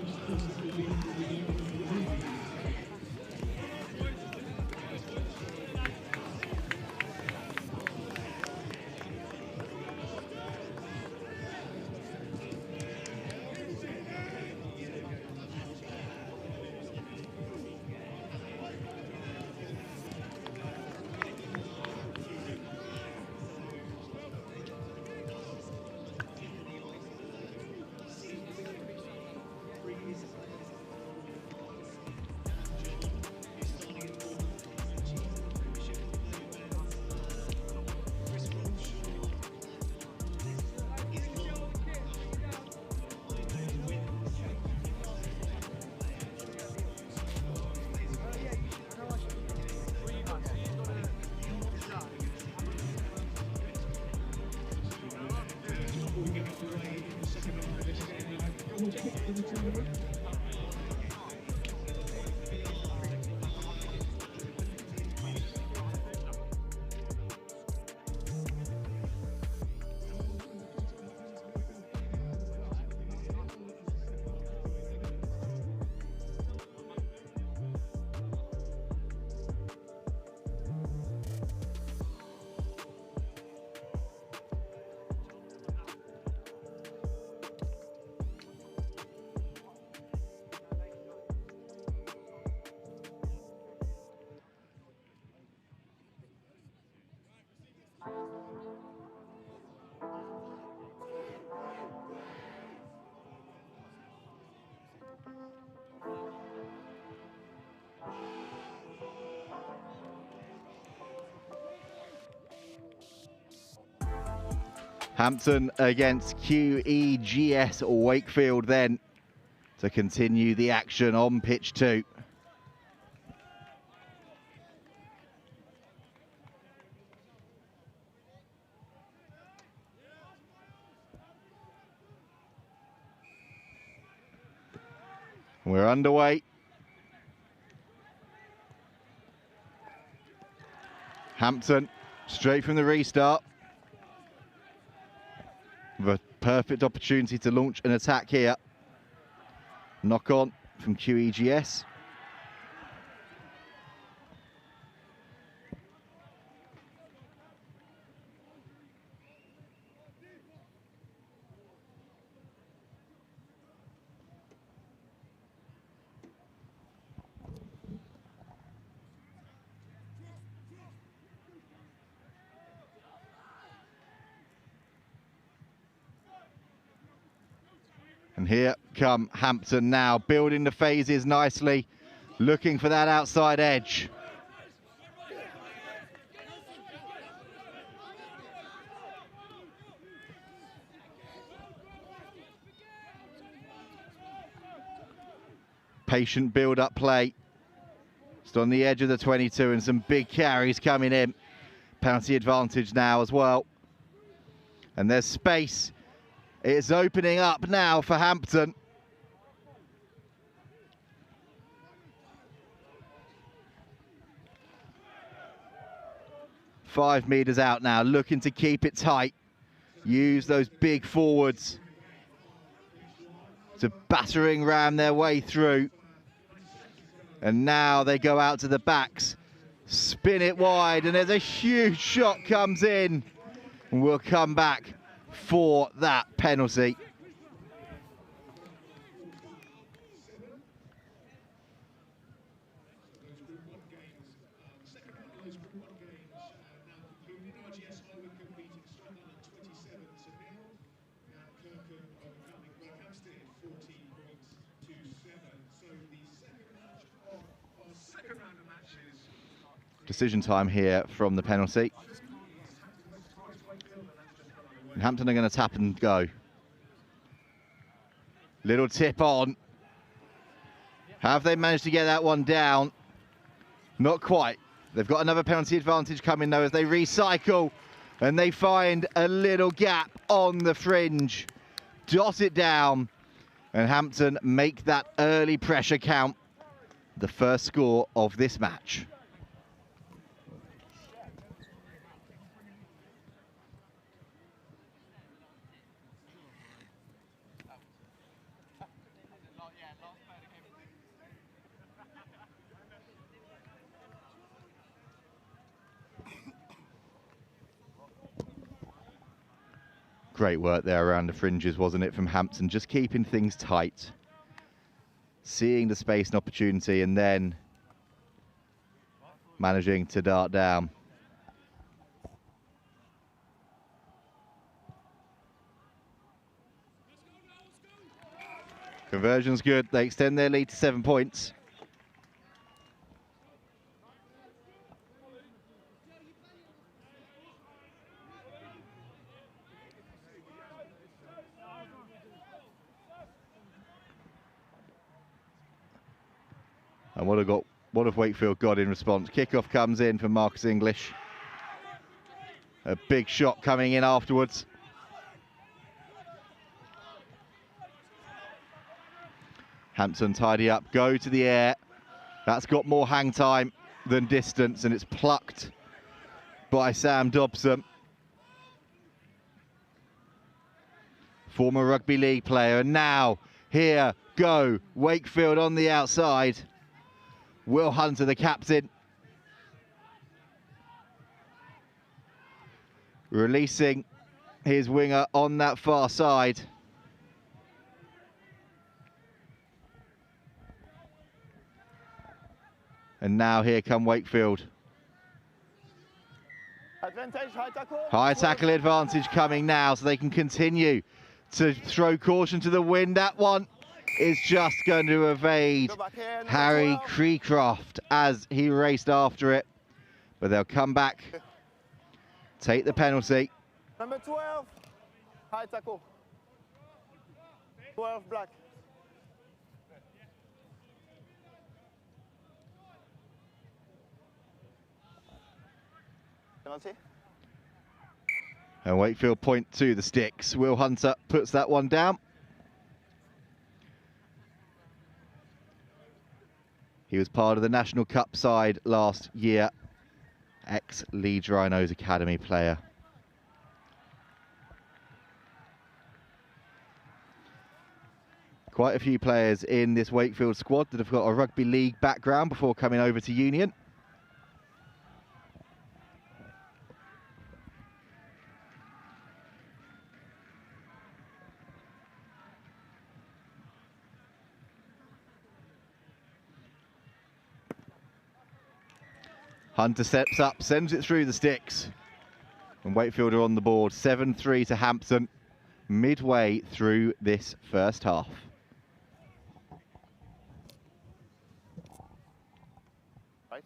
Hampton against QEGS Wakefield then to continue the action on pitch 2. We're underway. Hampton straight from the restart. With a perfect opportunity to launch an attack here. Knock on from QEGS. And here come Hampton now, building the phases nicely, looking for that outside edge. Patient build-up play. Just on the edge of the 22 and some big carries coming in. Penalty advantage now as well. And there's space. It's opening up now for Hampton. Five metres out now, looking to keep it tight. Use those big forwards to battering ram their way through. And now they go out to the backs. Spin it wide, and there's a huge shot comes in. And we'll come back for that penalty. Decision time here from the penalty. And Hampton are going to tap and go. Little tip on. Have they managed to get that one down? Not quite. They've got another penalty advantage coming though as they recycle and they find a little gap on the fringe. Dot it down and Hampton make that early pressure count. The first score of this match. Great work there around the fringes, wasn't it, from Hampton? Just keeping things tight. Seeing the space and opportunity and then managing to dart down. Conversion's good. They extend their lead to 7 points. And what have Wakefield got in response? Kickoff comes in for Marcus English. A big shot coming in afterwards. Hampton tidy up, go to the air. That's got more hang time than distance, and it's plucked by Sam Dobson. Former rugby league player, and now here go Wakefield on the outside. Will Hunter, the captain, releasing his winger on that far side. And now here come Wakefield. Advantage, high tackle. High tackle advantage coming now, so they can continue to throw caution to the wind. That one is just going to evade Harry Creecroft as he raced after it. But they'll come back, take the penalty. Number 12, high tackle. 12 black. Penalty. And Wakefield point to the sticks. Will Hunter puts that one down. He was part of the National Cup side last year. Ex-Leeds Rhinos Academy player. Quite a few players in this Wakefield squad that have got a rugby league background before coming over to Union. Hunter steps up, sends it through the sticks. And Wakefield are on the board, 7-3 to Hampton, midway through this first half. Right.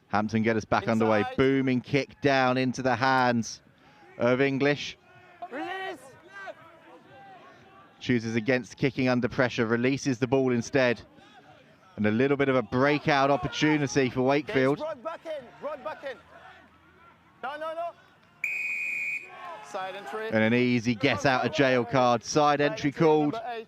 Hampton get us back underway. Booming kick down into the hands of English. Chooses against kicking under pressure, releases the ball instead. And a little bit of a breakout opportunity for Wakefield. Rod back in. No. Side entry. And an easy get out of jail card. Side entry called. Number 8.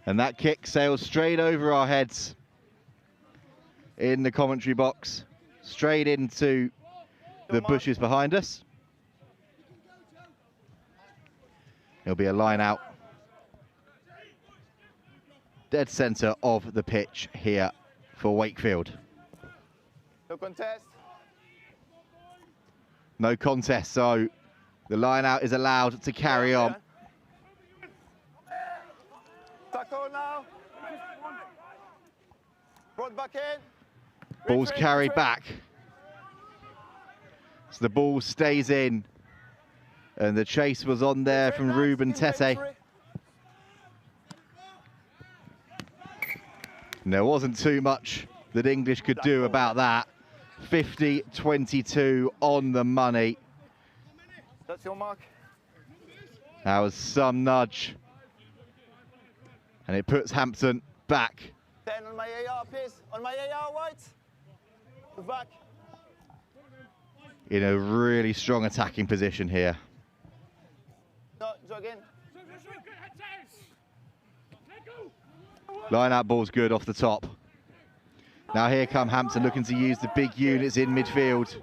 And that kick sails straight over our heads in the commentary box, straight into the bushes behind us. It'll be a line out. Dead centre of the pitch here for Wakefield. No contest. No contest, so the line out is allowed to carry on. Tackle now. Brought back in. Ball's carried back. So the ball stays in. And the chase was on there from Ruben Tete. And there wasn't too much that English could do about that. 50-22 on the money. That's your mark. That was some nudge. And it puts Hampton back. 10 on my AR, please. On my AR, white. Back. In a really strong attacking position here. No, jog in. Line out ball's good off the top. Now here come Hampton looking to use the big units in midfield.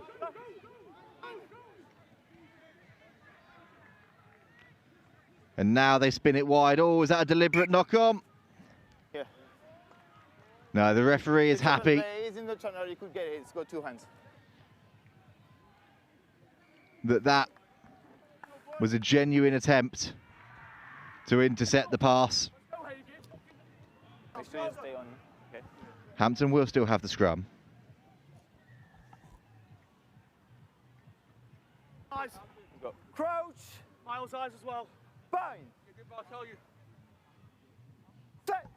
And now they spin it wide. Oh, is that a deliberate knock on? Yeah. No, the referee is happy. He's in the channel, he could get it. It's got 2 hands. That was a genuine attempt to intercept the pass. Make sure you stay on. Okay. Hampton will still have the scrum. Eyes. Crouch. Miles' eyes as well. Fine. I'll tell you. Set.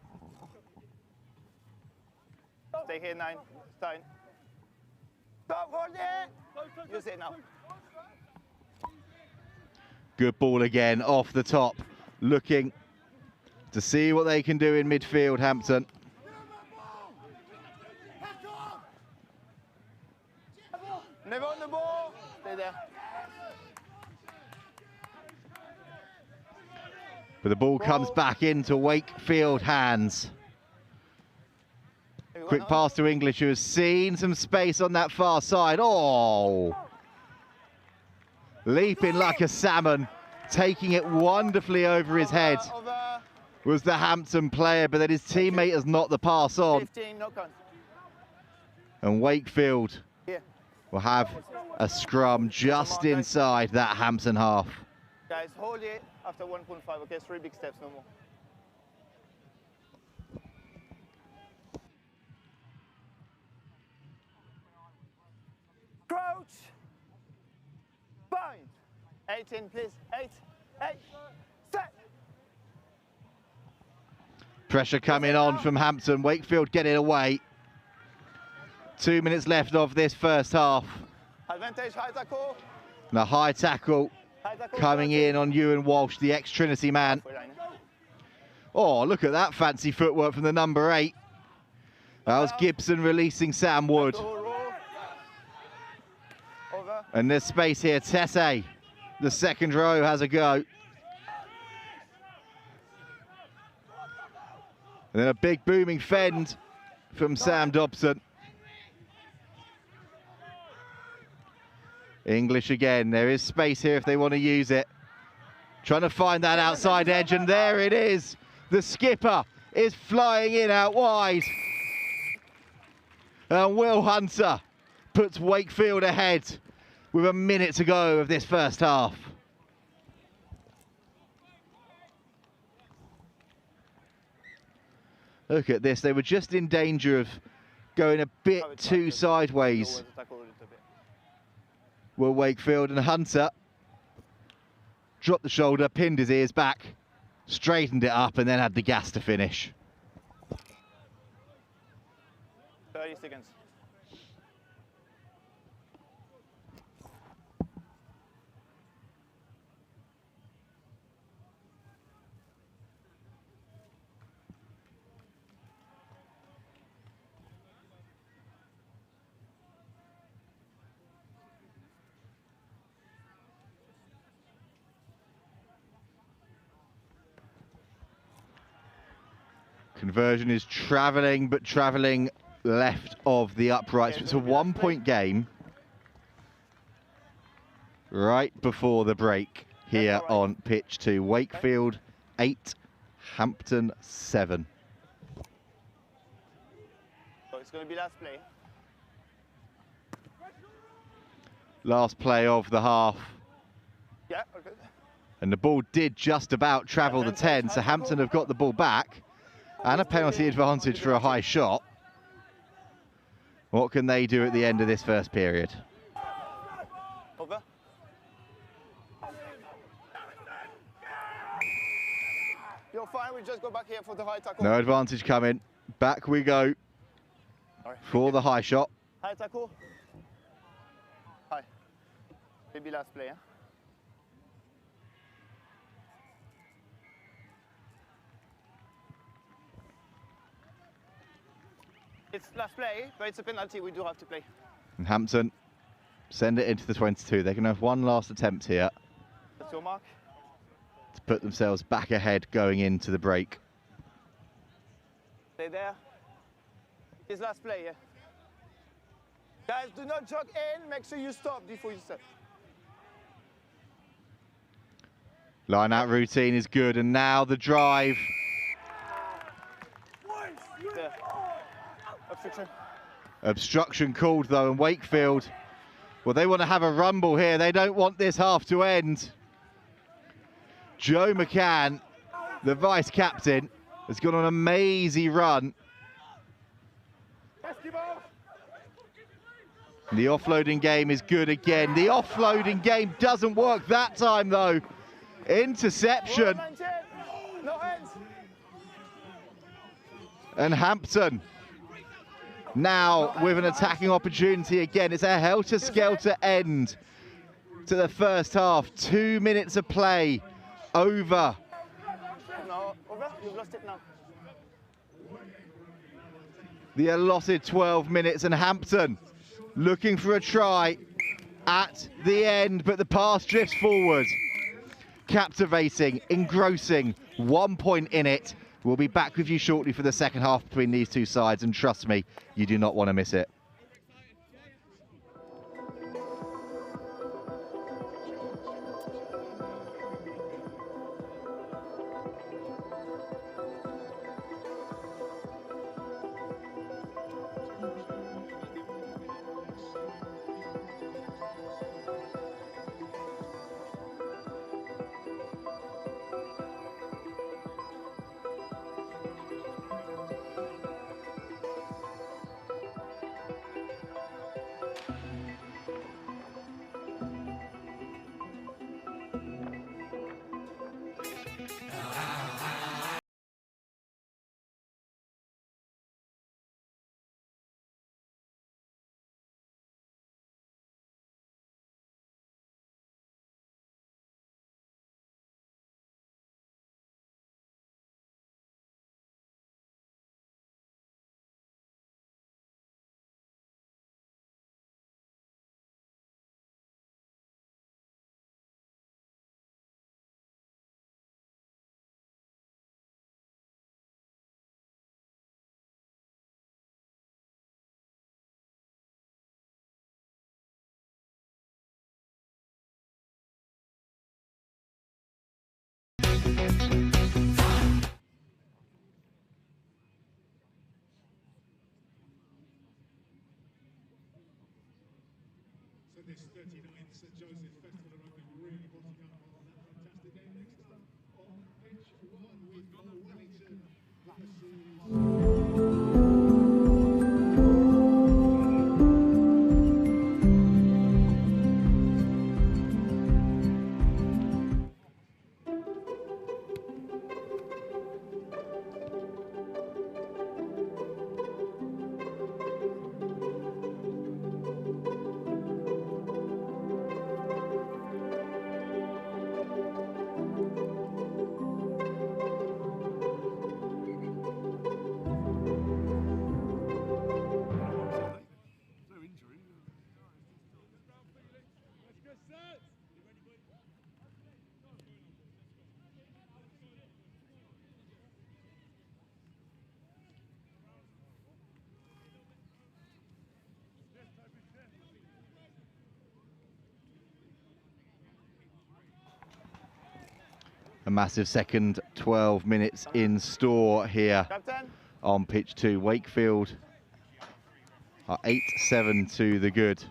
Stay here, 9. Stein. Stop holding it. Use it now. Good ball again off the top, looking to see what they can do in midfield, Hampton. Never on the ball. Stay there. But the ball comes back into Wakefield hands. Quick pass to English, who has seen some space on that far side. Oh! Leaping like a salmon, taking it wonderfully over his head was the Hampton player, but then his teammate has knocked the pass on. 15, no count. And Wakefield will have a scrum just inside that Hampton half. Guys, hold it after 1.5, okay? 3 big steps, no more. Crouch. Bind. 18, please. 8, set. Pressure coming on from Hampton. Wakefield get it away. 2 minutes left of this first half. Advantage, high tackle. And a high tackle coming in on Ewan Walsh, the ex-Trinity man. Oh, look at that fancy footwork from the number 8. That was Gibson releasing Sam Wood. And there's space here. Tesse, the second row, has a go. And then a big booming fend from Sam Dobson. English again. There is space here if they want to use it. Trying to find that outside edge, and there it is. The skipper is flying in out wide. And Will Hunter puts Wakefield ahead with a minute to go of this first half. Look at this. They were just in danger of going a bit too sideways. Will Wakefield, and Hunter dropped the shoulder, pinned his ears back, straightened it up, and then had the gas to finish. 30 seconds. Conversion is travelling, but travelling left of the uprights. It's a 1-point game right before the break here on pitch 2. Wakefield 8, Hampton 7. So it's going to be last play. Last play of the half. Yeah, okay. And the ball did just about travel the 10, so Hampton have got the ball back. And a penalty advantage for a high shot. What can they do at the end of this first period? Over. You're fine, we just go back here for the high tackle. No advantage coming. Back we go for the high shot. High tackle. High. Maybe last play, huh? It's last play, but it's a penalty we do have to play. And Hampton send it into the 22. They're going to have one last attempt here. That's your mark. To put themselves back ahead going into the break. Stay there. It's last play, yeah. Guys, do not jog in. Make sure you stop before you step. Line out routine is good, and now the drive. There. Obstruction. Obstruction called though, and Wakefield, well, they want to have a rumble here. They don't want this half to end. Joe McCann, the vice captain, has gone on an amazing run. The offloading game is good again. The offloading game doesn't work that time though. Interception. No hands. And Hampton now with an attacking opportunity again. It's a helter-skelter end to the first half. 2 minutes of play over. No, over. You've lost it now. The allotted 12 minutes, and Hampton looking for a try at the end, but the pass drifts forward. Captivating, engrossing, 1 point in it. We'll be back with you shortly for the second half between these two sides, and trust me, you do not want to miss it. So this 39th St Joseph Festival of Rugby really bottled up on that fantastic game. Next up on pitch 1, we've got Wellington A massive second 12 minutes in store here on pitch 2. Wakefield are 8-7 to the good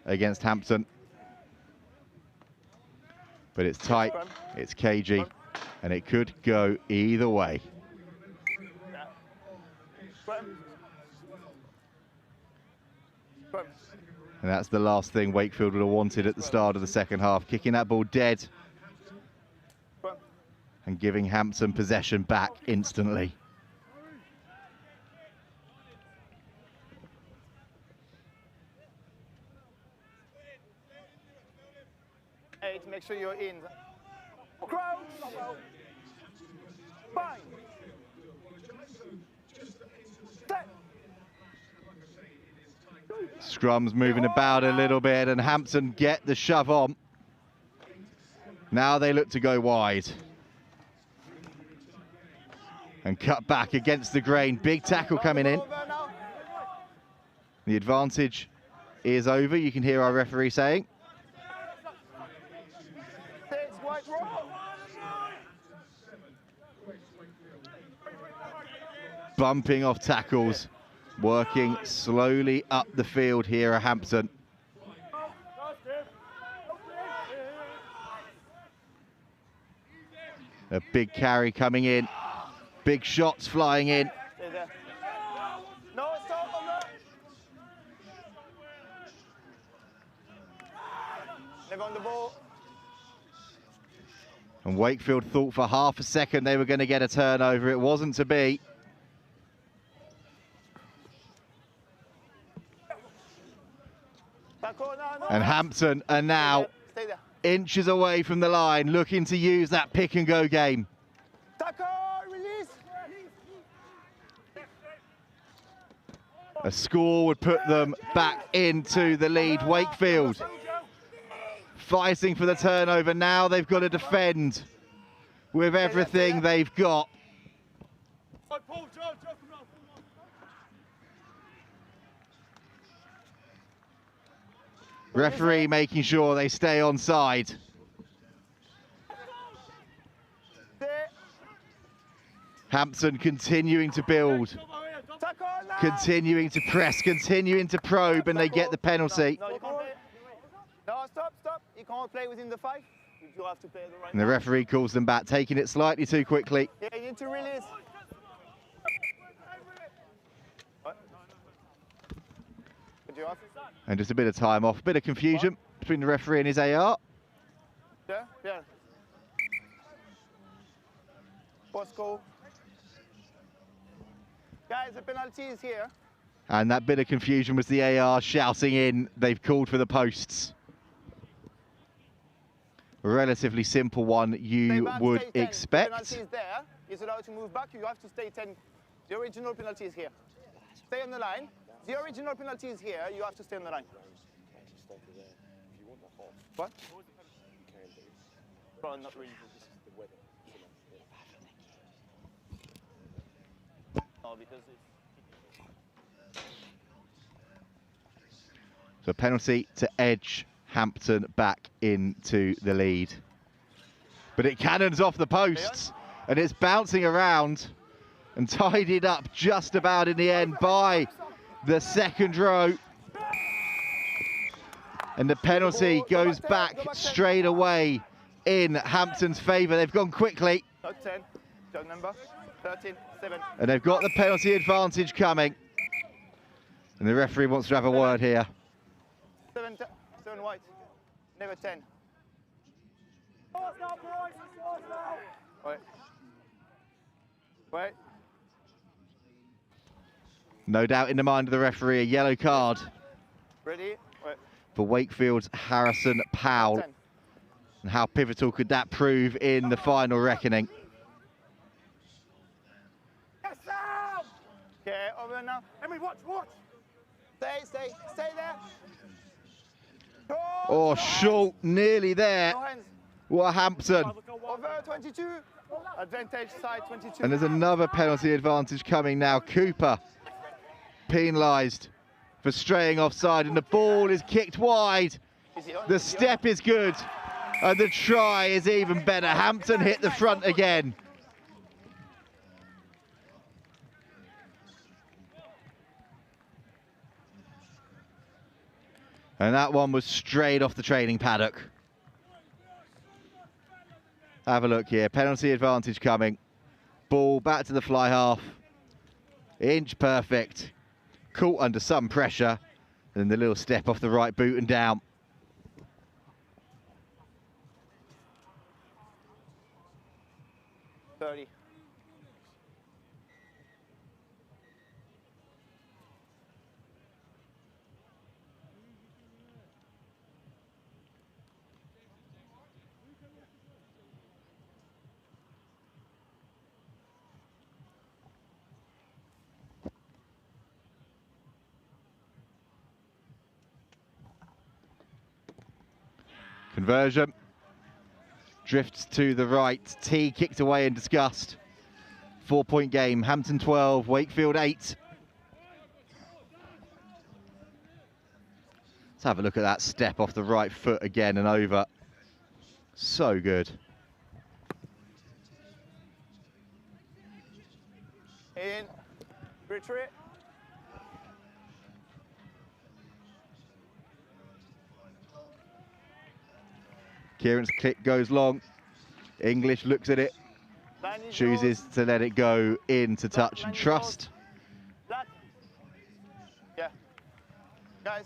against Hampton. But it's tight, it's cagey, and it could go either way. And that's the last thing Wakefield would have wanted at the start of the second half, kicking that ball dead and giving Hampton possession back instantly. Hey, to make sure you're in. Crouch! Bang! Scrum's moving about a little bit, and Hampton get the shove on. Now they look to go wide. And cut back against the grain. Big tackle coming in. The advantage is over. You can hear our referee saying. Bumping off tackles. Working slowly up the field here at Hampton. A big carry coming in. Big shots flying in. No, stop on that. They've on the ball. And Wakefield thought for half a second they were going to get a turnover. It wasn't to be. And Hampton are now Stay there. inches away from the line, looking to use that pick and go game. Tackle, release. A score would put them back into the lead. Wakefield fighting for the turnover. Now they've got to defend with everything they've got. Referee making sure they stay on side. Hampton continuing to build, continuing to press, continuing to probe, and they get the penalty. No, stop. You can't play within the 5. You have to play the right. And the referee calls them back, taking it slightly too quickly. Yeah, you need to release. Good job. And just a bit of time off, a bit of confusion between the referee and his AR. Yeah. Post goal. Guys, the penalty is here. And that bit of confusion was the AR shouting in, they've called for the posts. A relatively simple one, you would expect. The penalty is there. He's allowed to move back. You have to stay 10. The original penalty is here. Stay on the line. The original penalty is here. You have to stay on the line. What? Probably not really. No, because it's... So penalty to edge Hampton back into the lead. But it cannons off the posts and it's bouncing around and tidied up just about in the end by the second row. And the penalty goes back straight away in Hampton's favour. They've gone quickly. 10, jog number 13, 7. And they've got the penalty advantage coming. And the referee wants to have a word here. 7 white, never 10. Wait. No doubt in the mind of the referee, a yellow card. Ready? Wait. For Wakefield's Harrison Powell. And how pivotal could that prove in the final reckoning? Okay, over now. Emily, watch. Stay there. Oh, short, nearly there. No hands. What Hampton. Over 22. Advantage side 22. And there's another penalty advantage coming now. Cooper penalised for straying offside, and the ball is kicked wide. The step is good, and the try is even better. Hampton hit the front again. And that one was straight off the training paddock. Have a look here, penalty advantage coming. Ball back to the fly half. Inch perfect. Caught under some pressure. And then the little step off the right boot and down. .30. Conversion. Drifts to the right. T kicked away in disgust. 4-point game. Hampton 12, Wakefield 8. Let's have a look at that step off the right foot again and over. So good. In. Retreat. Kieran's kick goes long. English looks at it. Chooses to let it go into touch and trust. Yeah. Guys.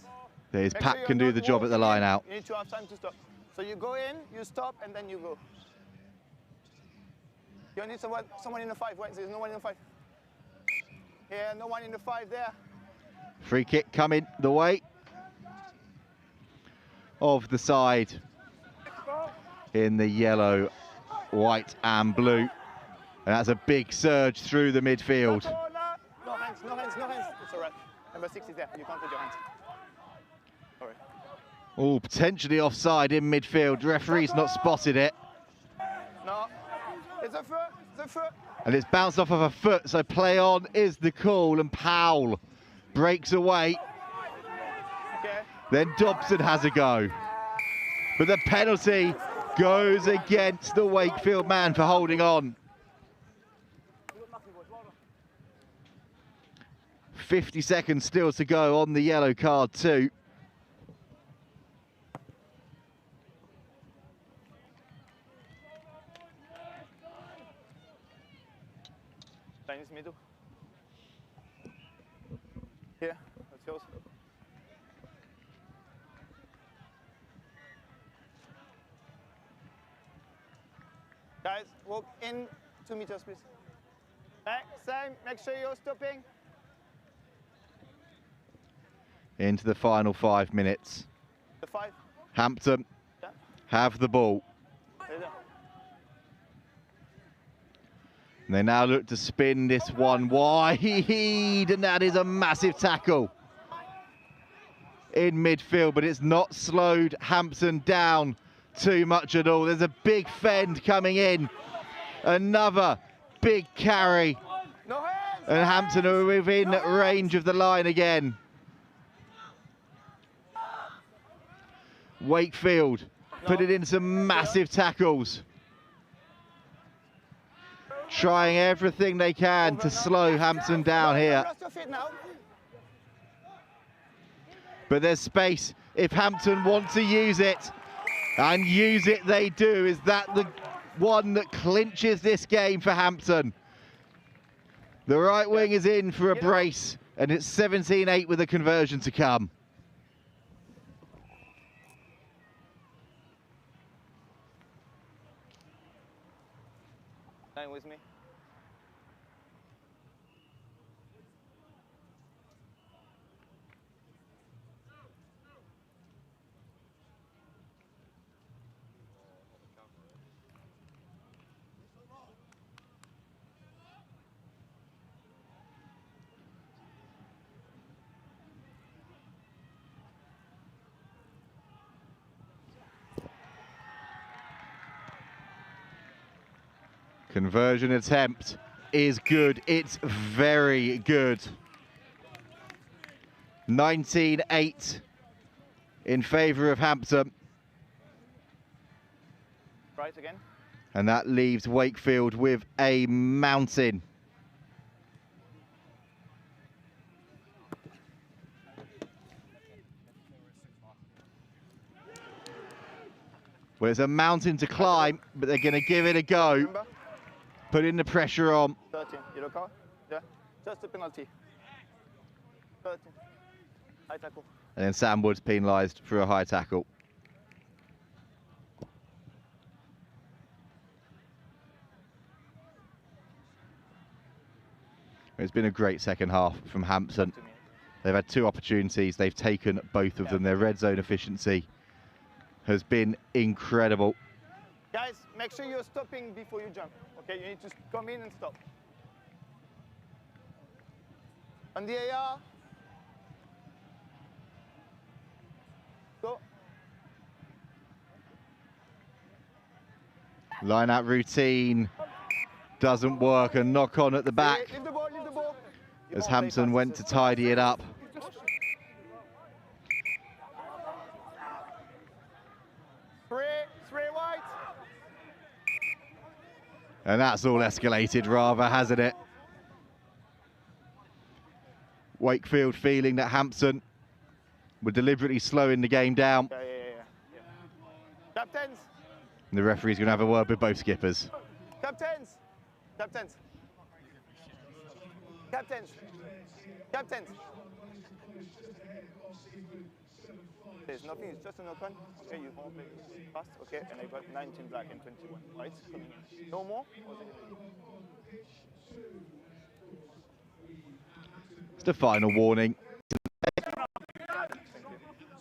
There's Pat can do the job at the line out. You need to have time to stop. So you go in, you stop, and then you go. You need someone in the 5. Wait, there's no one in the 5. Yeah, no one in the 5 there. Free kick coming the way. of the side in the yellow, white and blue. And that's a big surge through the midfield. No hands, no hands, no hands. It's all right. Number 6 is there. You can't put your hands. All right. Oh, potentially offside in midfield. Referee's not spotted it. No. It's a foot. It's a foot. And it's bounced off of a foot, so play on is the call, and Powell breaks away. Okay. Then Dobson has a go. But the penalty goes against the Wakefield man for holding on. 50 seconds still to go on the yellow card too. Line is middle. Here, that's yours. Guys, walk in 2 meters, please. Back, same, make sure you're stopping. Into the final 5 minutes. The 5. Hampton have the ball. And they now look to spin this one wide, and that is a massive tackle in midfield, but it's not slowed Hampton down too much at all. There's a big fend coming in. Another big carry. And Hampton are within range of the line again. Wakefield putting in some massive tackles. Trying everything they can to slow Hampton down here. But there's space if Hampton want to use it. And use it they do. Is that the one that clinches this game for Hampton? The right wing is in for a brace, and it's 17-8 with a conversion to come. Line with me. Conversion attempt is good. It's very good. 19-8 in favour of Hampton. Right again. And that leaves Wakefield with a mountain. Well, it's a mountain to climb, but they're going to give it a go. Putting the pressure on. 13, yellow card. Yeah, just a penalty. 13. High tackle. And then Sam Wood's penalised for a high tackle. It's been a great second half from Hampton. They've had 2 opportunities. They've taken both of them. Their red zone efficiency has been incredible. Guys, make sure you're stopping before you jump. Okay, you need to come in and stop. On the AR. Go. Line out routine doesn't work. A knock on at the back Leave the ball, leave the ball. as Hampton went to tidy it up. Three wide. And that's all escalated rather, hasn't it? Wakefield feeling that Hampton were deliberately slowing the game down. Yeah. Captains. And the referee's going to have a word with both skippers. Captains. Captains. Captains. Captains. There's nothing, it's just an open. Okay, you won't play fast, okay, and I got 19 black and 21 whites coming in. No more? It's the final warning.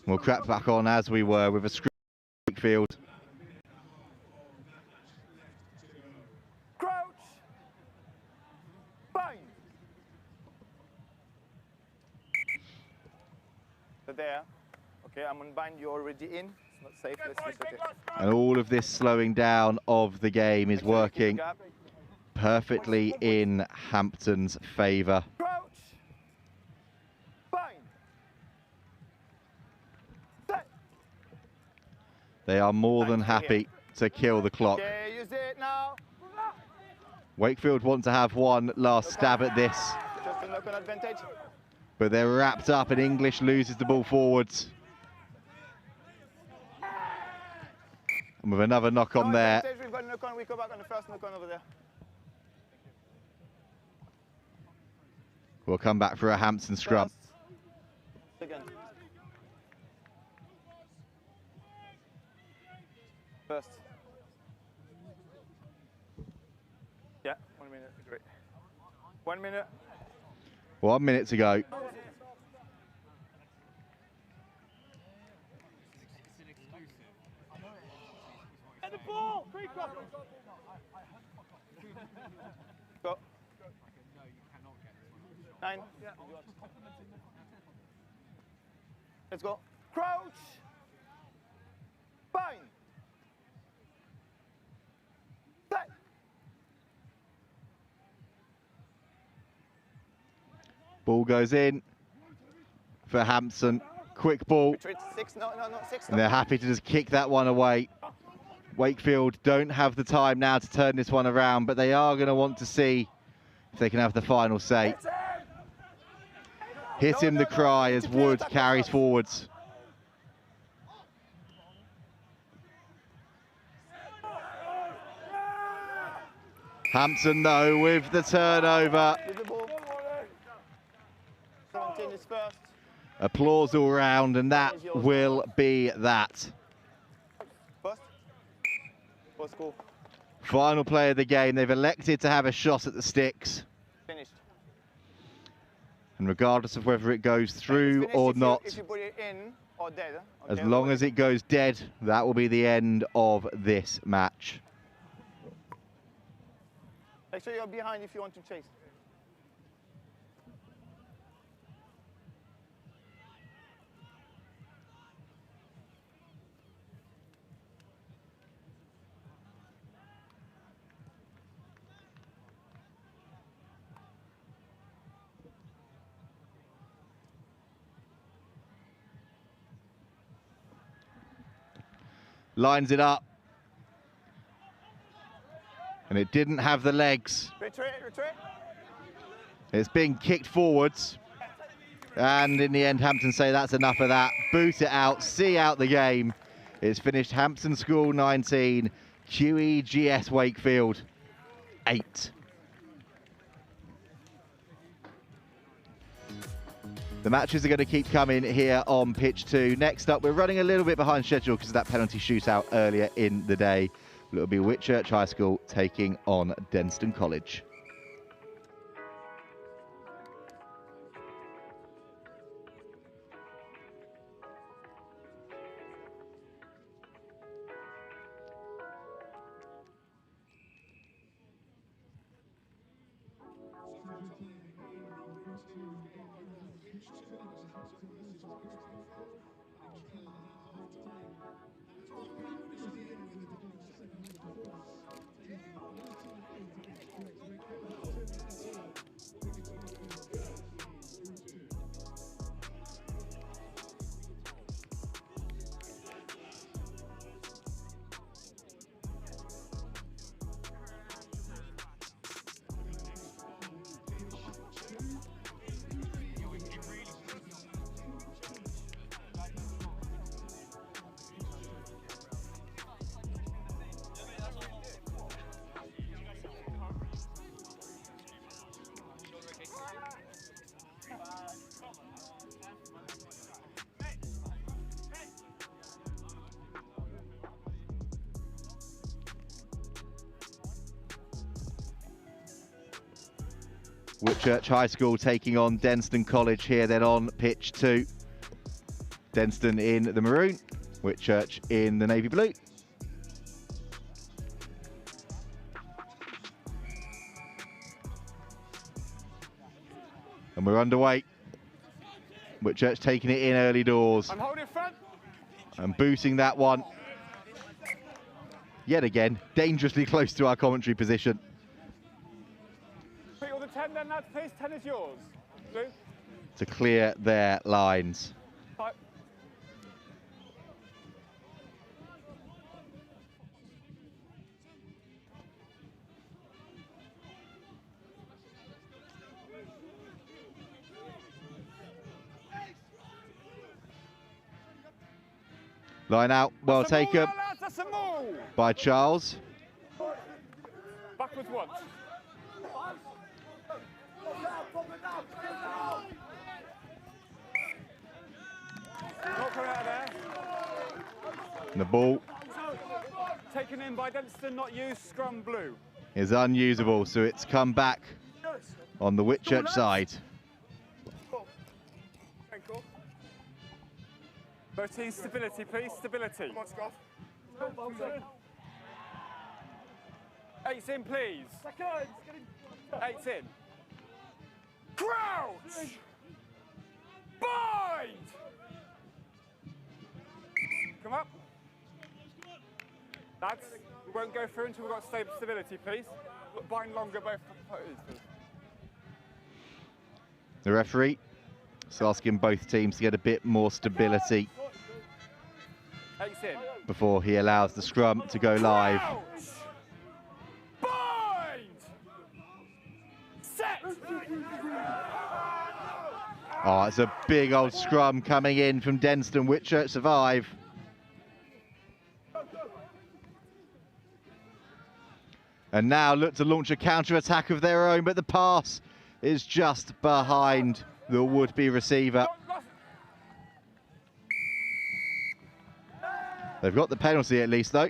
We'll crack back on as we were with a scrum Wakefield. Crouch. Bind. So there. Okay, I'm on bind. You're already in. It's not safe. Let's reset it. And all of this slowing down of the game is working perfectly in Hampton's favour. Crouch. Bind. Set. They are more than happy to kill the clock. Okay, use it now. Wakefield want to have one last stab at this, Just a knock-on advantage. but they're wrapped up and English loses the ball forwards. And with another knock on there, We've got a knock-on. We go back on the first knock-on over there. we'll come back for a Hampton scrum. Again. First. Yeah, 1 minute. Great. 1 minute. 1 minute to go. Get the ball! Free cross! Go. 9. Let's go. Crouch. Bind. Set. Ball goes in for Hampton. Quick ball. Retreat 6. No, 6. And they're happy to just kick that one away. Wakefield don't have the time now to turn this one around, but they are going to want to see if they can have the final say. Hit him the cry as Wood carries forwards. Hampton, though, with the turnover. Applause all round, and that will be that. Final play of the game. They've elected to have a shot at the sticks. Finished. And regardless of whether it goes through or not, if you put it in or dead. as long as it goes dead, that will be the end of this match. Make sure you're behind if you want to chase. Lines it up. And it didn't have the legs. Retreat, retreat. It's being kicked forwards. And in the end, Hampton say that's enough of that. Boot it out, see out the game. It's finished Hampton School 19, QEGS Wakefield 8. The matches are going to keep coming here on pitch 2. Next up, we're running a little bit behind schedule because of that penalty shootout earlier in the day. It'll be Whitchurch High School taking on Denstone College. Wit Church High School taking on Denstone College here then on pitch 2. Denstone in the maroon, Whitchurch in the navy blue. And we're underway. Whitchurch taking it in early doors. I'm holding front. And boosting that one. Yet again, dangerously close to our commentary position. Put all the 10 then, lads, please. 10 is yours. Blue. To clear their lines. 5. Line out, well taken That's a move. by Charles. Backwards once. Not coming out of there. And the ball Taken in by Denstone, not used. Scrum blue. is unusable, so it's come back on the Whitchurch side. Both teams, stability, please. Stability. Come on, Scott. 8's in, please. Seconds. 8's in. Crouch! Bind! Come up. Lads, we won't go through until we've got stability, please. Bind longer, both. The referee is asking both teams to get a bit more stability 8's in. before he allows the scrum to go live. Bind! Set! Oh, it's a big old scrum coming in from Denstone. Whitchurch survive. And now look to launch a counter-attack of their own, but the pass is just behind the would-be receiver. They've got the penalty at least, though.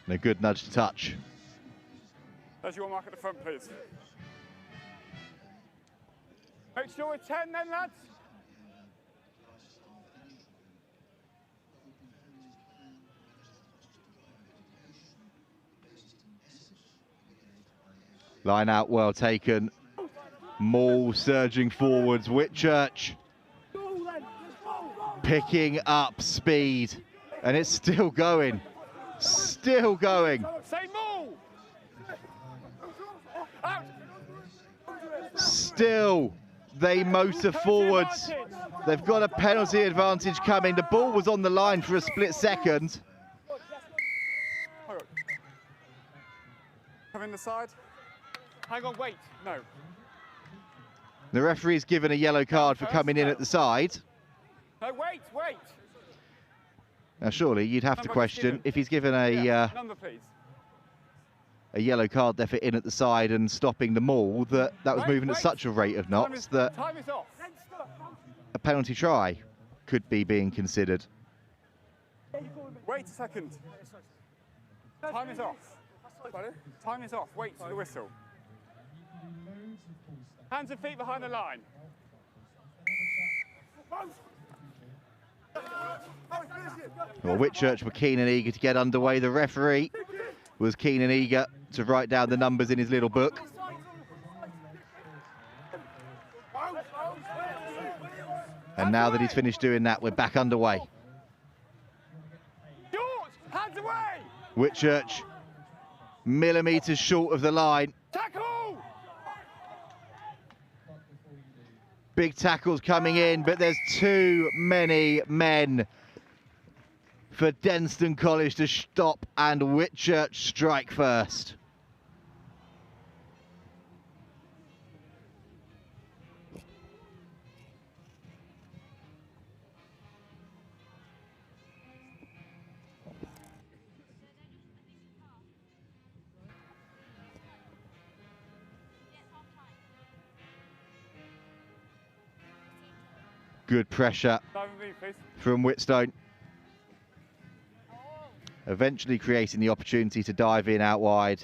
And a good nudge to touch. There's your mark at the front, please. Make sure we're 10 then, lads. Line out, well taken. Maul surging forwards. Whitchurch picking up speed. And it's still going. Still going. Say Maul! Out! Still, they motor forwards. They've got a penalty advantage coming. The ball was on the line for a split second. Come in the side. Hang on, wait. No. The referee's given a yellow card for coming in at the side. No, wait. Now, surely you'd have to question if he's given a Number, please. a yellow card there for in at the side and stopping the maul, that was moving at such a rate of knots that Time is off. a penalty try could be being considered. Wait a second. Time is off. Time is off. Wait for the whistle. Hands and feet behind the line. Well, Whitchurch were keen and eager to get underway. The referee was keen and eager to write down the numbers in his little book. And now that he's finished doing that, we're back underway. George, hands away! Whitchurch, millimetres short of the line. Tackle! Big tackles coming in, but there's too many men for Denstone College to stop and Whitchurch strike first. Good pressure from Whitstone. eventually creating the opportunity to dive in out wide.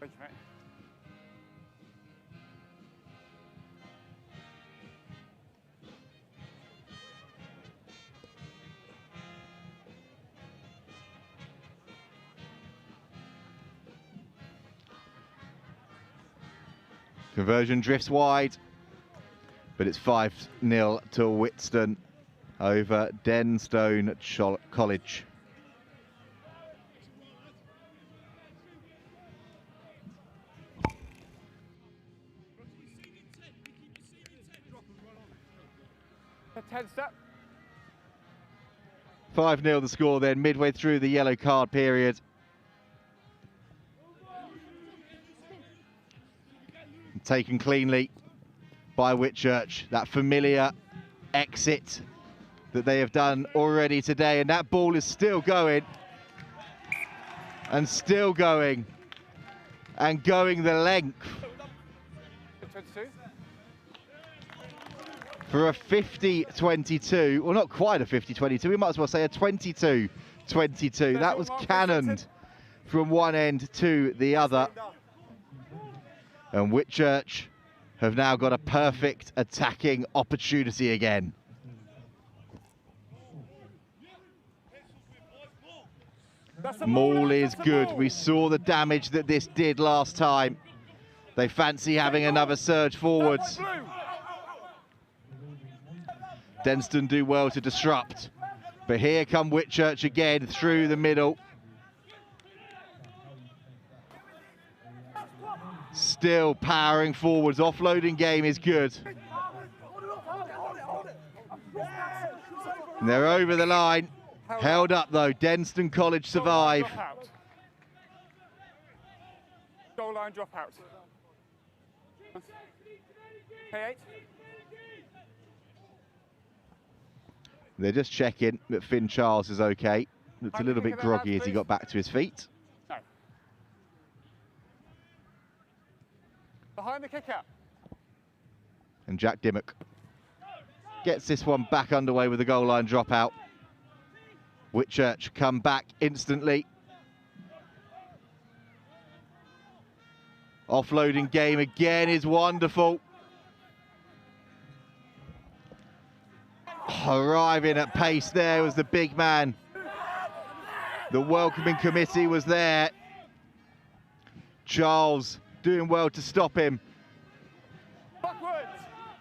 Thank you, mate. Conversion drifts wide, but it's 5-0 to Witstone over Denstone College. A 10 step. 5-0 the score then, midway through the yellow card period. Taken cleanly by Whitchurch, that familiar exit that they have done already today, and that ball is still going and still going and going the length for a 50-22, well, not quite a 50-22, we might as well say a 22-22. That was cannoned from one end to the other. And Whitchurch have now got a perfect attacking opportunity again. Maul is good. We saw the damage that this did last time. They fancy having another surge forwards. Denstone do well to disrupt. But here come Whitchurch again through the middle. Still powering forwards. Offloading game is good. And they're over the line. Held up though. Denstone College survive. Goal line drop out. K8. They're just checking that Finn Charles is okay. Looked a little bit groggy as he got back to his feet. No. Behind the kick out. And Jack Dimmock gets this one back underway with a goal line dropout. Whitchurch come back instantly. Offloading game again is wonderful. Arriving at pace there was the big man. The welcoming committee was there. Charles doing well to stop him. Backwards.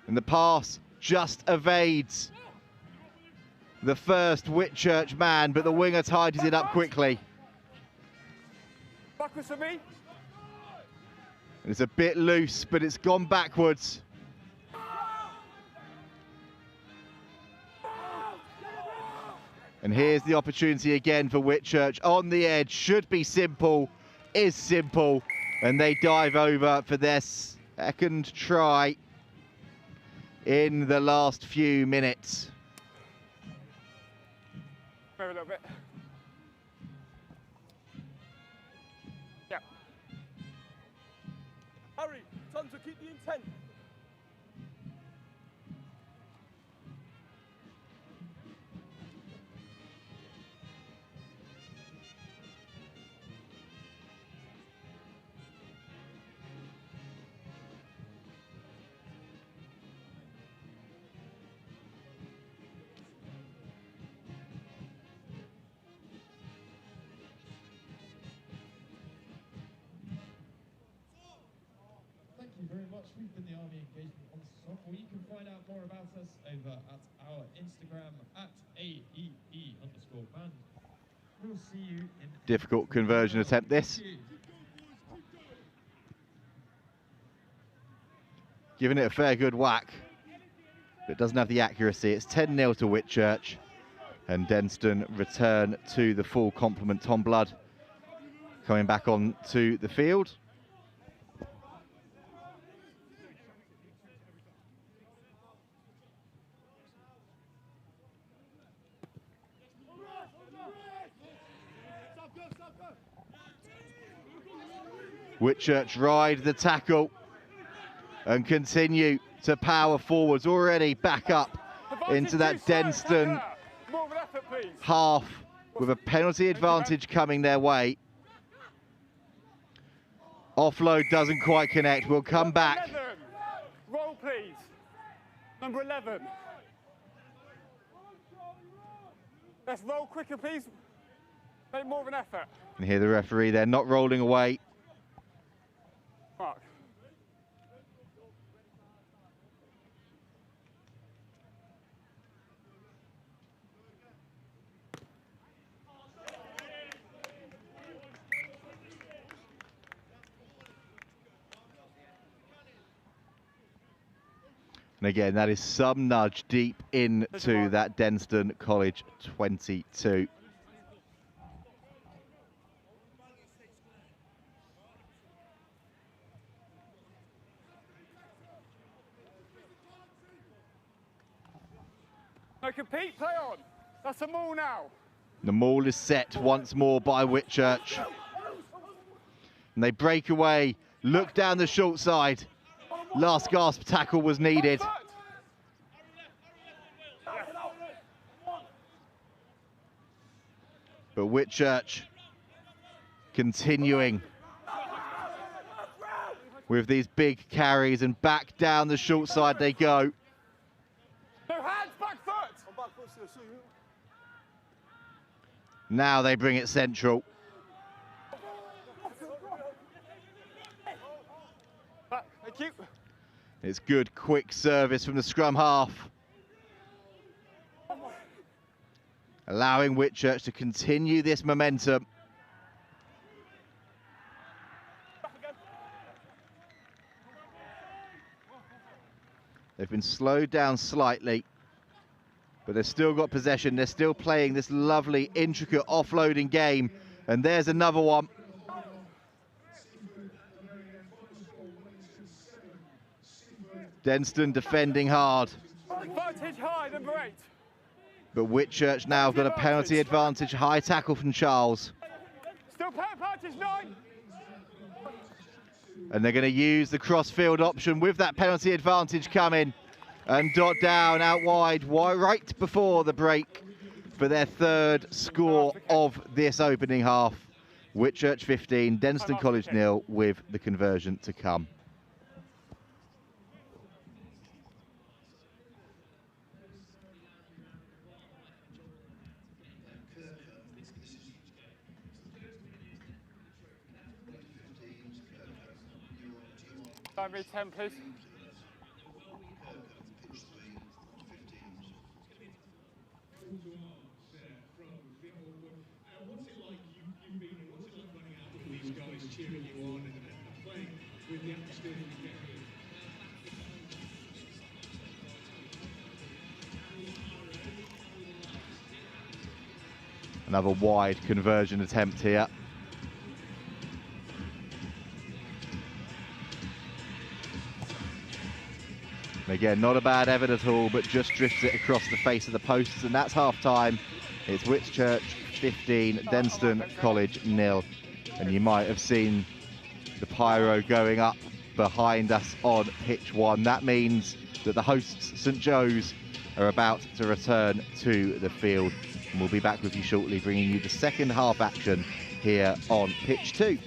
And the pass just evades the first Whitchurch man, but the winger tidies it up quickly. Backwards for me. It's a bit loose, but it's gone backwards. And here's the opportunity again for Whitchurch. On the edge, should be simple, is simple. And they dive over for their second try in the last few minutes. Maybe a little bit. Yeah. Hurry, time to keep the intent. Very much. We've been the Army Engagement Ensemble. You can find out more about us over at our Instagram at AEE_band. We'll see you in difficult conversion attempt this. Giving it a fair good whack, but it doesn't have the accuracy. It's 10-0 to Whitchurch, and Denstone return to the full complement. Tom Blood coming back on to the field. Whitchurch ride the tackle and continue to power forwards. Already back up into that Denstone More of an effort, please. half with a penalty advantage coming their way. Offload doesn't quite connect. We'll come back. 11. Roll, please. Number 11. Let's roll quicker, please. Make more of an effort. And hear the referee there, not rolling away. Mark. And again, that is some nudge deep into that Denstone College 22. No, compete, play on. That's a maul now. The maul is set once more by Whitchurch. And they break away, look down the short side. Last gasp tackle was needed. But Whitchurch continuing with these big carries, and back down the short side they go. No hands, back foot. Now they bring it central. Thank you. It's good, quick service from the scrum half, allowing Whitchurch to continue this momentum. They've been slowed down slightly, but they've still got possession. They're still playing this lovely, intricate offloading game. And there's another one. Denstone defending hard. Advantage high, number 8. But Whitchurch now got a penalty advantage. High tackle from Charles. Still play advantage 9. And they're going to use the cross-field option with that penalty advantage coming. And dot down out wide, right before the break for their third score of this opening half. Whitchurch 15, Denstone College 0 with the conversion to come. Time read 10, please. These guys cheering you on and playing with the atmosphere that you get here. Another wide conversion attempt here. And again, not a bad effort at all, but just drifts it across the face of the posts, and that's half-time. It's Whitchurch 15, Denstone College 0. And you might have seen the pyro going up behind us on pitch 1. That means that the hosts, St Joe's, are about to return to the field. And we'll be back with you shortly, bringing you the second half action here on pitch 2.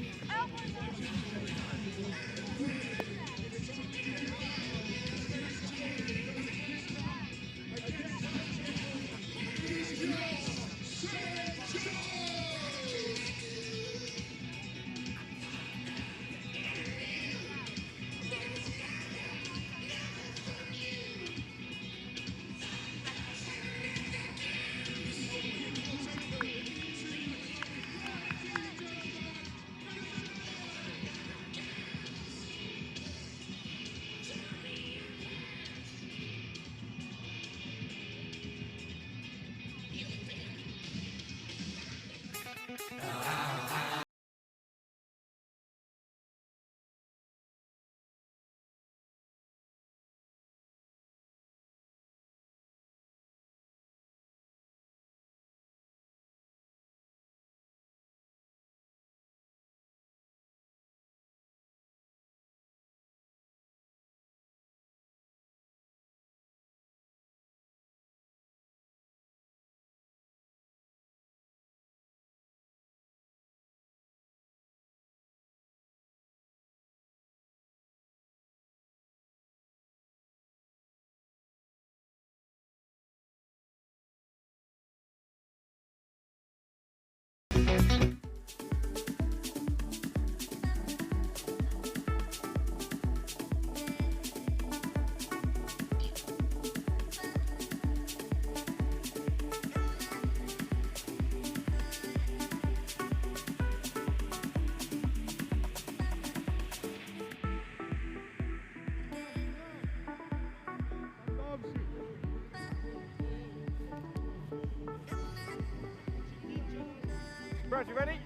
Brad, you ready?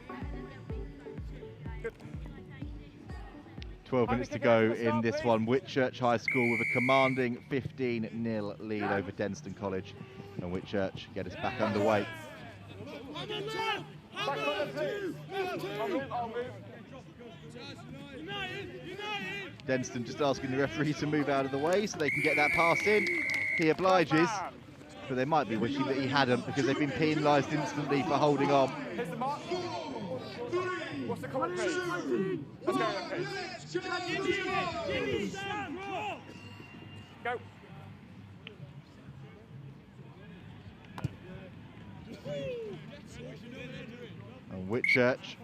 Good. 12 minutes to go in this one. Whitchurch High School with a commanding 15-0 lead over Denstone College. And Whitchurch get us back underway. Back on the please. I'll move. Denstone just asking the referee to move out of the way so they can get that pass in. He obliges, but they might be wishing that he hadn't because they've been penalised instantly for holding on. Here's the mark. What's the comment, please? Let's go, please. Go. And Whitchurch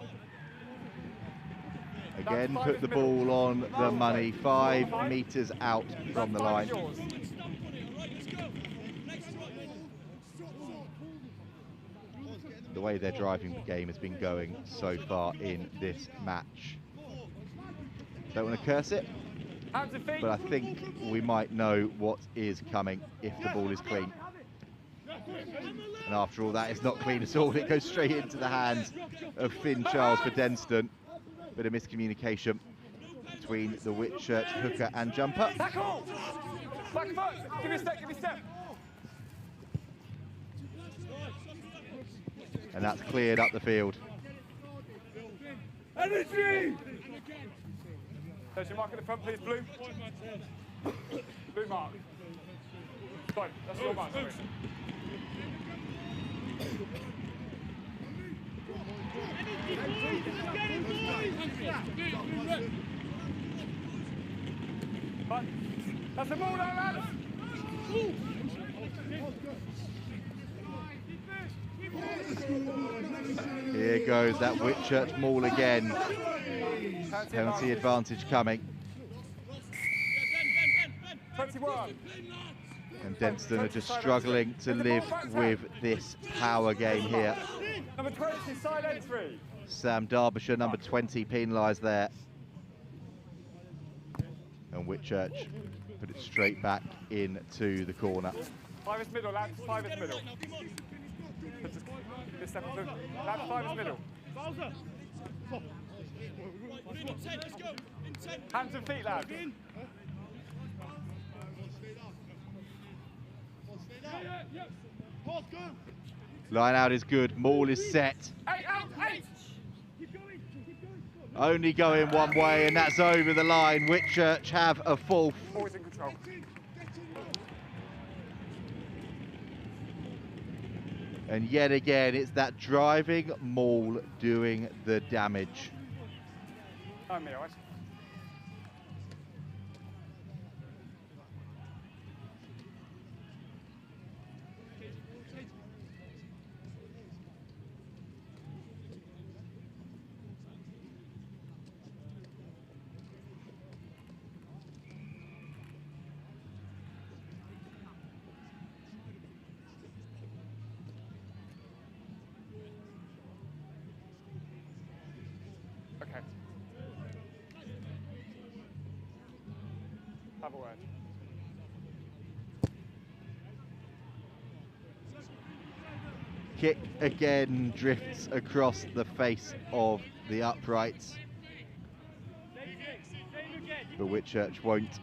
again put the ball on the money, 5 metres out from the line. The way their driving game has been going so far in this match. Don't want to curse it, but I think we might know what is coming if the ball is clean. And after all that, it's not clean at all. It goes straight into the hands of Finn Charles for Denstone. Bit of miscommunication between the Whitchurch hooker and jumper. Tackle! Back foot! Give me a step, give me a step! And that's cleared up the field. Energy! There's your mark at the front, please, blue. Blue mark. Fine, that's your mark. That's the ball now, lads! Here goes that Whitchurch maul again. Penalty advantage coming. 21. And Denstone are just struggling to live with this power game here. Number 20, side entry. Sam Derbyshire, number 20, penalised there. And Whitchurch put it straight back into the corner. 5 is middle, lads, 5 is middle. This step, lads, 5 is middle. Hands and feet, lads. Line out is good, maul is set. 8 out, 8! Only going one way, and that's over the line. Whitchurch have a fourth. Always in control. And yet again, it's that driving maul doing the damage. I'm here, right? Okay. Have a word. Kick again drifts across the face of the uprights. But Whitchurch won't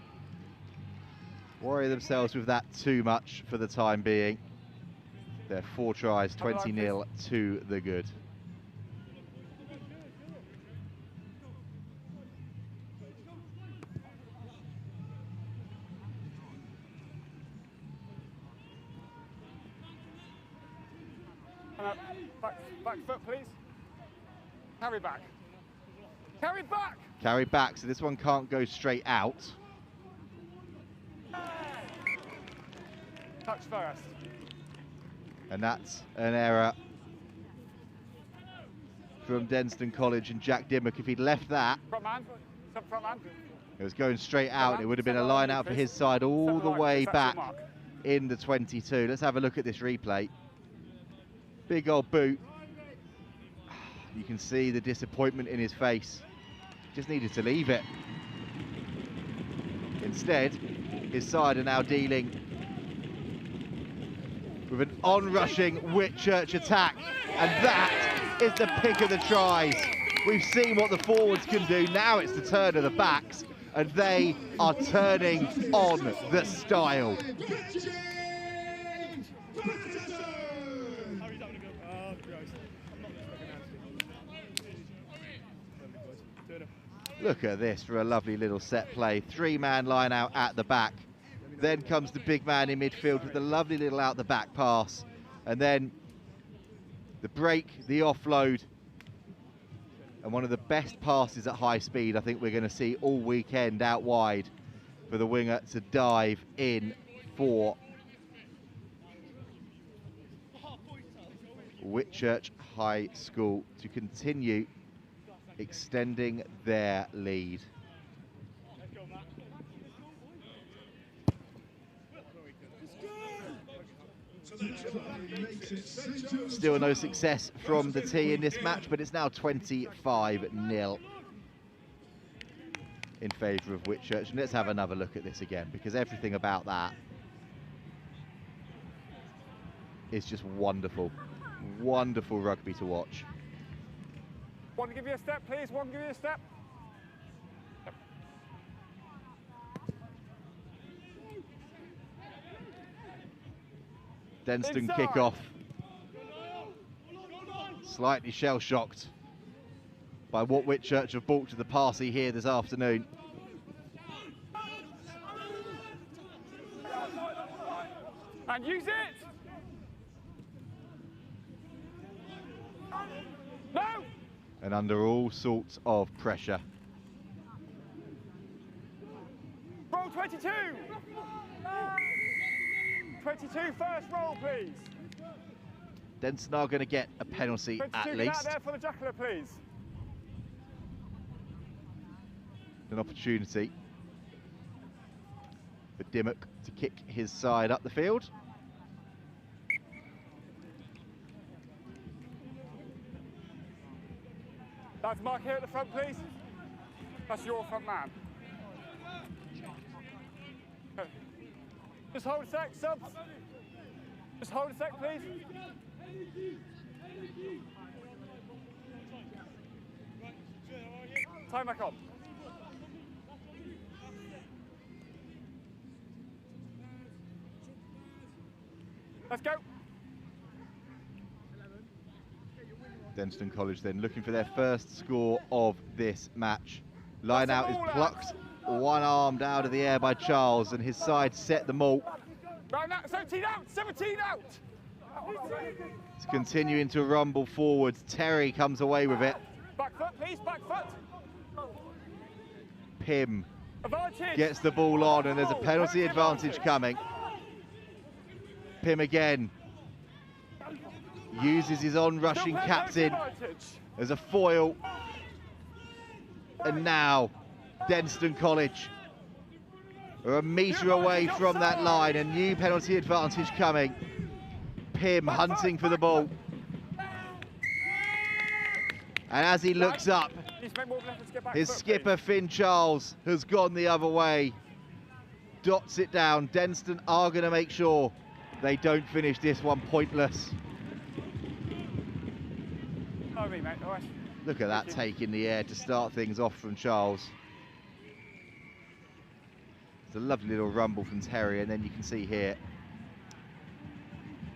worry themselves with that too much for the time being. They're 4 tries, 20-0 to the good. Back foot, please. Carry back. Carry back! Carry back, so this one can't go straight out. Touch first. And that's an error from Denstone College and Jack Dimmock. If he'd left that, Front man. Front man. it was going straight out. It would have been a line out for his side all the way back in the 22. Let's have a look at this replay. Big old boot. You can see the disappointment in his face. Just needed to leave it. Instead, his side are now dealing with an on-rushing Whitchurch attack. And that is the pick of the tries. We've seen what the forwards can do. Now it's the turn of the backs, and they are turning on the style. Look at this for a lovely little set play. Three-man line out at the back. Then comes the big man in midfield with a lovely little out the back pass. And then the break, the offload, and one of the best passes at high speed I think we're going to see all weekend out wide for the winger to dive in for Whitchurch High School to continue extending their lead. Still no success from the T in this match, but it's now 25-0 in favour of Whitchurch. And let's have another look at this again, because everything about that is just wonderful. Wonderful rugby to watch. One to give you a step, please. One to give you a step. Denstone kick-off. Slightly shell-shocked by what Whitchurch have brought to the party here this afternoon. And use it! No! And under all sorts of pressure. Roll 22! 22 first roll, please. Denstone are going to get a penalty at least. Out there for the Jackler, please. An opportunity for Dimmock to kick his side up the field. That's Mark here at the front, please. That's your front man. Just hold a sec, subs. Just hold a sec, please. Time back on. Let's go. Denstone College then looking for their first score of this match. Line out is plucked, one-armed out of the air by Charles, and his side set the maul. Right now, 17 out, 17 out! It's continuing to rumble forwards. Terry comes away with it. Back foot, please, back foot. Pim Advantage. gets the ball on, and there's a penalty advantage coming. Pim again uses his on-rushing captain as a foil. And now Denstone College are a metre away from that line. A new penalty advantage coming. Pim hunting for the ball. And as he looks up, his skipper Finn Charles has gone the other way. Dots it down. Denstone are going to make sure they don't finish this one pointless. Look at that take in the air to start things off from Charles. It's a lovely little rumble from Terry, and then you can see here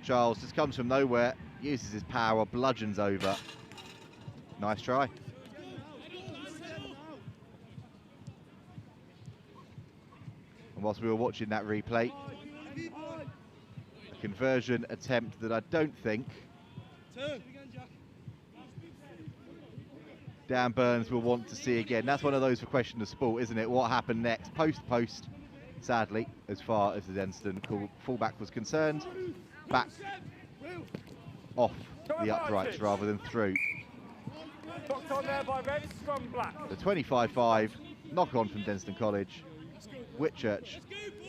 Charles just comes from nowhere, uses his power, bludgeons over. Nice try. And whilst we were watching that replay, a conversion attempt that I don't think Dan Burns will want to see again. That's one of those for question of sport, isn't it? What happened next? Post, sadly, as far as the Denstone fullback was concerned, back off the uprights rather than through. On there by red, scrum black. The 25-5 knock on from Denstone College. Whitchurch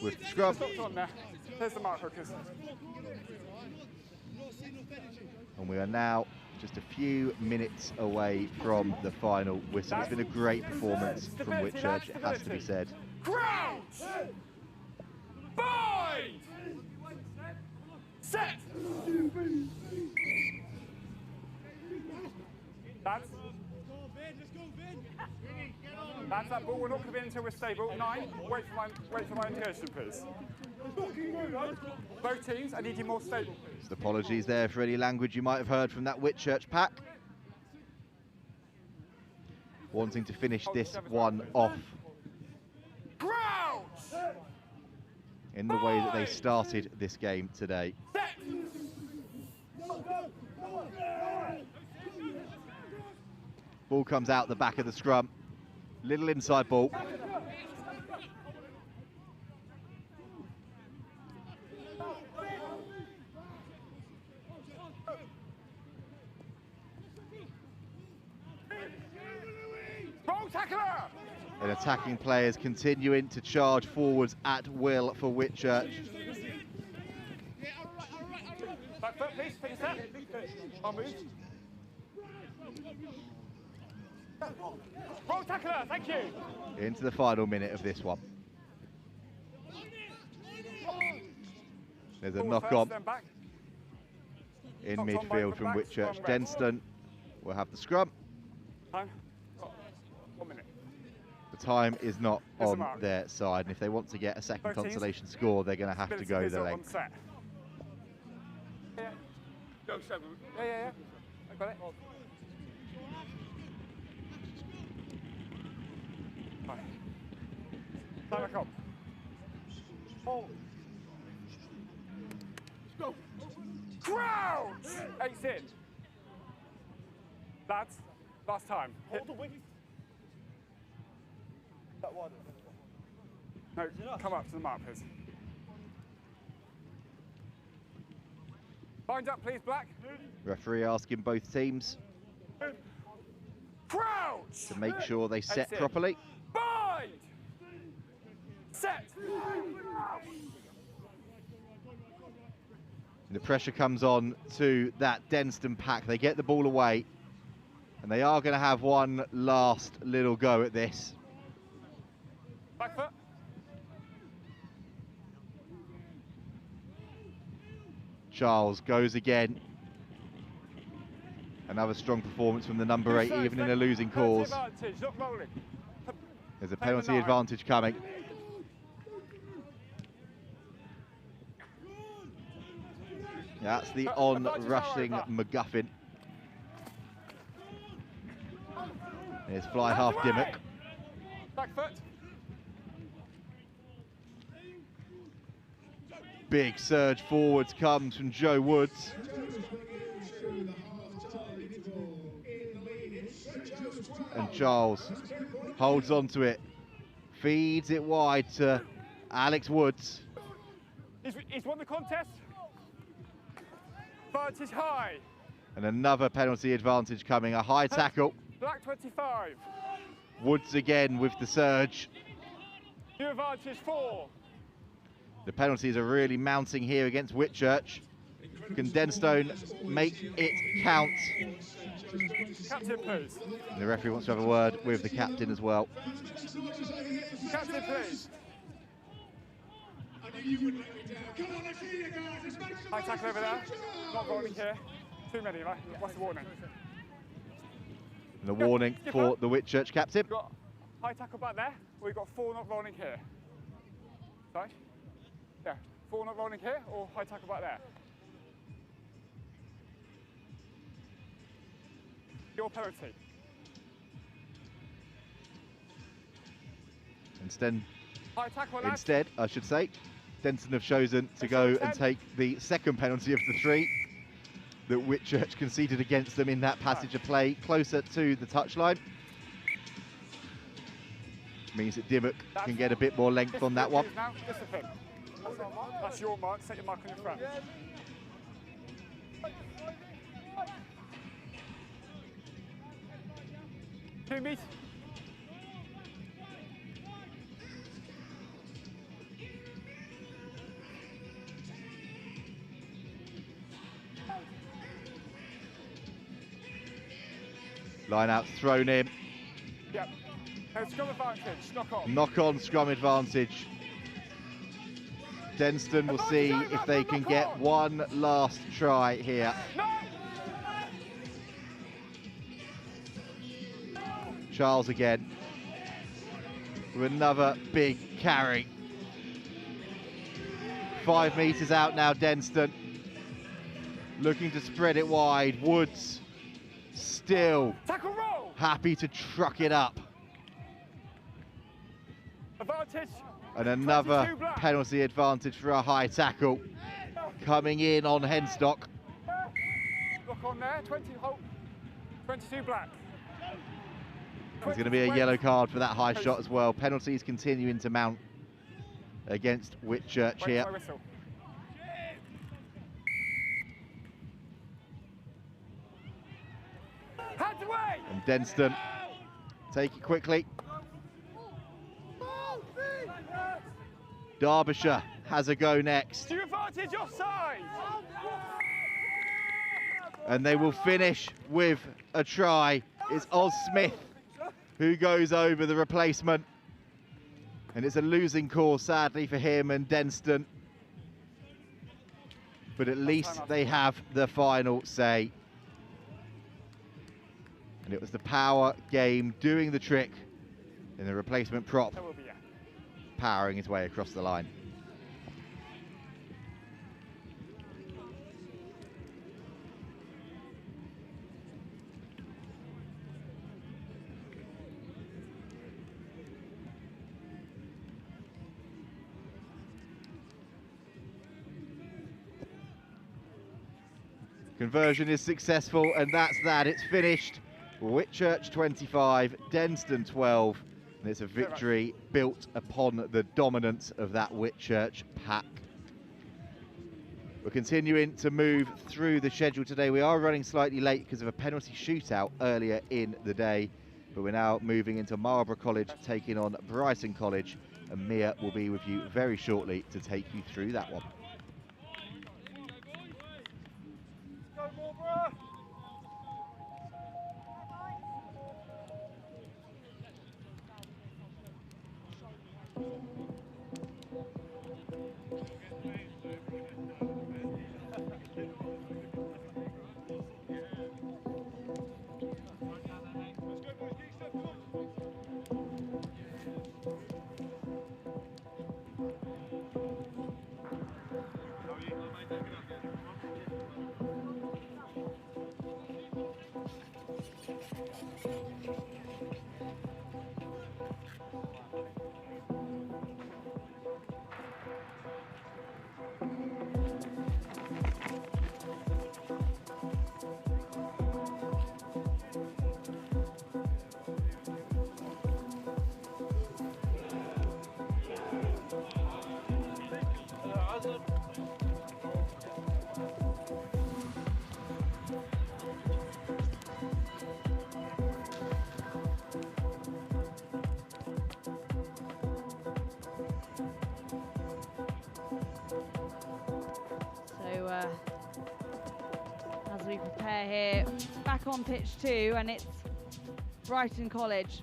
with the scrum. On there. There's the mark hookers. And we are now just a few minutes away from the final whistle. It's been a great performance from Whitchurch, it has to be said. Crouch! Bind! Set! That's that ball. We're not going to be in until we're stable. 9. Wait for my indication, please. Both teams, I need you more stable, please. Just apologies there for any language you might have heard from that Whitchurch pack. Wanting to finish this one off in the way that they started this game today. Ball comes out the back of the scrum. Little inside ball. And attacking players continuing to charge forwards at will for Whitchurch. Back foot, please. Take a step. I'll move. Roll tackler, thank you. Into the final minute of this one. There's a knock on in midfield from Whitchurch. Denstone will have the scrum. Time. 1 minute. The time is not on their side, and if they want to get a second consolation score, they're going to have to go the length. Yeah. Yeah. I got it. Right. Time back up. Oh. Let's go. Crouch! 8's in. Lads, last time. Hold the wing. That one. No, come up to the mark, please. Bind up, please, Black. Referee asking both teams Crouch! to make sure they set properly. Bind! Set! And the pressure comes on to that Denstone pack. They get the ball away, and they are going to have one last little go at this. Back foot. Charles goes again. Another strong performance from the number 8, even in a losing cause. There's a penalty advantage coming. That's the on-rushing McGuffin. There's fly half Dimmock. Back foot. Big surge forwards comes from Joe Woods. And Charles holds on to it, feeds it wide to Alex Woods. He's won the contest. Advantage high. And another penalty advantage coming, a high tackle. Black 25. Woods again with the surge. New advantage 4. The penalties are really mounting here against Whitchurch. Can Denstone make it count? Captain, please. And the referee wants to have a word with the captain as well. Captain, please. High tackle over there. Not rolling here. Too many, right? What's the warning? And the warning for the Whitchurch captain. We've got high tackle back there. We've got 4 not rolling here. Sorry? Yeah, 4 not rolling here or high tackle back there. Your penalty. Instead, I should say, Denstone have chosen to go and take the second penalty of the 3 that Whitchurch conceded against them in that passage of play closer to the touchline. Means that Dimmock can get a bit more length on that one. Discipline. That's your mark. Set your mark on your front. 2 meters. Line out thrown in. Yep. Scrum advantage. Knock on. Knock on scrum advantage. Denstone will see if they can get one last try here. Charles again with another big carry. 5 metres out now, Denstone. Looking to spread it wide. Woods still happy to truck it up. Advantage. And another penalty advantage for a high tackle coming in on Henstock. Look on there, 20 hold. 22 black. There's going to be a yellow card for that high shot as well. Penalties continuing to mount against Whitchurch here. And Denstone take it quickly. Derbyshire has a go next. To your advantage, offside. And they will finish with a try. It's Oz Smith who goes over the replacement. And it's a losing call, sadly, for him and Denstone. But at least they have the final say. And it was the power game doing the trick in the replacement prop, powering his way across the line. Conversion is successful, and that's that. It's finished. Whitchurch 25, Denstone 12, and it's a victory built upon the dominance of that Whitchurch pack. We're continuing to move through the schedule today. We are running slightly late because of a penalty shootout earlier in the day, but we're now moving into Marlborough College, taking on Brighton College, and Mia will be with you very shortly to take you through that one. As we prepare here, back on pitch 2, and it's Brighton College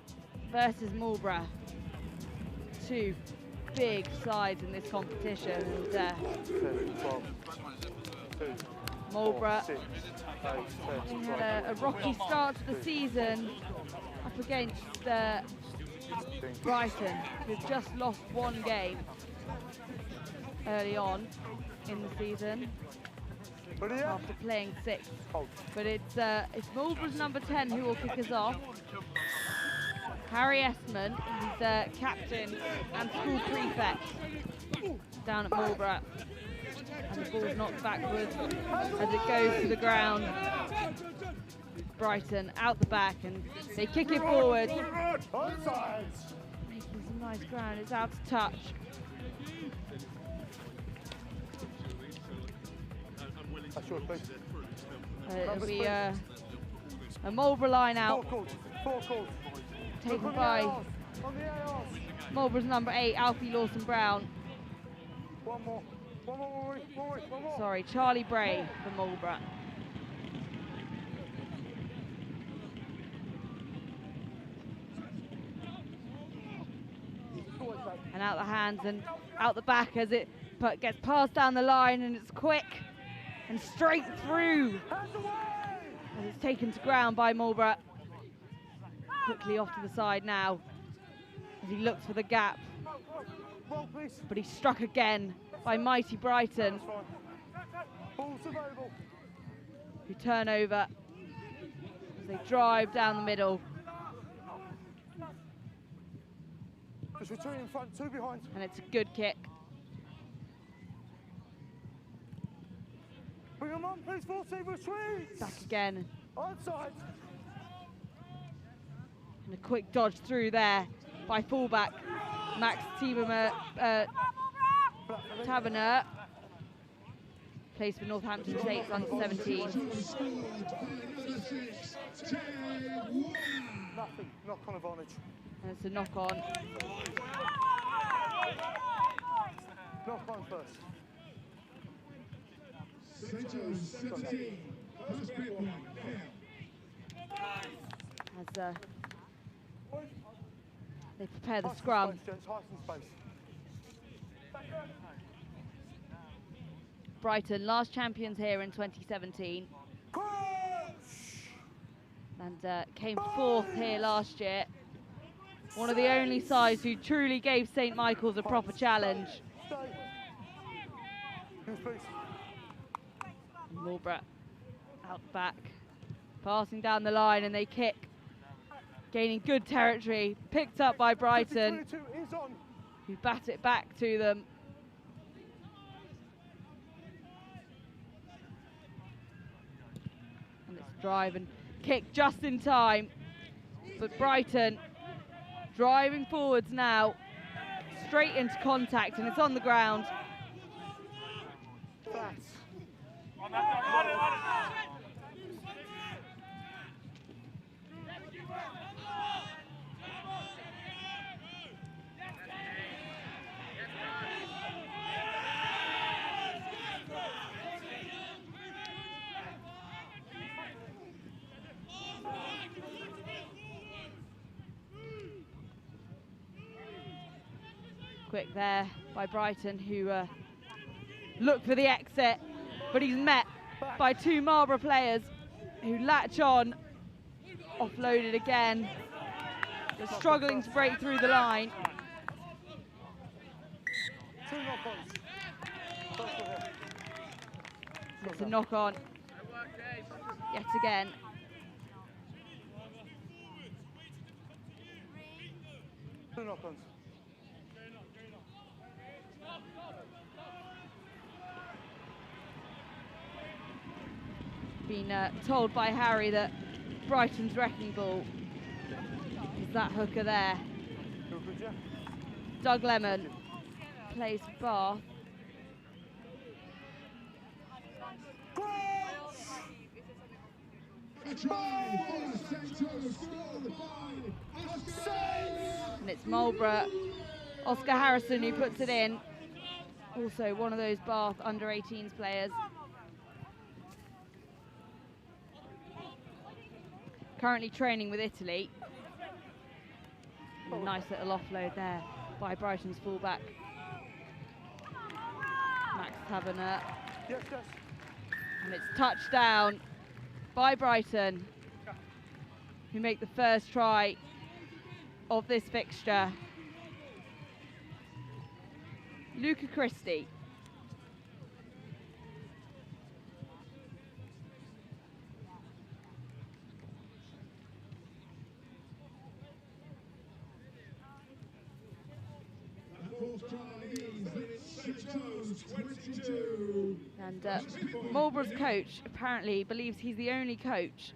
versus Marlborough. Two big sides in this competition, and Marlborough had a rocky start to the season up against Brighton, who've just lost one game early on in the season after playing 6. But it's Marlborough's number 10 who will kick us off. Harry Esmond, he's captain and school prefect down at Marlborough. And the ball's knocked backwards as it goes to the ground. Brighton out the back, and they kick it forward. Making some nice ground, it's out of touch. It'll be a Marlborough line out, taken by Marlborough's number 8, Alfie Lawson-Brown. Sorry, Charlie Bray for Marlborough. And out the hands and out the back as it gets passed down the line, and it's quick and straight through. And it's taken to ground by Marlborough. Quickly off to the side now as he looks for the gap. But he's struck again by mighty Brighton, who turn over as they drive down the middle. Just retreat in front, 2 behind. And it's a good kick. Bring them on, please, 14, retreat. Back again. Outside. And a quick dodge through there by fullback Max Taverner. Plays for Northampton State's under 17. Nothing, knock on advantage. And it's a knock on. Knock on first. As they prepare the scrum. Brighton, last champions here in 2017. And came 4th here last year. One of the only sides who truly gave St Michael's a proper challenge. Marlborough out back, passing down the line, and they kick. Gaining good territory, picked up by Brighton, who bat it back to them. And it's drive and kick just in time. But Brighton driving forwards now, straight into contact, and it's on the ground. Quick there by Brighton, who look for the exit, but he's met by 2 Marlborough players who latch on. Offloaded again. They're struggling to break through the line. It's a knock on yet again. Two knock-ons. Been told by Harry that Brighton's wrecking ball is that hooker there. Doug Lemon plays for Bath. And it's Marlborough, Oscar Harrison, who puts it in. Also one of those Bath under-18s players. Currently training with Italy. And a nice little offload there by Brighton's fullback, Max Taverner. Yes, yes. And it's touchdown by Brighton, who make the first try of this fixture. Luca Christie. And Marlborough's coach apparently believes he's the only coach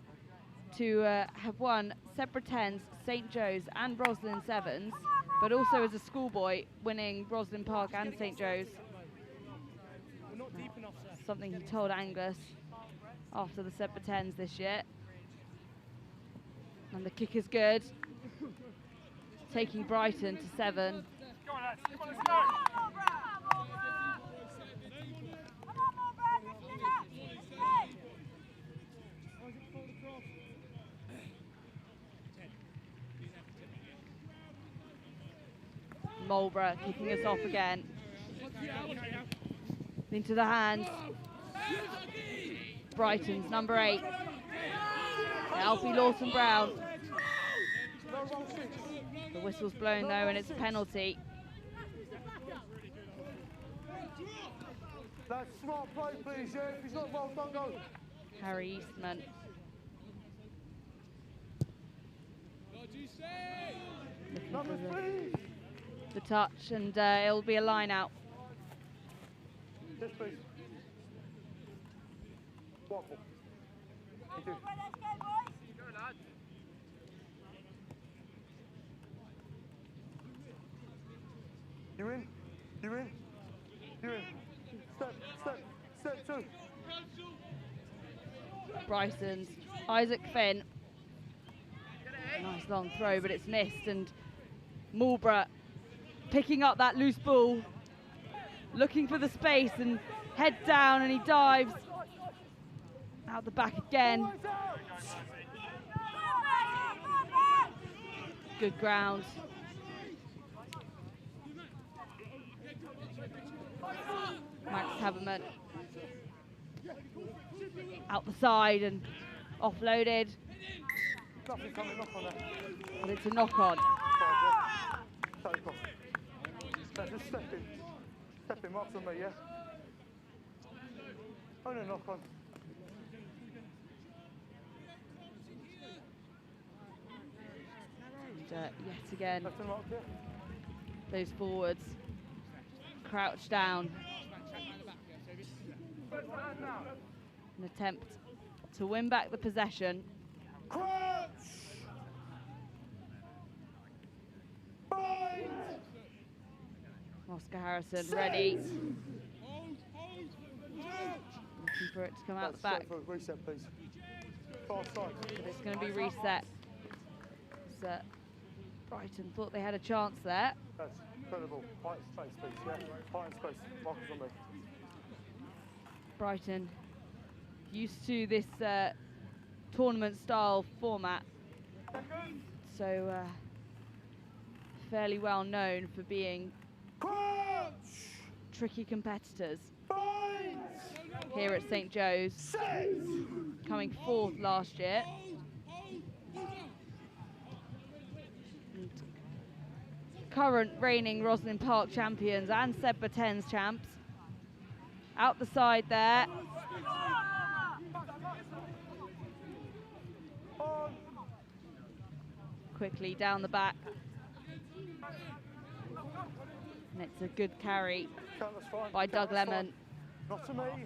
to have won Separate 10s, St Joe's and Roslyn Sevens, but also as a schoolboy winning Roslyn Park and St Joe's. Something he told Angus after the Separate 10s this year. And the kick is good, taking Brighton to 7. Marlborough kicking us off again. into the hands. Brighton's number 8. Alfie Lawson-Brown. The whistle's blown though, and it's a penalty. That's smart play, please, yeah? If he's not well done, go. Harry Eastman. Number 3. The touch, and it'll be a line out. Yes, please. Waffle. Thank you. You in? You in? You in? Step 2. Bryson's Isaac Finn. Nice long throw, but it's missed, and Marlborough picking up that loose ball, looking for the space, and head down, and he dives out the back again. Good ground. Max Haberman out the side and offloaded. Nothing coming knock on that. But it's a knock on. Just step in. Step in, marks on me, yeah? Only a knock on. And yet again, those forwards crouch down. An attempt to win back the possession. Oscar Harrison ready. Looking for it to come out the back. Reset, please. Far side. It's going to be reset. So Brighton thought they had a chance there. That's incredible. Fight space, please. Yeah, fight space. Marcus on me. Brighton used to this tournament style format, so fairly well known for being tricky competitors. Here at St Joe's, coming 4th last year. And current reigning Roslyn Park champions and Sedbergh Tens champs. Out the side there. Quickly down the back. And it's a good carry by Doug Lemon. Not to me.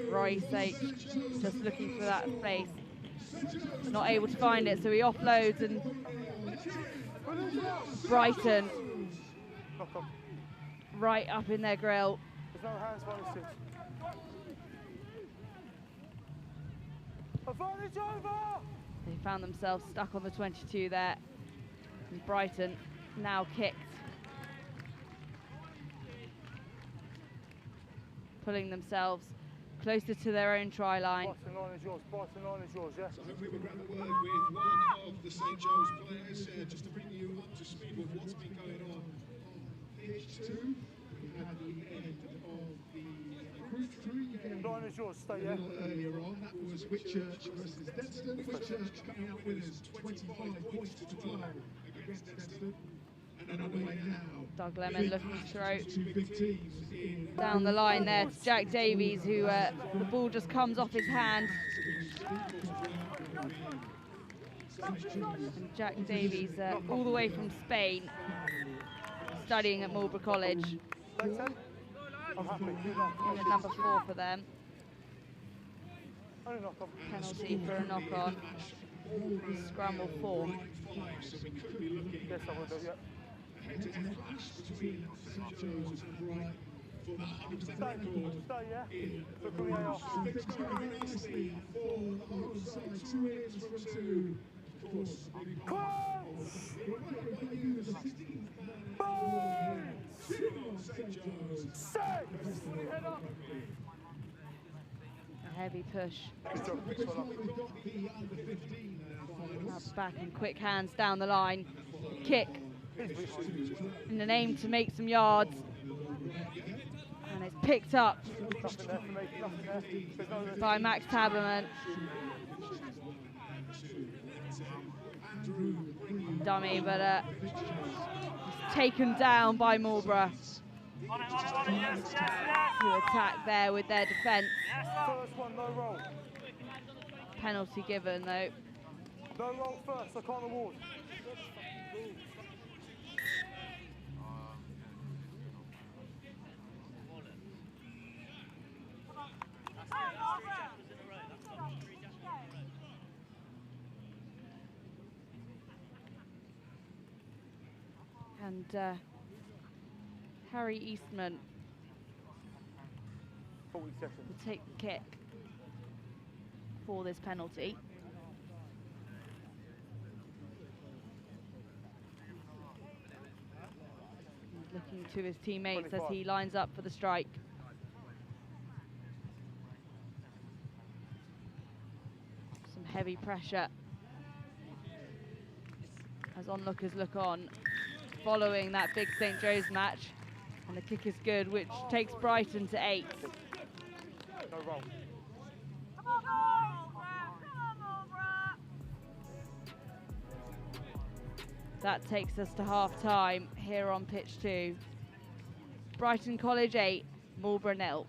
Roy Sage just looking for that space. Not able to find it, so he offloads, and Brighton right up in their grill. There's no hands wasted. Advantage over! They found themselves stuck on the 22 there. And Brighton now kicked. Pulling themselves closer to their own try line. Brighton line is yours, Brighton line is yours, yeah? So hopefully we'll grab a word with one of the St Joe's players just to bring you up to speed with what's been going on pitch 2. We had the end of the Group 3 game. Line is yours, stay, yeah? A little earlier on, that was Whitchurch versus Denstone. Whitchurch coming out winners, 25 points to 12 against Denstone. And underway now. Doug Lemon looking to throw down the line there to Jack Davies, who the ball just comes off his hand. And Jack Davies, all the way from Spain, studying at Marlborough College. I'm happy. In at number 4 for them. Penalty for a knock-on. Scramble 4. Yes, I will do, yeah. Head-to-head clash between St Joe's and Brighton for that 100% record in the Group. Things going very nicely for the home side. 2 wins from 2. Of course, big part by you, the 16th man to St Joe's. Heavy push. Now back and quick hands down the line. Kick in an aim to make some yards. And it's picked up by Max Taberman. Dummy, but it's taken down by Marlborough. To attack there with their defence. Penalty given though. No roll first, I can't award. And Harry Eastman will take the kick for this penalty. He's looking to his teammates as he lines up for the strike. Some heavy pressure as onlookers look on following that big St. Joe's match. And the kick is good, which takes Brighton to 8. No roll. That takes us to half-time here on pitch 2. Brighton College 8, Marlborough 0.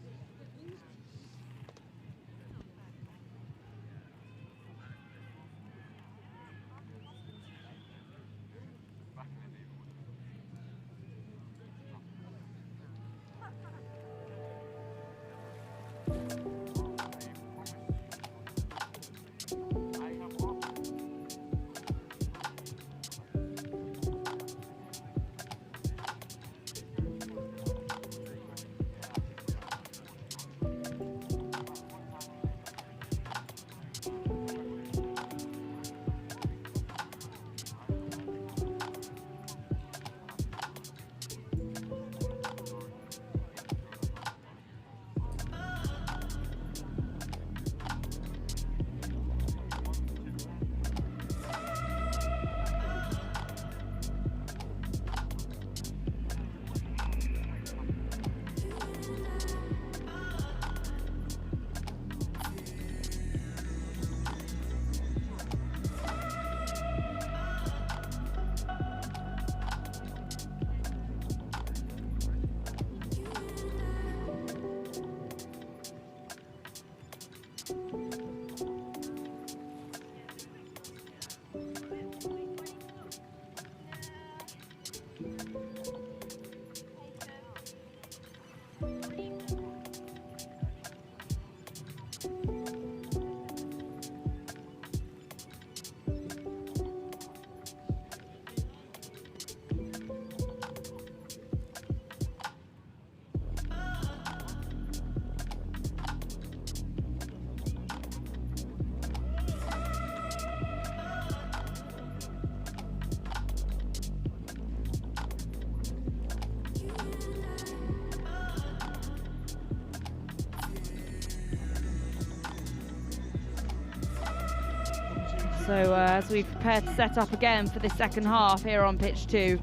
So as we prepare to set up again for the second half here on pitch 2,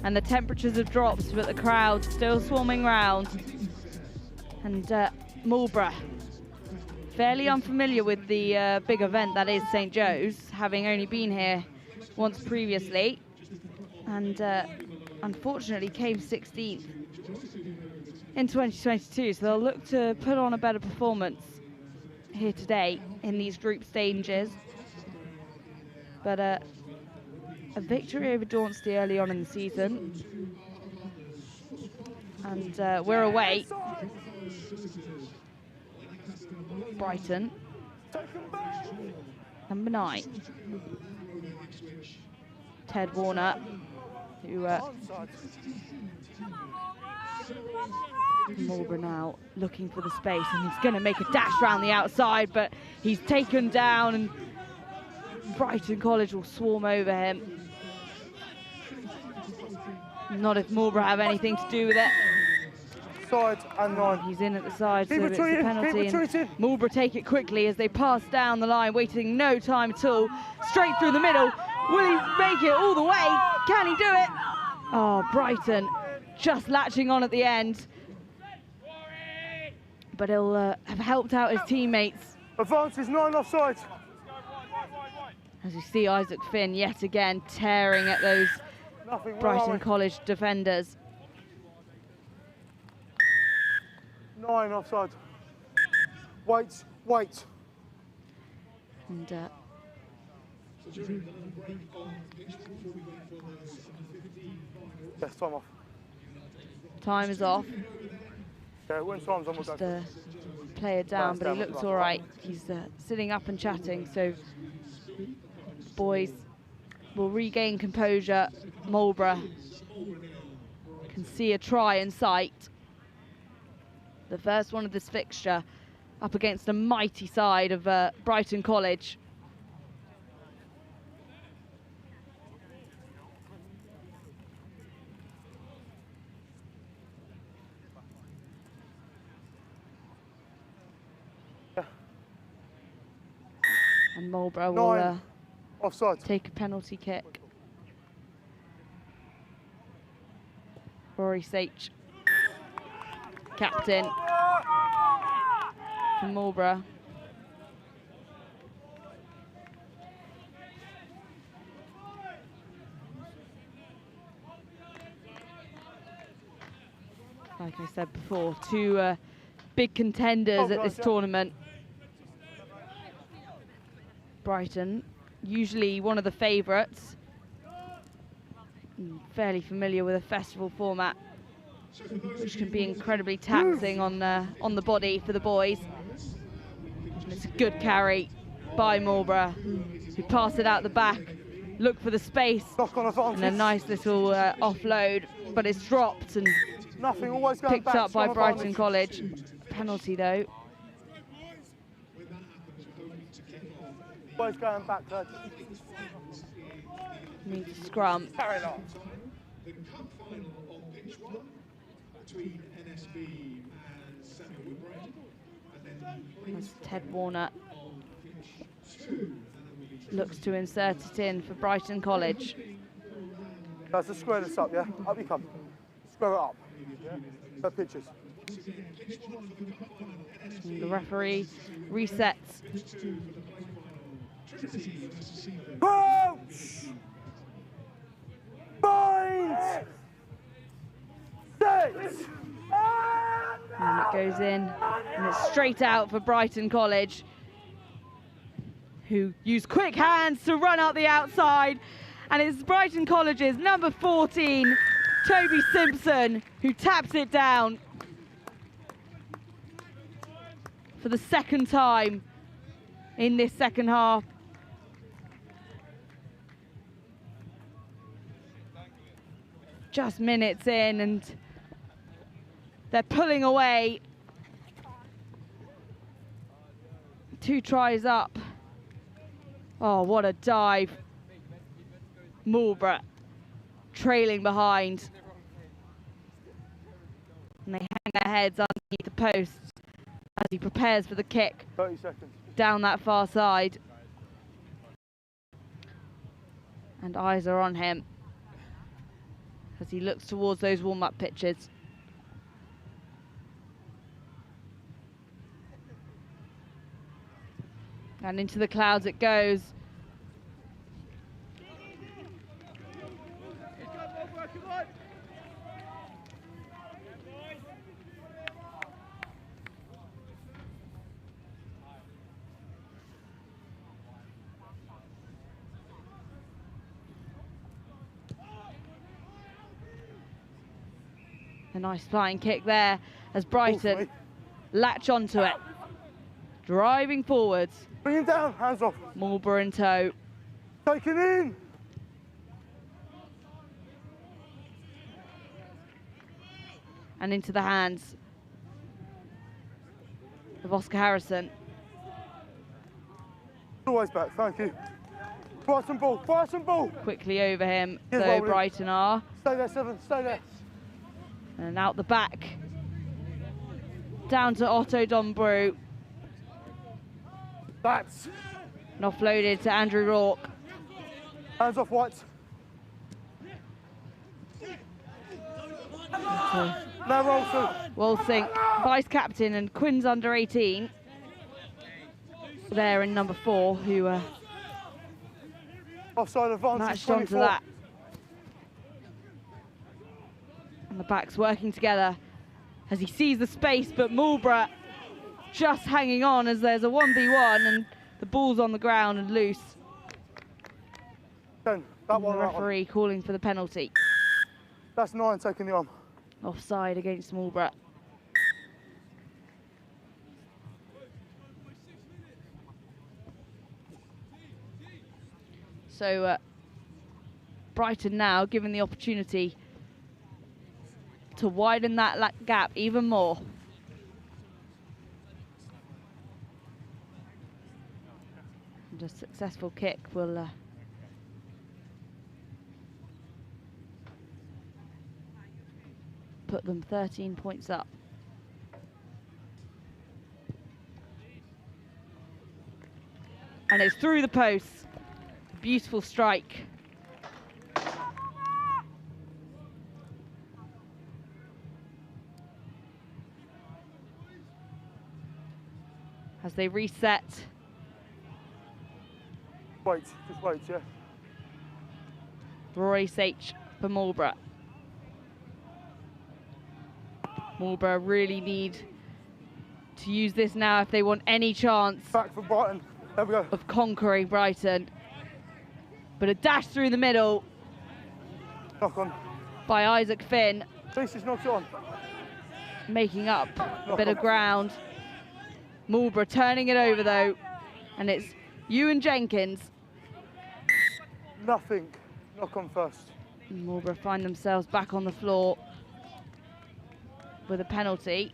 and the temperatures have dropped, but the crowd's still swarming round. And Marlborough, fairly unfamiliar with the big event that is St. Joe's, having only been here once previously, and unfortunately came 16th in 2022. So they'll look to put on a better performance here today in these group stages. But a victory over Dornstey early on in the season. And we're away. Brighton. Number 9. Ted Warner, who Marlborough now looking for the space, and he's going to make a dash around the outside, but he's taken down, and Brighton College will swarm over him. Not if Marlborough have anything to do with it. side and 9. He's in at the side, Keep so it's a retreating, penalty. keep And retreating. Marlborough take it quickly as they pass down the line, waiting no time at all. Straight through the middle. Will he make it all the way? Can he do it? Oh, Brighton just latching on at the end. But he'll have helped out his teammates. Advance is 9 offside. As you see Isaac Finn yet again tearing at those Nothing, Brighton College defenders. 9 offside. Wait, wait. And yes, time off. time is off. Okay, when time's on, we'll Just go. player down, but he looks all right. He's sitting up and chatting, so boys will regain composure. Marlborough can see a try in sight. The first one of this fixture up against a mighty side of Brighton College. And Marlborough will offside. Take a penalty kick. Rory Sage, captain for Marlborough. Like I said before, two big contenders at this tournament. Brighton, usually one of the favourites. Fairly familiar with a festival format, which can be incredibly taxing on the body for the boys. And it's a good carry by Marlborough, who pass it out the back, look for the space, and a nice little offload, but it's dropped and nothing, always going picked back, up by strong Brighton advantage. College. Penalty though. Always going back, lad. Needs a scrum. Carry it on. The cup final on pitch 1 between NSB and Samuel Woodbridge, and then the plate As Ted Warner on pitch 2. looks to insert it in for Brighton College. Guys, let's square this up, yeah? Up you come. Square it up. Yeah? No pitches. And the referee resets. Crouch! Bind! Sit! And it goes in, and it's straight out for Brighton College, who use quick hands to run out the outside. And it's Brighton College's number 14, Toby Simpson, who taps it down for the second time in this second half. Just minutes in, and they're pulling away. 2 tries up. Oh, what a dive. Marlborough trailing behind. And they hang their heads underneath the posts as he prepares for the kick 30 seconds. down that far side. And eyes are on him as he looks towards those warm-up pitches. And into the clouds it goes. A nice flying kick there as Brighton latch onto it. Driving forwards. Bring him down, hands off. Marlborough in tow. Take it in. And into the hands of Oscar Harrison. Always back, thank you. Brighton ball, Brighton ball. Quickly over him, Get so rolling. Brighton are. Stay there, 7, stay there. And out the back down to Otto Donbrew. That's. And offloaded to Andrew Rourke. Hands off White. So, Now roll through. Walsing, vice captain, and Quinn's under 18. There in number 4, who Offside advantage. matched 24. onto that. And the backs working together as he sees the space, but Marlborough just hanging on as there's a 1v1 and the ball's on the ground and loose. 10. That one. The referee calling for the penalty. That's 9 taking the arm. Offside against Marlborough. So Brighton now given the opportunity to widen that gap even more. And a successful kick will put them 13 points up. And it's through the posts. Beautiful strike. As they reset. Wait, just wait, yeah. Rory Sage for Marlborough. Marlborough really need to use this now if they want any chance back for Brighton. There we go. Of conquering Brighton. But a dash through the middle. Knock on. By Isaac Finn. This is knocked on. Making up a bit of ground. Marlborough turning it over though. And it's Ewan Jenkins. Nothing. Knock on first. And Marlborough find themselves back on the floor with a penalty.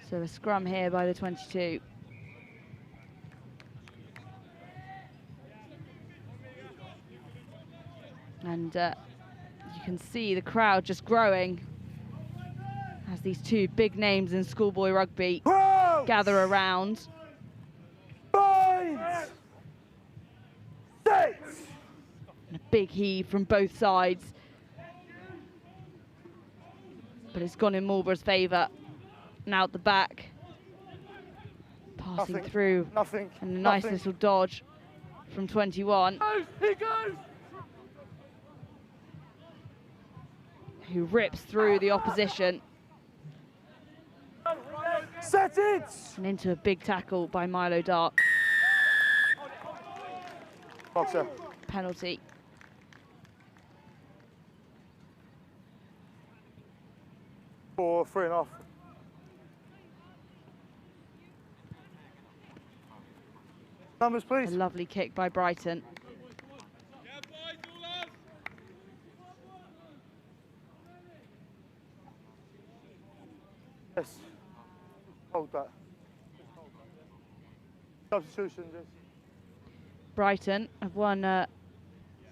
So a scrum here by the 22. And you can see the crowd just growing as these two big names in schoolboy rugby gather around. 5, 6. And a big heave from both sides. But it's gone in Marlborough's favour. And out the back. Passing through. Nothing. And a nice little dodge from 21. He goes. Who rips through the opposition. Set it! And into a big tackle by Milo Dark. Boxer. Penalty. For 3.5. Numbers, please. A lovely kick by Brighton. Yes. Hold that. Substitutions. Yes. Brighton have won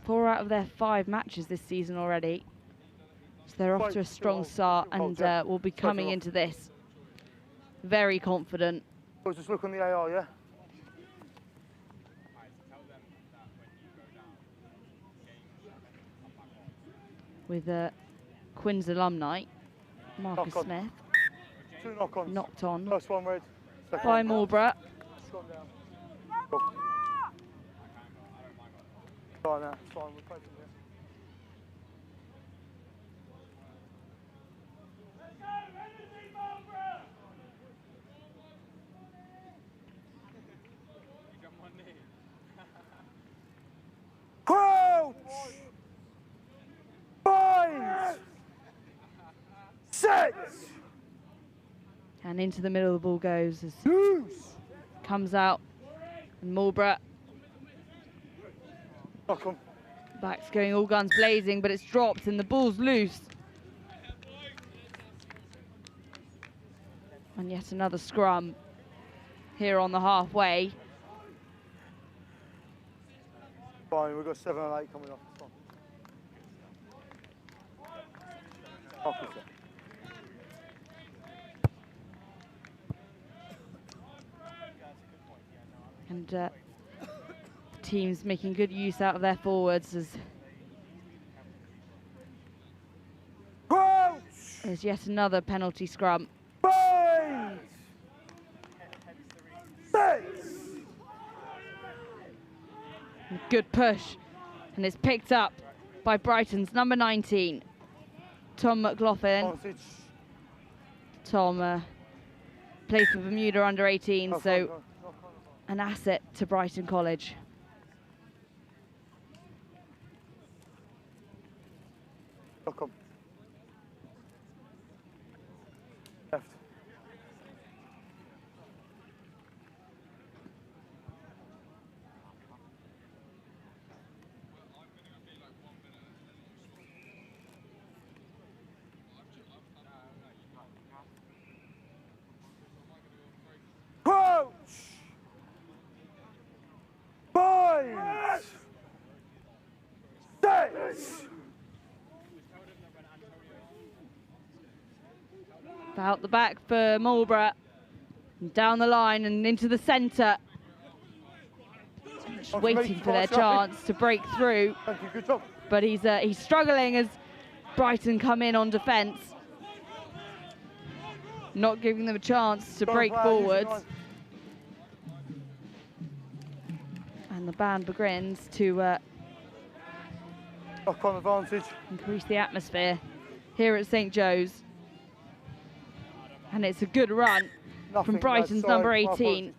4 out of their 5 matches this season already. So they're off to a strong start and will be coming into this very confident. We'll just look on the AR, yeah? With Quinn's alumni, Marcus Knock on. Smith. 2 knock-ons. Knocked on. First one red. Second By one. Marlborough. It's gone down. Cool. Fine now, it's fine, we're taking it. Crouch! 5! 6! And into the middle of the ball goes as comes out. And Marlborough. Back's going all guns blazing, but it's dropped and the ball's loose. And yet another scrum here on the halfway. Fine, we've got 7 and 8 coming off. Opposite. And teams making good use out of their forwards as there's yet another penalty scrum. Good push, and it's picked up by Brighton's number 19, Tom McLaughlin. Tom plays for Bermuda under 18, so an asset to Brighton College. Left. Out the back for Marlborough, down the line and into the centre. Just waiting for their chance to break through. Good job. But he's struggling as Brighton come in on defence, not giving them a chance to break forwards. And the band begins to knock-on advantage. Increase the atmosphere here at St Joe's. And it's a good run from Brighton's number 18,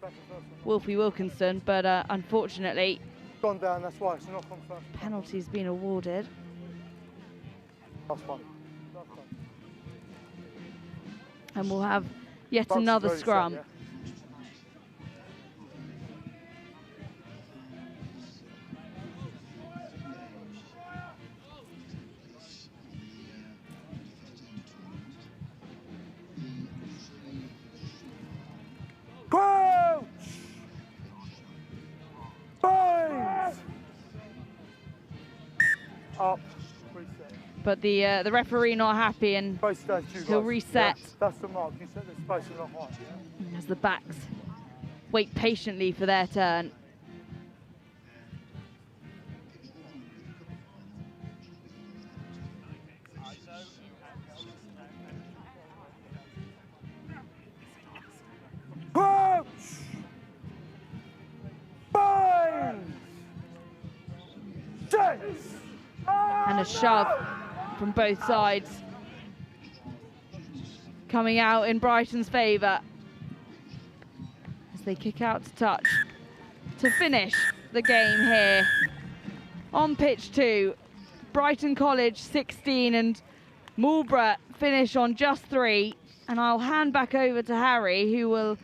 Wolfie Wilkinson, but unfortunately, gone down. That's why it's knock on first. Penalty's been awarded. That's fine. And we'll have yet another scrum. Up. But the referee not happy, and he'll reset. That's the mark. You set the space and not high. As the backs wait patiently for their turn. And a shove from both sides, coming out in Brighton's favour as they kick out to touch to finish the game here on pitch 2. Brighton College 16 and Marlborough finish on just 3. And I'll hand back over to Harry, who will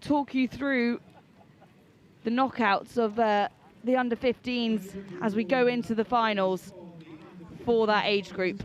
talk you through the knockouts of the under-15s as we go into the finals for that age group.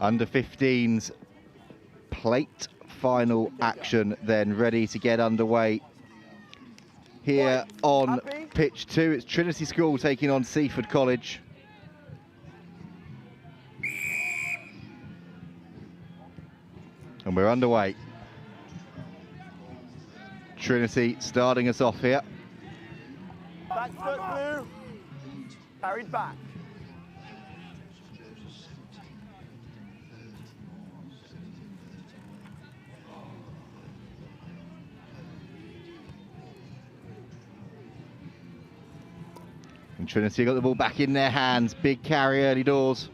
Under 15s plate final action then ready to get underway. Here on pitch 2, it's Trinity School taking on Seaford College. And we're underway. Trinity starting us off here. Back foot blue. Carried back. And Trinity got the ball back in their hands. Big carry early doors.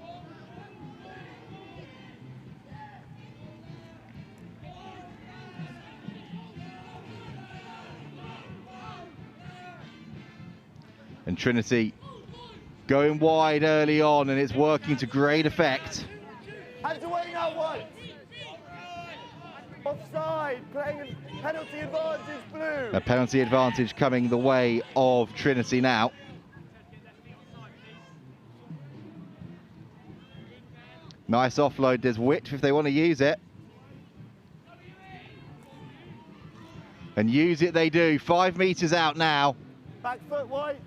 And Trinity going wide early on, and it's working to great effect. Hands away now, one. Offside, playing a penalty advantage, blue. A penalty advantage coming the way of Trinity now. Nice offload. There's Wit if they want to use it. And use it they do. 5 meters out now. Back foot white.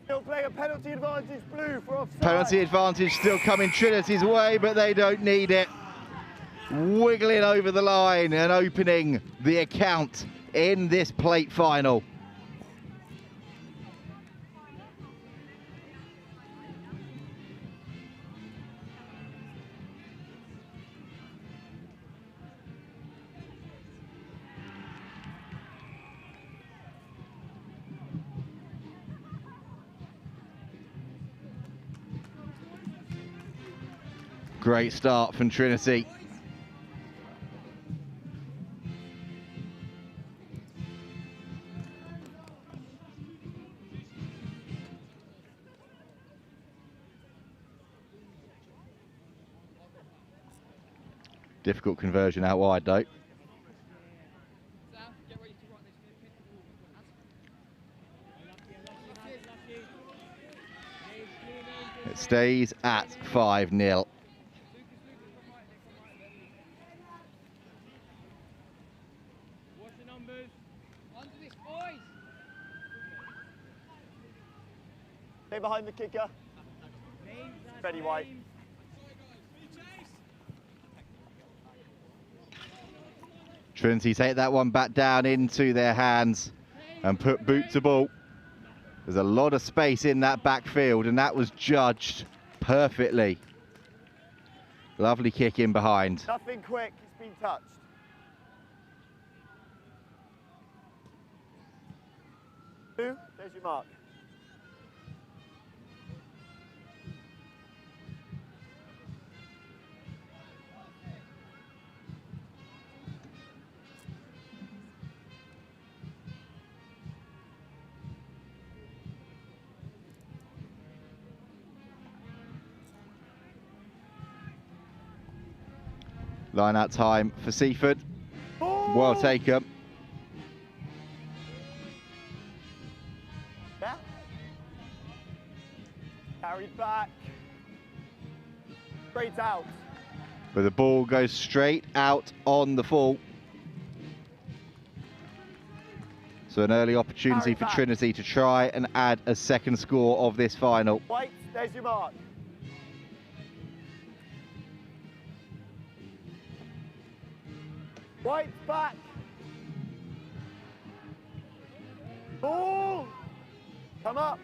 Still playing a penalty advantage, blue for offside. Penalty advantage still coming Trinity's way, but they don't need it. Wiggling over the line and opening the account in this plate final. Great start from Trinity. Difficult conversion out wide though. It stays at 5-0. Stay behind the kicker. Ready, white. Trinity take that one back down into their hands and put boot to ball. There's a lot of space in that backfield, and that was judged perfectly. Lovely kick in behind. Nothing quick, it's been touched. Blue, there's your mark. Line out time for Seaford. Well taken. Yeah. Carried back. Straight out. But the ball goes straight out on the full. So an early opportunity for Trinity to try and add a second score of this final. White, there's your mark. White back. Ball. Come up.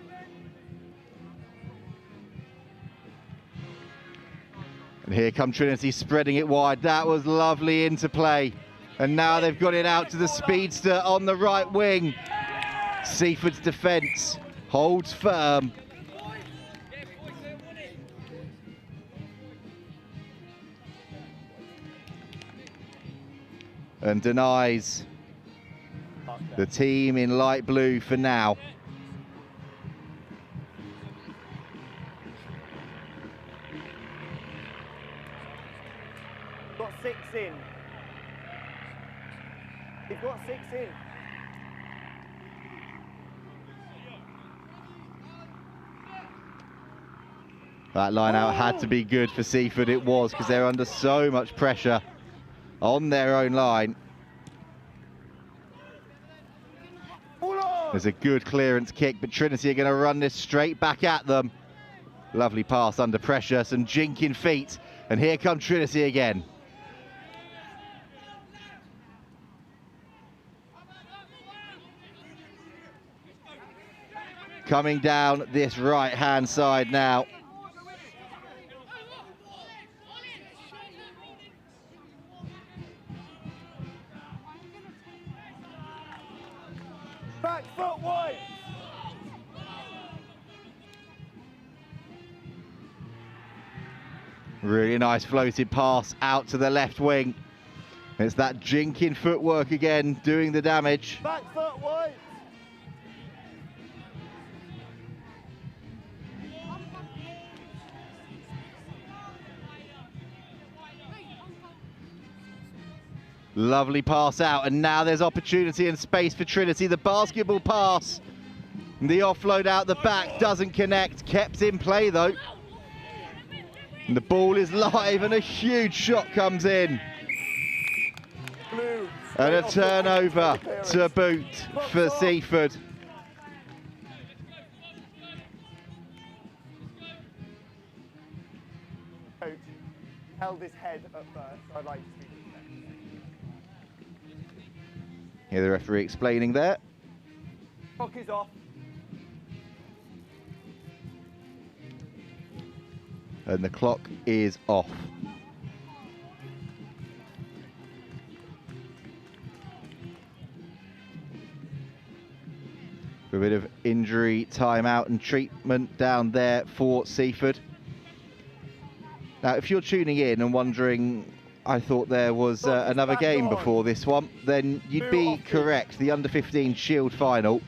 And here come Trinity spreading it wide. That was lovely interplay. And now they've got it out to the speedster on the right wing. Seaford's defence holds firm. And denies the team in light blue for now. Got 6 in. He's got 6 in. That line out had to be good for Seaford. It was, because they're under so much pressure on their own line. There's a good clearance kick, but Trinity are going to run this straight back at them. Lovely pass under pressure, some jinking feet, and here come Trinity again. Coming down this right-hand side now. Back foot wide. Really nice floated pass out to the left wing. It's that jinking footwork again doing the damage. Back foot wide. Lovely pass out, and now there's opportunity and space for Trinity. The basketball pass. The offload out the back doesn't connect. Kept in play though. And the ball is live and a huge shot comes in. And a turnover to boot for Seaford. Coach held his head up first, so I'd like to see him. Hear the referee explaining there. Clock is off. And the clock is off. A bit of injury timeout and treatment down there for Seaford. Now, if you're tuning in and wondering, I thought there was another game before this one, then you'd be correct. The Under-15 Shield Final,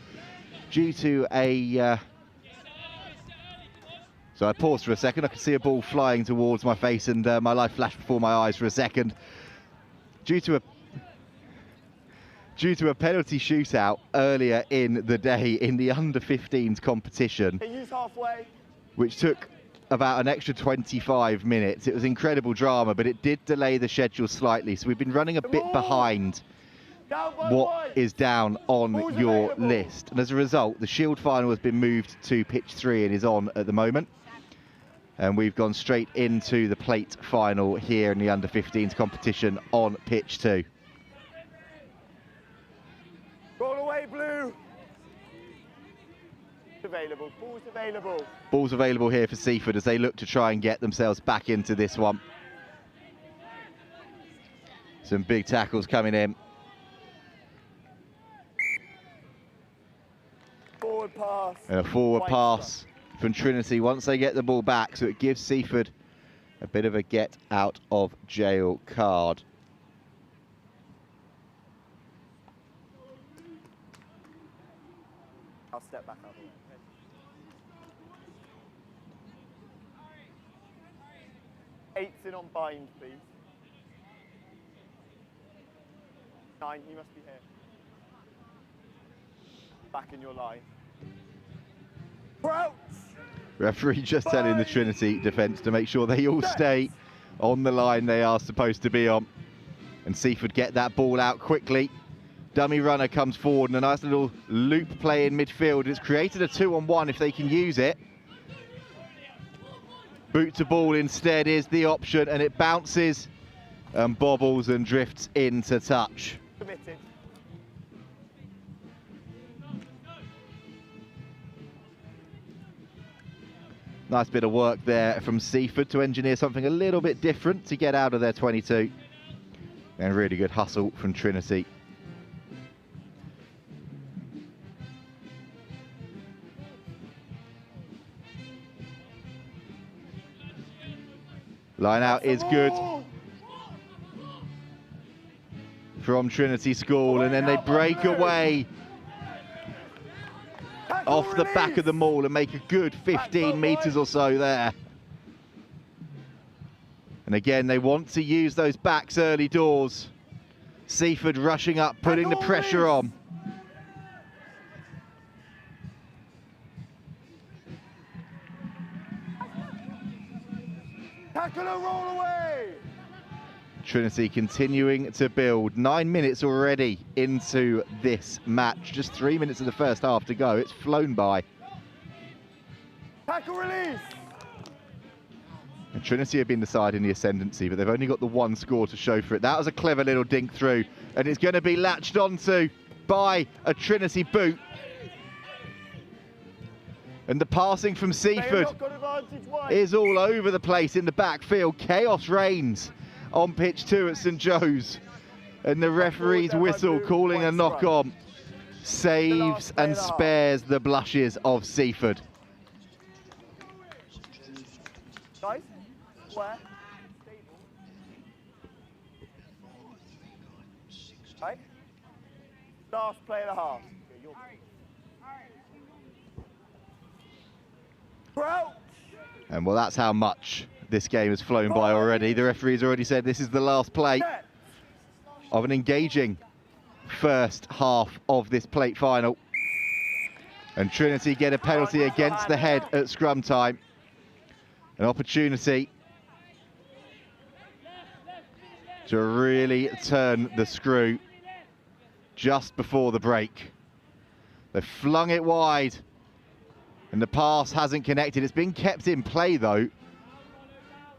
due to a... So I paused for a second. I could see a ball flying towards my face and my life flashed before my eyes for a second. Due to a penalty shootout earlier in the day in the Under-15s competition, which took about an extra 25 minutes. It was incredible drama, but it did delay the schedule slightly. So we've been running a bit behind what is down on your list. And as a result, the Shield Final has been moved to pitch 3 and is on at the moment. And we've gone straight into the Plate Final here in the Under-15s competition on pitch 2. Roll away, blue. Available. Ball's available. Ball's available here for Seaford as they look to try and get themselves back into this one. Some big tackles coming in. Forward pass. And a forward pass from Trinity once they get the ball back, so it gives Seaford a bit of a get out of jail card. I'll step back out of the way. Eight's in on bind, please. 9, you must be here. Back in your line. Crouch! Referee just telling the Trinity defence to make sure they all stay on the line they are supposed to be on. And Seaford get that ball out quickly. Dummy runner comes forward and a nice little loop play in midfield. It's created a 2-on-1 if they can use it. Boot to ball instead is the option, and it bounces and bobbles and drifts into touch. Committed. Nice bit of work there from Seaford to engineer something a little bit different to get out of their 22. And really good hustle from Trinity. Line out is good from Trinity School, and then they break away off the back of the maul and make a good 15 metres or so there. And again, they want to use those backs early doors. Seaford rushing up, putting the pressure on. Tackle and roll away. Trinity continuing to build. 9 minutes already into this match. Just 3 minutes of the first half to go. It's flown by. Tackle release. And Trinity have been the side in the ascendancy, but they've only got the one score to show for it. That was a clever little dink through, and it's going to be latched onto by a Trinity boot. And the passing from Seaford is all over the place in the backfield. Chaos reigns on pitch 2 at St Joe's. And the referee's whistle calling a knock on saves and spares the blushes of Seaford. Guys, square. Right. Last play and a half. And well, that's how much this game has flown by already. The referee's already said this is the last play of an engaging first half of this plate final. And Trinity get a penalty against the head at scrum time. An opportunity to really turn the screw just before the break. They flung it wide. And the pass hasn't connected. It's been kept in play, though.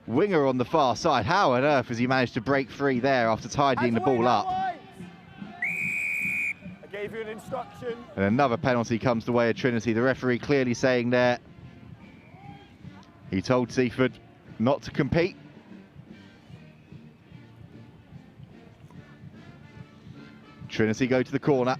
Winger on the far side. How on earth has he managed to break free there after tidying the ball up? I gave you an instruction. And another penalty comes the way of Trinity. The referee clearly saying there he told Seaford not to compete. Trinity go to the corner.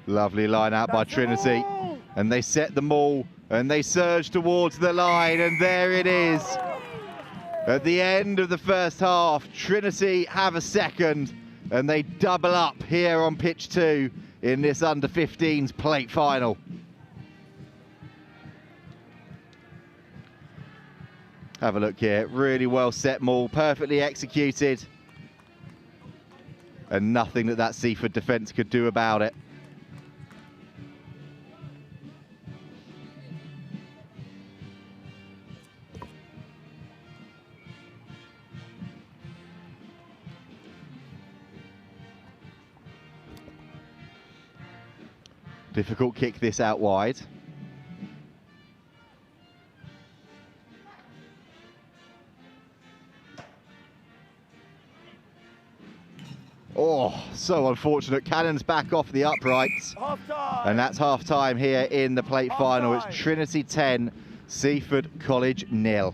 Lovely line out by Trinity. And they set the maul and they surge towards the line, and there it is. At the end of the first half, Trinity have a second and they double up here on pitch 2 in this under-15s plate final. Have a look here, really well set maul, perfectly executed. And nothing that Seaford defence could do about it. Difficult kick this out wide. Oh, so unfortunate. Cannon's back off the uprights. And that's half time here in the plate final. It's Trinity 10, Seaford College 0.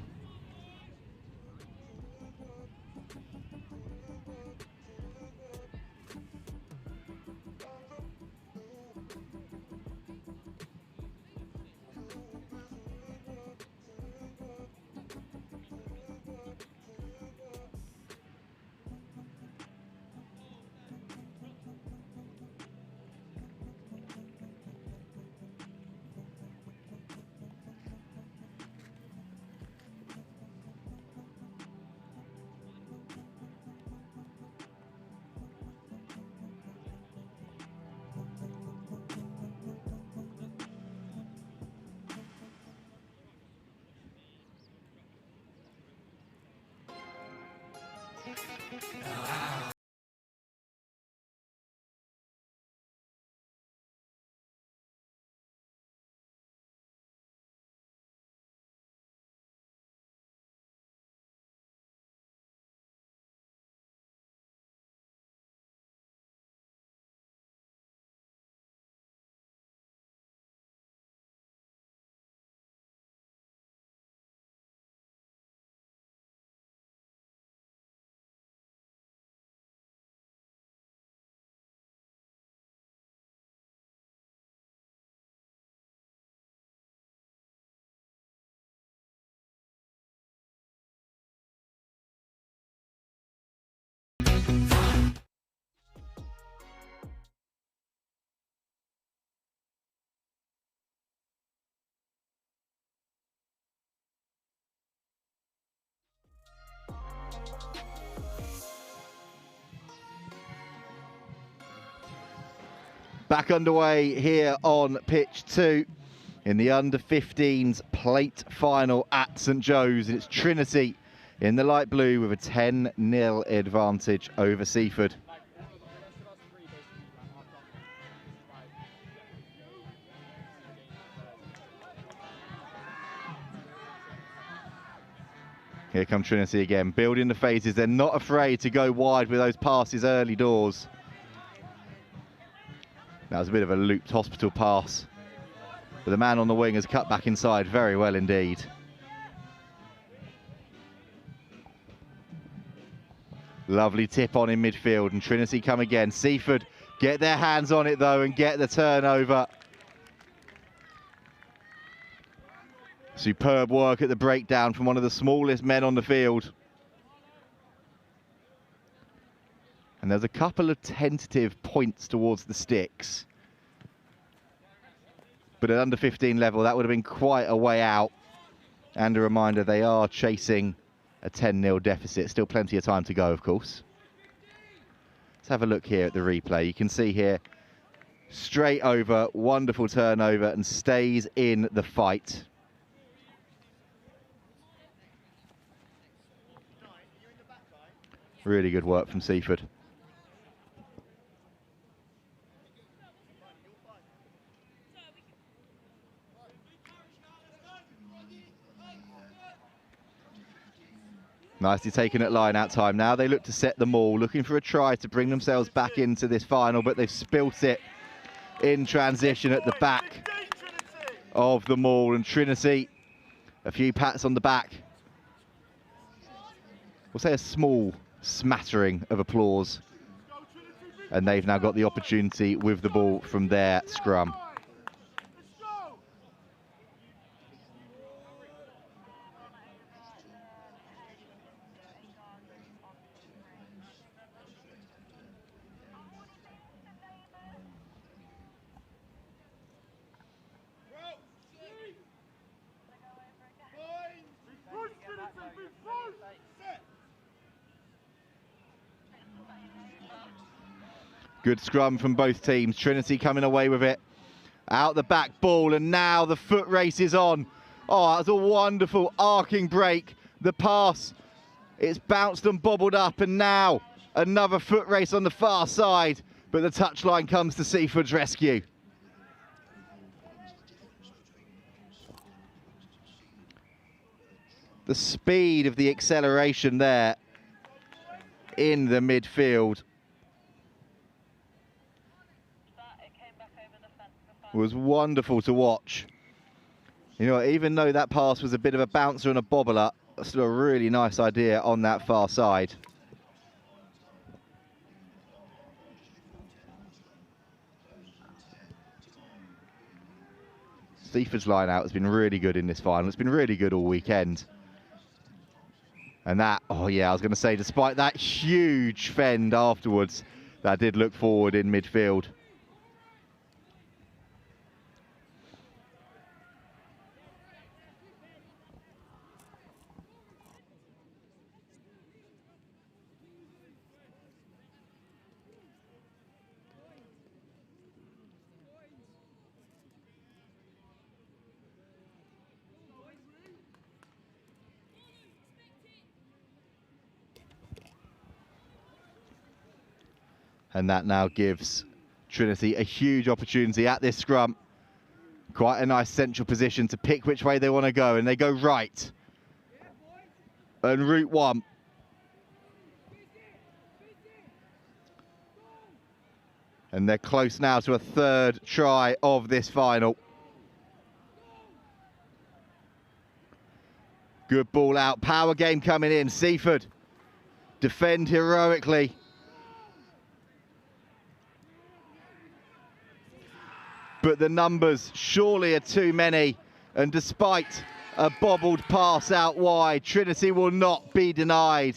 Back underway here on pitch 2 in the under-15s plate final at St Joe's. It's Trinity in the light blue with a 10-0 advantage over Seaford. Here come Trinity again, building the phases. They're not afraid to go wide with those passes early doors. That was a bit of a looped hospital pass. But the man on the wing has cut back inside very well indeed. Lovely tip on in midfield, and Trinity come again. Seaford get their hands on it though and get the turnover. Superb work at the breakdown from one of the smallest men on the field. And there's a couple of tentative points towards the sticks. But at under 15 level, that would have been quite a way out. And a reminder, they are chasing a 10-0 deficit. Still plenty of time to go, of course. Let's have a look here at the replay. You can see here, straight over, wonderful turnover, and stays in the fight. Really good work from Seaford. Nicely taken at line-out time. Now they look to set the maul, looking for a try to bring themselves back into this final, but they've spilt it in transition at the back of the maul. And Trinity, a few pats on the back. We'll say a small smattering of applause. And they've now got the opportunity with the ball from their scrum. Good scrum from both teams. Trinity coming away with it. Out the back ball, and now the foot race is on. Oh, that was a wonderful arcing break. The pass, it's bounced and bobbled up, and now another foot race on the far side. But the touchline comes to Seaford's rescue. The speed of the acceleration there in the midfield was wonderful to watch. You know, even though that pass was a bit of a bouncer and a bobbler, still a really nice idea on that far side. Seaford's line out has been really good in this final. It's been really good all weekend. And that, oh yeah, I was going to say, despite that huge fend afterwards, that did look forward in midfield. And that now gives Trinity a huge opportunity at this scrum. Quite a nice central position to pick which way they want to go. And they go right. And route one. And they're close now to a third try of this final. Good ball out. Power game coming in. Seaford defend heroically. But the numbers surely are too many. And despite a bobbled pass out wide, Trinity will not be denied.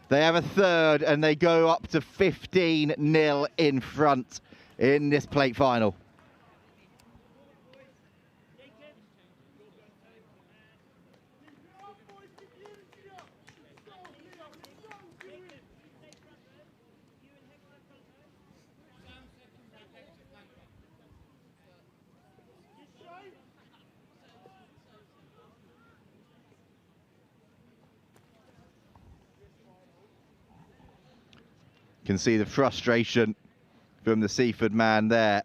They have a third and they go up to 15-0 in front in this plate final. Can see the frustration from the Seaford man there.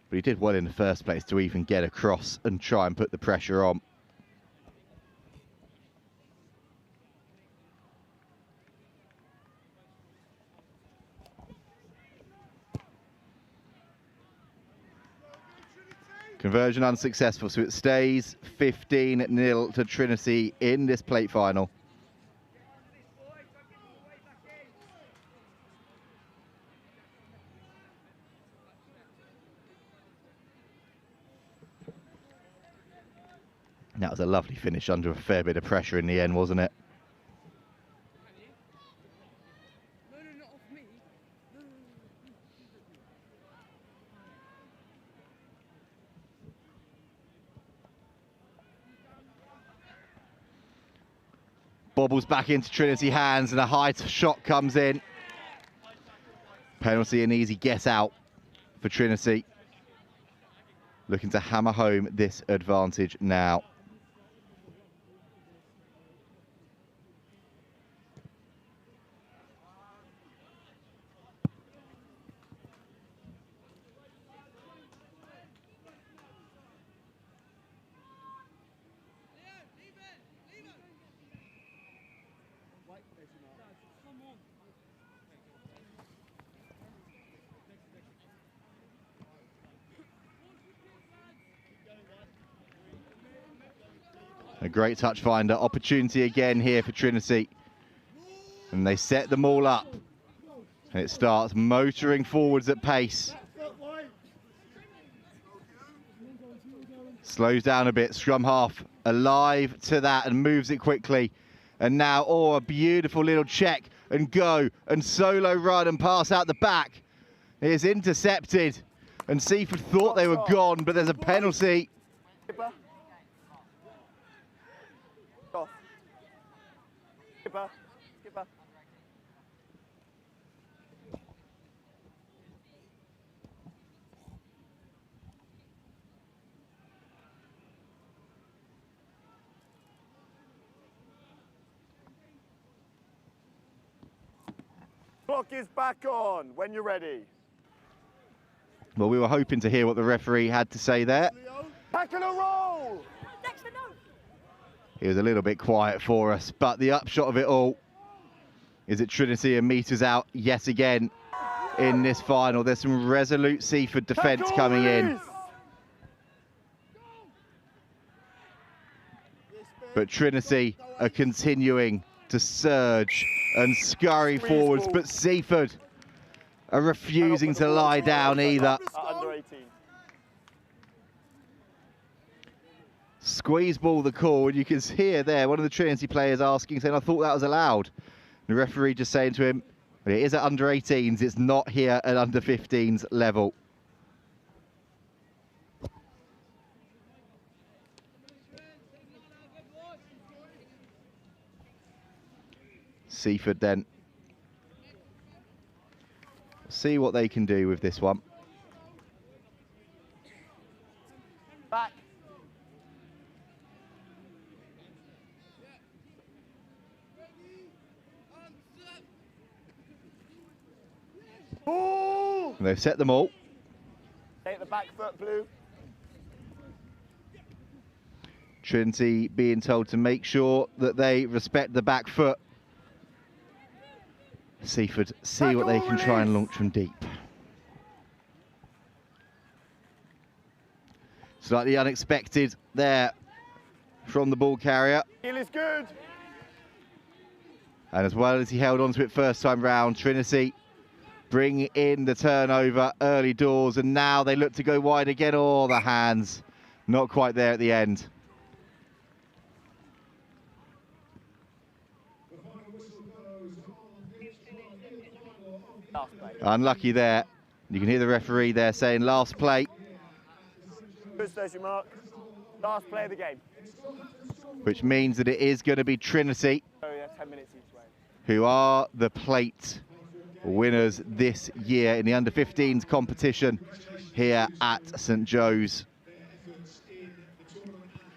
But he did well in the first place to even get across and try and put the pressure on. Conversion unsuccessful, so it stays 15-0 to Trinity in this plate final. That was a lovely finish under a fair bit of pressure in the end, wasn't it? Bobbles back into Trinity hands and a high shot comes in. Penalty, an easy get out for Trinity. Looking to hammer home this advantage now. A great touch finder, opportunity again here for Trinity. And they set them all up. And it starts motoring forwards at pace. Slows down a bit, scrum half alive to that and moves it quickly. And now, oh, a beautiful little check and go and solo run and pass out the back. It is intercepted. And Seaford thought they were gone, but there's a penalty. Skipper, skipper. Clock is back on when you're ready. Well, we were hoping to hear what the referee had to say there. Tackle and roll! He was a little bit quiet for us, but the upshot of it all is that Trinity are meters out yet again in this final. There's some resolute Seaford defence coming in. But Trinity are continuing to surge and scurry forwards, but Seaford are refusing to lie down either. Under 18. Squeeze ball the call, and you can hear there one of the Trinity players asking, saying, I thought that was allowed. The referee just saying to him, it is at under 18s, it's not here at under 15s level. Seaford then. See what they can do with this one. Back. And they've set them all. Take the back foot, Blue. Trinity being told to make sure that they respect the back foot. Seaford see what they can try and launch from deep. Slightly unexpected there from the ball carrier. Heel is good. And as well as he held on to it first time round, Trinity bring in the turnover early doors, and now they look to go wide again. Oh, the hands not quite there at the end. Unlucky there. You can hear the referee there saying last play. Good station mark. Last play of the game. Which means that it is going to be Trinity. Oh yeah, 10 minutes each way. Who are the plate winners this year in the under-15s competition here at St Joe's.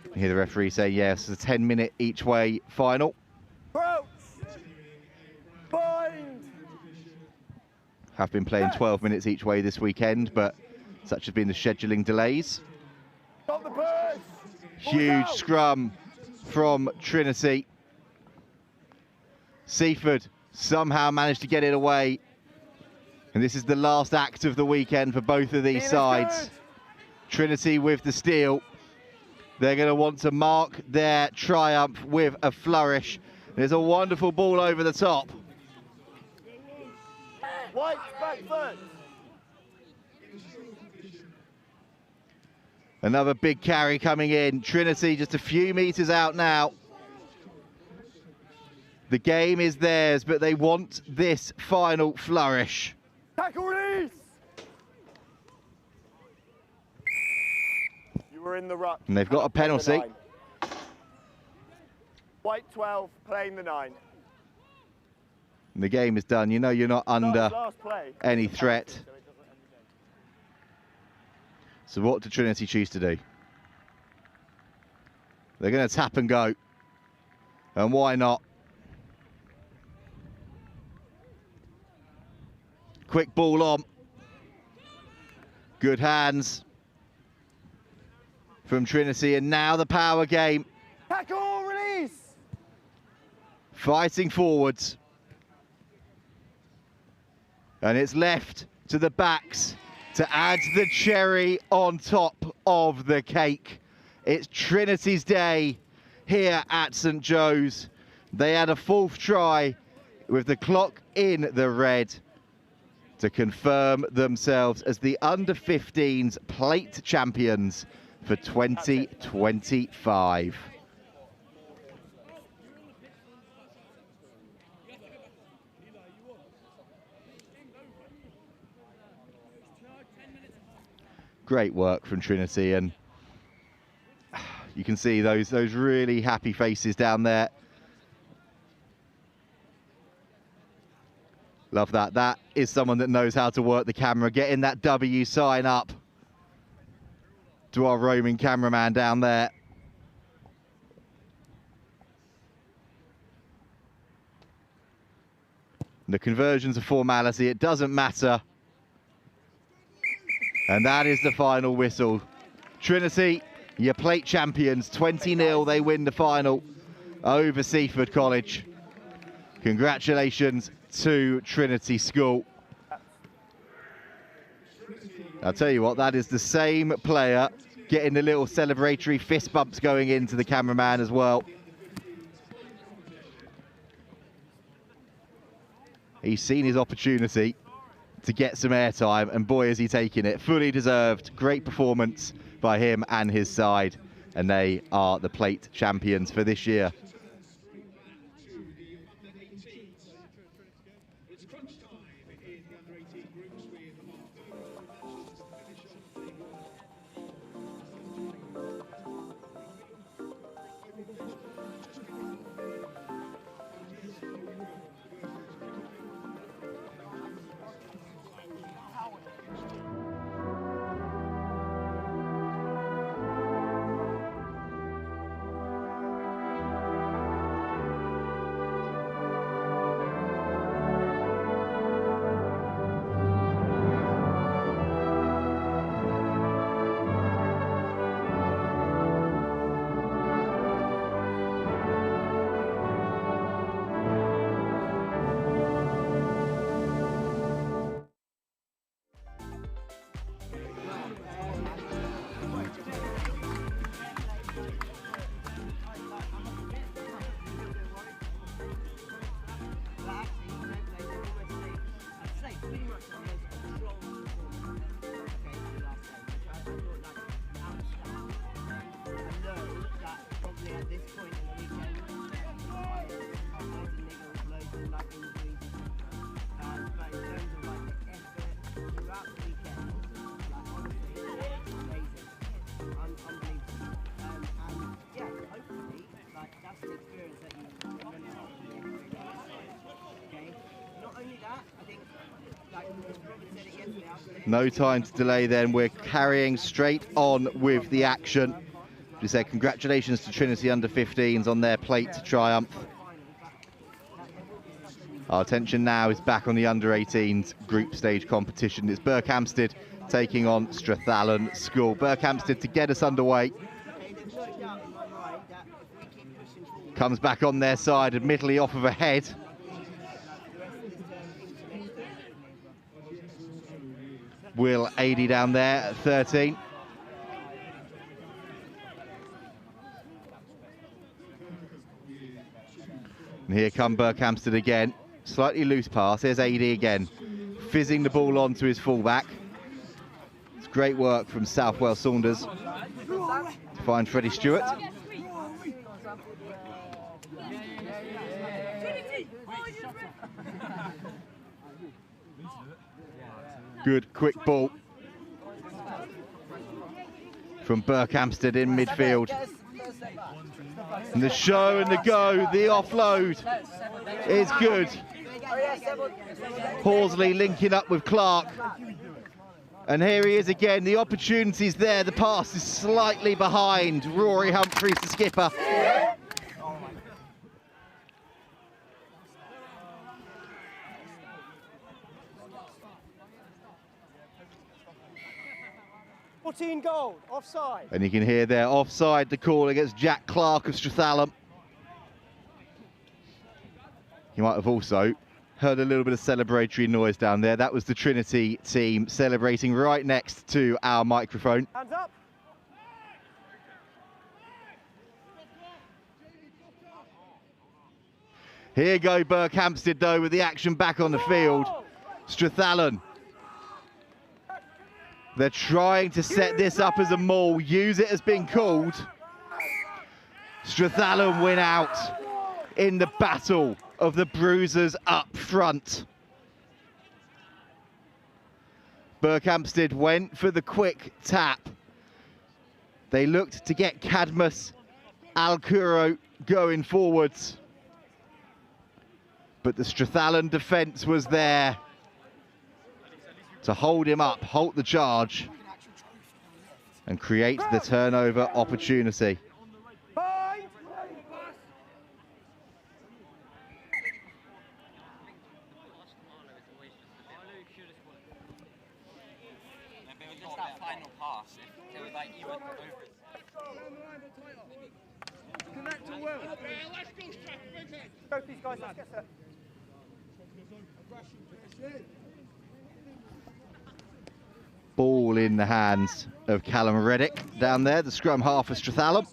You hear the referee say yes, it's a 10-minute each way final. Approach! behind. Have been playing 12 minutes each way this weekend, but such has been the scheduling delays. Got the burst. Huge scrum from Trinity. Seaford somehow managed to get it away. And this is the last act of the weekend for both of these sides. Trinity with the steal. They're going to want to mark their triumph with a flourish. There's a wonderful ball over the top. White back foot. Another big carry coming in. Trinity just a few meters out now. The game is theirs, but they want this final flourish. Tackle release. You were in the ruck. And they've got a penalty. White 12, playing the 9. And the game is done. You know you're not under Last play. any threat. So what do Trinity choose to do? They're going to tap and go. And why not? Quick ball on. Good hands from Trinity. And now the power game. Tackle release. Fighting forwards. And it's left to the backs to add the cherry on top of the cake. It's Trinity's day here at St Joe's. They had a 4th try with the clock in the red to confirm themselves as the under-15s plate champions for 2025. Great work from Trinity, and you can see those really happy faces down there. Love that. That is someone that knows how to work the camera, getting that W sign up to our roaming cameraman down there. The conversion's a formality, it doesn't matter. And that is the final whistle. Trinity, your plate champions, 20-0, they win the final over Seaford College. Congratulations to Trinity School. I'll tell you what, that is the same player getting the little celebratory fist bumps going into the cameraman as well. He's seen his opportunity to get some airtime, and boy is he taking it. Fully deserved. Great performance by him and his side, and they are the plate champions for this year. No time to delay then, we're carrying straight on with the action. We say congratulations to Trinity under-15s on their plate triumph. Our attention now is back on the under-18s group stage competition. It's Berkhamsted taking on Strathallan School. Berkhamsted to get us underway. Comes back on their side, admittedly off of a head. Will Ady down there at 13. And here come Burhamstead again. Slightly loose pass. Here's AD again. Fizzing the ball on to his fullback. It's great work from Southwell Saunders to find Freddie Stewart. Good quick ball from Burhamstead in midfield. And the show and the go, the offload is good. Horsley linking up with Clark. And here he is again, the opportunity's there, the pass is slightly behind. Rory Humphreys, the skipper. Goal, offside. And you can hear there, offside, the call against Jack Clark of Strathallan. You might have also heard a little bit of celebratory noise down there. That was the Trinity team celebrating right next to our microphone. Hands up. Here go Berkhamsted though with the action back on the field. Strathallan. They're trying to set this up as a maul, use it as being called. Strathallan win out in the battle of the bruisers up front. Berkhamsted went for the quick tap. They looked to get Cadmus Alcuro going forwards. But the Strathallan defence was there to hold him up, halt the charge, and create the turnover opportunity. Go, please, guys, let's get set. Ball in the hands of Callum Reddick down there, the scrum half for Strathallan.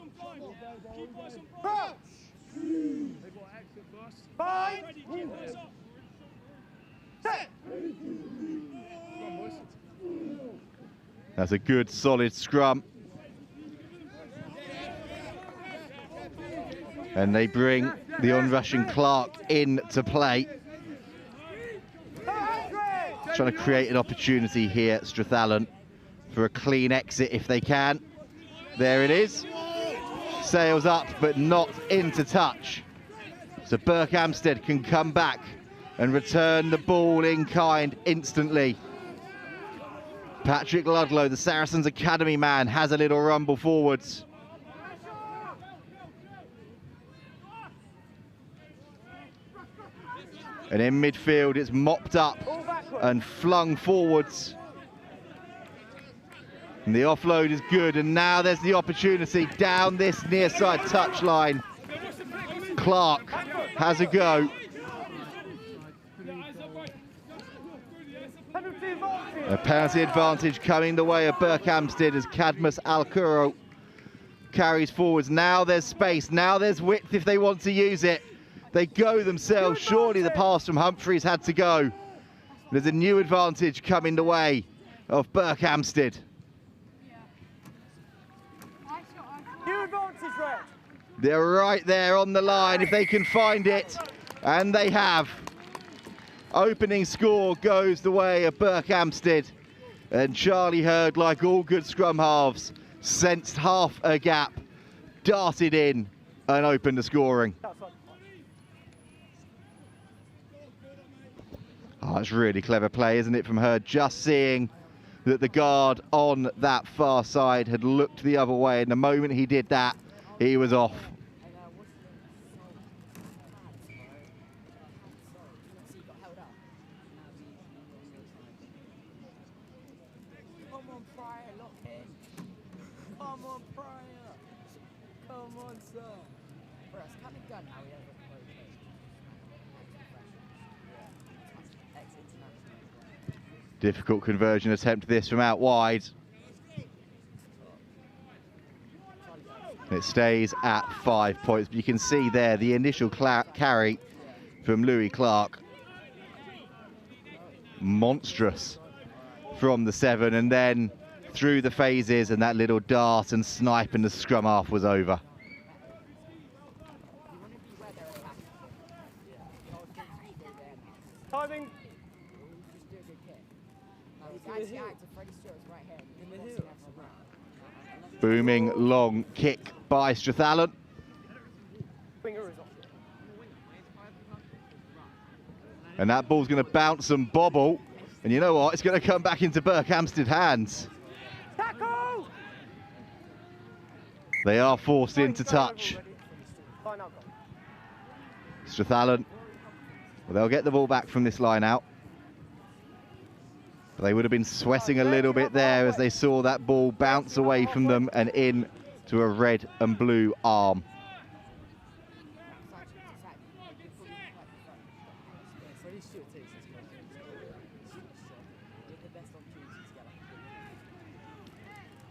That's a good, solid scrum. And they bring the onrushing Clark into play. Trying to create an opportunity here at Strathallan for a clean exit if they can. There it is. Sails up, but not into touch. So Berkhamsted can come back and return the ball in kind instantly. Patrick Ludlow, the Saracens Academy man, has a little rumble forwards. And in midfield, it's mopped up and flung forwards. And the offload is good, and now there's the opportunity down this near side touchline. Clark has a go. A penalty advantage coming the way of Berkhamsted as Cadmus Alcuro carries forwards. Now there's space, now there's width if they want to use it. They go themselves. Surely the pass from Humphreys had to go. There's a new advantage coming the way of Berkhamsted. New advantage, Red. They're right there on the line if they can find it, and they have. Opening score goes the way of Berkhamsted, and Charlie Hurd, like all good scrum halves, sensed half a gap, darted in and opened the scoring. Oh, it's really clever play, isn't it, from her? Just seeing that the guard on that far side had looked the other way, and the moment he did that, he was off. on, Pryor, lock in. Come on, Pryor. Come on, sir. Bro, it's kind of done how he has a Difficult conversion attempt this from out wide. It stays at 5 points. But you can see there the initial carry from Louis Clark. Monstrous from the 7, and then through the phases, and that little dart and snipe, and the scrum half was over. Timing. Booming long kick by Strathallan. And that ball's going to bounce and bobble. And you know what? It's going to come back into Burhamstead hands. Tackle! They are forced into touch. Strathallan, well, they'll get the ball back from this line out. But they would have been sweating a little bit there as they saw that ball bounce away from them and in to a red and blue arm.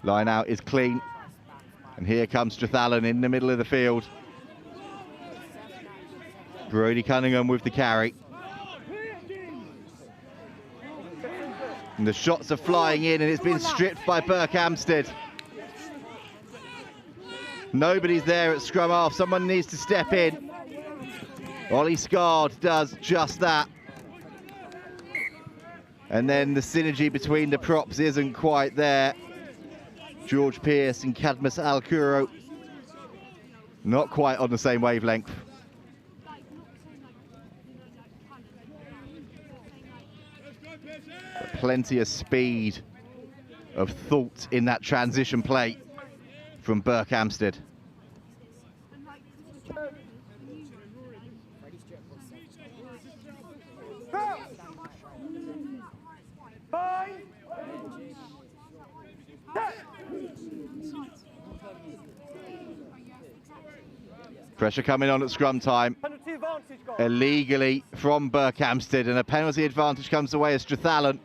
Line out is clean. And here comes Strathallan in the middle of the field. Brody Cunningham with the carry. And the shots are flying in, and it's been stripped by Burhamstead. Nobody's there at scrum half. Someone needs to step in. Ollie Scard does just that. And then the synergy between the props isn't quite there. George Pierce and Cadmus Alcuro not quite on the same wavelength. But plenty of speed, of thought in that transition play from Burhamstead. Pressure coming on at scrum time. Illegally from Burhamstead, and a penalty advantage comes away as Strathallan.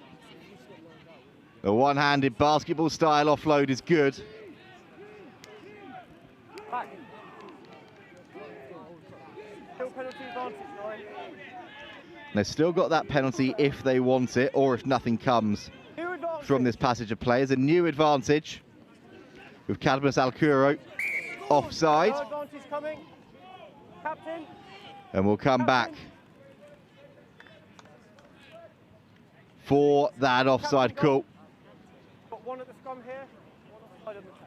The one-handed basketball style offload is good. They've still got that penalty if they want it, or if nothing comes from this passage of play. As a new advantage with Cadmus Alcuro offside. And we'll come back for that offside call. Got one at the scrum here, one offside on the tape.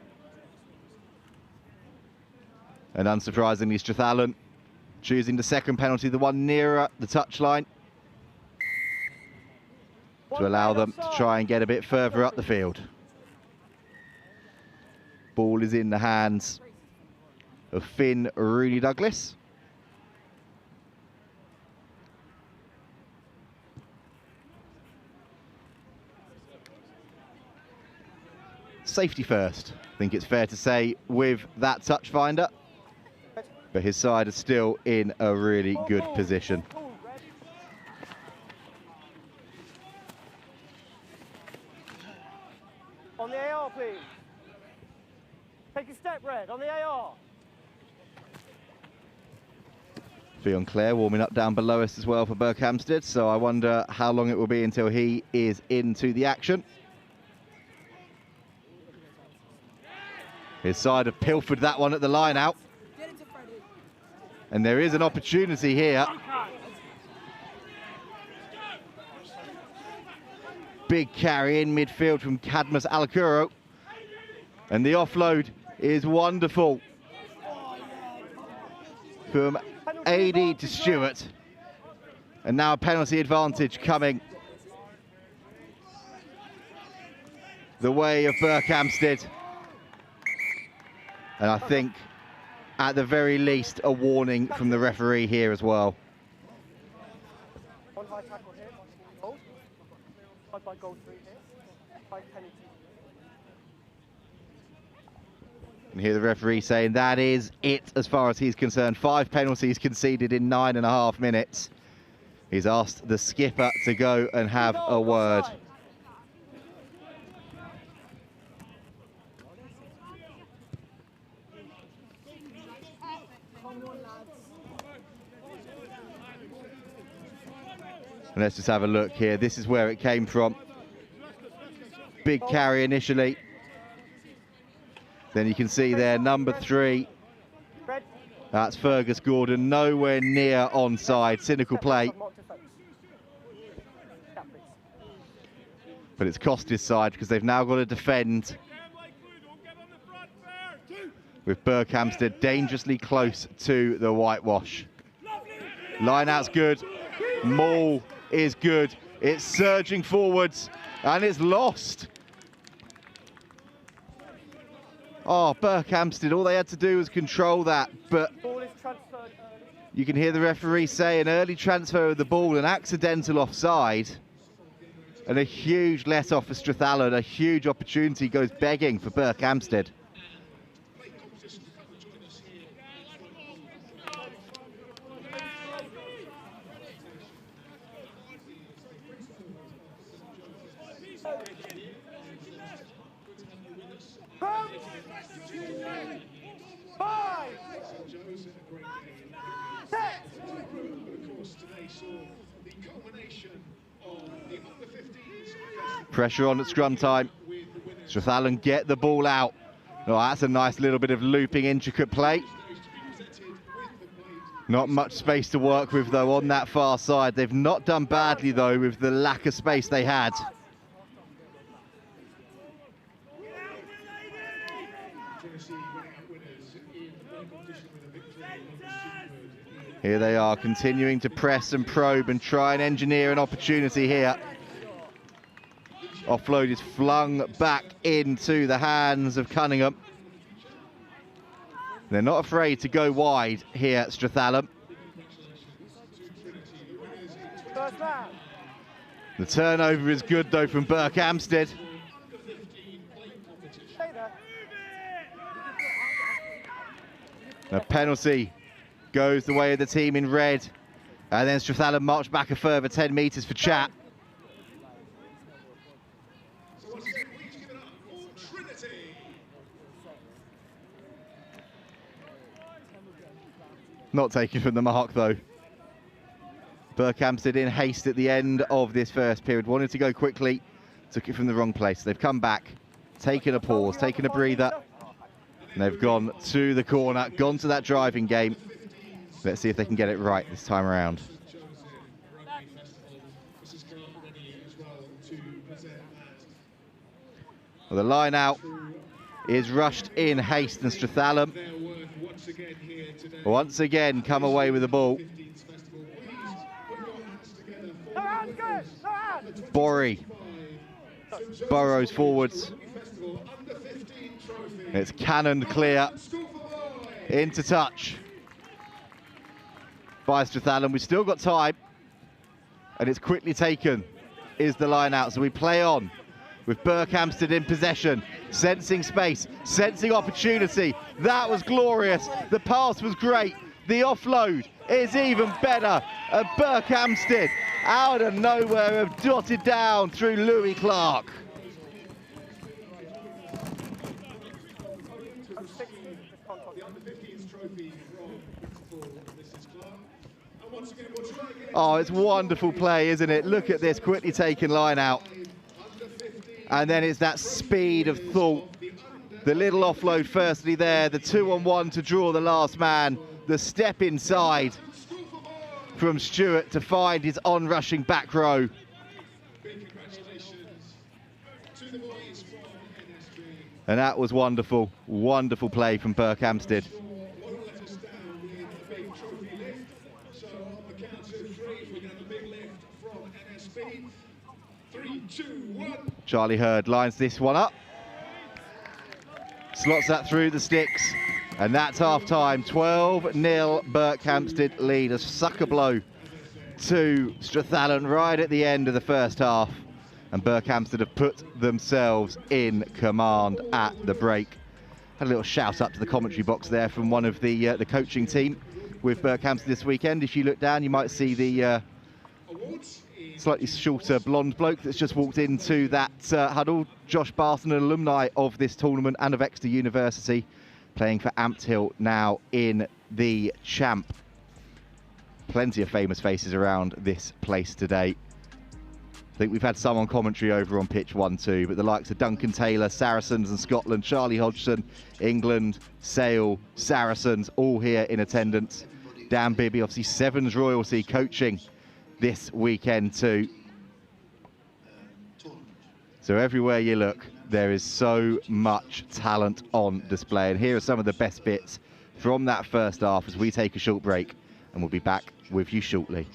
And unsurprisingly, Strathallan choosing the second penalty, the one nearer the touchline, to allow them to try and get a bit further up the field. Ball is in the hands of Finn Rooney Douglas. Safety first, I think it's fair to say, with that touch finder. But his side is still in a really good position. On the AR, please. Take a step, Red, on the AR. Fionn Clare warming up down below us as well for Berkhamsted, so I wonder how long it will be until he is into the action. His side have pilfered that one at the line out. And there is an opportunity here. Big carry in midfield from Cadmus Alcuro. And the offload is wonderful from AD to Stewart. And now a penalty advantage coming the way of Berkhamsted. And I think, at the very least, a warning from the referee here as well. One high tackle here, goal. By goal 3 here. High penalty. And hear the referee saying that is it as far as he's concerned. 5 penalties conceded in 9.5 minutes. He's asked the skipper to go and have a word. And let's just have a look here. This is where it came from. Big carry initially. Then you can see there, number 3. That's Fergus Gordon, nowhere near onside. Cynical play. But it's cost his side because they've now got to defend with Burhamstead dangerously close to the whitewash. Line out's good. Maul is good. It's surging forwards and it's lost. Oh, Burhamstead, all they had to do was control that, but you can hear the referee say an early transfer of the ball, an accidental offside, and a huge let-off for Strathallan. A huge opportunity goes begging for Burhamstead. Pressure on at scrum time. Strathallan get the ball out. Oh, that's a nice little bit of looping, intricate play. Not much space to work with, though, on that far side. They've not done badly, though, with the lack of space they had. Here they are, continuing to press and probe and try and engineer an opportunity here. Offload is flung back into the hands of Cunningham. They're not afraid to go wide here at Strathallan. The turnover is good, though, from Burhamstead. A penalty goes the way of the team in red. And then Strathallan march back a further 10 metres for chat. Not taken from the mark, though. Burhamstead in haste at the end of this first period. Wanted to go quickly, took it from the wrong place. They've come back, taken a pause, taken a breather. And they've gone to the corner, gone to that driving game. Let's see if they can get it right this time around. Well, the line out is rushed in haste, and Strathallan once again come away with the ball. Borry burrows forwards. It's cannoned clear into touch by Strathallan. We've still got time, and it's quickly taken is the line out. So we play on with Burhamstead in possession, sensing space, sensing opportunity. That was glorious. The pass was great. The offload is even better. And Burhamstead, out of nowhere, have dotted down through Louis Clark. Oh, it's wonderful play, isn't it? Look at this quickly taken line out. And then it's that speed of thought. The little offload firstly there, the 2-on-1 to draw the last man, the step inside from Stewart to find his on-rushing back row. And that was wonderful, wonderful play from Burhamstead. Charlie Hurd lines this one up, slots that through the sticks, and that's half-time. 12-0 Berkhamsted lead, a sucker blow to Strathallan right at the end of the first half, and Berkhamsted have put themselves in command at the break. Had a little shout up to the commentary box there from one of the coaching team with Burkhamsted this weekend. If you look down, you might see the slightly shorter blonde bloke that's just walked into that huddle. Josh Barton, an alumni of this tournament and of Exeter University, playing for Ampthill now in the Champ. Plenty of famous faces around this place today. I think we've had some on commentary over on pitch 1-2, but the likes of Duncan Taylor, Saracens and Scotland, Charlie Hodgson, England, Sale, Saracens, all here in attendance. Dan Bibby, obviously Sevens royalty, coaching this weekend too. So everywhere you look, there is so much talent on display. And here are some of the best bits from that first half as we take a short break, and we'll be back with you shortly.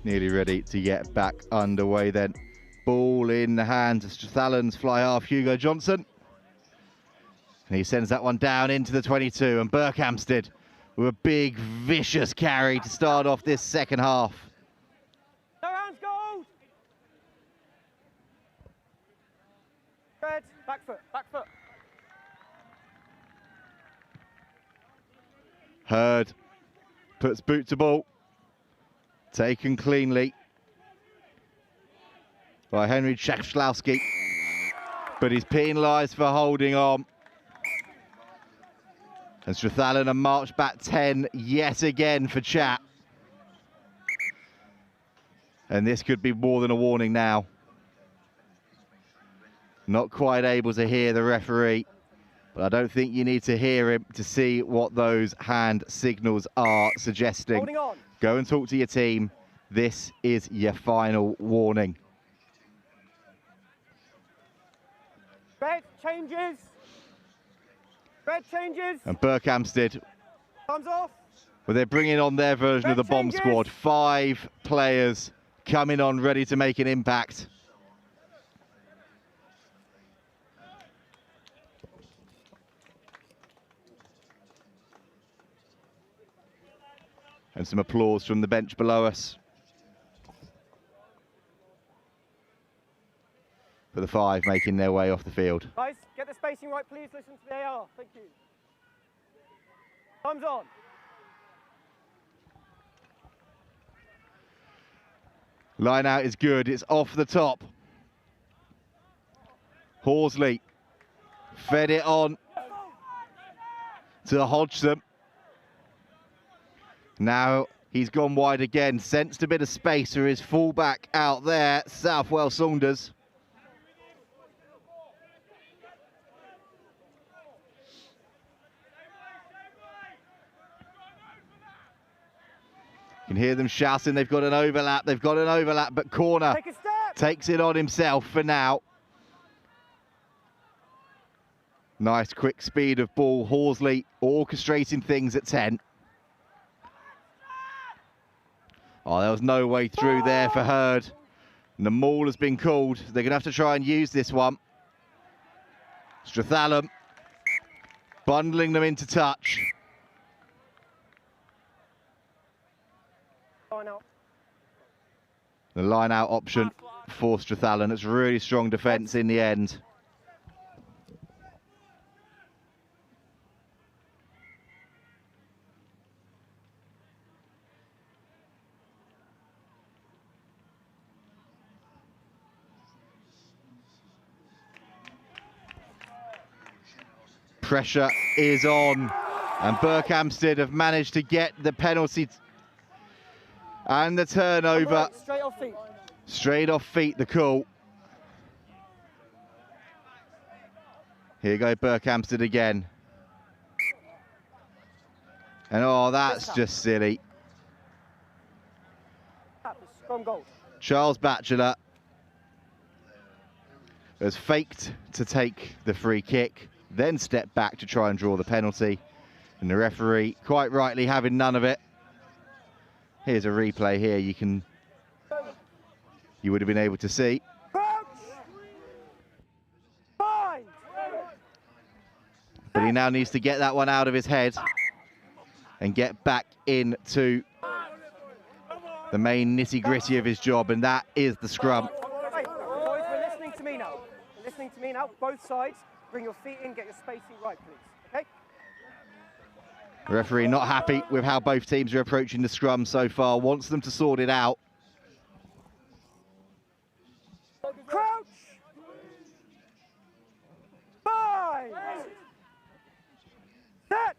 Nearly ready to get back underway then. Ball in the hands of Strathallan's fly half, Hugo Johnson. And he sends that one down into the 22, and Berkhamsted with a big, vicious carry to start off this second half. No hands, gold! Red, back foot, back foot. Hurd puts boot to ball. Taken cleanly by Henry Czechslawski, but he's penalised for holding on. And Strathallan a march back 10 yet again for Chat. And this could be more than a warning now. Not quite able to hear the referee, but I don't think you need to hear him to see what those hand signals are suggesting. Holding on. Go and talk to your team. This is your final warning. Red changes. Red changes. And Burhamstead, Thumbs off. well, they're bringing on their version of the bomb changes. squad. 5 players coming on ready to make an impact. And some applause from the bench below us for the 5 making their way off the field. Guys, get the spacing right, please. Listen to the AR. Thank you. Thumbs on. Line out is good. It's off the top. Horsley fed it on to Hodgson. Now He's gone wide again, sensed a bit of space for his fullback out there, Southwell Saunders. You can hear them shouting, they've got an overlap, but corner takes it on himself for now. Nice quick speed of ball, Horsley orchestrating things at 10. Oh, there was no way through there for Hurd. And the maul has been called. They're going to have to try and use this one. Strathallan bundling them into touch. The line out option for Strathallan. It's really strong defence in the end. Pressure is on, and Burhamstead have managed to get the penalty and the turnover. Straight off feet. Straight off feet, the call. Here go Burhamstead again. And oh, that's just silly. Charles Batchelor has faked to take the free kick, then stepped back to try and draw the penalty. And the referee, quite rightly, having none of it. Here's a replay here. You would have been able to see. But he now needs to get that one out of his head and get back into the main nitty-gritty of his job, and that is the scrum. Hey, boys, we're listening to me now. We're listening to me now. Both sides, bring your feet in, get your spacing right, please. Okay? The referee not happy with how both teams are approaching the scrum so far, wants them to sort it out. Crouch! Bind! Set!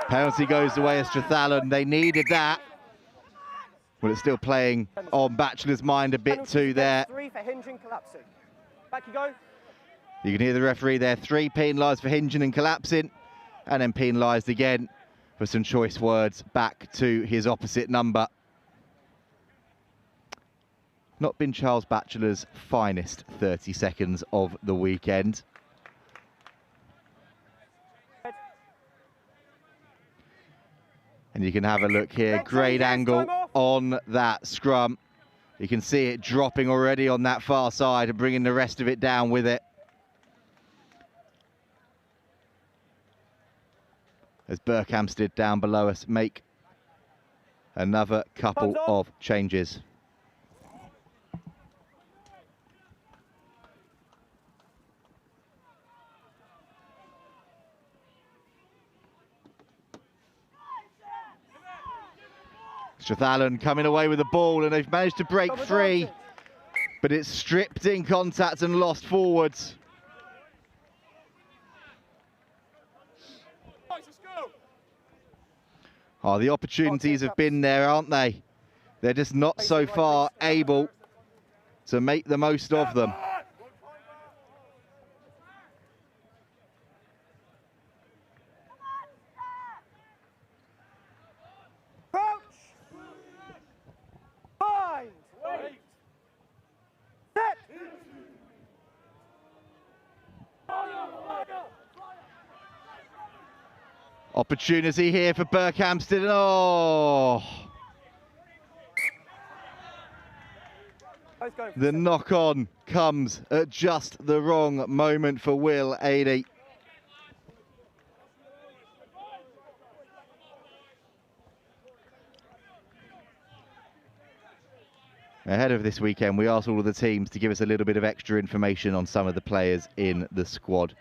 Penalty goes the way of Strathallan. They needed that. Well, it's still playing on Batchelor's mind a bit too there. 3 for hinging, collapsing. Back you go. You can hear the referee there. 3 penalised for hinging and collapsing, and then penalised again for some choice words back to his opposite number. Not been Charles Batchelor's finest 30 seconds of the weekend. And you can have a look here. Great angle on that scrum. You can see it dropping already on that far side and bringing the rest of it down with it. As Berkhamsted down below us make another couple of changes. Strathallan coming away with the ball, and they've managed to break free, but it's stripped in contact and lost forwards. Oh, the opportunities have been there, aren't they? They're just not so far able to make the most of them. Opportunity here for Burhamstead. Oh! The knock-on comes at just the wrong moment for Will Adey. Ahead of this weekend, we asked all of the teams to give us a little bit of extra information on some of the players in the squad.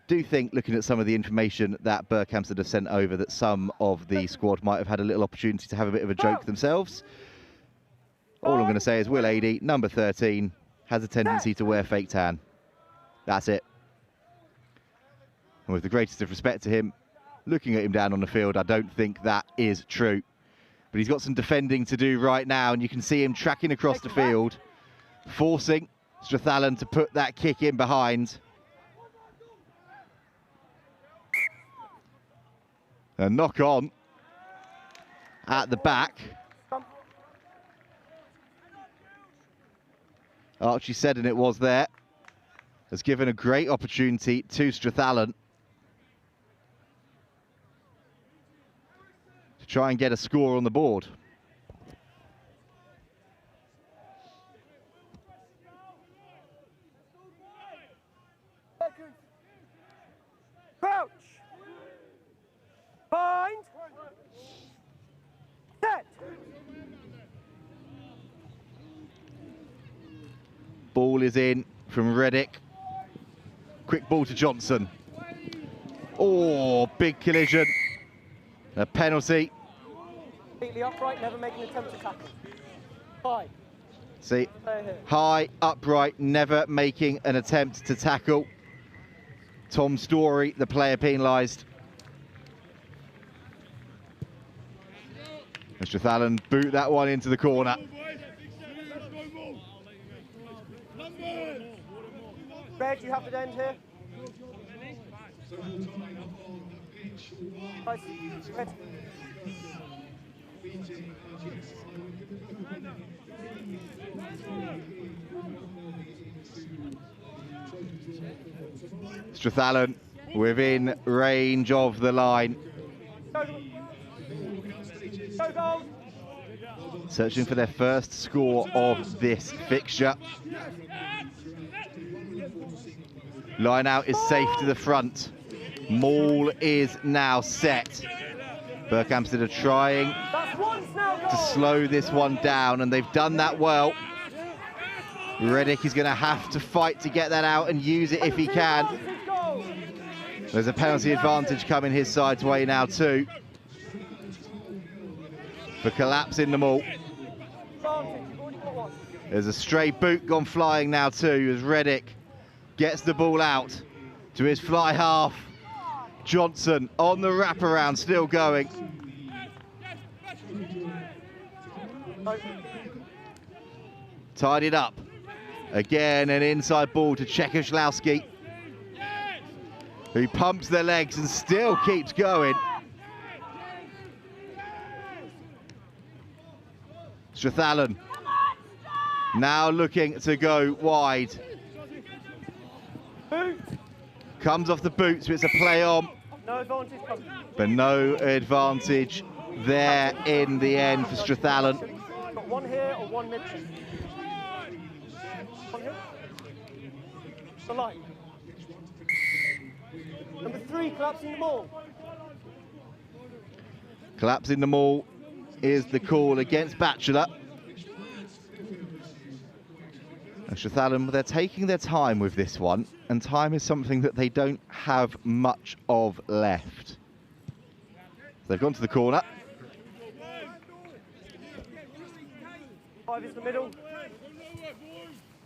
Do think, looking at some of the information that Berkhamsted have sent over, that some of the squad might have had a little opportunity to have a bit of a joke themselves. All I'm going to say is Will Adey, number 13, has a tendency to wear fake tan. That's it. And with the greatest of respect to him, Looking at him down on the field, I don't think that is true. But he's got some defending to do right now, and you can see him tracking across the field, forcing Strathallan to put that kick in behind. A knock on at the back. Archie said, and it was there, has given a great opportunity to Strathallan to try and get a score on the board. Crouch. Bind. Set. Ball is in from Reddick. Quick ball to Johnson. Oh, big collision. A penalty. Completely upright, never make an attempt to tackle. High. See, high, upright, never making an attempt to tackle. Tom Story, the player penalised. And Strathallan boot that one into the corner. Reg, you have the end here. Nice. Red. Strathallan within range of the line. Searching for their first score of this fixture. Line out is safe to the front. Maul is now set. Burkhamsted are trying to slow this one down, and they've done that well. Reddick is going to have to fight to get that out and use it if he can. There's a penalty advantage coming his side's way now too, for collapsing them all. There's a stray boot gone flying now too, as Reddick gets the ball out to his fly half. Johnson on the wraparound, still going. Tied it up. Again, an inside ball to Czechosłowski, who pumps their legs and still keeps going. Strathallan now looking to go wide. Comes off the boot, so it's a play on. No advantage. But no advantage there in the end for Strathallan. Got one here or one mid. One here. The line. Number 3, collapsing the maul. Collapsing the maul is the call against Batchelor. And Strathallan, they're taking their time with this one, and time is something that they don't have much of left. They've gone to the corner. 5 is the middle.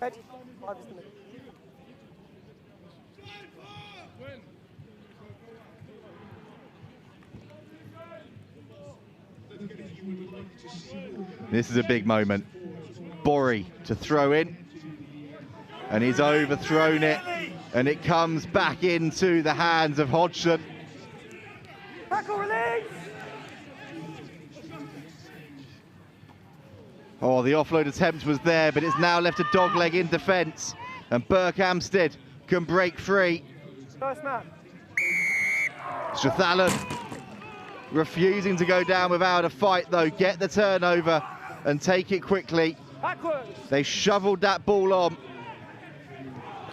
Head. 5 is the middle. This is a big moment. Borry to throw in, and he's overthrown it, and it comes back into the hands of Hodgson. Tackle release! Oh, the offload attempt was there, but it's now left a dogleg in defence, and Burhamstead can break free. First man. Strathallan refusing to go down without a fight though, get the turnover and take it quickly. Backwards. They shoveled that ball on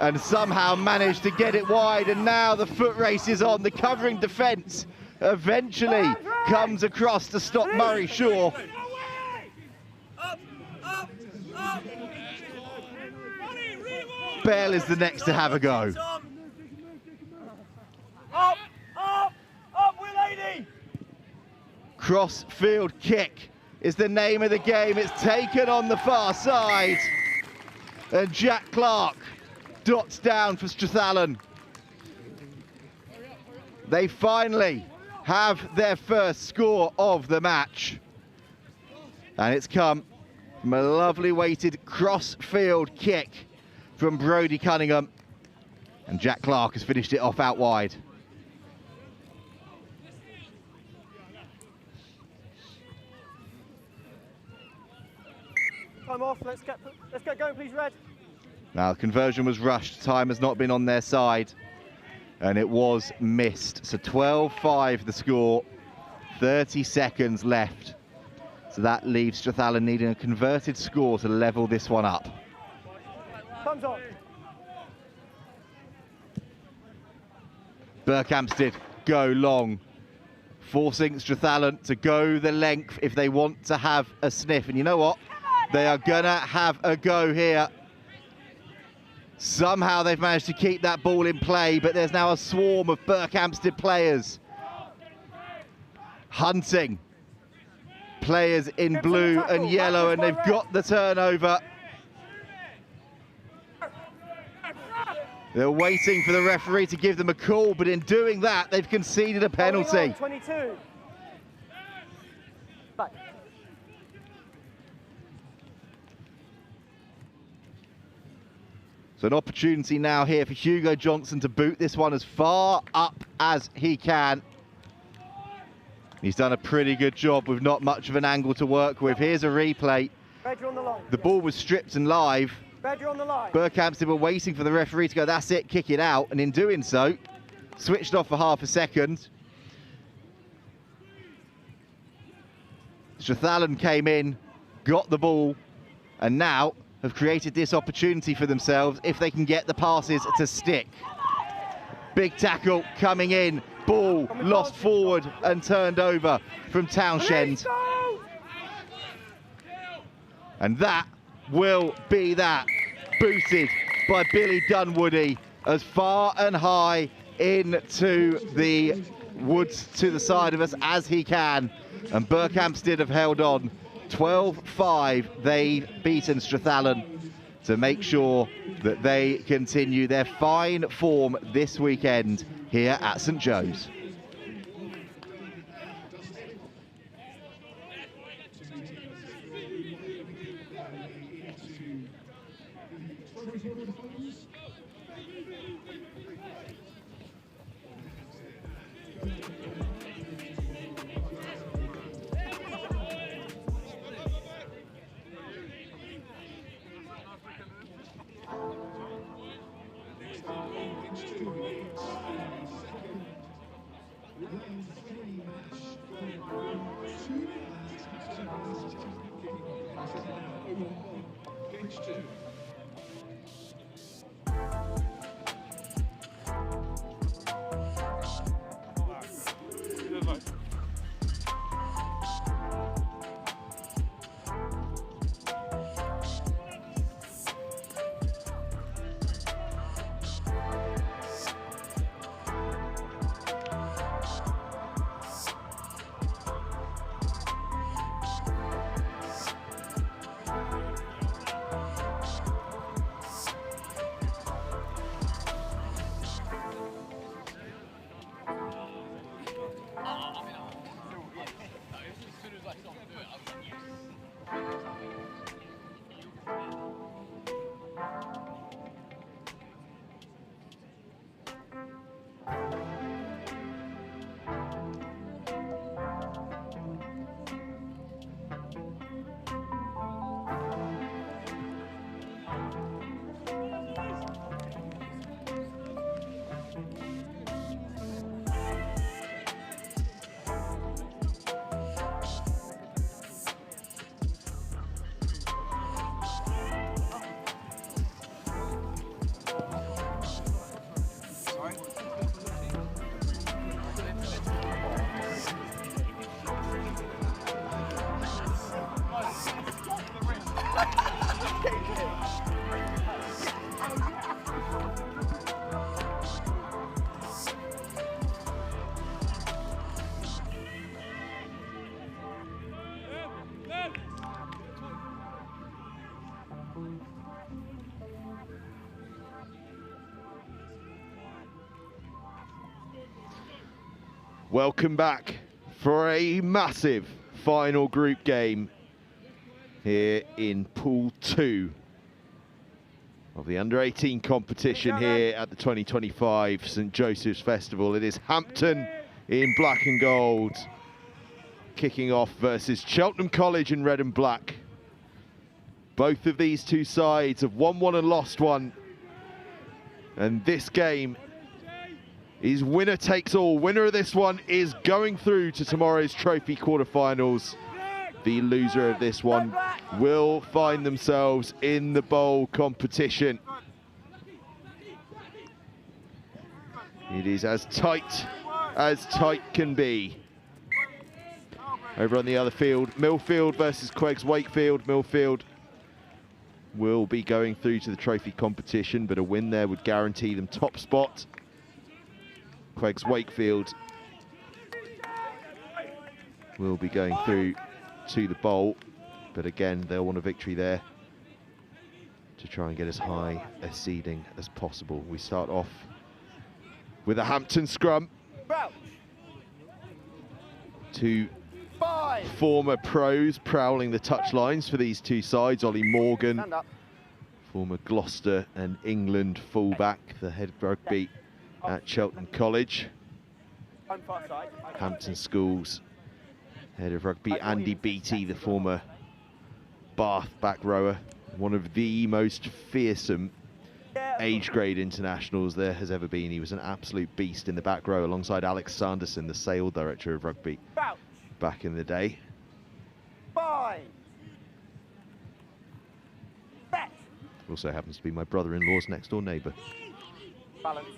and somehow managed to get it wide, and now the foot race is on. The covering defence eventually comes across to stop Murray Shaw. Bell is the next to have a go. Up, up, up with 80. Cross-field kick is the name of the game. It's taken on the far side. And Jack Clark dots down for Strathallan. They finally have their first score of the match. And it's come from a lovely weighted cross-field kick from Brodie Cunningham. And Jack Clark has finished it off out wide. Time off, let's get going please, Red. Now the conversion was rushed, time has not been on their side, and it was missed. So 12-5 the score, 30 seconds left. So that leaves Strathallan needing a converted score to level this one up. Thumbs on. Burhamstead go long, forcing Strathallan to go the length if they want to have a sniff. And you know what? They are gonna have a go here. Somehow they've managed to keep that ball in play, but there's now a swarm of Berkhamsted players hunting players in blue and yellow, and they've got the turnover. They're waiting for the referee to give them a call, but in doing that, they've conceded a penalty. 22. Back. So an opportunity now here for Hugo Johnson to boot this one as far up as he can. He's done a pretty good job with not much of an angle to work with. Here's a replay. The ball was stripped and live. Berkhamsted were waiting for the referee to go, that's it, kick it out. And in doing so, switched off for half a second. Strathallan came in, got the ball, and now have created this opportunity for themselves if they can get the passes to stick. Big tackle coming in, ball lost forward and turned over from Townshend. And that will be that. Booted by Billy Dunwoody as far and high into the woods to the side of us as he can. And Berkhamsted have held on. 12-5, they've beaten Strathallan to make sure that they continue their fine form this weekend here at St Joe's. Welcome back for a massive final group game here in Pool 2 of the Under-18 competition here at the 2025 St Joseph's Festival. It is Hampton in black and gold, kicking off versus Cheltenham College in red and black. Both of these two sides have won one and lost one. And this game is winner takes all. Winner of this one is going through to tomorrow's trophy quarterfinals. The loser of this one will find themselves in the bowl competition. It is as tight can be. Over on the other field, Millfield versus QEGS Wakefield. Millfield will be going through to the trophy competition, but a win there would guarantee them top spot. QEGS Wakefield will be going through to the bowl, but again they'll want a victory there to try and get as high a seeding as possible. We start off with a Hampton scrum. Two former pros prowling the touchlines for these two sides. Ollie Morgan, former Gloucester and England fullback, the head rugby at Cheltenham College. Hampton Schools head of rugby, Andy Beattie, the former Bath back rower, one of the most fearsome age grade internationals there has ever been. He was an absolute beast in the back row alongside Alex Sanderson, the Sale director of rugby back in the day. Also happens to be my brother-in-law's next door neighbour. Balance.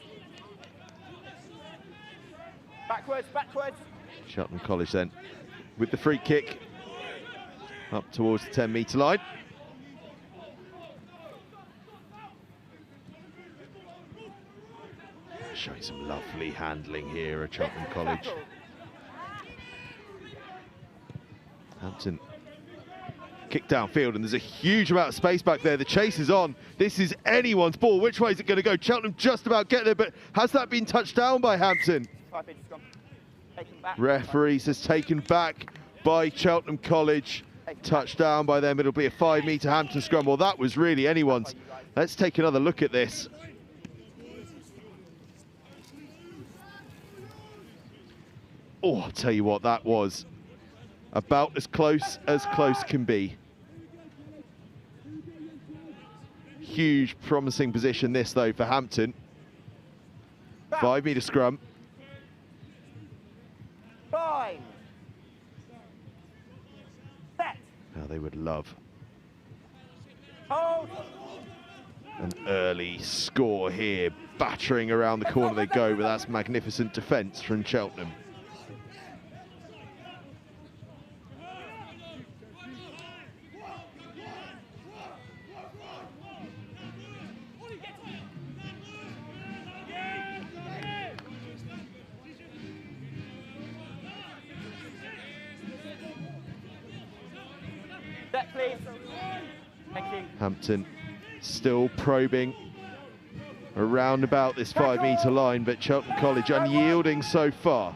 Backwards, backwards. Cheltenham College then with the free kick up towards the 10-metre line. Showing some lovely handling here at Cheltenham College. Hampton kick downfield, and there's a huge amount of space back there. The chase is on. This is anyone's ball. Which way is it going to go? Cheltenham just about getting there, but has that been touched down by Hampton? Referee says taken back by Cheltenham College. Touched down by them. It'll be a 5-metre Hampton scrum. Well, that was really anyone's. Let's take another look at this. Oh, I'll tell you what, that was about as close can be. Huge promising position this though for Hampton. 5-metre scrum. Now they would love an early score here. Battering around the corner they go, but that's magnificent defence from Cheltenham. Hampton still probing around about this 5-metre line, but Cheltenham College unyielding so far.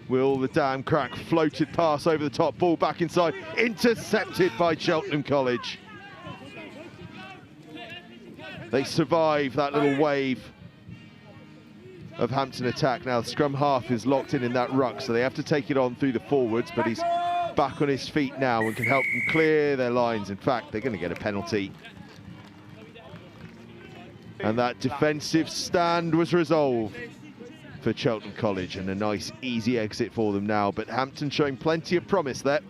Will the damn crack floated pass over the top, ball back inside, intercepted by Cheltenham College. They survive that little wave of Hampton attack. Now the scrum half is locked in that ruck, so they have to take it on through the forwards, but he's back on his feet now and can help them clear their lines. In fact, they're going to get a penalty. And that defensive stand was resolved for Cheltenham College, and a nice easy exit for them now, but Hampton showing plenty of promise there.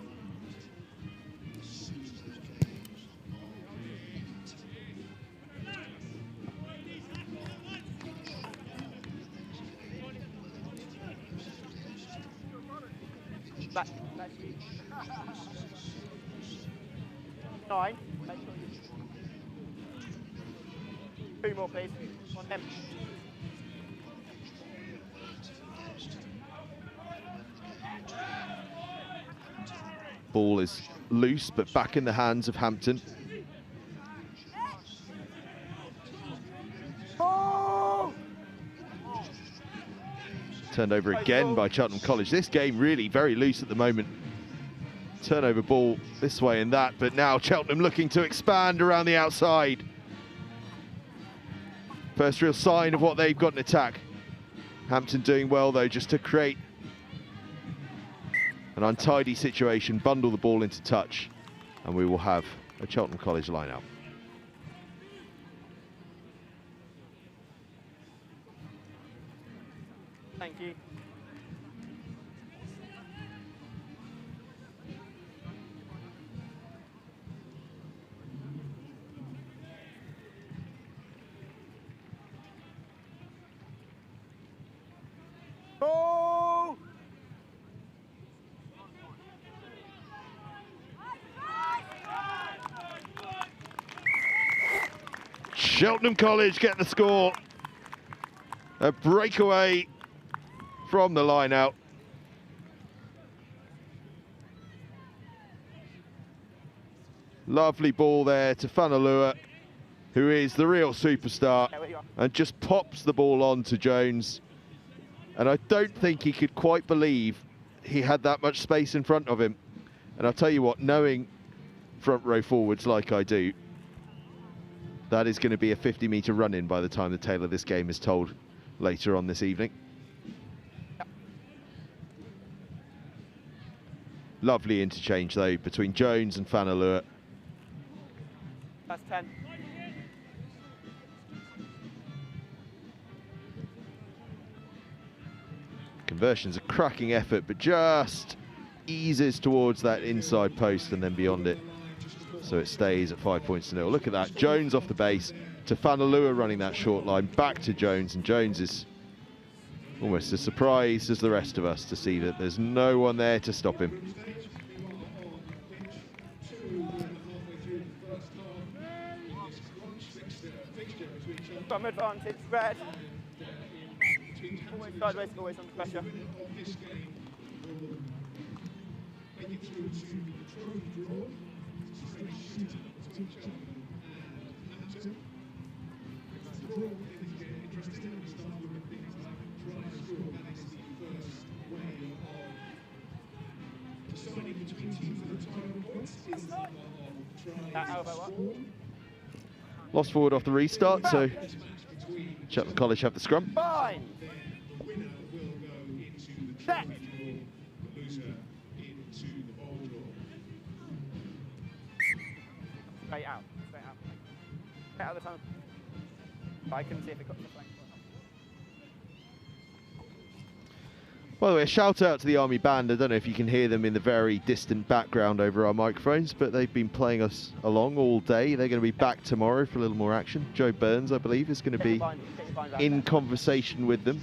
Back. 9. 2 more, please. On him. Ball is loose, but back in the hands of Hampton. Turned over again by Cheltenham College. This game really very loose at the moment. Turnover ball this way and that, but now Cheltenham looking to expand around the outside. First real sign of what they've got in attack. Hampton doing well though, just to create an untidy situation, bundle the ball into touch, and we will have a Cheltenham College line out. Thank you. Oh! Cheltenham College get the score. A breakaway from the line out. Lovely ball there to Fanalua, who is the real superstar, and just pops the ball on to Jones. And I don't think he could quite believe he had that much space in front of him. And I'll tell you what, knowing front row forwards like I do, that is going to be a 50-metre run-in by the time the tale of this game is told later on this evening. Lovely interchange, though, between Jones and Fanalua. That's 10. Conversion's a cracking effort, but just eases towards that inside post and then beyond it. So it stays at 5 points to 0. Look at that, Jones off the base to Fanalua running that short line, back to Jones, and Jones is almost as surprised as the rest of us to see that there's no one there to stop him. Some advantage, red. Always sideways, always under pressure. That elbow up. Lost forward off the restart, so Cheltenham College have the scrum. Fine. Set. Straight out. Straight out. Straight out of the tunnel. I couldn't see if it got to the flank. By the way, a shout out to the Army Band. I don't know if you can hear them in the very distant background over our microphones, but they've been playing us along all day. They're going to be back tomorrow for a little more action. Joe Burns, I believe, is going to be in conversation with them.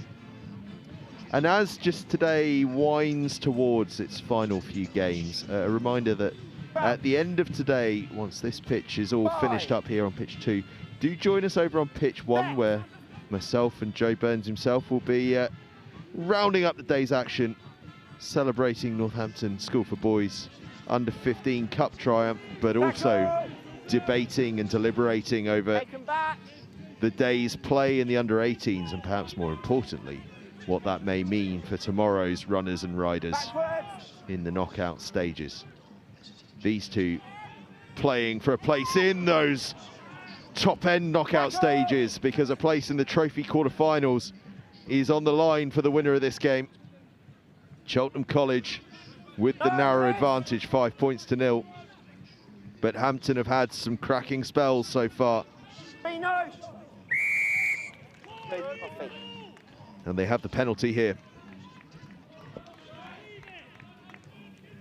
And as just today winds towards its final few games, a reminder that at the end of today, once this pitch is all finished up here on pitch 2, do join us over on pitch 1, where myself and Joe Burns himself will be rounding up the day's action, celebrating Northampton School for Boys under-15 cup triumph, but also debating and deliberating over the day's play in the under-18s, and perhaps more importantly, what that may mean for tomorrow's runners and riders in the knockout stages. These two playing for a place in those top-end knockout stages, because a place in the trophy quarterfinals is on the line for the winner of this game. Cheltenham College with the narrow advantage, 5 points to 0. But Hampton have had some cracking spells so far. And they have the penalty here.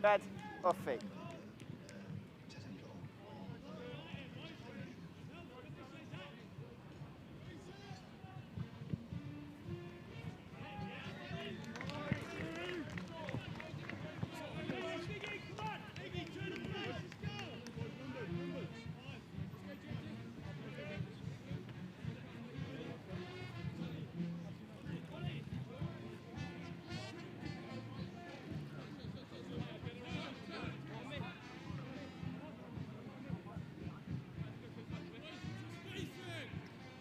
Red, off feet.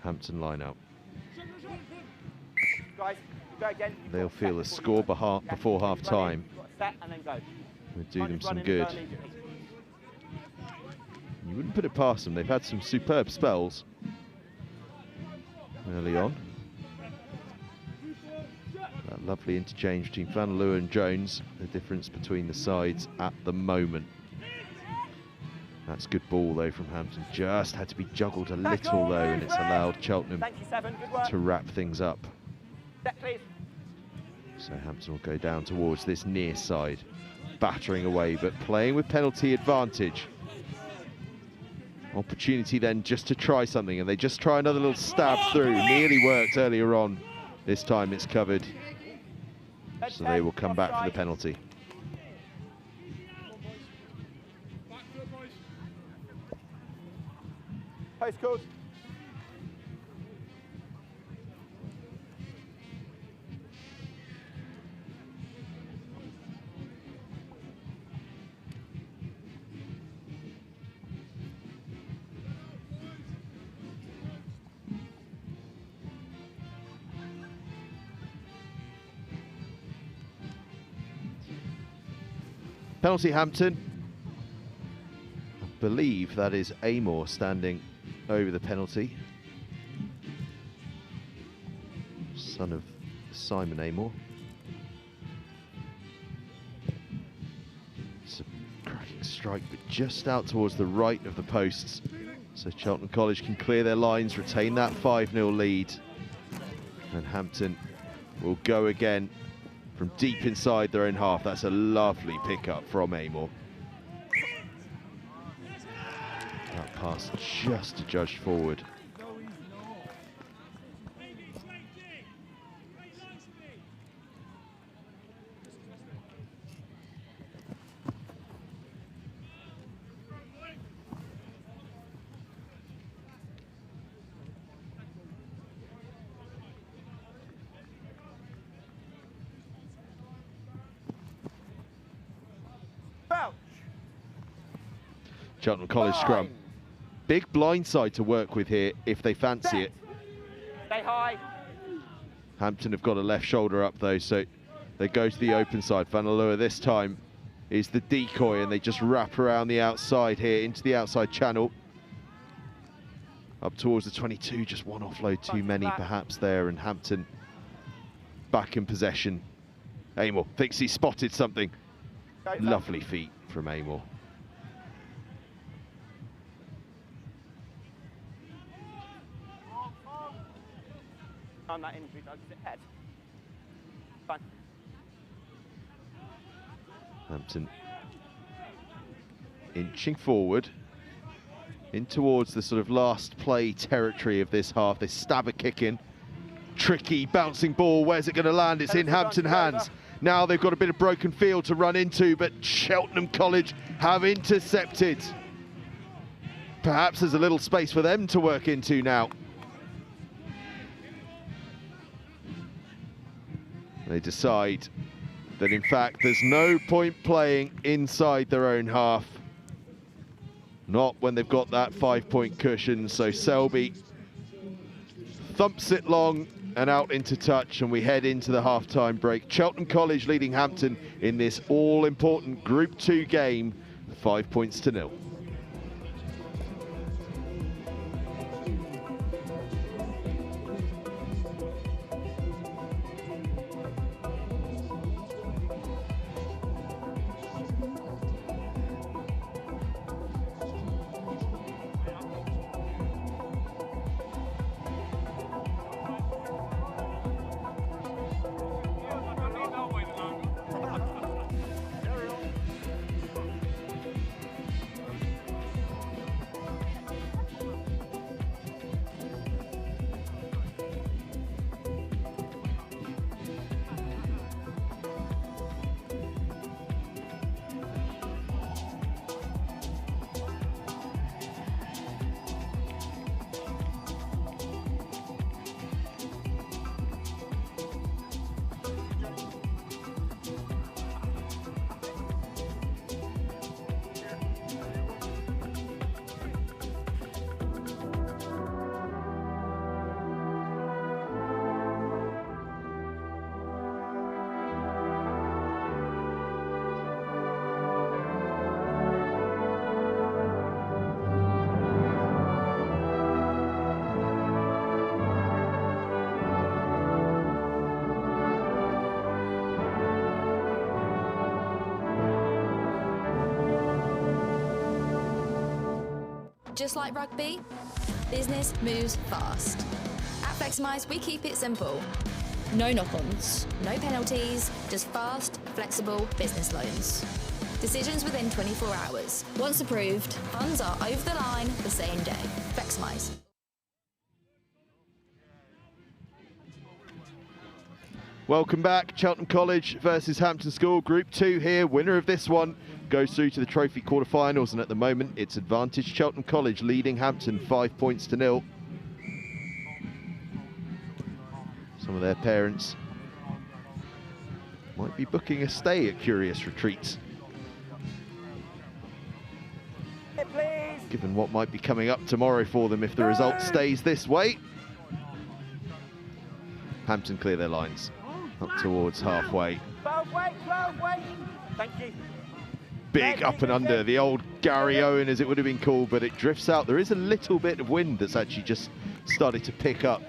Hampton line out. Guys, Go again. they'll feel a score before half time Set and then go. would do them some good. You wouldn't put it past them. They've had some superb spells early on. That lovely interchange between Vanalua and Jones, the difference between the sides at the moment. That's good ball though from Hampton. Just had to be juggled a little though, and it's allowed Cheltenham to wrap things up. So Hampton will go down towards this near side, battering away, but playing with penalty advantage. Opportunity then just to try something, and they just try another little stab through. Nearly worked earlier on. This time it's covered. So they will come back for the penalty. Postcode. Penalty Hampton. I believe that is Amor standing over the penalty. Son of Simon Amor. It's a cracking strike, but just out towards the right of the posts. So Cheltenham College can clear their lines, retain that 5-0 lead. And Hampton will go again from deep inside their own half. That's a lovely pickup from Amor. That pass just judged forward. Cheltenham College scrum. Big blindside to work with here if they fancy it. Stay high. Hampton have got a left shoulder up though, so they go to the open side. Vanalua this time is the decoy, and they just wrap around the outside here into the outside channel. Up towards the 22, just one offload too many perhaps there, and Hampton back in possession. Amor thinks he spotted something. Lovely feet from Amor. On that injury, does it head? Fine. Hampton inching forward in towards the sort of last play territory of this half. They stab a kick in. Tricky bouncing ball. Where's it going to land? It's in Hampton hands. Now they've got a bit of broken field to run into, but Cheltenham College have intercepted. Perhaps there's a little space for them to work into now. They decide that in fact there's no point playing inside their own half. Not when they've got that 5-point cushion. So Selby thumps it long and out into touch, and we head into the half-time break. Cheltenham College leading Hampton in this all-important Group 2 game, 5 points to 0. Just like rugby, business moves fast. At Fleximize, we keep it simple. No knock-ons, no penalties, just fast, flexible business loans. Decisions within 24 hours. Once approved, funds are over the line the same day. Fleximize. Welcome back. Cheltenham College versus Hampton School. Group 2 here. Winner of this one goes through to the trophy quarterfinals, and at the moment it's advantage Cheltenham College leading Hampton 5 points to 0. Some of their parents might be booking a stay at Curious Retreats, given what might be coming up tomorrow for them if the result stays this way. Hampton clear their lines up towards halfway. 12 weight, 12 weight. Thank you. Big up and under, the old Gary Owen as it would have been called, but it drifts out. There is a little bit of wind that's actually just started to pick up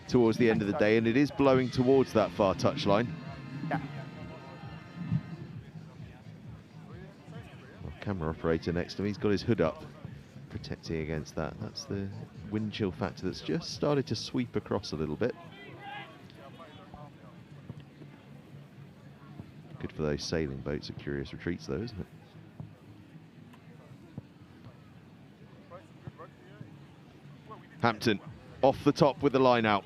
towards the end of the day, and it is blowing towards that far touchline. Yeah. Camera operator next to me, he's got his hood up, protecting against that. That's the wind chill factor that's just started to sweep across a little bit. Good for those sailing boats at Curious Retreats though, isn't it? Hampton off the top with the line out.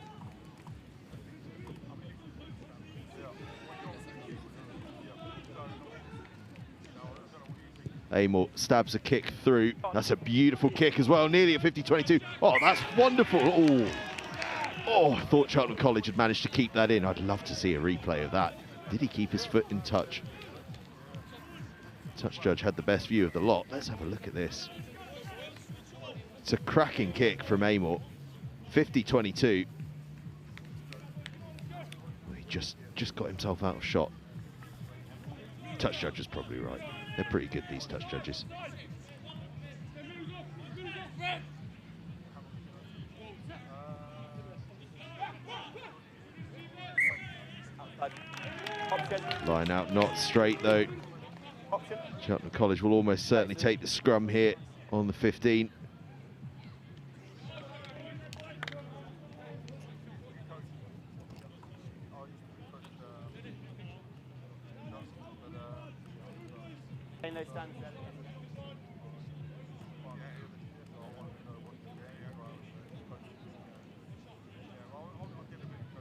Amor stabs a kick through. That's a beautiful kick as well, nearly at 50-22. Oh, that's wonderful. Oh, I thought Cheltenham College had managed to keep that in. I'd love to see a replay of that. Did he keep his foot in touch? Touch judge had the best view of the lot. Let's have a look at this. It's a cracking kick from Amor. 50-22. He just got himself out of shot. Touch judge is probably right. They're pretty good, these touch judges. Line out, not straight though. Cheltenham College will almost certainly take the scrum here on the 15.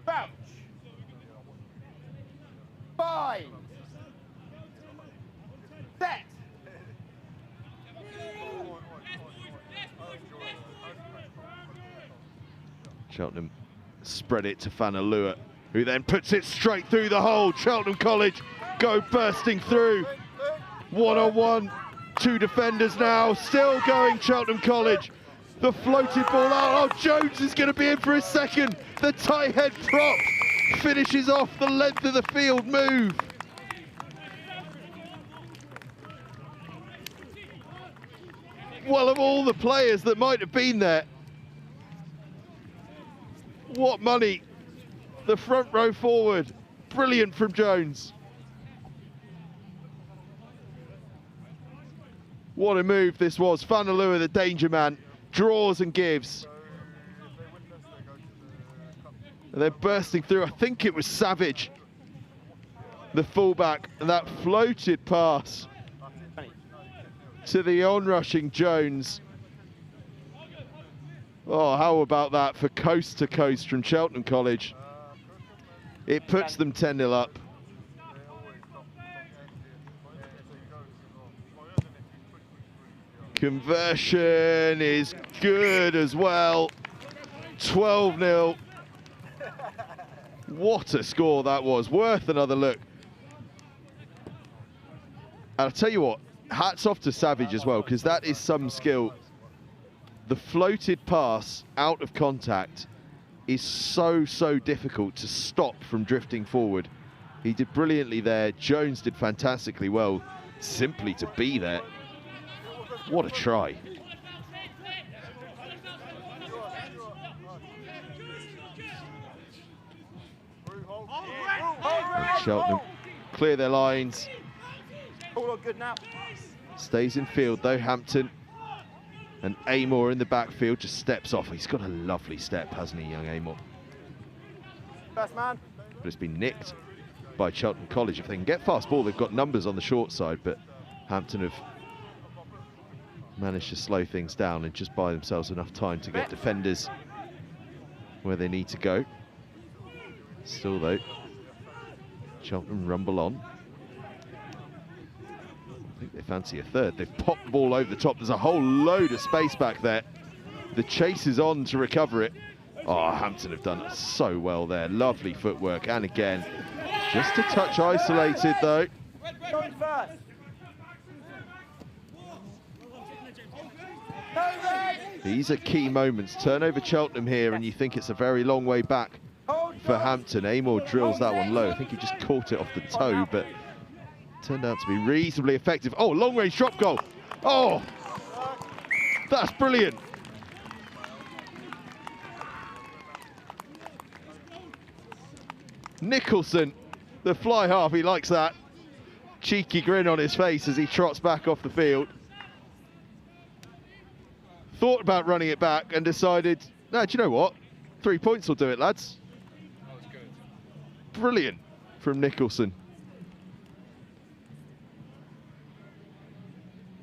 Bounce. 5. Set. Cheltenham spread it to Fanalua, who then puts it straight through the hole. Cheltenham College go bursting through. 1-on-1, 2 defenders now, still going Cheltenham College. The floated ball out. Oh, Jones is going to be in for his second. The tight head prop finishes off the length of the field move. Well, of all the players that might have been there, what money. The front row forward. Brilliant from Jones. What a move this was. Fanalua, the danger man, draws and gives. And they're bursting through. I think it was Savage, the fullback, and that floated pass to the onrushing Jones. Oh, how about that for coast to coast from Cheltenham College? It puts them 10-0 up. Conversion is good as well. 12-0. What a score that was. Worth another look. And I'll tell you what, hats off to Savage as well, because that is some skill. The floated pass out of contact is so difficult to stop from drifting forward. He did brilliantly there. Jones did fantastically well, simply to be there. What a try. And Cheltenham clear their lines. All good now. Stays in field though, Hampton. And Amor in the backfield just steps off. He's got a lovely step, hasn't he, young Amor? First man. But it's been nicked by Cheltenham College. If they can get fast ball, they've got numbers on the short side, but Hampton have managed to slow things down and just buy themselves enough time to get defenders where they need to go. Still though, Cheltenham rumble on. I think they fancy a third. They've popped the ball over the top. There's a whole load of space back there. The chase is on to recover it. Oh, Hampton have done so well there. Lovely footwork. And again, just a touch isolated though. Going first. These are key moments. Turn over Cheltenham here and you think it's a very long way back for Hampton. Amor drills that one low. I think he just caught it off the toe, but turned out to be reasonably effective. Oh, long range drop goal. Oh, that's brilliant. Nicholson, the fly half, he likes that. Cheeky grin on his face as he trots back off the field. Thought about running it back and decided, no, do you know what? 3 points will do it, lads. Brilliant from Nicholson.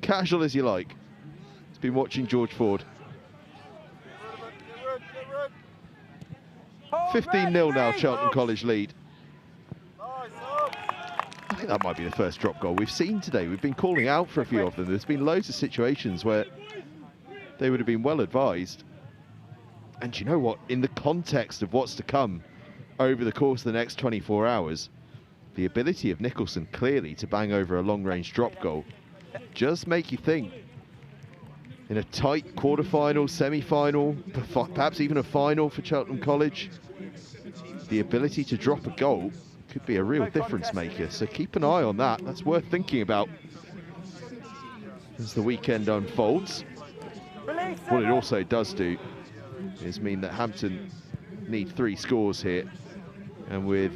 Casual as you like. He's been watching George Ford. 15-0 now, Cheltenham College lead. I think that might be the first drop goal we've seen today. We've been calling out for a few of them. There's been loads of situations where they would have been well advised. And you know what? In the context of what's to come over the course of the next 24 hours, the ability of Nicholson clearly to bang over a long-range drop goal just make you think. In a tight quarter-final, semi-final, perhaps even a final for Cheltenham College, the ability to drop a goal could be a real difference maker. So keep an eye on that. That's worth thinking about as the weekend unfolds. What it also does do is mean that Hampton need 3 scores here, and with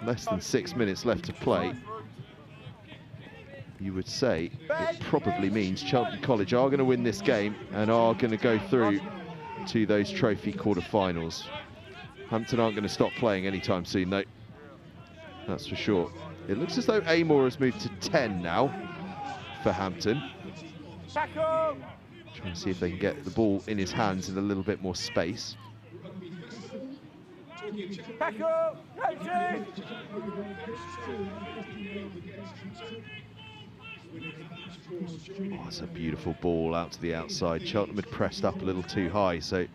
less than 6 minutes left to play, you would say it probably means Cheltenham College are going to win this game and are going to go through to those trophy quarter-finals. Hampton aren't going to stop playing anytime soon, though. That's for sure. It looks as though Amor has moved to 10 now for Hampton. Trying to see if they can get the ball in his hands in a little bit more space. Oh, it's a beautiful ball out to the outside. Cheltenham had pressed up a little too high, so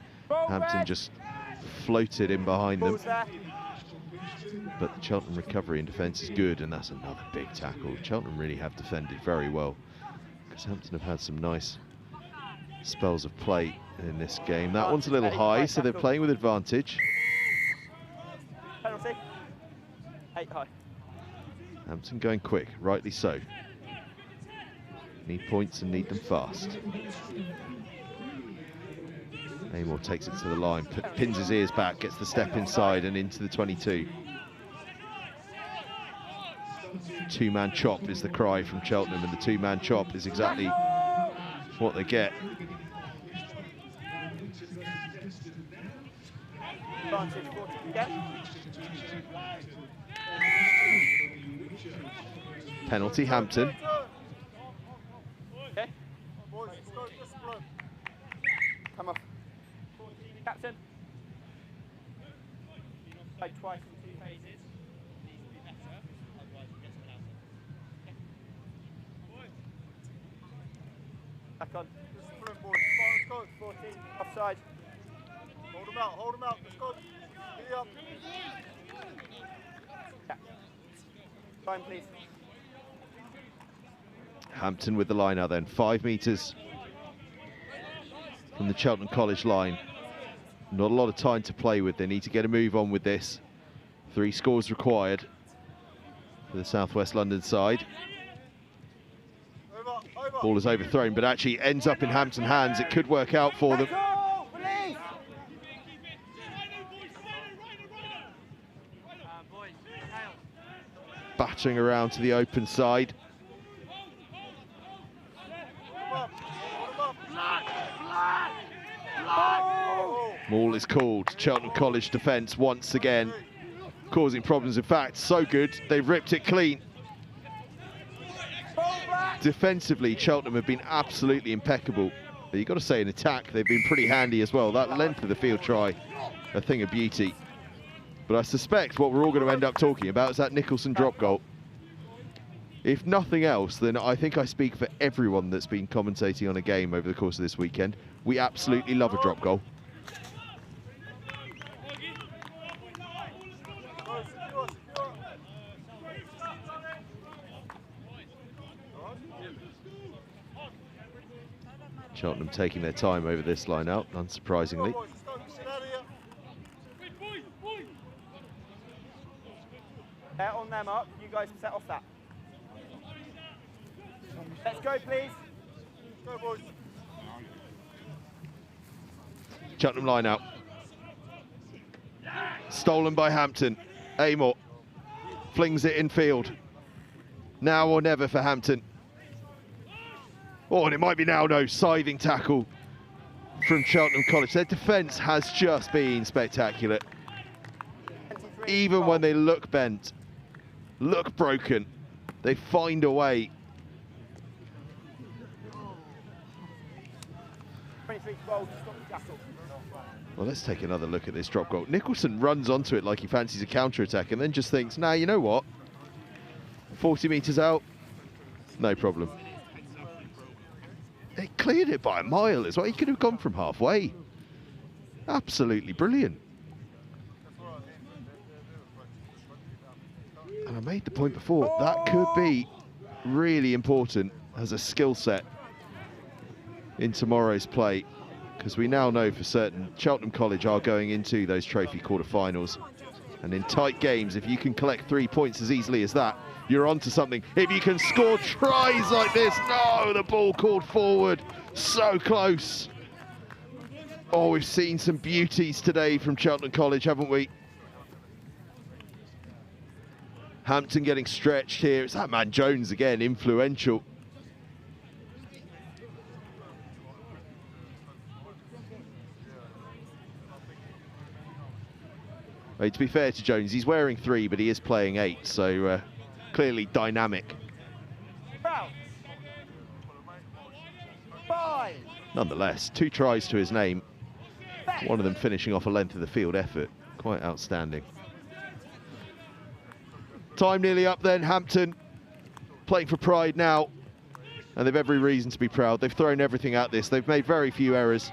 Hampton just floated in behind them. But the Cheltenham recovery and defence is good, and that's another big tackle. Cheltenham really have defended very well, because Hampton have had some nice spells of play in this game. That one's a little high, so they're playing with advantage. Penalty. 8 high. Hampton going quick, rightly so. Need points and need them fast. Amor takes it to the line, pins his ears back, gets the step inside and into the 22. Two-man chop is the cry from Cheltenham, and the two-man chop is exactly what they get. Penalty, Hampton. Okay. Come off. Captain. Play twice in 2 phases. Needs to be better, otherwise we get penalty. Back on. Discipline, boys. Let's go. 14. Offside. Hold him out, hold him out. Let's go. Be up. Yeah. Time, please. Hampton with the line now then, 5 metres from the Cheltenham College line. Not a lot of time to play with. They need to get a move on with this. 3 scores required for the South West London side. Ball is overthrown, but actually ends up in Hampton hands. It could work out for them. Battering around to the open side. Maul is called. Cheltenham College defence once again causing problems. In fact, so good, they've ripped it clean. Defensively, Cheltenham have been absolutely impeccable. But you've got to say, in attack, they've been pretty handy as well. That length of the field try, a thing of beauty. But I suspect what we're all going to end up talking about is that Nicholson drop goal. If nothing else, then I think I speak for everyone that's been commentating on a game over the course of this weekend. We absolutely love a drop goal. Cheltenham taking their time over this line out, unsurprisingly. On them up, you guys set off that. Let's go, please. Go, boys. Cheltenham line out. Stolen by Hampton. Amor flings it in field. Now or never for Hampton. Oh, and it might be now, no. Scything tackle from Cheltenham College. Their defence has just been spectacular. Even when they look bent, look broken, they find a way. 23 goals to stop the tackle. Well, let's take another look at this drop goal. Nicholson runs onto it like he fancies a counter-attack and then just thinks, nah, you know what? 40 metres out, no problem. They cleared it by a mile as well. He could have gone from halfway. Absolutely brilliant. And I made the point before, that could be really important as a skill set in tomorrow's play, because we now know for certain Cheltenham College are going into those trophy quarterfinals. And in tight games, if you can collect 3 points as easily as that, you're onto something. If you can score tries like this, no, the ball called forward, so close. Oh, we've seen some beauties today from Cheltenham College, haven't we? Hampton getting stretched here. It's that man Jones again, influential. Well, to be fair to Jones, he's wearing 3, but he is playing 8, so clearly dynamic. Nonetheless, 2 tries to his name. One of them finishing off a length of the field effort. Quite outstanding. Time nearly up then. Hampton playing for pride now. And they've every reason to be proud. They've thrown everything at this. They've made very few errors.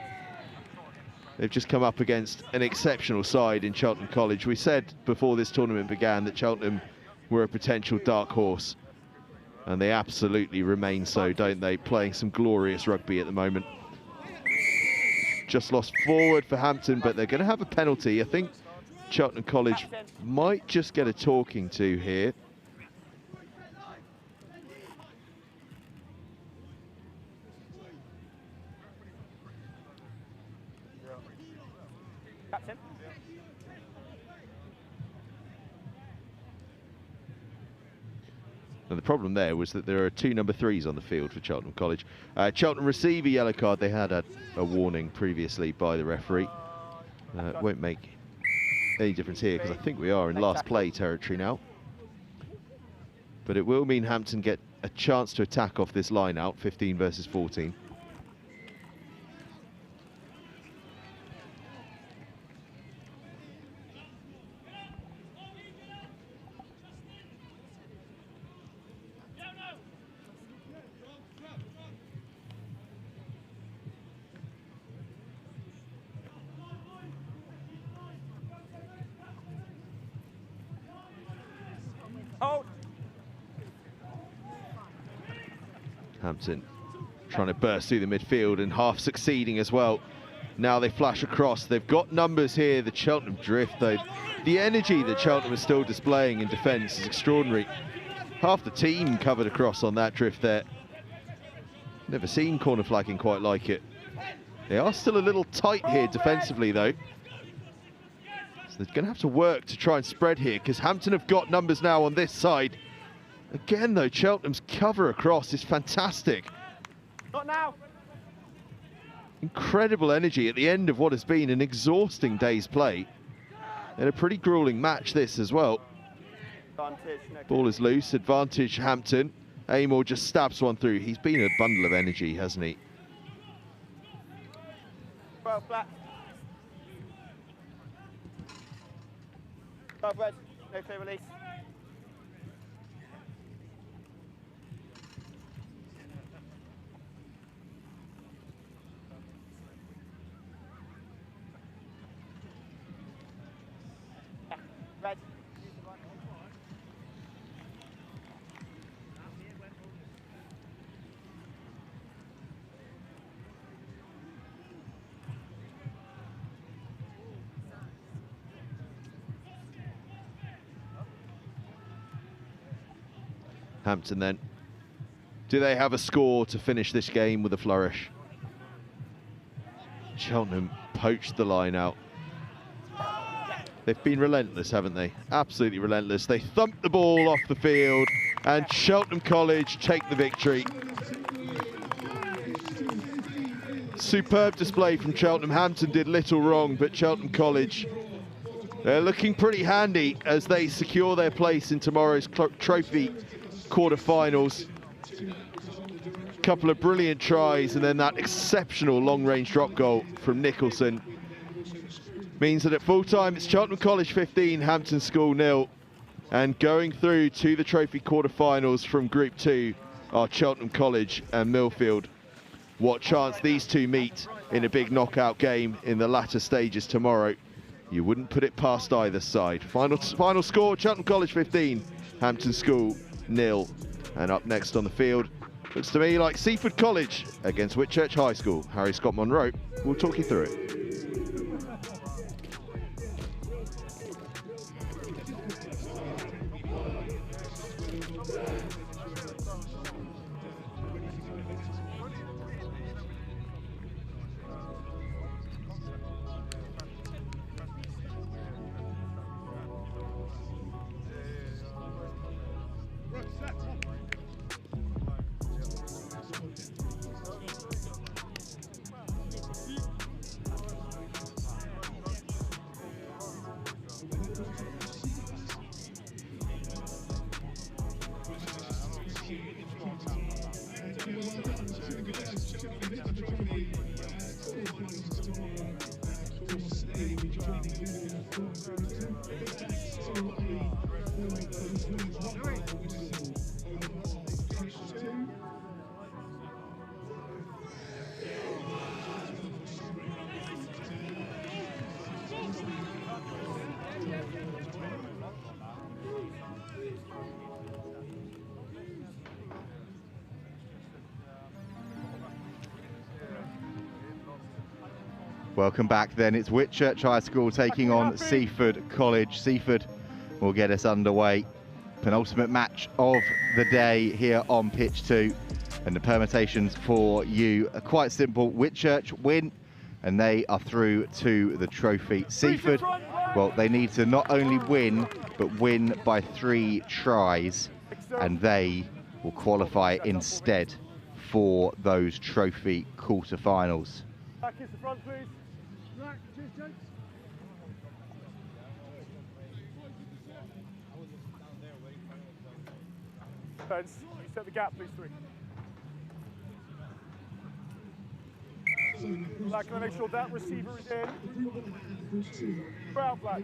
They've just come up against an exceptional side in Cheltenham College. We said before this tournament began that Cheltenham were a potential dark horse. And they absolutely remain so, don't they? Playing some glorious rugby at the moment. Just lost forward for Hampton, but they're going to have a penalty. I think Cheltenham College might just get a talking to here. Captain. And the problem there was that there are 2 number 3s on the field for Cheltenham College. Cheltenham receive a yellow card. They had a warning previously by the referee. It won't make any difference here because I think we are in last play territory now. But it will mean Hampton get a chance to attack off this line out, 15 versus 14. Hold. Hampton trying to burst through the midfield and half succeeding as well. Now they flash across. They've got numbers here. The Cheltenham drift, though. The energy that Cheltenham is still displaying in defence is extraordinary. Half the team covered across on that drift there. Never seen corner flagging quite like it. They are still a little tight here defensively, though. So they're going to have to work to try and spread here, because Hampton have got numbers now on this side. Again, though, Cheltenham's cover across is fantastic. Not now. Incredible energy at the end of what has been an exhausting day's play. And a pretty grueling match this as well. Ball is loose, advantage Hampton. Amor just stabs one through. He's been a bundle of energy, hasn't he? 12 flat. 12 red, no clear release. Red. Hampton then. Do they have a score to finish this game with a flourish? Cheltenham poached the line out. They've been relentless, haven't they? Absolutely relentless. They thumped the ball off the field and Cheltenham College take the victory. Superb display from Cheltenham. Hampton did little wrong, but Cheltenham College, they're looking pretty handy as they secure their place in tomorrow's trophy quarter-finals. Couple of brilliant tries and then that exceptional long-range drop goal from Nicholson means that at full-time it's Cheltenham College 15, Hampton School 0. And going through to the trophy quarter-finals from Group 2 are Cheltenham College and Millfield. What chance these two meet in a big knockout game in the latter stages tomorrow. You wouldn't put it past either side. Final score, Cheltenham College 15, Hampton School 0. And up next on the field, looks to me like Seaford College against Whitchurch High School. Harry Scott Monroe will talk you through it. Welcome back then. It's Whitchurch High School taking on Seaford College. Seaford will get us underway. Penultimate match of the day here on pitch 2. And the permutations for you are quite simple. Whitchurch win and they are through to the trophy. Seaford, well, they need to not only win, but win by 3 tries. And they will qualify instead for those trophy quarterfinals. Back is the front, please. Spence, you set the gap, please, 3. Black, can I make sure that receiver is in? Out, Black.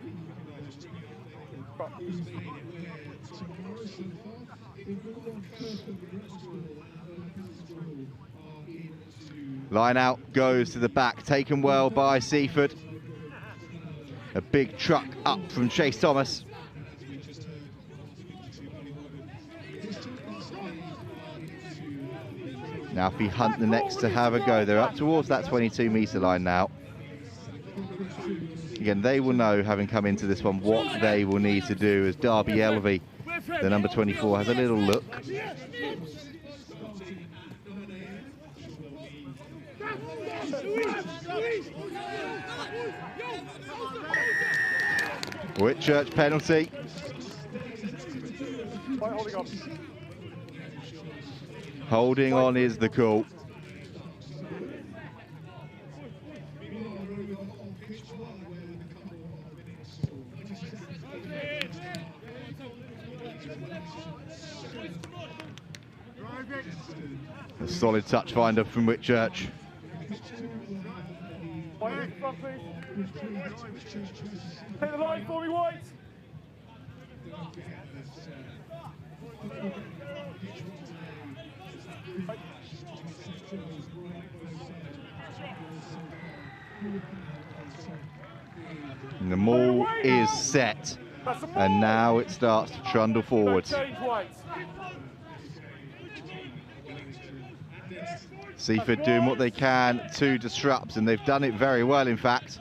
Line out goes to the back, taken well by Seaford. A big truck up from Chase Thomas. Now if we hunt the next to have a go, they're up towards that 22-metre line now. Again, they will know, having come into this one, what they will need to do as Darby Elvey, the number 24, has a little look. Whitchurch penalty. Holding on is the call. A solid touch finder from Whitchurch. Front, please. Take the line for me, White. And the maul is set, and now it starts to trundle forwards. Seaford doing what they can to disrupt, and they've done it very well, in fact.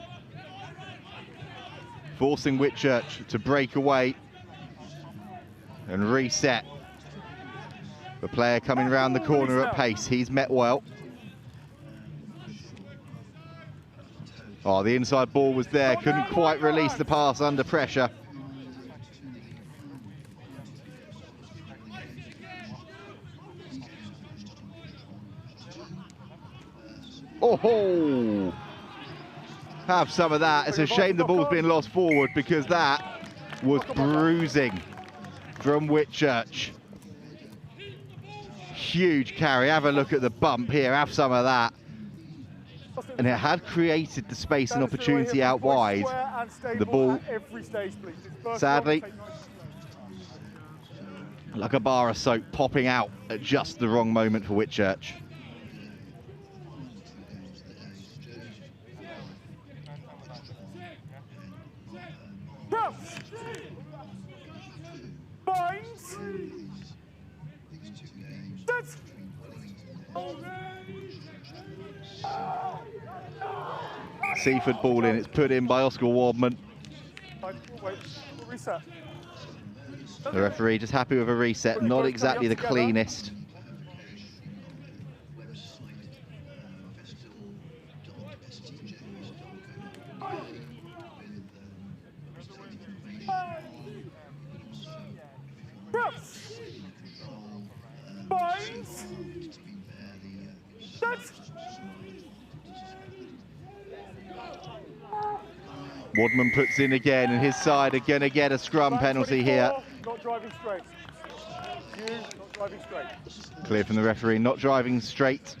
Forcing Whitchurch to break away and reset. The player coming round the corner at pace, he's met well. Oh, the inside ball was there, couldn't quite release the pass under pressure. Oh, have some of that. It's a shame the ball's been lost forward, because that was bruising from Whitchurch. Huge carry. Have a look at the bump here. Have some of that. And it had created the space and opportunity out wide. The ball, sadly, like a bar of soap, popping out at just the wrong moment for Whitchurch. Binds. That's. Seaford ball in, it's put in by Oscar Wardman. Wait, reset. The referee just happy with a reset, not exactly the cleanest. Binds. That's. Wardman puts in again, and his side are going to get a scrum penalty here. Not driving straight. Not driving straight. Clear from the referee, not driving straight.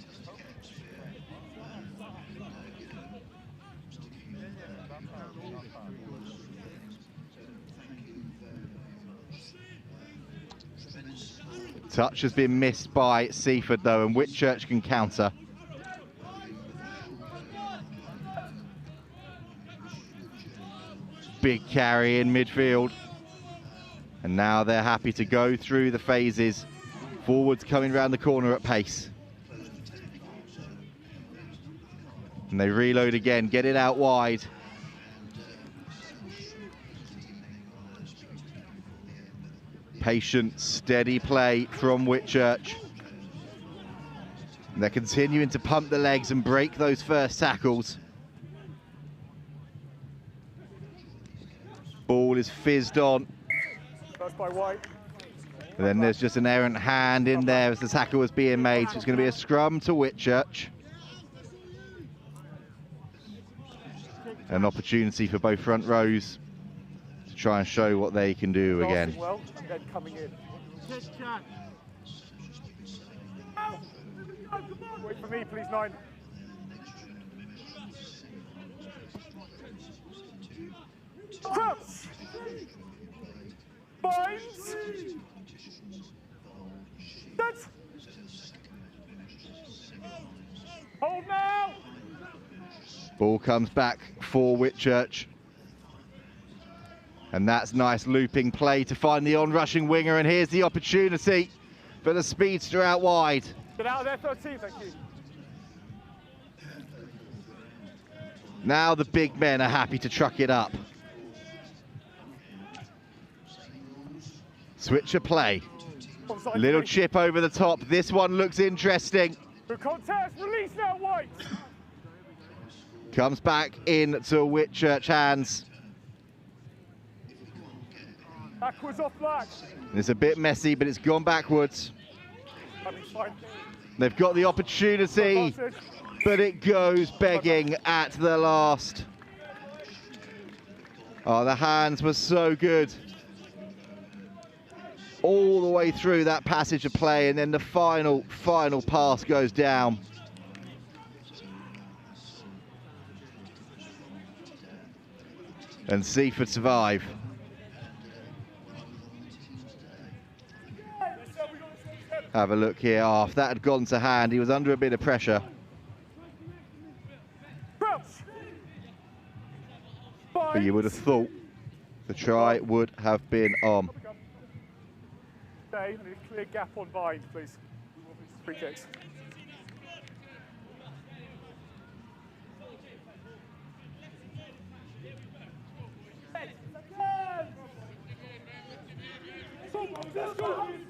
Touch has been missed by Seaford though, and Whitchurch can counter. Big carry in midfield. And now they're happy to go through the phases. Forwards coming round the corner at pace. And they reload again, get it out wide. Patient, steady play from Whitchurch. And they're continuing to pump the legs and break those first tackles. Ball is fizzed on. That's by White. And then there's just an errant hand in there as the tackle was being made. So it's going to be a scrum to Whitchurch. An opportunity for both front rows to try and show what they can do again. Well, and then coming in. Wait for me, please, 9. Cross. Binds. That's. Hold now. Ball comes back for Whitchurch. And that's nice looping play to find the on-rushing winger. And here's the opportunity for the speedster out wide. Get out of there, 13, thank you. Now the big men are happy to truck it up. Switcher play. Little chip over the top. This one looks interesting. The contest, release now, White. Comes back into Whitchurch hands. Backwards off black. It's a bit messy, but it's gone backwards. They've got the opportunity, but it goes begging at the last. Oh, the hands were so good. all the way through that passage of play, and then the final pass goes down. And Seaford survive. Have a look here. Oh, if that had gone to hand, he was under a bit of pressure. But you would have thought the try would have been on. Okay, I need a clear gap on bind, please. Free kicks.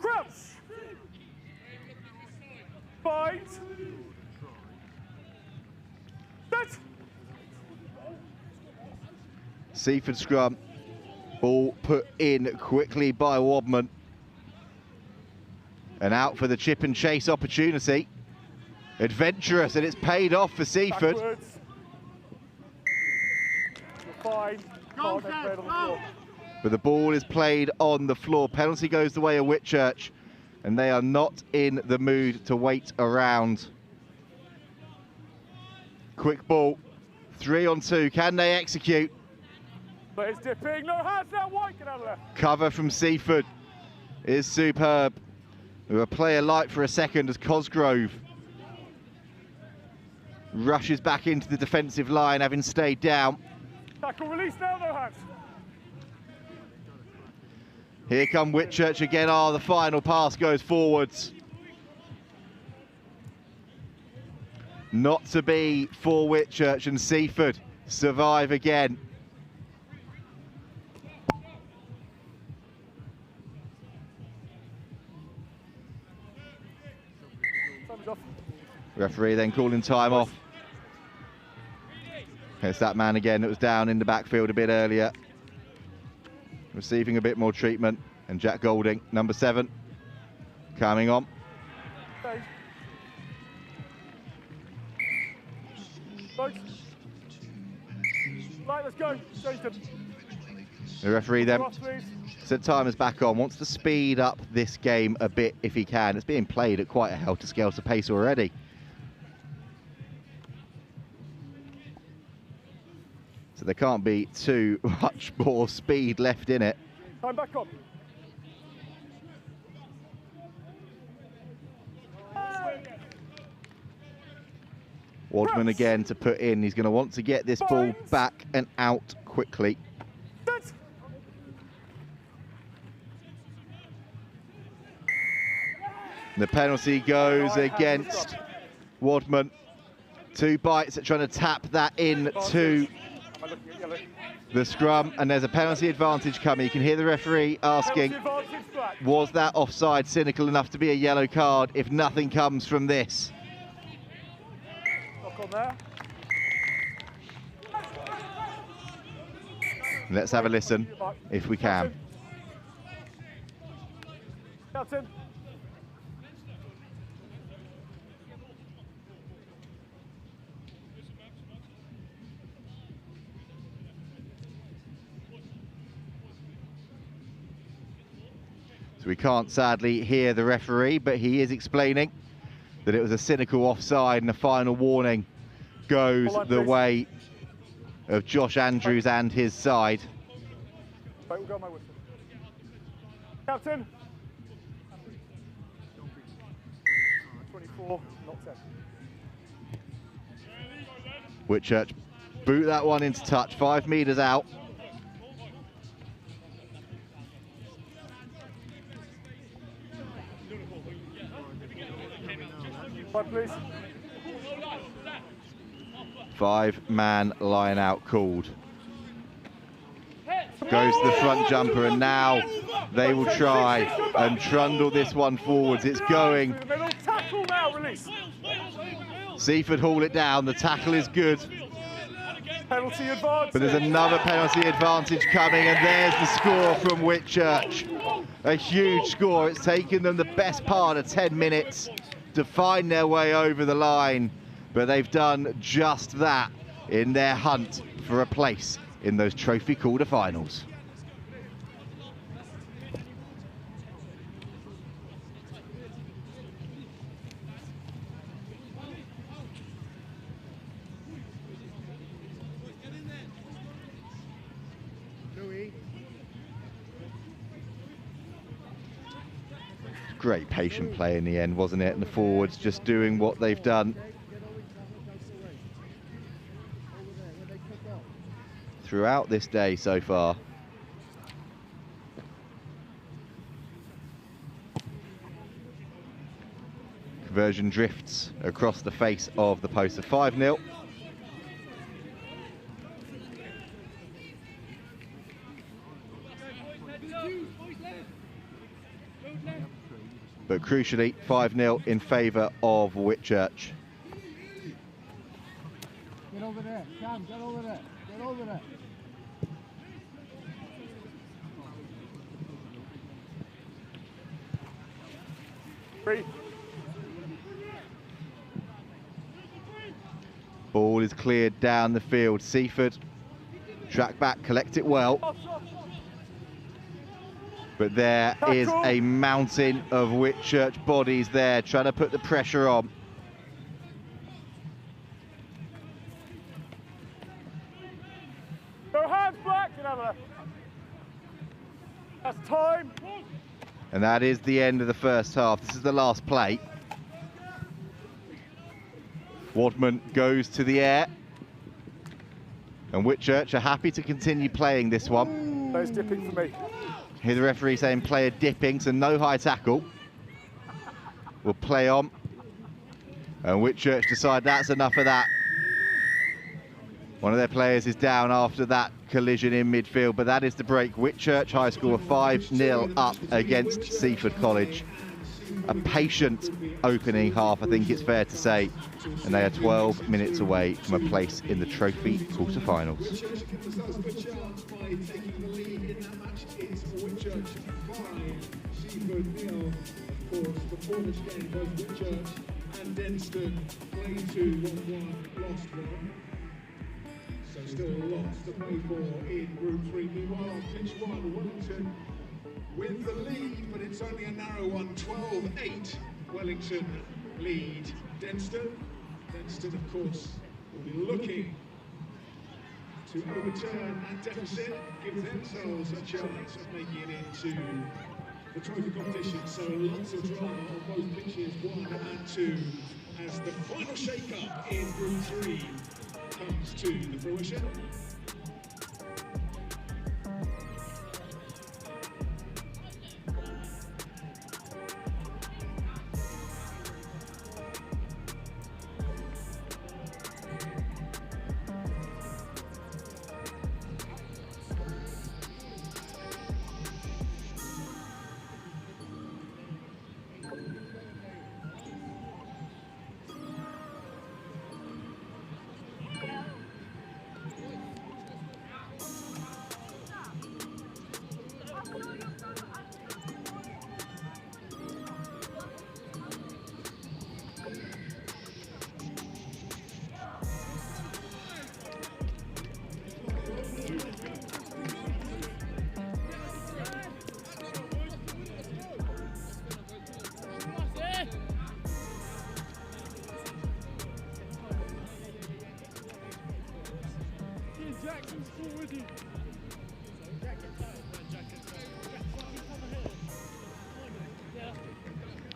Crouch! Bind! Set! Seaford scrum. Ball put in quickly by Wadman. And out for the chip and chase opportunity. Adventurous, and it's paid off for Seaford. Backwards. You're fine. Can't then play it on the floor. But the ball is played on the floor. Penalty goes the way of Whitchurch, and they are not in the mood to wait around. Quick ball, 3-on-2. Can they execute? But it's dipping. No hands now. White, get out of there. Cover from Seaford is superb. We will play a light for a second as Cosgrove rushes back into the defensive line, having stayed down. Tackle release now, no hands. Here come Whitchurch again. Oh, the final pass goes forwards. Not to be for Whitchurch, and Seaford survive again. Referee then calling time off. It's that man again that was down in the backfield a bit earlier, receiving a bit more treatment. And Jack Golding, number 7, coming on. Right, let's go. The referee then said time is back on, wants to speed up this game a bit if he can. It's being played at quite a helter-skelter pace already. So there can't be too much more speed left in it. Time back on. Wadman again to put in. He's going to want to get this ball back and out quickly. The penalty goes against Wadman. 2 bites at trying to tap that in to the scrum, and there's a penalty advantage coming. You can hear the referee asking, was that offside cynical enough to be a yellow card if nothing comes from this? Knock on there. Let's have a listen if we can. Captain. We can't sadly hear the referee, but he is explaining that it was a cynical offside, and the final warning goes the way of Josh Andrews and his side. Right, we'll go my whistle. Captain. 24, not 10. Whitchurch boot that one into touch, 5 metres out. Please. 5-man line out called. Goes to the front jumper, and now they will try and trundle this one forwards. It's going. Seaford haul it down. The tackle is good. Penalty advantage. But there's another penalty advantage coming, and there's the score from Whitchurch. A huge score. It's taken them the best part of 10 minutes to find their way over the line, but they've done just that in their hunt for a place in those trophy quarterfinals. Great patient play in the end, wasn't it? And the forwards just doing what they've done throughout this day so far. Conversion drifts across the face of the post of 5-0. But crucially, 5-0 in favour of Whitchurch. Get over there, Cam, get over there, get over there. Free. Ball is cleared down the field. Seaford, track back, collect it well. But there is a mountain of Whitchurch bodies there, trying to put the pressure on. Go hands back, get over there. That's time. And that is the end of the first half. This is the last play. Wadman goes to the air. And Whitchurch are happy to continue playing this one. Players dipping for me. Hear the referee saying player dipping, so no high tackle. We'll play on. And Whitchurch decide that's enough of that. One of their players is down after that collision in midfield, but that is the break. Whitchurch High School are 5-0 up against Seaford College. A patient opening half, I think it's fair to say, and they are 12 minutes away from a place in the trophy quarter-finals. And Denstone played 2-1-1, lost 1. So still lots to play for in Group 3. Meanwhile, on pitch 1, Wellington with the lead, but it's only a narrow one, 12-8. Wellington lead Denstone. Denstone, of course, will be looking to overturn that deficit, give themselves a chance of making it into the trophy competition. So lots of drama on both pitches, 1 and 2, as the final shake-up in Group 3 comes to the fruition.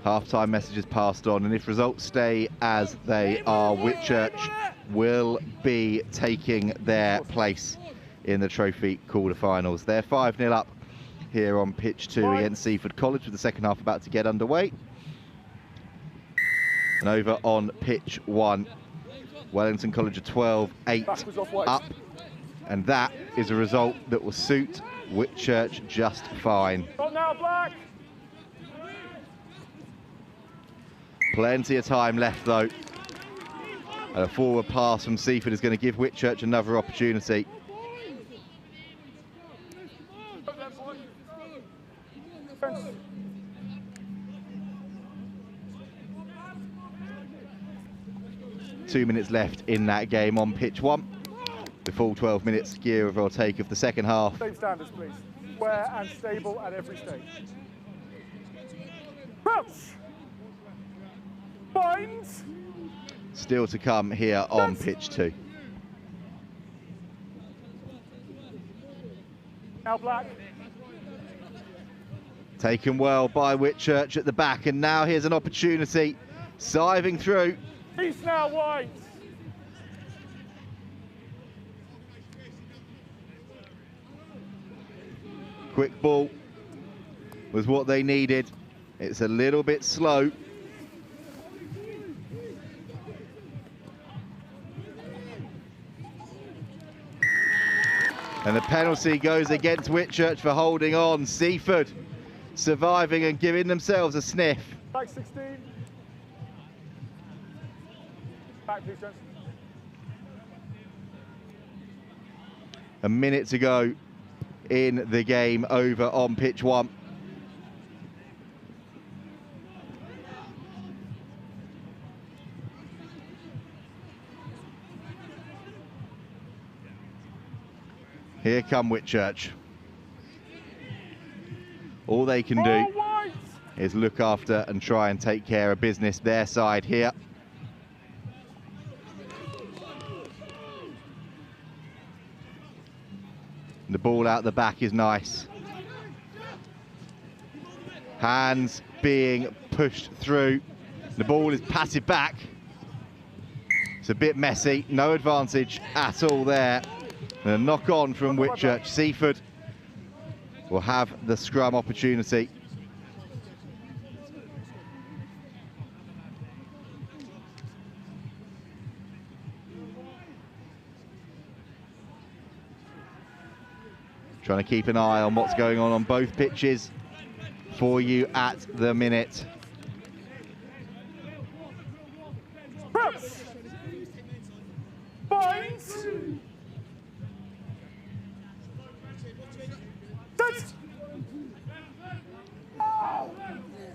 Half-time messages passed on, and if results stay as they are, Whitchurch will be taking their place in the trophy quarter-finals. They're 5-0 up here on pitch 2 against Seaford College, with the second half about to get underway. And over on pitch 1, Wellington College are 12-8 up, and that is a result that will suit Whitchurch just fine. Not now, Black. Plenty of time left though. And a forward pass from Seaford is going to give Whitchurch another opportunity. Two minutes left in that game on pitch 1. The full 12 minutes, give or take, of the second half. Same standards, please. Square and stable at every stage. Crouch! Binds! Still to come here on pitch 2. Now Black. Taken well by Whitchurch at the back, and now here's an opportunity. Siving through. East now, white. Quick ball was what they needed. It's a little bit slow. And the penalty goes against Whitchurch for holding on. Seaford surviving and giving themselves a sniff. Back 16. Back, please, gents. A minute to go in the game over on pitch 1. Here come Whitchurch. All they can do is look after and try and take care of business their side here. The ball out the back is nice. Hands being pushed through. The ball is patted back. It's a bit messy, no advantage at all there. And a knock on from Whitchurch. Seaford will have the scrum opportunity. Trying to keep an eye on what's going on both pitches for you at the minute. Binds.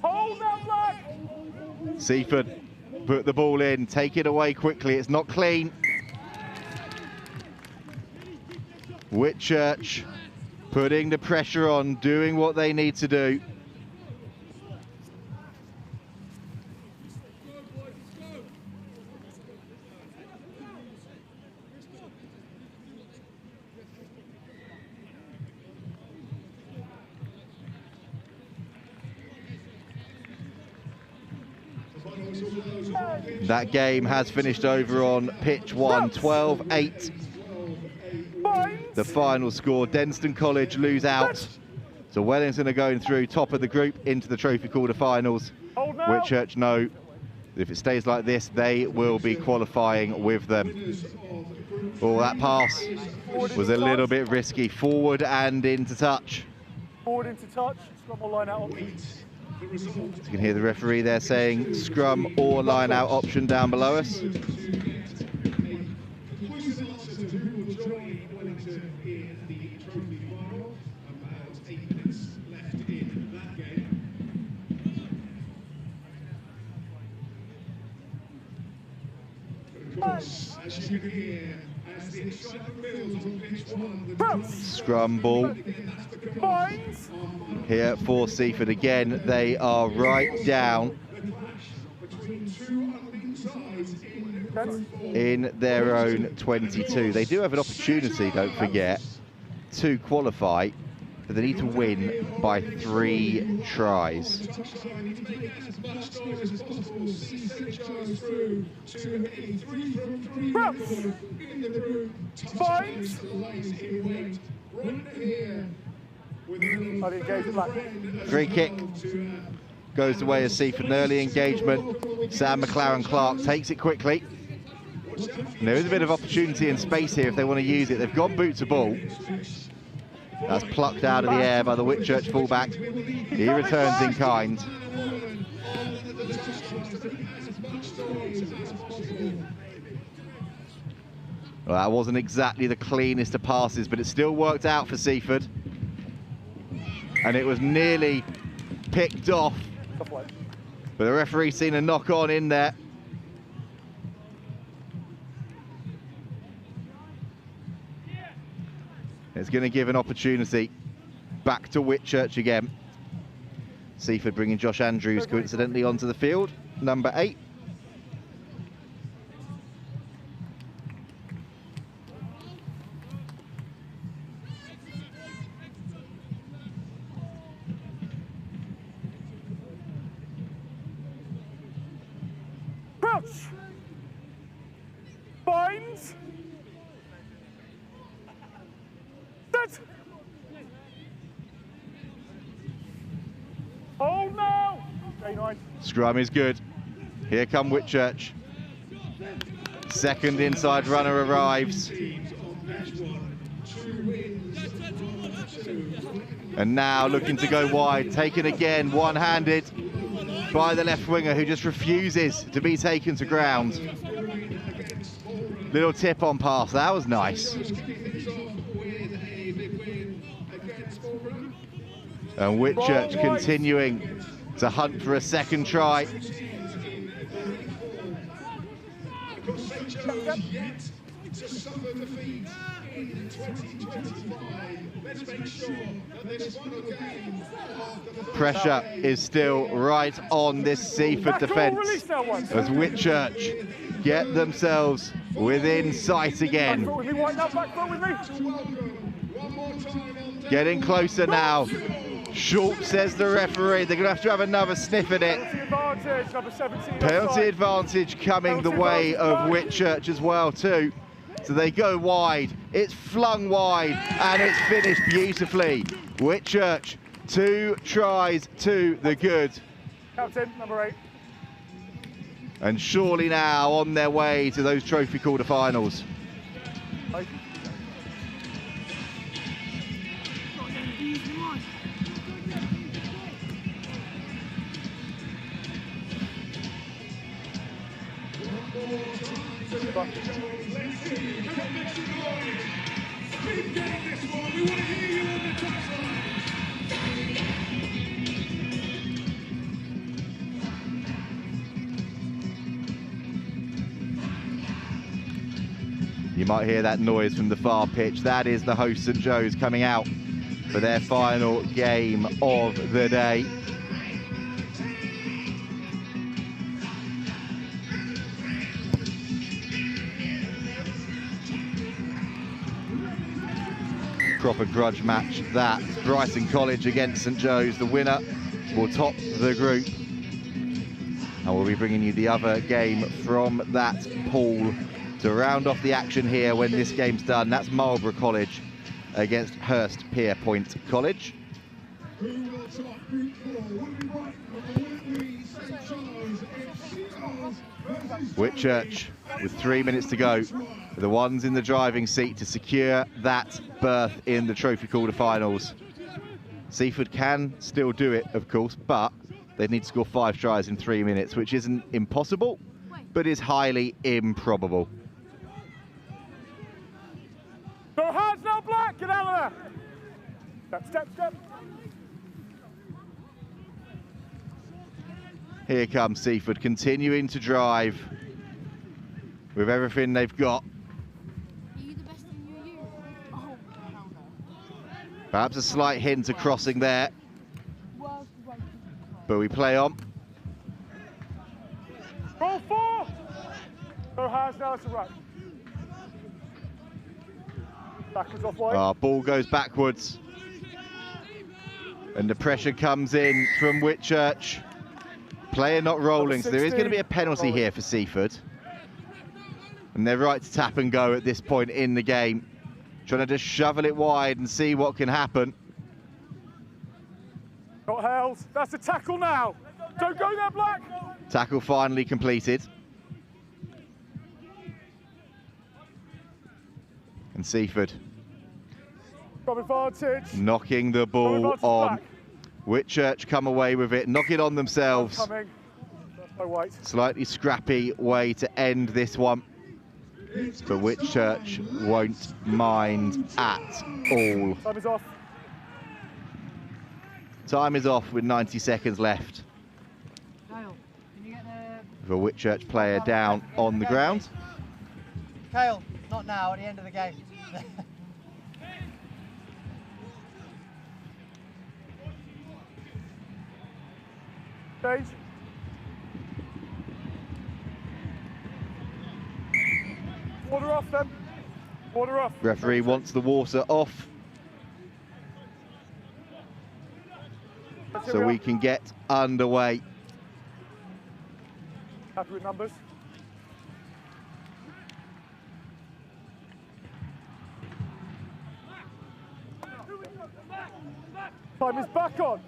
Hold that black. Seaford put the ball in, take it away quickly. It's not clean. Whitchurch putting the pressure on, doing what they need to do. That game has finished over on pitch 1, 12-8. The final score. Denstone College lose out. So Wellington are going through top of the group into the trophy quarter-finals. Whitchurch know that if it stays like this, they will be qualifying with them. Oh, that pass was a little bit risky. Forward and into touch. Forward into touch. Scrum or line out option. You can hear the referee there saying scrum or line out option down below us. As you can hear, as the excitement builds on pitch 1, Scrum ball here for Seaford again. They are right down in their own 22. They do have an opportunity, don't forget, to qualify, but they need to win by 3 tries. Free kick goes the way of Seaford. An early engagement. Sam McLaren-Clark takes it quickly. And there is a bit of opportunity and space here if they want to use it. They've got boot to ball. That's plucked out of the air by the Whitchurch fullback. He returns in kind. Well, that wasn't exactly the cleanest of passes, but it still worked out for Seaford. And it was nearly picked off. But the referee's seen a knock on in there. It's going to give an opportunity back to Whitchurch again. Seaford bringing Josh Andrews coincidentally onto the field, number 8. Set! Hold now! Okay, nice. Scrum is good. Here come Whitchurch. Second inside runner arrives. And now looking to go wide, taken again, one-handed by the left winger who just refuses to be taken to ground. Little tip on pass, that was nice. And Whitchurch continuing to hunt for a second try. To suffer defeat in 2025. Let's make sure that this final game of the Pressure is still right on this Seaford defence as Whitchurch get themselves within sight again. Getting closer now. Short, says the referee. They're going to have another sniff at it. Penalty advantage coming the way of Whitchurch as well too. So they go wide, it's flung wide, and it's finished beautifully. Whitchurch, 2 tries to the good. Captain, number 8. And surely now on their way to those trophy quarter-finals. You might hear that noise from the far pitch. That is the host St Joe's coming out for their final game of the day. Proper grudge match that. Brighton College against St Joe's. The winner will top the group. And we'll be bringing you the other game from that pool to round off the action here when this game's done. That's Marlborough College against Hurstpierpoint College. Whitchurch with 3 minutes to go. The ones in the driving seat to secure that berth in the trophy quarter-finals. Seaford can still do it, of course, but they need to score 5 tries in 3 minutes, which isn't impossible, but is highly improbable. Go hands now, Black! Get out of there! Step, step. Here comes Seaford, continuing to drive with everything they've got. Perhaps a slight hint of crossing there, but we play on. Roll 4! Go hands now to right. Backwards off wide. Our ball goes backwards. And the pressure comes in from Whitchurch. Player not rolling, so there is going to be a penalty here for Seaford. And they're right to tap and go at this point in the game. Trying to just shovel it wide and see what can happen. Got held. That's a tackle now. Don't go there, Black. Tackle finally completed. And Seaford advantage. knocking the ball on. Whitchurch come away with it, knock it on themselves. Slightly scrappy way to end this one. But Whitchurch won't mind at all. Time is off. Time is off with 90 seconds left. Kyle, can you get With a Whitchurch player down on the ground. Kyle, not now, at the end of the game. Stage. Water off then. Water off. Referee wants the water off. So we can get underway. Happy with numbers? Time is back on.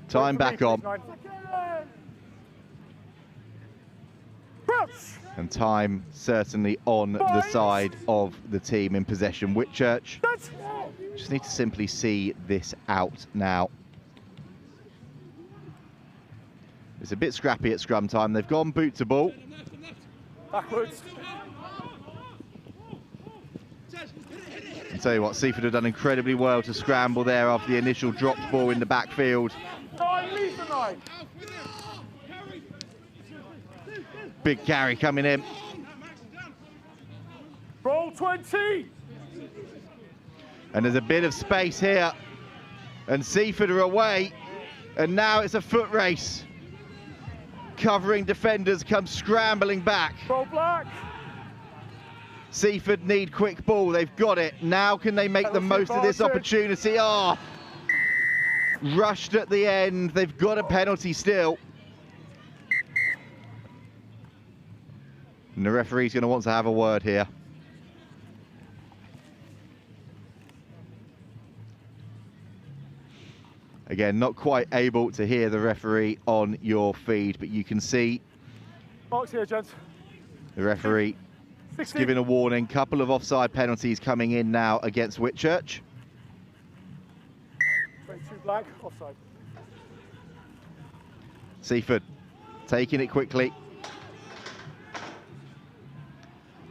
Time back on. And time certainly on the side of the team in possession. Whitchurch just need to simply see this out now. It's a bit scrappy at scrum time. They've gone boot to ball. Backwards. I'll tell you what, Seaford have done incredibly well to scramble there after the initial dropped ball in the backfield. Big carry coming in. Roll 20. And there's a bit of space here. And Seaford are away. And now it's a foot race. Covering defenders come scrambling back. Roll black. Seaford need quick ball. They've got it. Now can they make the most of this opportunity? Oh, rushed at the end. They've got a penalty still. And the referee's going to want to have a word here. Again, not quite able to hear the referee on your feed, but you can see Marks here, gents. the referee is giving a warning. Couple of offside penalties coming in now against Whitchurch. 22 black, offside. Seaford taking it quickly.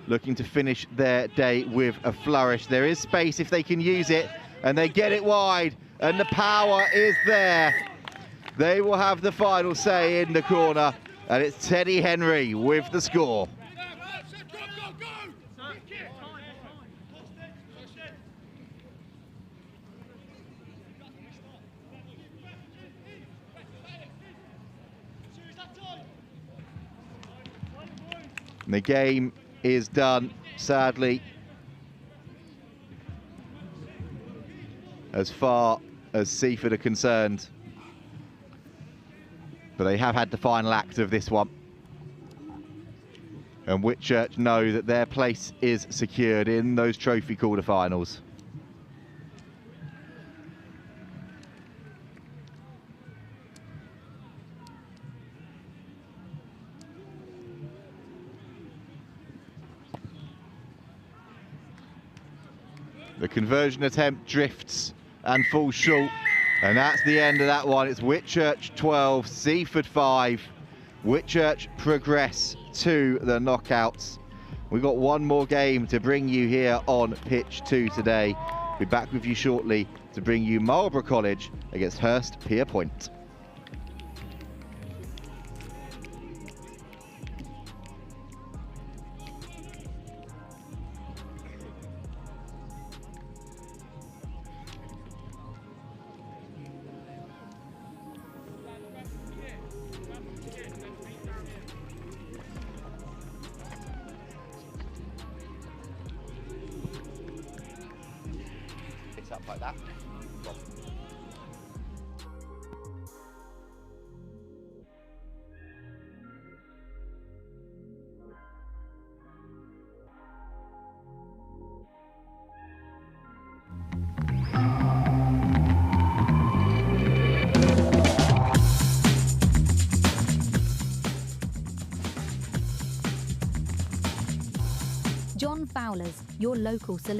Looking to finish their day with a flourish. There is space if they can use it, and they get it wide, and the power is there. They will have the final say in the corner, and it's Teddy Henry with the score. And the game is done, sadly, as far as Seaford are concerned. But they have had the final act of this one. And Whitchurch know that their place is secured in those trophy quarterfinals. The conversion attempt drifts and falls short, and that's the end of that one. It's Whitchurch 12, Seaford 5. Whitchurch progress to the knockouts. We've got one more game to bring you here on pitch 2 today. We'll be back with you shortly to bring you Marlborough College against Hurstpierpoint. Up like that. John Fowler's, your local solicitor.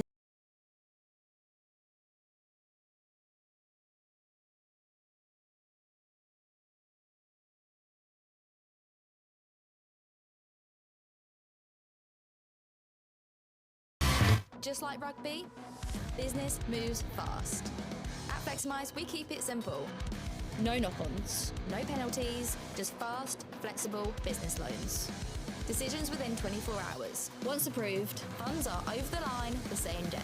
Just like rugby, business moves fast. At Fleximize, we keep it simple. No knock-ons, no penalties, just fast, flexible business loans. Decisions within 24 hours. Once approved, funds are over the line the same day.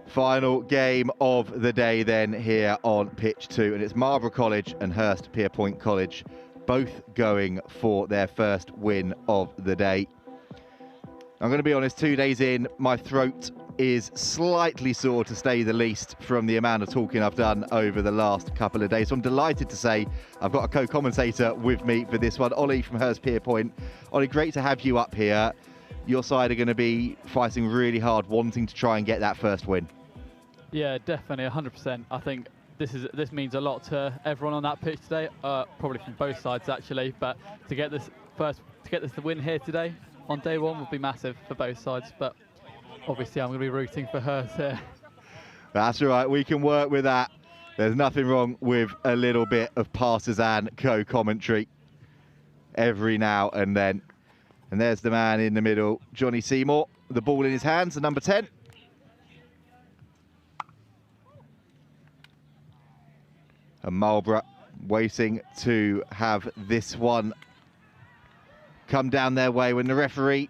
Final game of the day then here on pitch 2, and it's Marlborough College and Hurstpierpoint College both going for their first win of the day. I'm going to be honest, 2 days in, my throat is slightly sore, to say the least, from the amount of talking I've done over the last couple of days. So I'm delighted to say I've got a co-commentator with me for this one, Ollie from Hurstpierpoint. Ollie, great to have you up here. Your side are going to be fighting really hard, wanting to try and get that first win. Yeah, definitely, 100%. I think this means a lot to everyone on that pitch today, probably from both sides actually. But to get this the win here today on day one would be massive for both sides. But obviously, I'm going to be rooting for Hurst here. That's all right. We can work with that. There's nothing wrong with a little bit of partisan co-commentary every now and then. And there's the man in the middle, Johnny Seymour, the ball in his hands, the number 10. And Marlborough waiting to have this one come down their way when the referee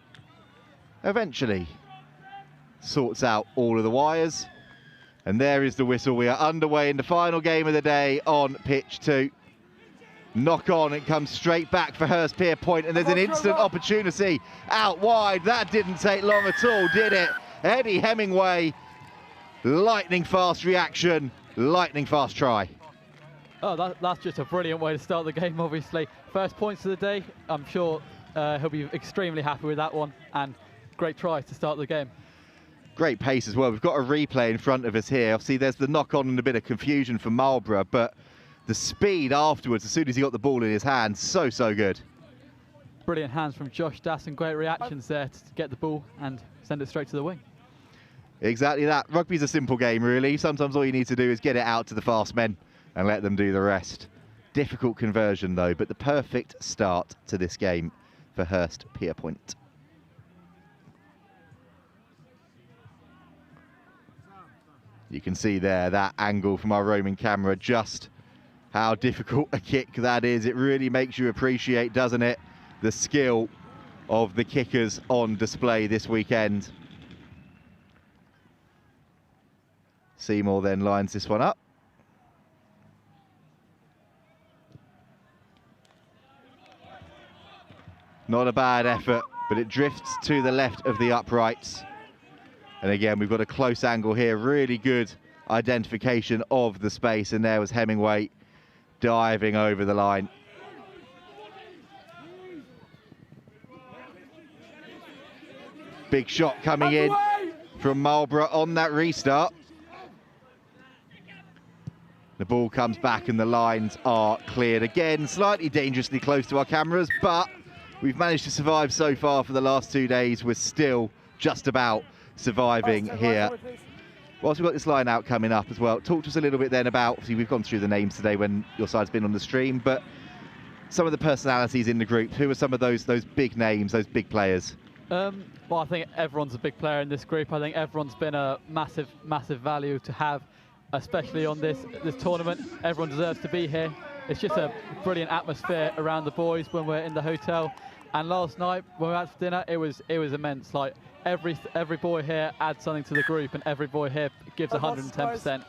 eventually sorts out all of the wires. And there is the whistle. We are underway in the final game of the day on pitch 2. Knock on, it comes straight back for Hurstpierpoint, and there's an instant opportunity out wide. That didn't take long at all, did it? Eddie Hemingway, lightning fast reaction, lightning fast try. Oh, that's just a brilliant way to start the game, obviously. First points of the day. I'm sure he'll be extremely happy with that one, and great try to start the game. Great pace as well. We've got a replay in front of us here. Obviously, there's the knock-on and a bit of confusion for Marlborough, but the speed afterwards, as soon as he got the ball in his hands, so good. Brilliant hands from Josh Dass and great reactions there to get the ball and send it straight to the wing. Exactly that. Rugby's a simple game, really. Sometimes all you need to do is get it out to the fast men and let them do the rest. Difficult conversion, though, but the perfect start to this game for Hurstpierpoint. You can see there, that angle from our roaming camera, just how difficult a kick that is. It really makes you appreciate, doesn't it, the skill of the kickers on display this weekend. Seymour then lines this one up. Not a bad effort, but it drifts to the left of the uprights. And again, we've got a close angle here. Really good identification of the space. And there was Hemingway diving over the line. Big shot coming in from Marlborough on that restart. The ball comes back and the lines are cleared. Again, slightly dangerously close to our cameras, but we've managed to survive so far for the last 2 days. We're still just about surviving here. Whilst we've got this line out coming up as well, talk to us a little bit then about, obviously we've gone through the names today when your side's been on the stream, but some of the personalities in the group. Who are some of those big names, those big players? Well, I think everyone's a big player in this group. I think everyone's been a massive value to have, especially on this tournament. Everyone deserves to be here. It's just a brilliant atmosphere around the boys when we're in the hotel. And last night when we were out for dinner, it was immense. Like every boy here adds something to the group, and every boy here gives 110%.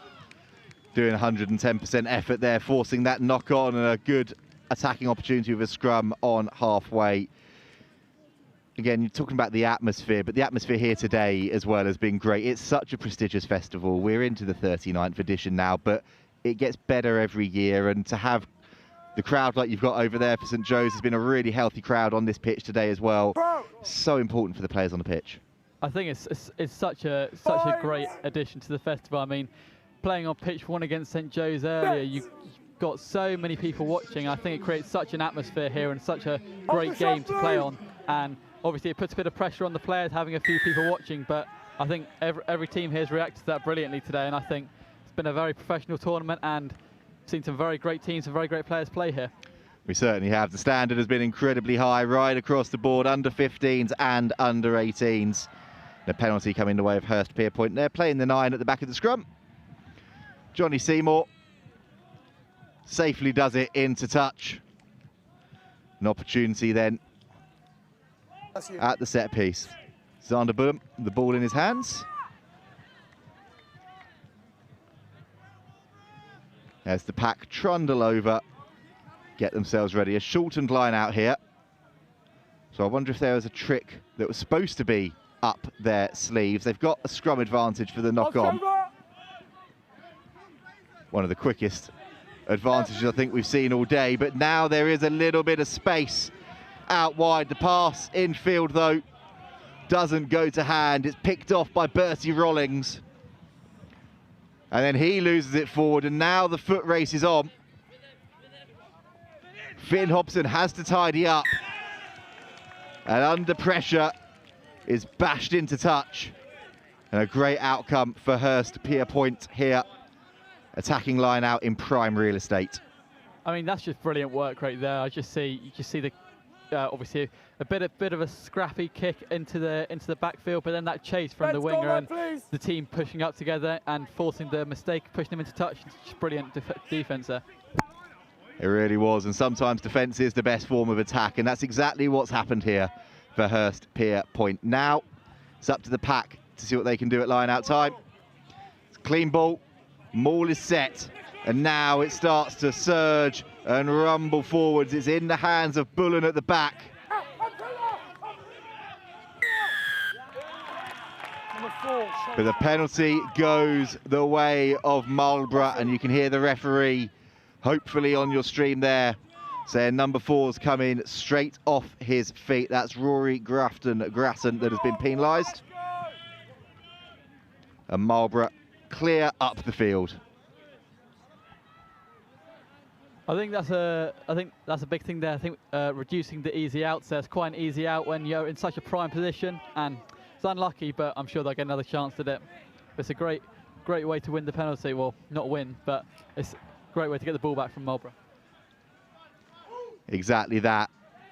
Doing 110% effort there, forcing that knock on, and a good attacking opportunity with a scrum on halfway. Again, you're talking about the atmosphere, but the atmosphere here today as well has been great. It's such a prestigious festival. We're into the 39th edition now, but it gets better every year. And to have the crowd like you've got over there for St Joe's has been a really healthy crowd on this pitch today as well. So important for the players on the pitch. I think it's such a great addition to the festival. I mean, playing on pitch 1 against St Joe's earlier, you got so many people watching. I think it creates such an atmosphere here and such a great game to play on. And obviously it puts a bit of pressure on the players having a few people watching, but I think every team here has reacted to that brilliantly today, and I think it's been a very professional tournament and seen some very great teams, some very great players play here. We certainly have. The standard has been incredibly high right across the board, under 15s and under 18s. The penalty coming the way of Hurstpierpoint. They're playing the 9 at the back of the scrum. Johnny Seymour safely does it into touch. An opportunity then at the set piece. Xander Bullen, the ball in his hands. As the pack trundle over, get themselves ready. A shortened line out here. So I wonder if there was a trick that was supposed to be up their sleeves. They've got a scrum advantage for the knock-on. One of the quickest advantages I think we've seen all day, but now there is a little bit of space out wide. The pass infield, though, doesn't go to hand. It's picked off by Bertie Rollings. And then he loses it forward, and now the foot race is on. Finn Hobson has to tidy up. And under pressure is bashed into touch. And a great outcome for Hurstpierpoint here. Attacking line out in prime real estate. I mean, that's just brilliant work right there. You just see the obviously a bit of a scrappy kick into the backfield, but then that chase from the winger and the team pushing up together and forcing the mistake, pushing them into touch. Just brilliant defence there. It really was, and sometimes defence is the best form of attack, and that's exactly what's happened here for Hurstpierpoint. Now it's up to the pack to see what they can do at line-out time. It's a clean ball, maul is set, and now it starts to surge and rumble forwards. It's in the hands of Bullen at the back. But the penalty goes the way of Marlborough, and you can hear the referee, hopefully on your stream there, saying number 4's coming straight off his feet. That's Rory Grasson that has been penalised. And Marlborough clear up the field. I think that's a big thing there. I think reducing the easy outs. There's quite an easy out when you're in such a prime position, and it's unlucky, but I'm sure they'll get another chance at it. It's a great way to win the penalty. Well, not win, but it's a great way to get the ball back from Marlborough. Exactly that.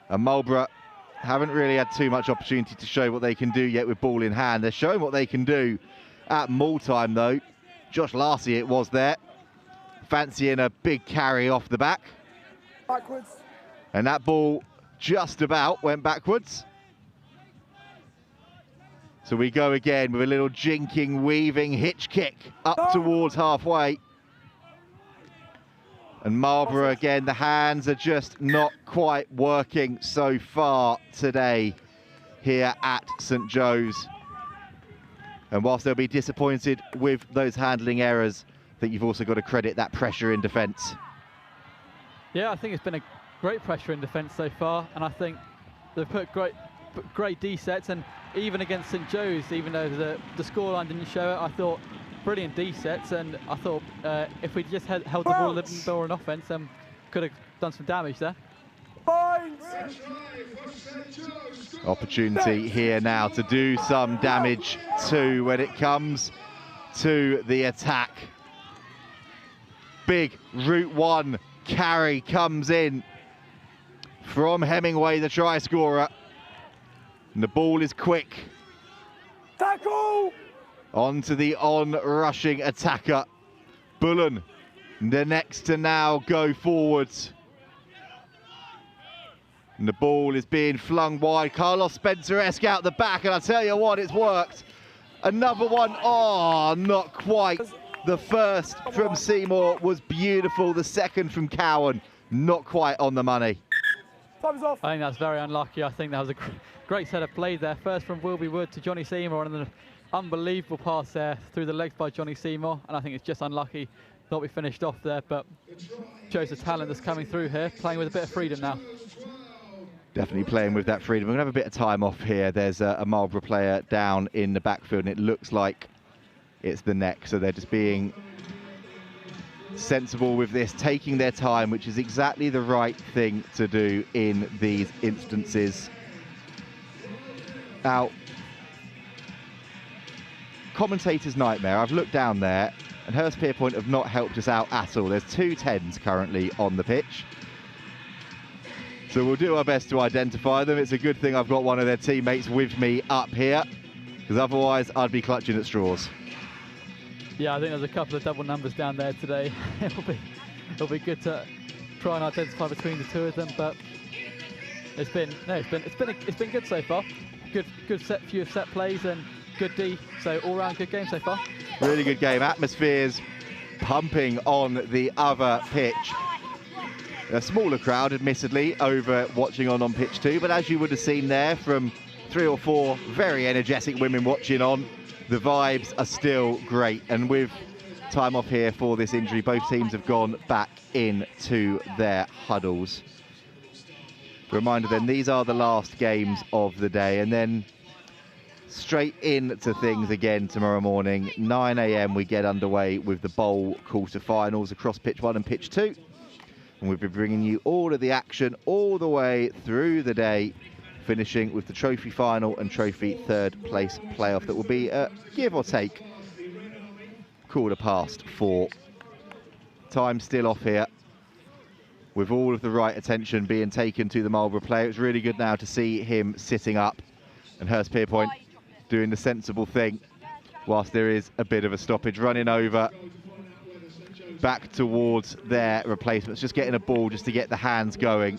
And Marlborough haven't really had too much opportunity to show what they can do yet with ball in hand. They're showing what they can do at maul time, though. Josh Larcy it was there, fancying a big carry off the back. Backwards. And that ball just about went backwards. So we go again with a little jinking, weaving hitch kick up towards halfway. And Marlborough again, the hands are just not quite working so far today here at St Joe's. And whilst they'll be disappointed with those handling errors, I think you've also got to credit that pressure in defence. Yeah, I think it's been a great pressure in defence so far, and I think they've put great D sets, and even against St Joe's, even though the scoreline didn't show it, I thought brilliant D sets, and I thought if we just held the ball a little bit more on offence, could have done some damage there. Opportunity here now to do some damage too when it comes to the attack. Big Route 1 carry comes in from Hemingway, the try scorer. And the ball is quick. Tackle! On to the on-rushing attacker. Bullen, the next to now go forwards. And the ball is being flung wide. Carlos Spencer-esque out the back, and I tell you what, it's worked. Another one, oh, not quite. The first from Seymour was beautiful. The second from Cowan, not quite on the money. Time's off. I think that's very unlucky. I think that was a great set of play there. First from Wilby Wood to Johnny Seymour, and then an unbelievable pass there through the legs by Johnny Seymour. And I think it's just unlucky not be finished off there, but shows the talent that's coming through here, playing with a bit of freedom now. Definitely playing with that freedom. We're going to have a bit of time off here. There's a Marlborough player down in the backfield, and it looks like it's the neck. So they're just being sensible with this, taking their time, which is exactly the right thing to do in these instances. Now, commentator's nightmare. I've looked down there, and Hurstpierpoint have not helped us out at all. There's 2 10s currently on the pitch. So we'll do our best to identify them. It's a good thing I've got one of their teammates with me up here, because otherwise I'd be clutching at straws. Yeah, I think there's a couple of double numbers down there today. It'll be good to try and identify between the two of them, but it's been good so far. Good few set plays and good D, so all round good game so far. Really good game. Atmospheres pumping on the other pitch. A smaller crowd, admittedly, over watching on pitch 2, but as you would have seen there from 3 or 4 very energetic women watching on. The vibes are still great, and with time off here for this injury, both teams have gone back into their huddles. Reminder then, these are the last games of the day, and then straight into things again tomorrow morning. 9 AM we get underway with the bowl quarter-finals across pitch 1 and pitch 2. And we'll be bringing you all of the action all the way through the day, finishing with the trophy final and trophy third place playoff that will be, give or take, 4:15. Time still off here, with all of the right attention being taken to the Marlborough player. It's really good now to see him sitting up, and Hurstpierpoint doing the sensible thing whilst there is a bit of a stoppage, running over back towards their replacements, just getting a ball just to get the hands going.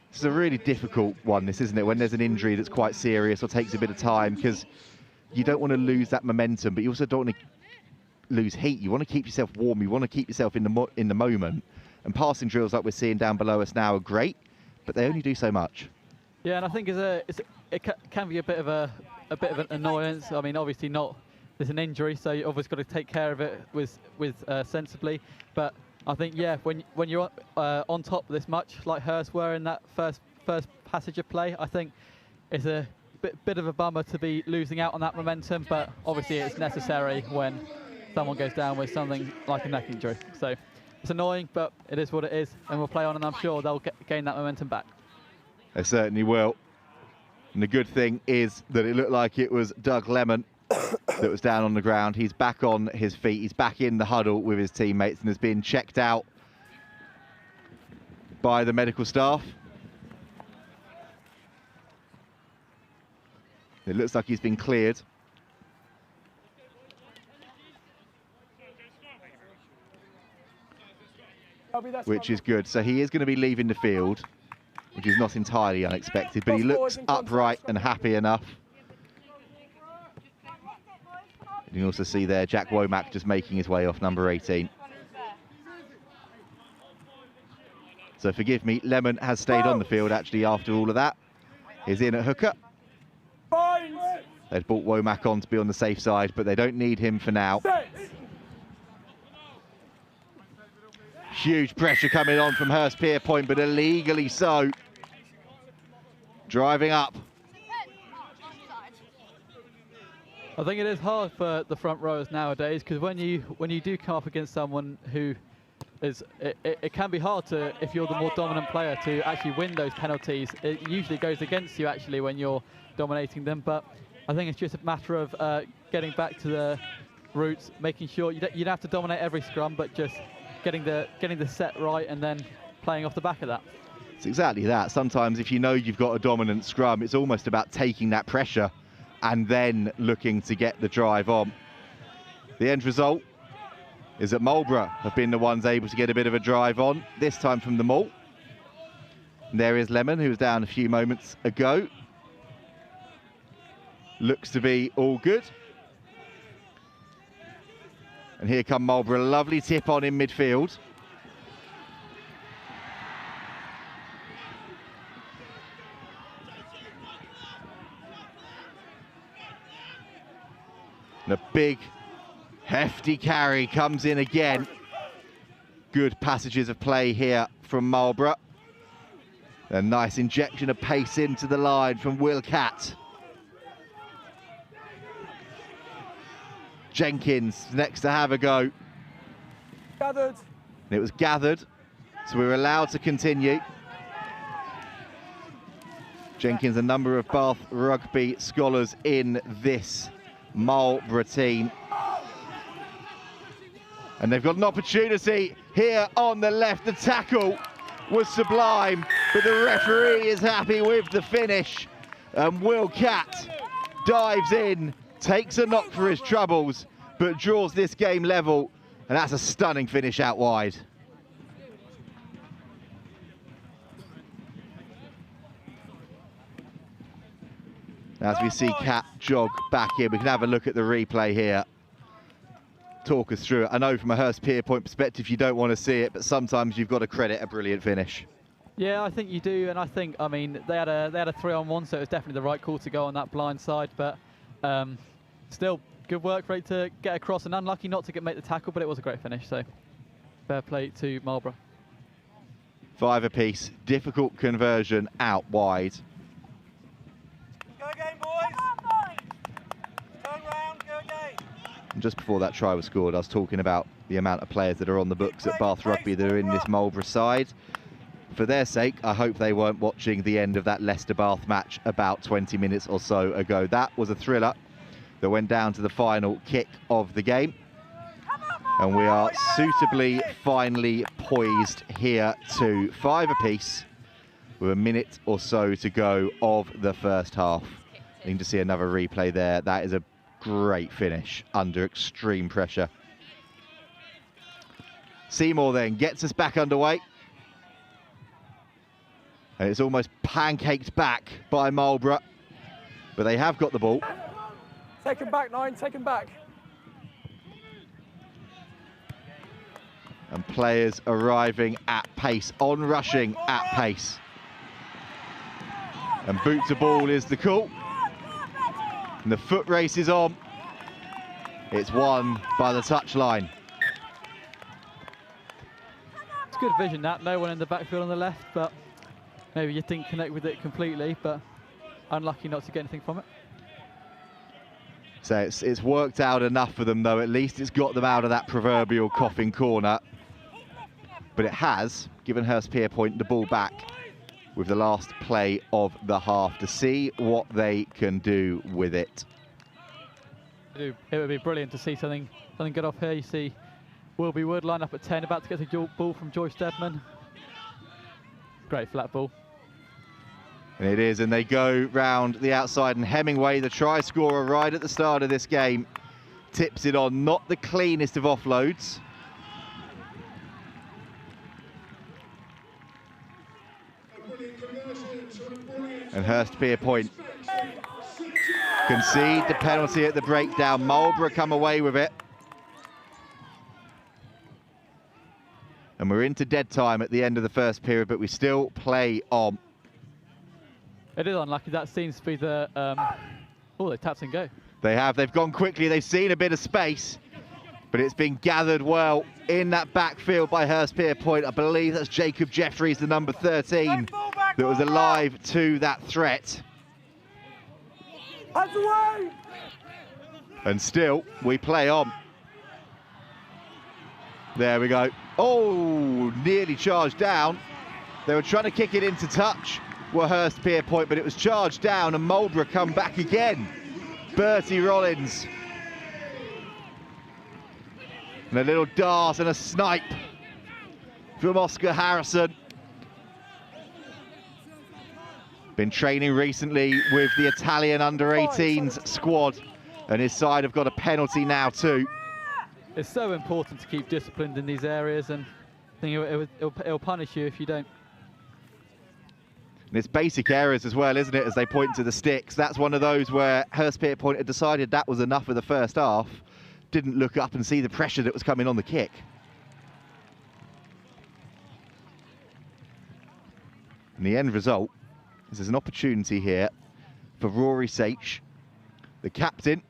It's a really difficult one, this, isn't it, when there's an injury that's quite serious or takes a bit of time, because you don't want to lose that momentum, but you also don't want to lose heat. You want to keep yourself warm, you want to keep yourself in the moment, and passing drills like we're seeing down below us now are great, but they only do so much. Yeah, and I think it can be a bit of an annoyance. I mean, obviously not. There's an injury, so you obviously got to take care of it with sensibly. But I think, yeah, when you're on top this much, like Hurst were in that first passage of play, I think it's a bit of a bummer to be losing out on that momentum. But obviously, it's necessary when someone goes down with something like a neck injury. So it's annoying, but it is what it is, and we'll play on, and I'm sure they'll gain that momentum back. They certainly will. And the good thing is that it looked like it was Doug Lemon that was down on the ground. He's back on his feet. He's back in the huddle with his teammates and has been checked out by the medical staff. It looks like he's been cleared. Which is good. So he is going to be leaving the field, which is not entirely unexpected, but he looks upright and happy enough. You can also see there Jack Womack just making his way off, number 18. So forgive me, Lemon has stayed on the field actually after all of that. He's in at hooker. They've brought Womack on to be on the safe side, but they don't need him for now. Huge pressure coming on from Hurstpierpoint, but illegally so. Driving up. I think it is hard for the front rowers nowadays, because when you do come up against someone who is, it can be hard to, if you're the more dominant player, to actually win those penalties. It usually goes against you actually when you're dominating them, but I think it's just a matter of getting back to the roots, making sure you don't have to dominate every scrum, but just getting the set right and then playing off the back of that. It's exactly that. Sometimes if you know you've got a dominant scrum, it's almost about taking that pressure and then looking to get the drive on. The end result is that Malborough have been the ones able to get a bit of a drive on, this time from the maul. And there is Lemon, who was down a few moments ago. Looks to be all good. And here come Marlborough, lovely tip on in midfield. And a big, hefty carry comes in again. Good passages of play here from Marlborough. A nice injection of pace into the line from Will Catt. Jenkins next to have a go. Gathered. And it was gathered, so we were allowed to continue. Jenkins, a number of Bath Rugby scholars in this Marlborough team. And they've got an opportunity here on the left. The tackle was sublime, but the referee is happy with the finish. And Will Catt dives in, takes a knock for his troubles, but draws this game level, and that's a stunning finish out wide. As we see Catt jog back in, we can have a look at the replay here. Talk us through it. I know from a Hurstpierpoint perspective you don't want to see it, but sometimes you've got to credit a brilliant finish. Yeah, I think you do, and I mean, they had a 3-on-1, so it was definitely the right call to go on that blind side. But still, good work rate to get across, and unlucky not to make the tackle, but it was a great finish. So fair play to Marlborough. 5 apiece, difficult conversion out wide. Go again, boys! Turn round, go again! And just before that try was scored, I was talking about the amount of players that are on the books at Bath Rugby that are in this Marlborough side. For their sake, I hope they weren't watching the end of that Leicester-Bath match about 20 minutes or so ago. That was a thriller that went down to the final kick of the game. And we are suitably finally poised here to 5 apiece with a minute or so to go of the first half. Need to see another replay there. That is a great finish under extreme pressure. Seymour then gets us back underway. And it's almost pancaked back by Marlborough, but they have got the ball. Take him back, 9, take him back. And players arriving at pace, on-rushing at pace. And boot to ball is the call. And the foot race is on. It's won by the touchline. It's good vision, that. No one in the backfield on the left, but maybe you didn't connect with it completely, but unlucky not to get anything from it. So it's worked out enough for them, though. At least it's got them out of that proverbial coffin corner. But it has given Hurstpierpoint the ball back with the last play of the half to see what they can do with it. It would be brilliant to see something good off here. You see Wilby Wood line up at 10, about to get the ball from Joyce Deadman. Great flat ball. And it is, and they go round the outside, and Hemingway, the try scorer right at the start of this game, tips it on. Not the cleanest of offloads. And Hurstpierpoint concede the penalty at the breakdown. Marlborough come away with it. And we're into dead time at the end of the first period, but we still play on. It is unlucky. That seems to be the... oh, they taps and go. They have. They've gone quickly. They've seen a bit of space, but it's been gathered well in that backfield by Hurstpierpoint. I believe that's Jacob Jeffries, the number 13, that was alive to that threat. Hands away! And still, we play on. There we go. Oh, nearly charged down. They were trying to kick it into touch, were Hurstpierpoint, but it was charged down, and Marlborough come back again. Bertie Rollins. And a little dart and a snipe from Oscar Harrison. Been training recently with the Italian under-18s squad, and his side have got a penalty now too. It's so important to keep disciplined in these areas, and I think it'll punish you if you don't. And it's basic errors as well, isn't it, as they point to the sticks. That's one of those where Hurstpierpoint had decided that was enough of the first half, didn't look up and see the pressure that was coming on the kick. And the end result is there's an opportunity here for Rory Sage, the captain,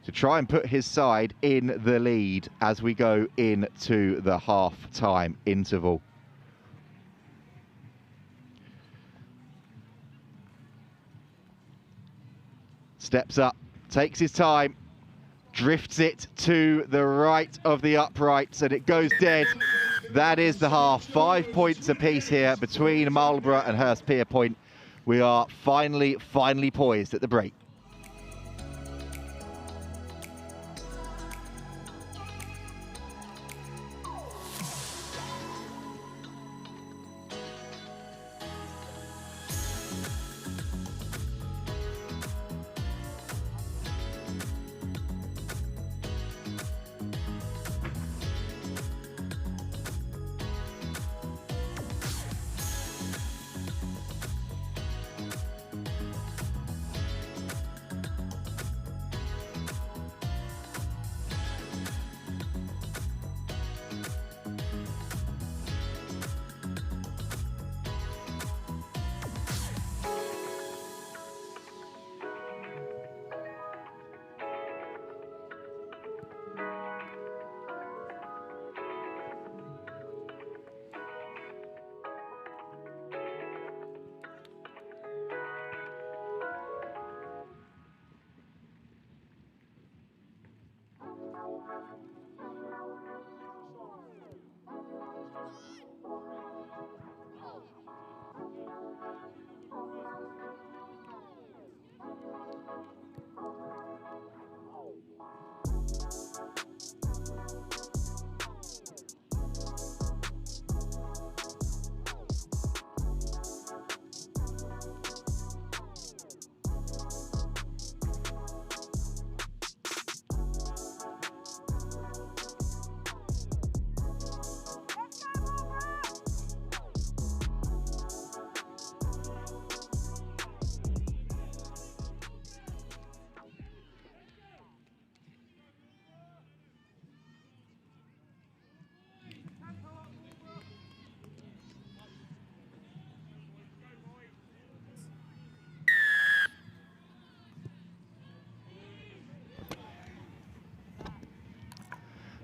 to try and put his side in the lead as we go into the half-time interval. Steps up, takes his time, drifts it to the right of the uprights, and it goes dead. That is the half. 5 points apiece here between Marlborough and Hurstpierpoint. We are finally poised at the break.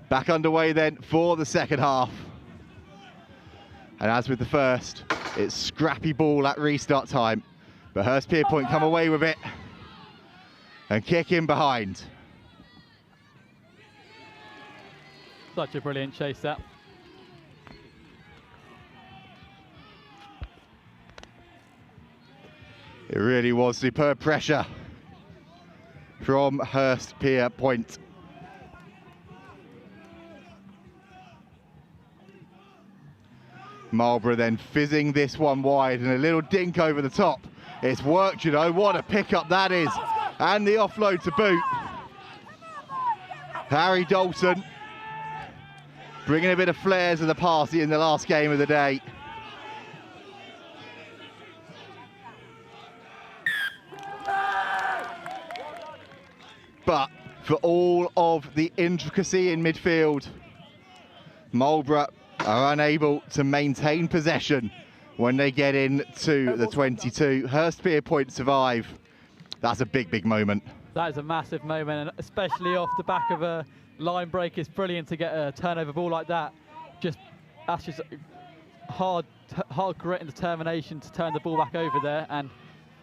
Back underway then for the second half. And as with the first, it's scrappy ball at restart time. But Hurstpierpoint come away with it and kick in behind. Such a brilliant chase that. It really was superb pressure from Hurstpierpoint. Marlborough then fizzing this one wide and a little dink over the top. It's worked, you know, what a pickup that is. And the offload to boot. Harry Dalton bringing a bit of flair to the party in the last game of the day. But for all of the intricacy in midfield, Malborough are unable to maintain possession when they get into the 22. Hurstpierpoint survive. That's a big, big moment. That is a massive moment, and especially off the back of a line break. It's brilliant to get a turnover ball like that. That's just hard grit and determination to turn the ball back over there, and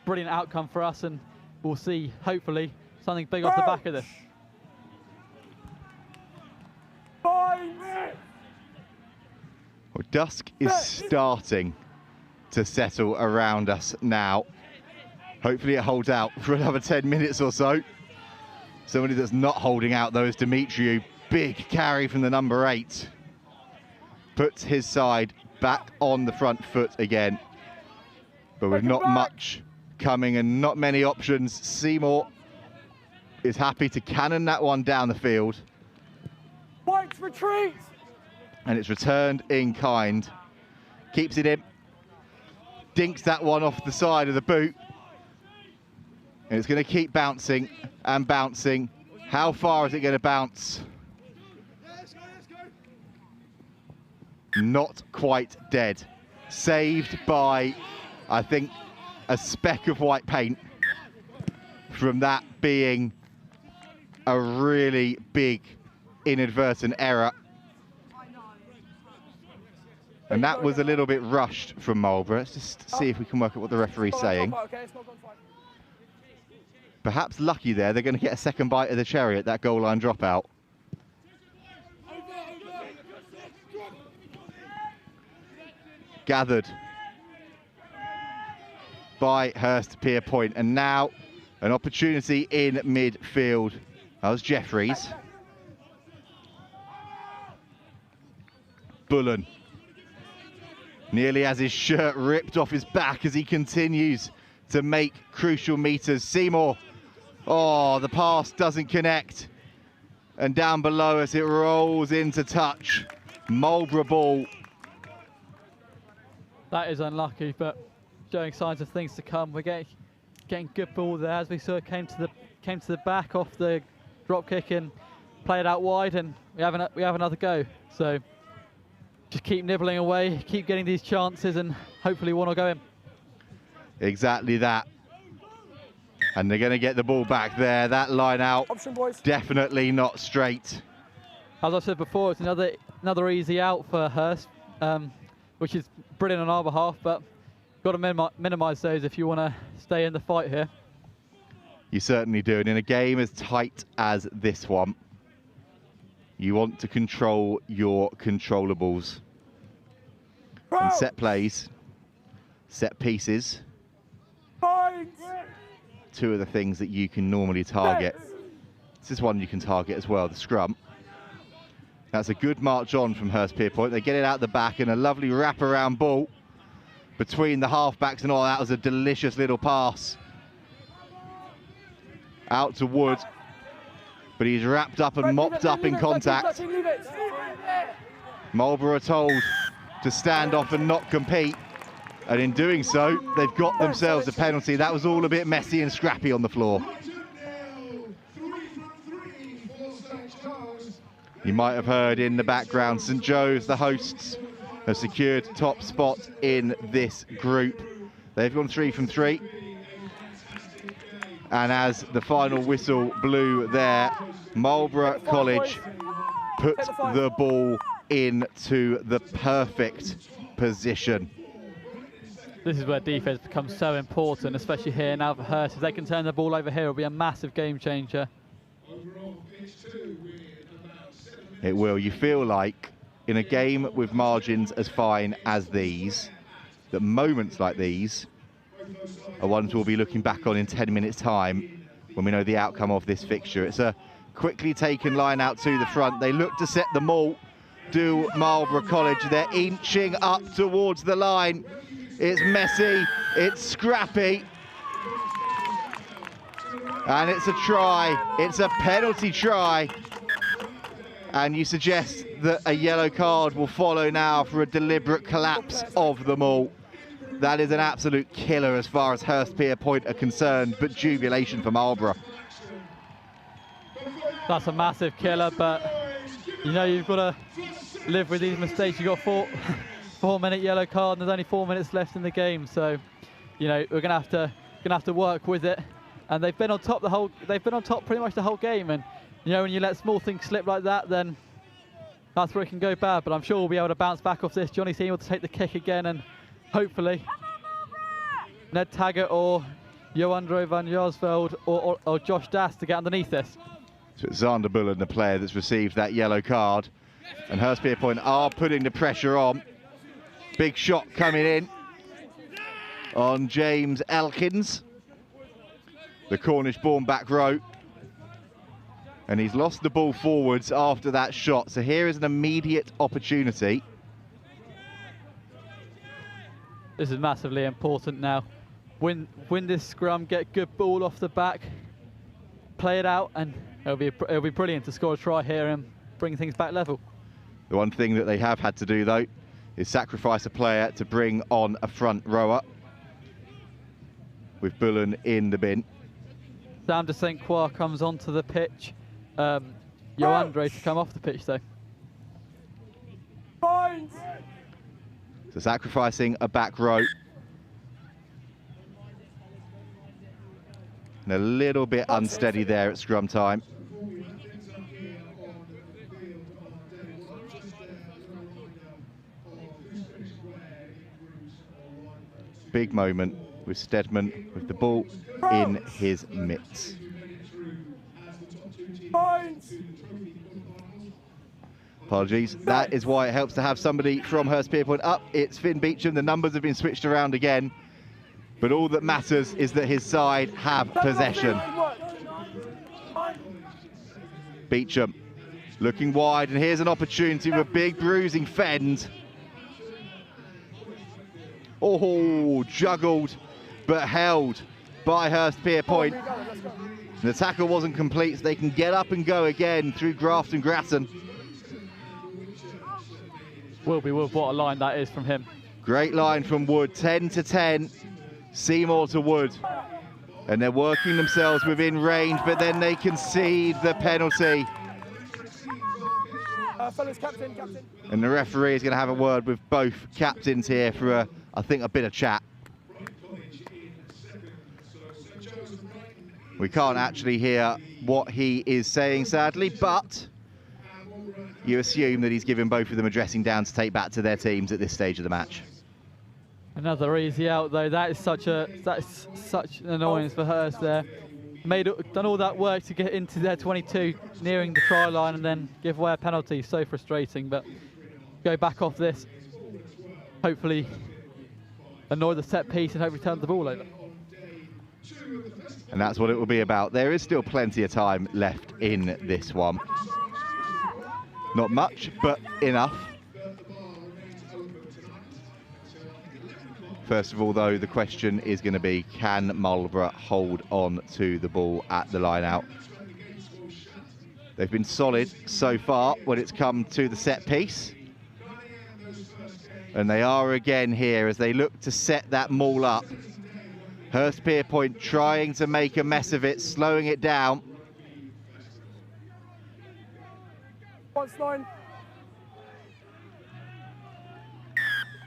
brilliant outcome for us, and we'll see, hopefully, something big off the back of this. Well, dusk is starting to settle around us now. Hopefully it holds out for another 10 minutes or so. Somebody that's not holding out though is Demetriou. Big carry from the number 8. Puts his side back on the front foot again. But with not much coming and not many options, Seymour is happy to cannon that one down the field. Whites retreat! And it's returned in kind. Keeps it in. Dinks that one off the side of the boot. And it's going to keep bouncing and bouncing. How far is it going to bounce? Not quite dead. Saved by, I think, a speck of white paint from that being a really big inadvertent error. And that was a little bit rushed from Marlborough. Let's just see if we can work out what the referee's saying. Perhaps lucky there, they're going to get a second bite of the cherry at that goal line dropout. Gathered by Hurstpierpoint, and now an opportunity in midfield. That was Jeffries. Bullen nearly has his shirt ripped off his back as he continues to make crucial meters. Seymour, oh, the pass doesn't connect. And down below us, it rolls into touch. Marlborough ball. That is unlucky, but showing signs of things to come. We're getting good ball there, as we saw it came to the back off the drop kick and played out wide, and we have another go. So just keep nibbling away, keep getting these chances, and hopefully one will go in. Exactly that. And they're going to get the ball back there. That line out, definitely not straight. As I said before, it's another easy out for Hurst, which is brilliant on our behalf, but got to minimise those if you want to stay in the fight here. You certainly do. And in a game as tight as this one, you want to control your controllables. And set plays, set pieces, two of the things that you can normally target. This is one you can target as well, the scrum. That's a good march on from Hurstpierpoint. They get it out the back and a lovely wrap-around ball between the halfbacks, and all that was a delicious little pass. Out to Wood, but he's wrapped up and mopped up in contact. Marlborough told to stand off and not compete, and in doing so, they've got themselves a penalty. That was all a bit messy and scrappy on the floor. You might have heard in the background, St Joe's, the hosts, have secured top spot in this group. They've gone 3 from 3. And as the final whistle blew there, Marlborough College put the ball into the perfect position. This is where defense becomes so important, especially here now for Hurst. If they can turn the ball over here, it'll be a massive game changer. It will. You feel like in a game with margins as fine as these, that moments like these are ones we'll be looking back on in 10 minutes' time when we know the outcome of this fixture. It's a quickly taken line out to the front. They look to set the maul. Do Marlborough College. They're inching up towards the line. It's messy, it's scrappy, and it's a try. It's a penalty try. And you suggest that a yellow card will follow now for a deliberate collapse of them all. That is an absolute killer as far as Hurstpierpoint are concerned, but jubilation for Marlborough. That's a massive killer, but you know you've got to live with these mistakes. You've got 4-minute yellow card, and there's only 4 minutes left in the game, so you know we're gonna have to work with it. And they've been on top pretty much the whole game, and you know when you let small things slip like that, then that's where it can go bad. But I'm sure we'll be able to bounce back off this. Johnny's able to take the kick again, and hopefully Ned Taggart or Joandro van Jaarsveld or Josh Das to get underneath this. So it's Xander Bullen, the player that's received that yellow card, and Hurstpierpoint are putting the pressure on. Big shot coming in on James Elkins, the Cornish-born back row. And he's lost the ball forwards after that shot. So here is an immediate opportunity. This is massively important now. Win this scrum, get good ball off the back, play it out, and it'll be brilliant to score a try here and bring things back level. The one thing that they have had to do, though, is sacrifice a player to bring on a front rower, with Bullen in the bin. Sam de St. Croix comes onto the pitch. Joandre to come off the pitch, though. So sacrificing a back row. And a little bit unsteady there at scrum time. Big moment with Stedman with the ball in his mitts. Apologies. That is why it helps to have somebody from Hurstpierpoint up. It's Finn Beecham. The numbers have been switched around again. But all that matters is that his side have possession. Beecham looking wide, and here's an opportunity with a big bruising fend. Oh, juggled, but held by Hurstpierpoint. The tackle wasn't complete, so they can get up and go again through Graft and Grattan. Wilby Wood, what a line that is from him. Great line from Wood, 10 to 10. Seymour to Wood. And they're working themselves within range, but then they concede the penalty. Fellas, captain. And the referee is going to have a word with both captains here for, I think, a bit of chat. We can't actually hear what he is saying, sadly, but you assume that he's given both of them a dressing down to take back to their teams at this stage of the match. Another easy out, though. That is such an annoyance for Hurst there. Done all that work to get into their 22, nearing the try line, and then give away a penalty. So frustrating, but go back off this. Hopefully annoy the set piece and hopefully turn the ball over. And that's what it will be about. There is still plenty of time left in this one. Not much, but enough. First of all, though, the question is going to be, can Marlborough hold on to the ball at the line out? They've been solid so far when it's come to the set piece. And they are again here as they look to set that maul up. Hurstpierpoint trying to make a mess of it, slowing it down.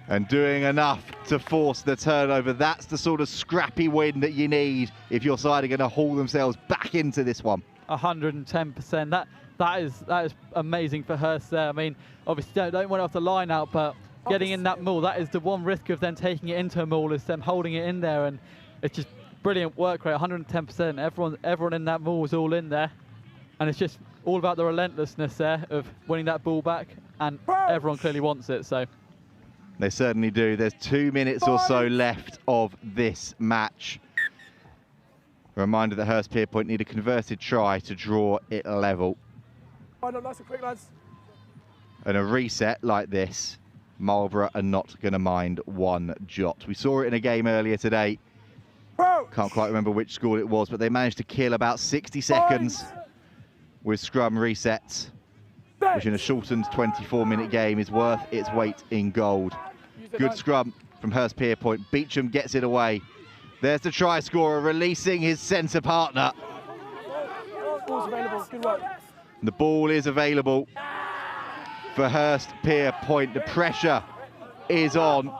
And doing enough to force the turnover. That's the sort of scrappy win that you need if your side are going to haul themselves back into this one. 110%. That is amazing for Hurst there. I mean, obviously don't want it off the line out, but getting in that maul, that is the one risk of them taking it into a maul, is them holding it in there, and it's just brilliant work rate, 110%. Everyone in that maul is all in there, and it's just all about the relentlessness there of winning that ball back, and everyone clearly wants it. So they certainly do. There's 2 minutes or so left of this match. A reminder that Hurstpierpoint need a converted try to draw it level. Nice and quick, lads. And a reset like this, Marlborough are not going to mind one jot. We saw it in a game earlier today. Can't quite remember which school it was, but they managed to kill about 60 seconds with scrum resets, which in a shortened 24-minute game is worth its weight in gold. Good scrum from Hurstpierpoint. Beecham gets it away. There's the try scorer releasing his centre partner. Ball's available. Good work. The ball is available for Hurstpierpoint. The pressure is on.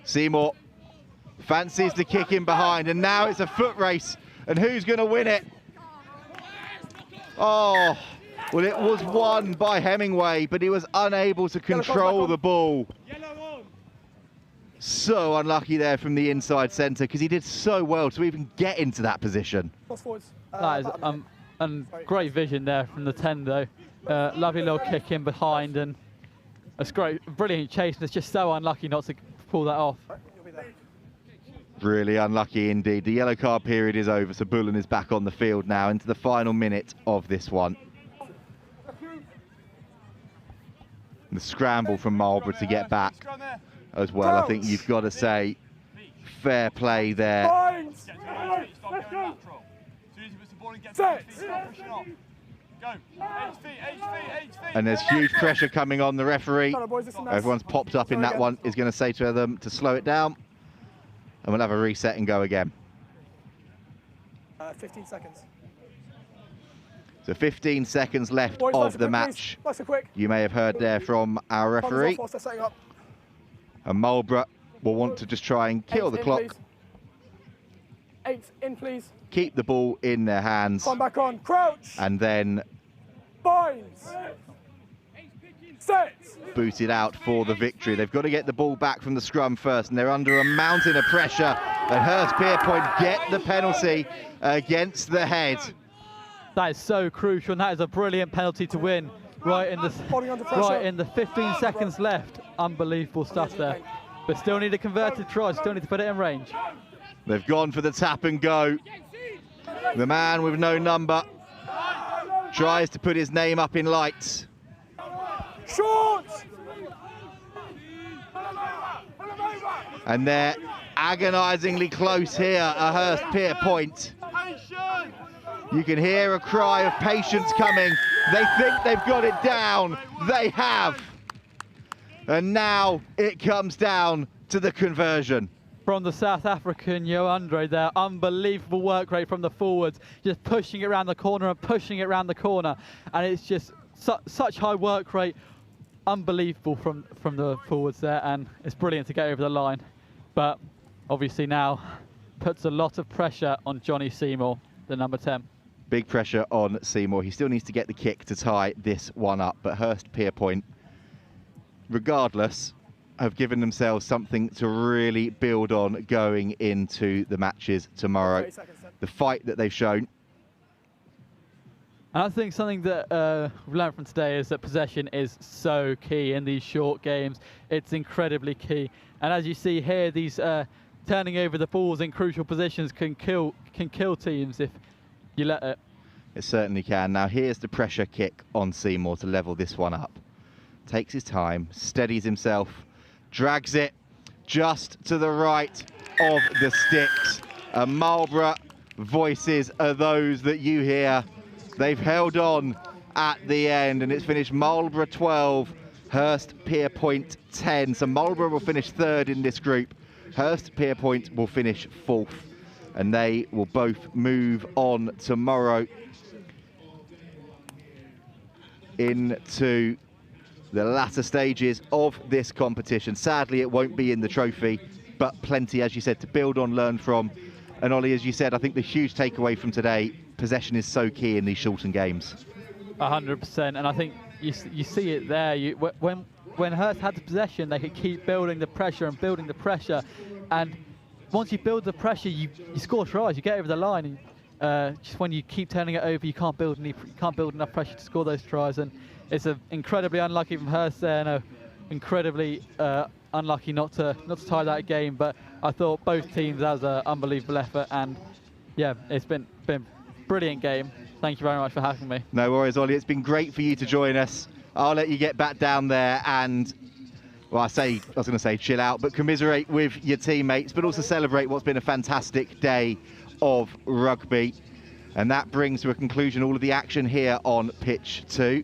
Seymour fancies the kick in behind, and now it's a foot race. And who's going to win it? Oh, well, it was won by Hemingway, but he was unable to control the ball. So unlucky there from the inside centre, because he did so well to even get into that position. That is and great vision there from the 10 though. Lovely little kick in behind, and it's great, brilliant chase. And it's just so unlucky not to pull that off. Really unlucky indeed. The yellow card period is over, so Bullen is back on the field now into the final minute of this one. The scramble from Marlborough to get back as well. I think you've got to say fair play there. And there's huge pressure coming on the referee. Everyone's popped up in that one. Is going to say to them to slow it down. And we'll have a reset and go again. 15 seconds. So 15 seconds left of the match. You may have heard there from our referee. And Marlborough will want to just try and kill the clock. 8 in, please. Keep the ball in their hands. Come back on. Crouch. And then binds. Set. Boot it out for the victory. They've got to get the ball back from the scrum first, and they're under a mountain of pressure. And Hurstpierpoint get the penalty against the head. That is so crucial, and that is a brilliant penalty to win. Right in the 15 seconds left. Unbelievable stuff there. But still need a converted try, still need to put it in range. They've gone for the tap and go. The man with no number tries to put his name up in lights. Short! And they're agonisingly close here at Hurstpierpoint. You can hear a cry of patience coming. They think they've got it down. They have. And now it comes down to the conversion. From the South African Yo Andre there, unbelievable work rate from the forwards, just pushing it around the corner and pushing it around the corner. And it's just such high work rate. Unbelievable from the forwards there, and it's brilliant to get over the line. But obviously now puts a lot of pressure on Johnny Seymour, the number 10. Big pressure on Seymour. He still needs to get the kick to tie this one up, but Hurstpierpoint, regardless, have given themselves something to really build on going into the matches tomorrow. The fight that they've shown. And I think something that we've learned from today is that possession is so key in these short games. It's incredibly key. And as you see here, these turning over the balls in crucial positions can kill teams if you let it. It certainly can. Now here's the pressure kick on Seymour to level this one up. Takes his time, steadies himself, drags it just to the right of the sticks. And Marlborough voices are those that you hear. They've held on at the end, and it's finished Marlborough 12, Hurstpierpoint 10. So Marlborough will finish third in this group. Hurstpierpoint will finish fourth, and they will both move on tomorrow into the latter stages of this competition. Sadly, it won't be in the trophy, but plenty, as you said, to build on, learn from. And Ollie, as you said, I think the huge takeaway from today possession is so key in these shortened games. 100%, and I think you see it there. When Hurst had the possession, they could keep building the pressure and building the pressure, and once you build the pressure, you score tries, you get over the line. And, just when you keep turning it over, you can't build enough pressure to score those tries, and it's incredibly unlucky from Hurst there, and incredibly unlucky not to tie that game. But I thought both teams has an unbelievable effort, and yeah, it's been a brilliant game. Thank you very much for having me. No worries, Ollie. It's been great for you to join us. I'll let you get back down there and, well, I was going to say chill out, but commiserate with your teammates, but also celebrate what's been a fantastic day of rugby. And that brings to a conclusion all of the action here on pitch 2.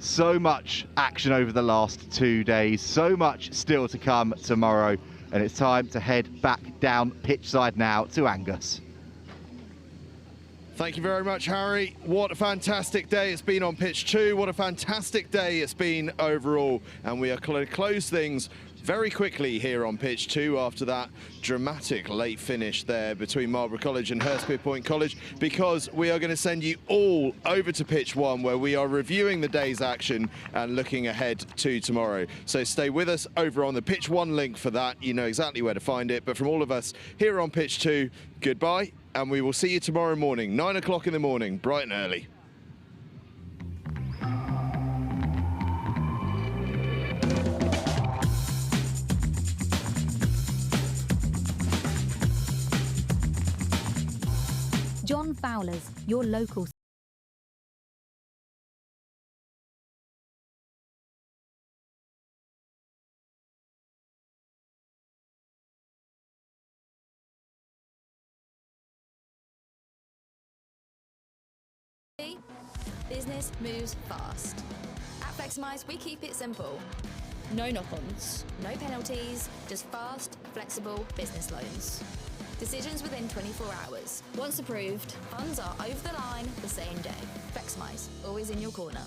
So much action over the last 2 days, so much still to come tomorrow, and it's time to head back down pitch side now to Angus. Thank you very much, Harry. What a fantastic day it's been on pitch 2. What a fantastic day it's been overall. And we are going to close things very quickly here on pitch 2 after that dramatic late finish there between Marlborough College and Hurstpierpoint College, because we are going to send you all over to pitch 1 where we are reviewing the day's action and looking ahead to tomorrow. So stay with us over on the pitch 1 link for that. You know exactly where to find it. But from all of us here on pitch 2, goodbye, and we will see you tomorrow morning, 9 o'clock in the morning, bright and early. John Fowler's, your local Business moves fast. At Fleximize, we keep it simple. No knock-ons, no penalties, just fast, flexible business loans. Decisions within 24 hours. Once approved, funds are over the line the same day. Fleximize, always in your corner.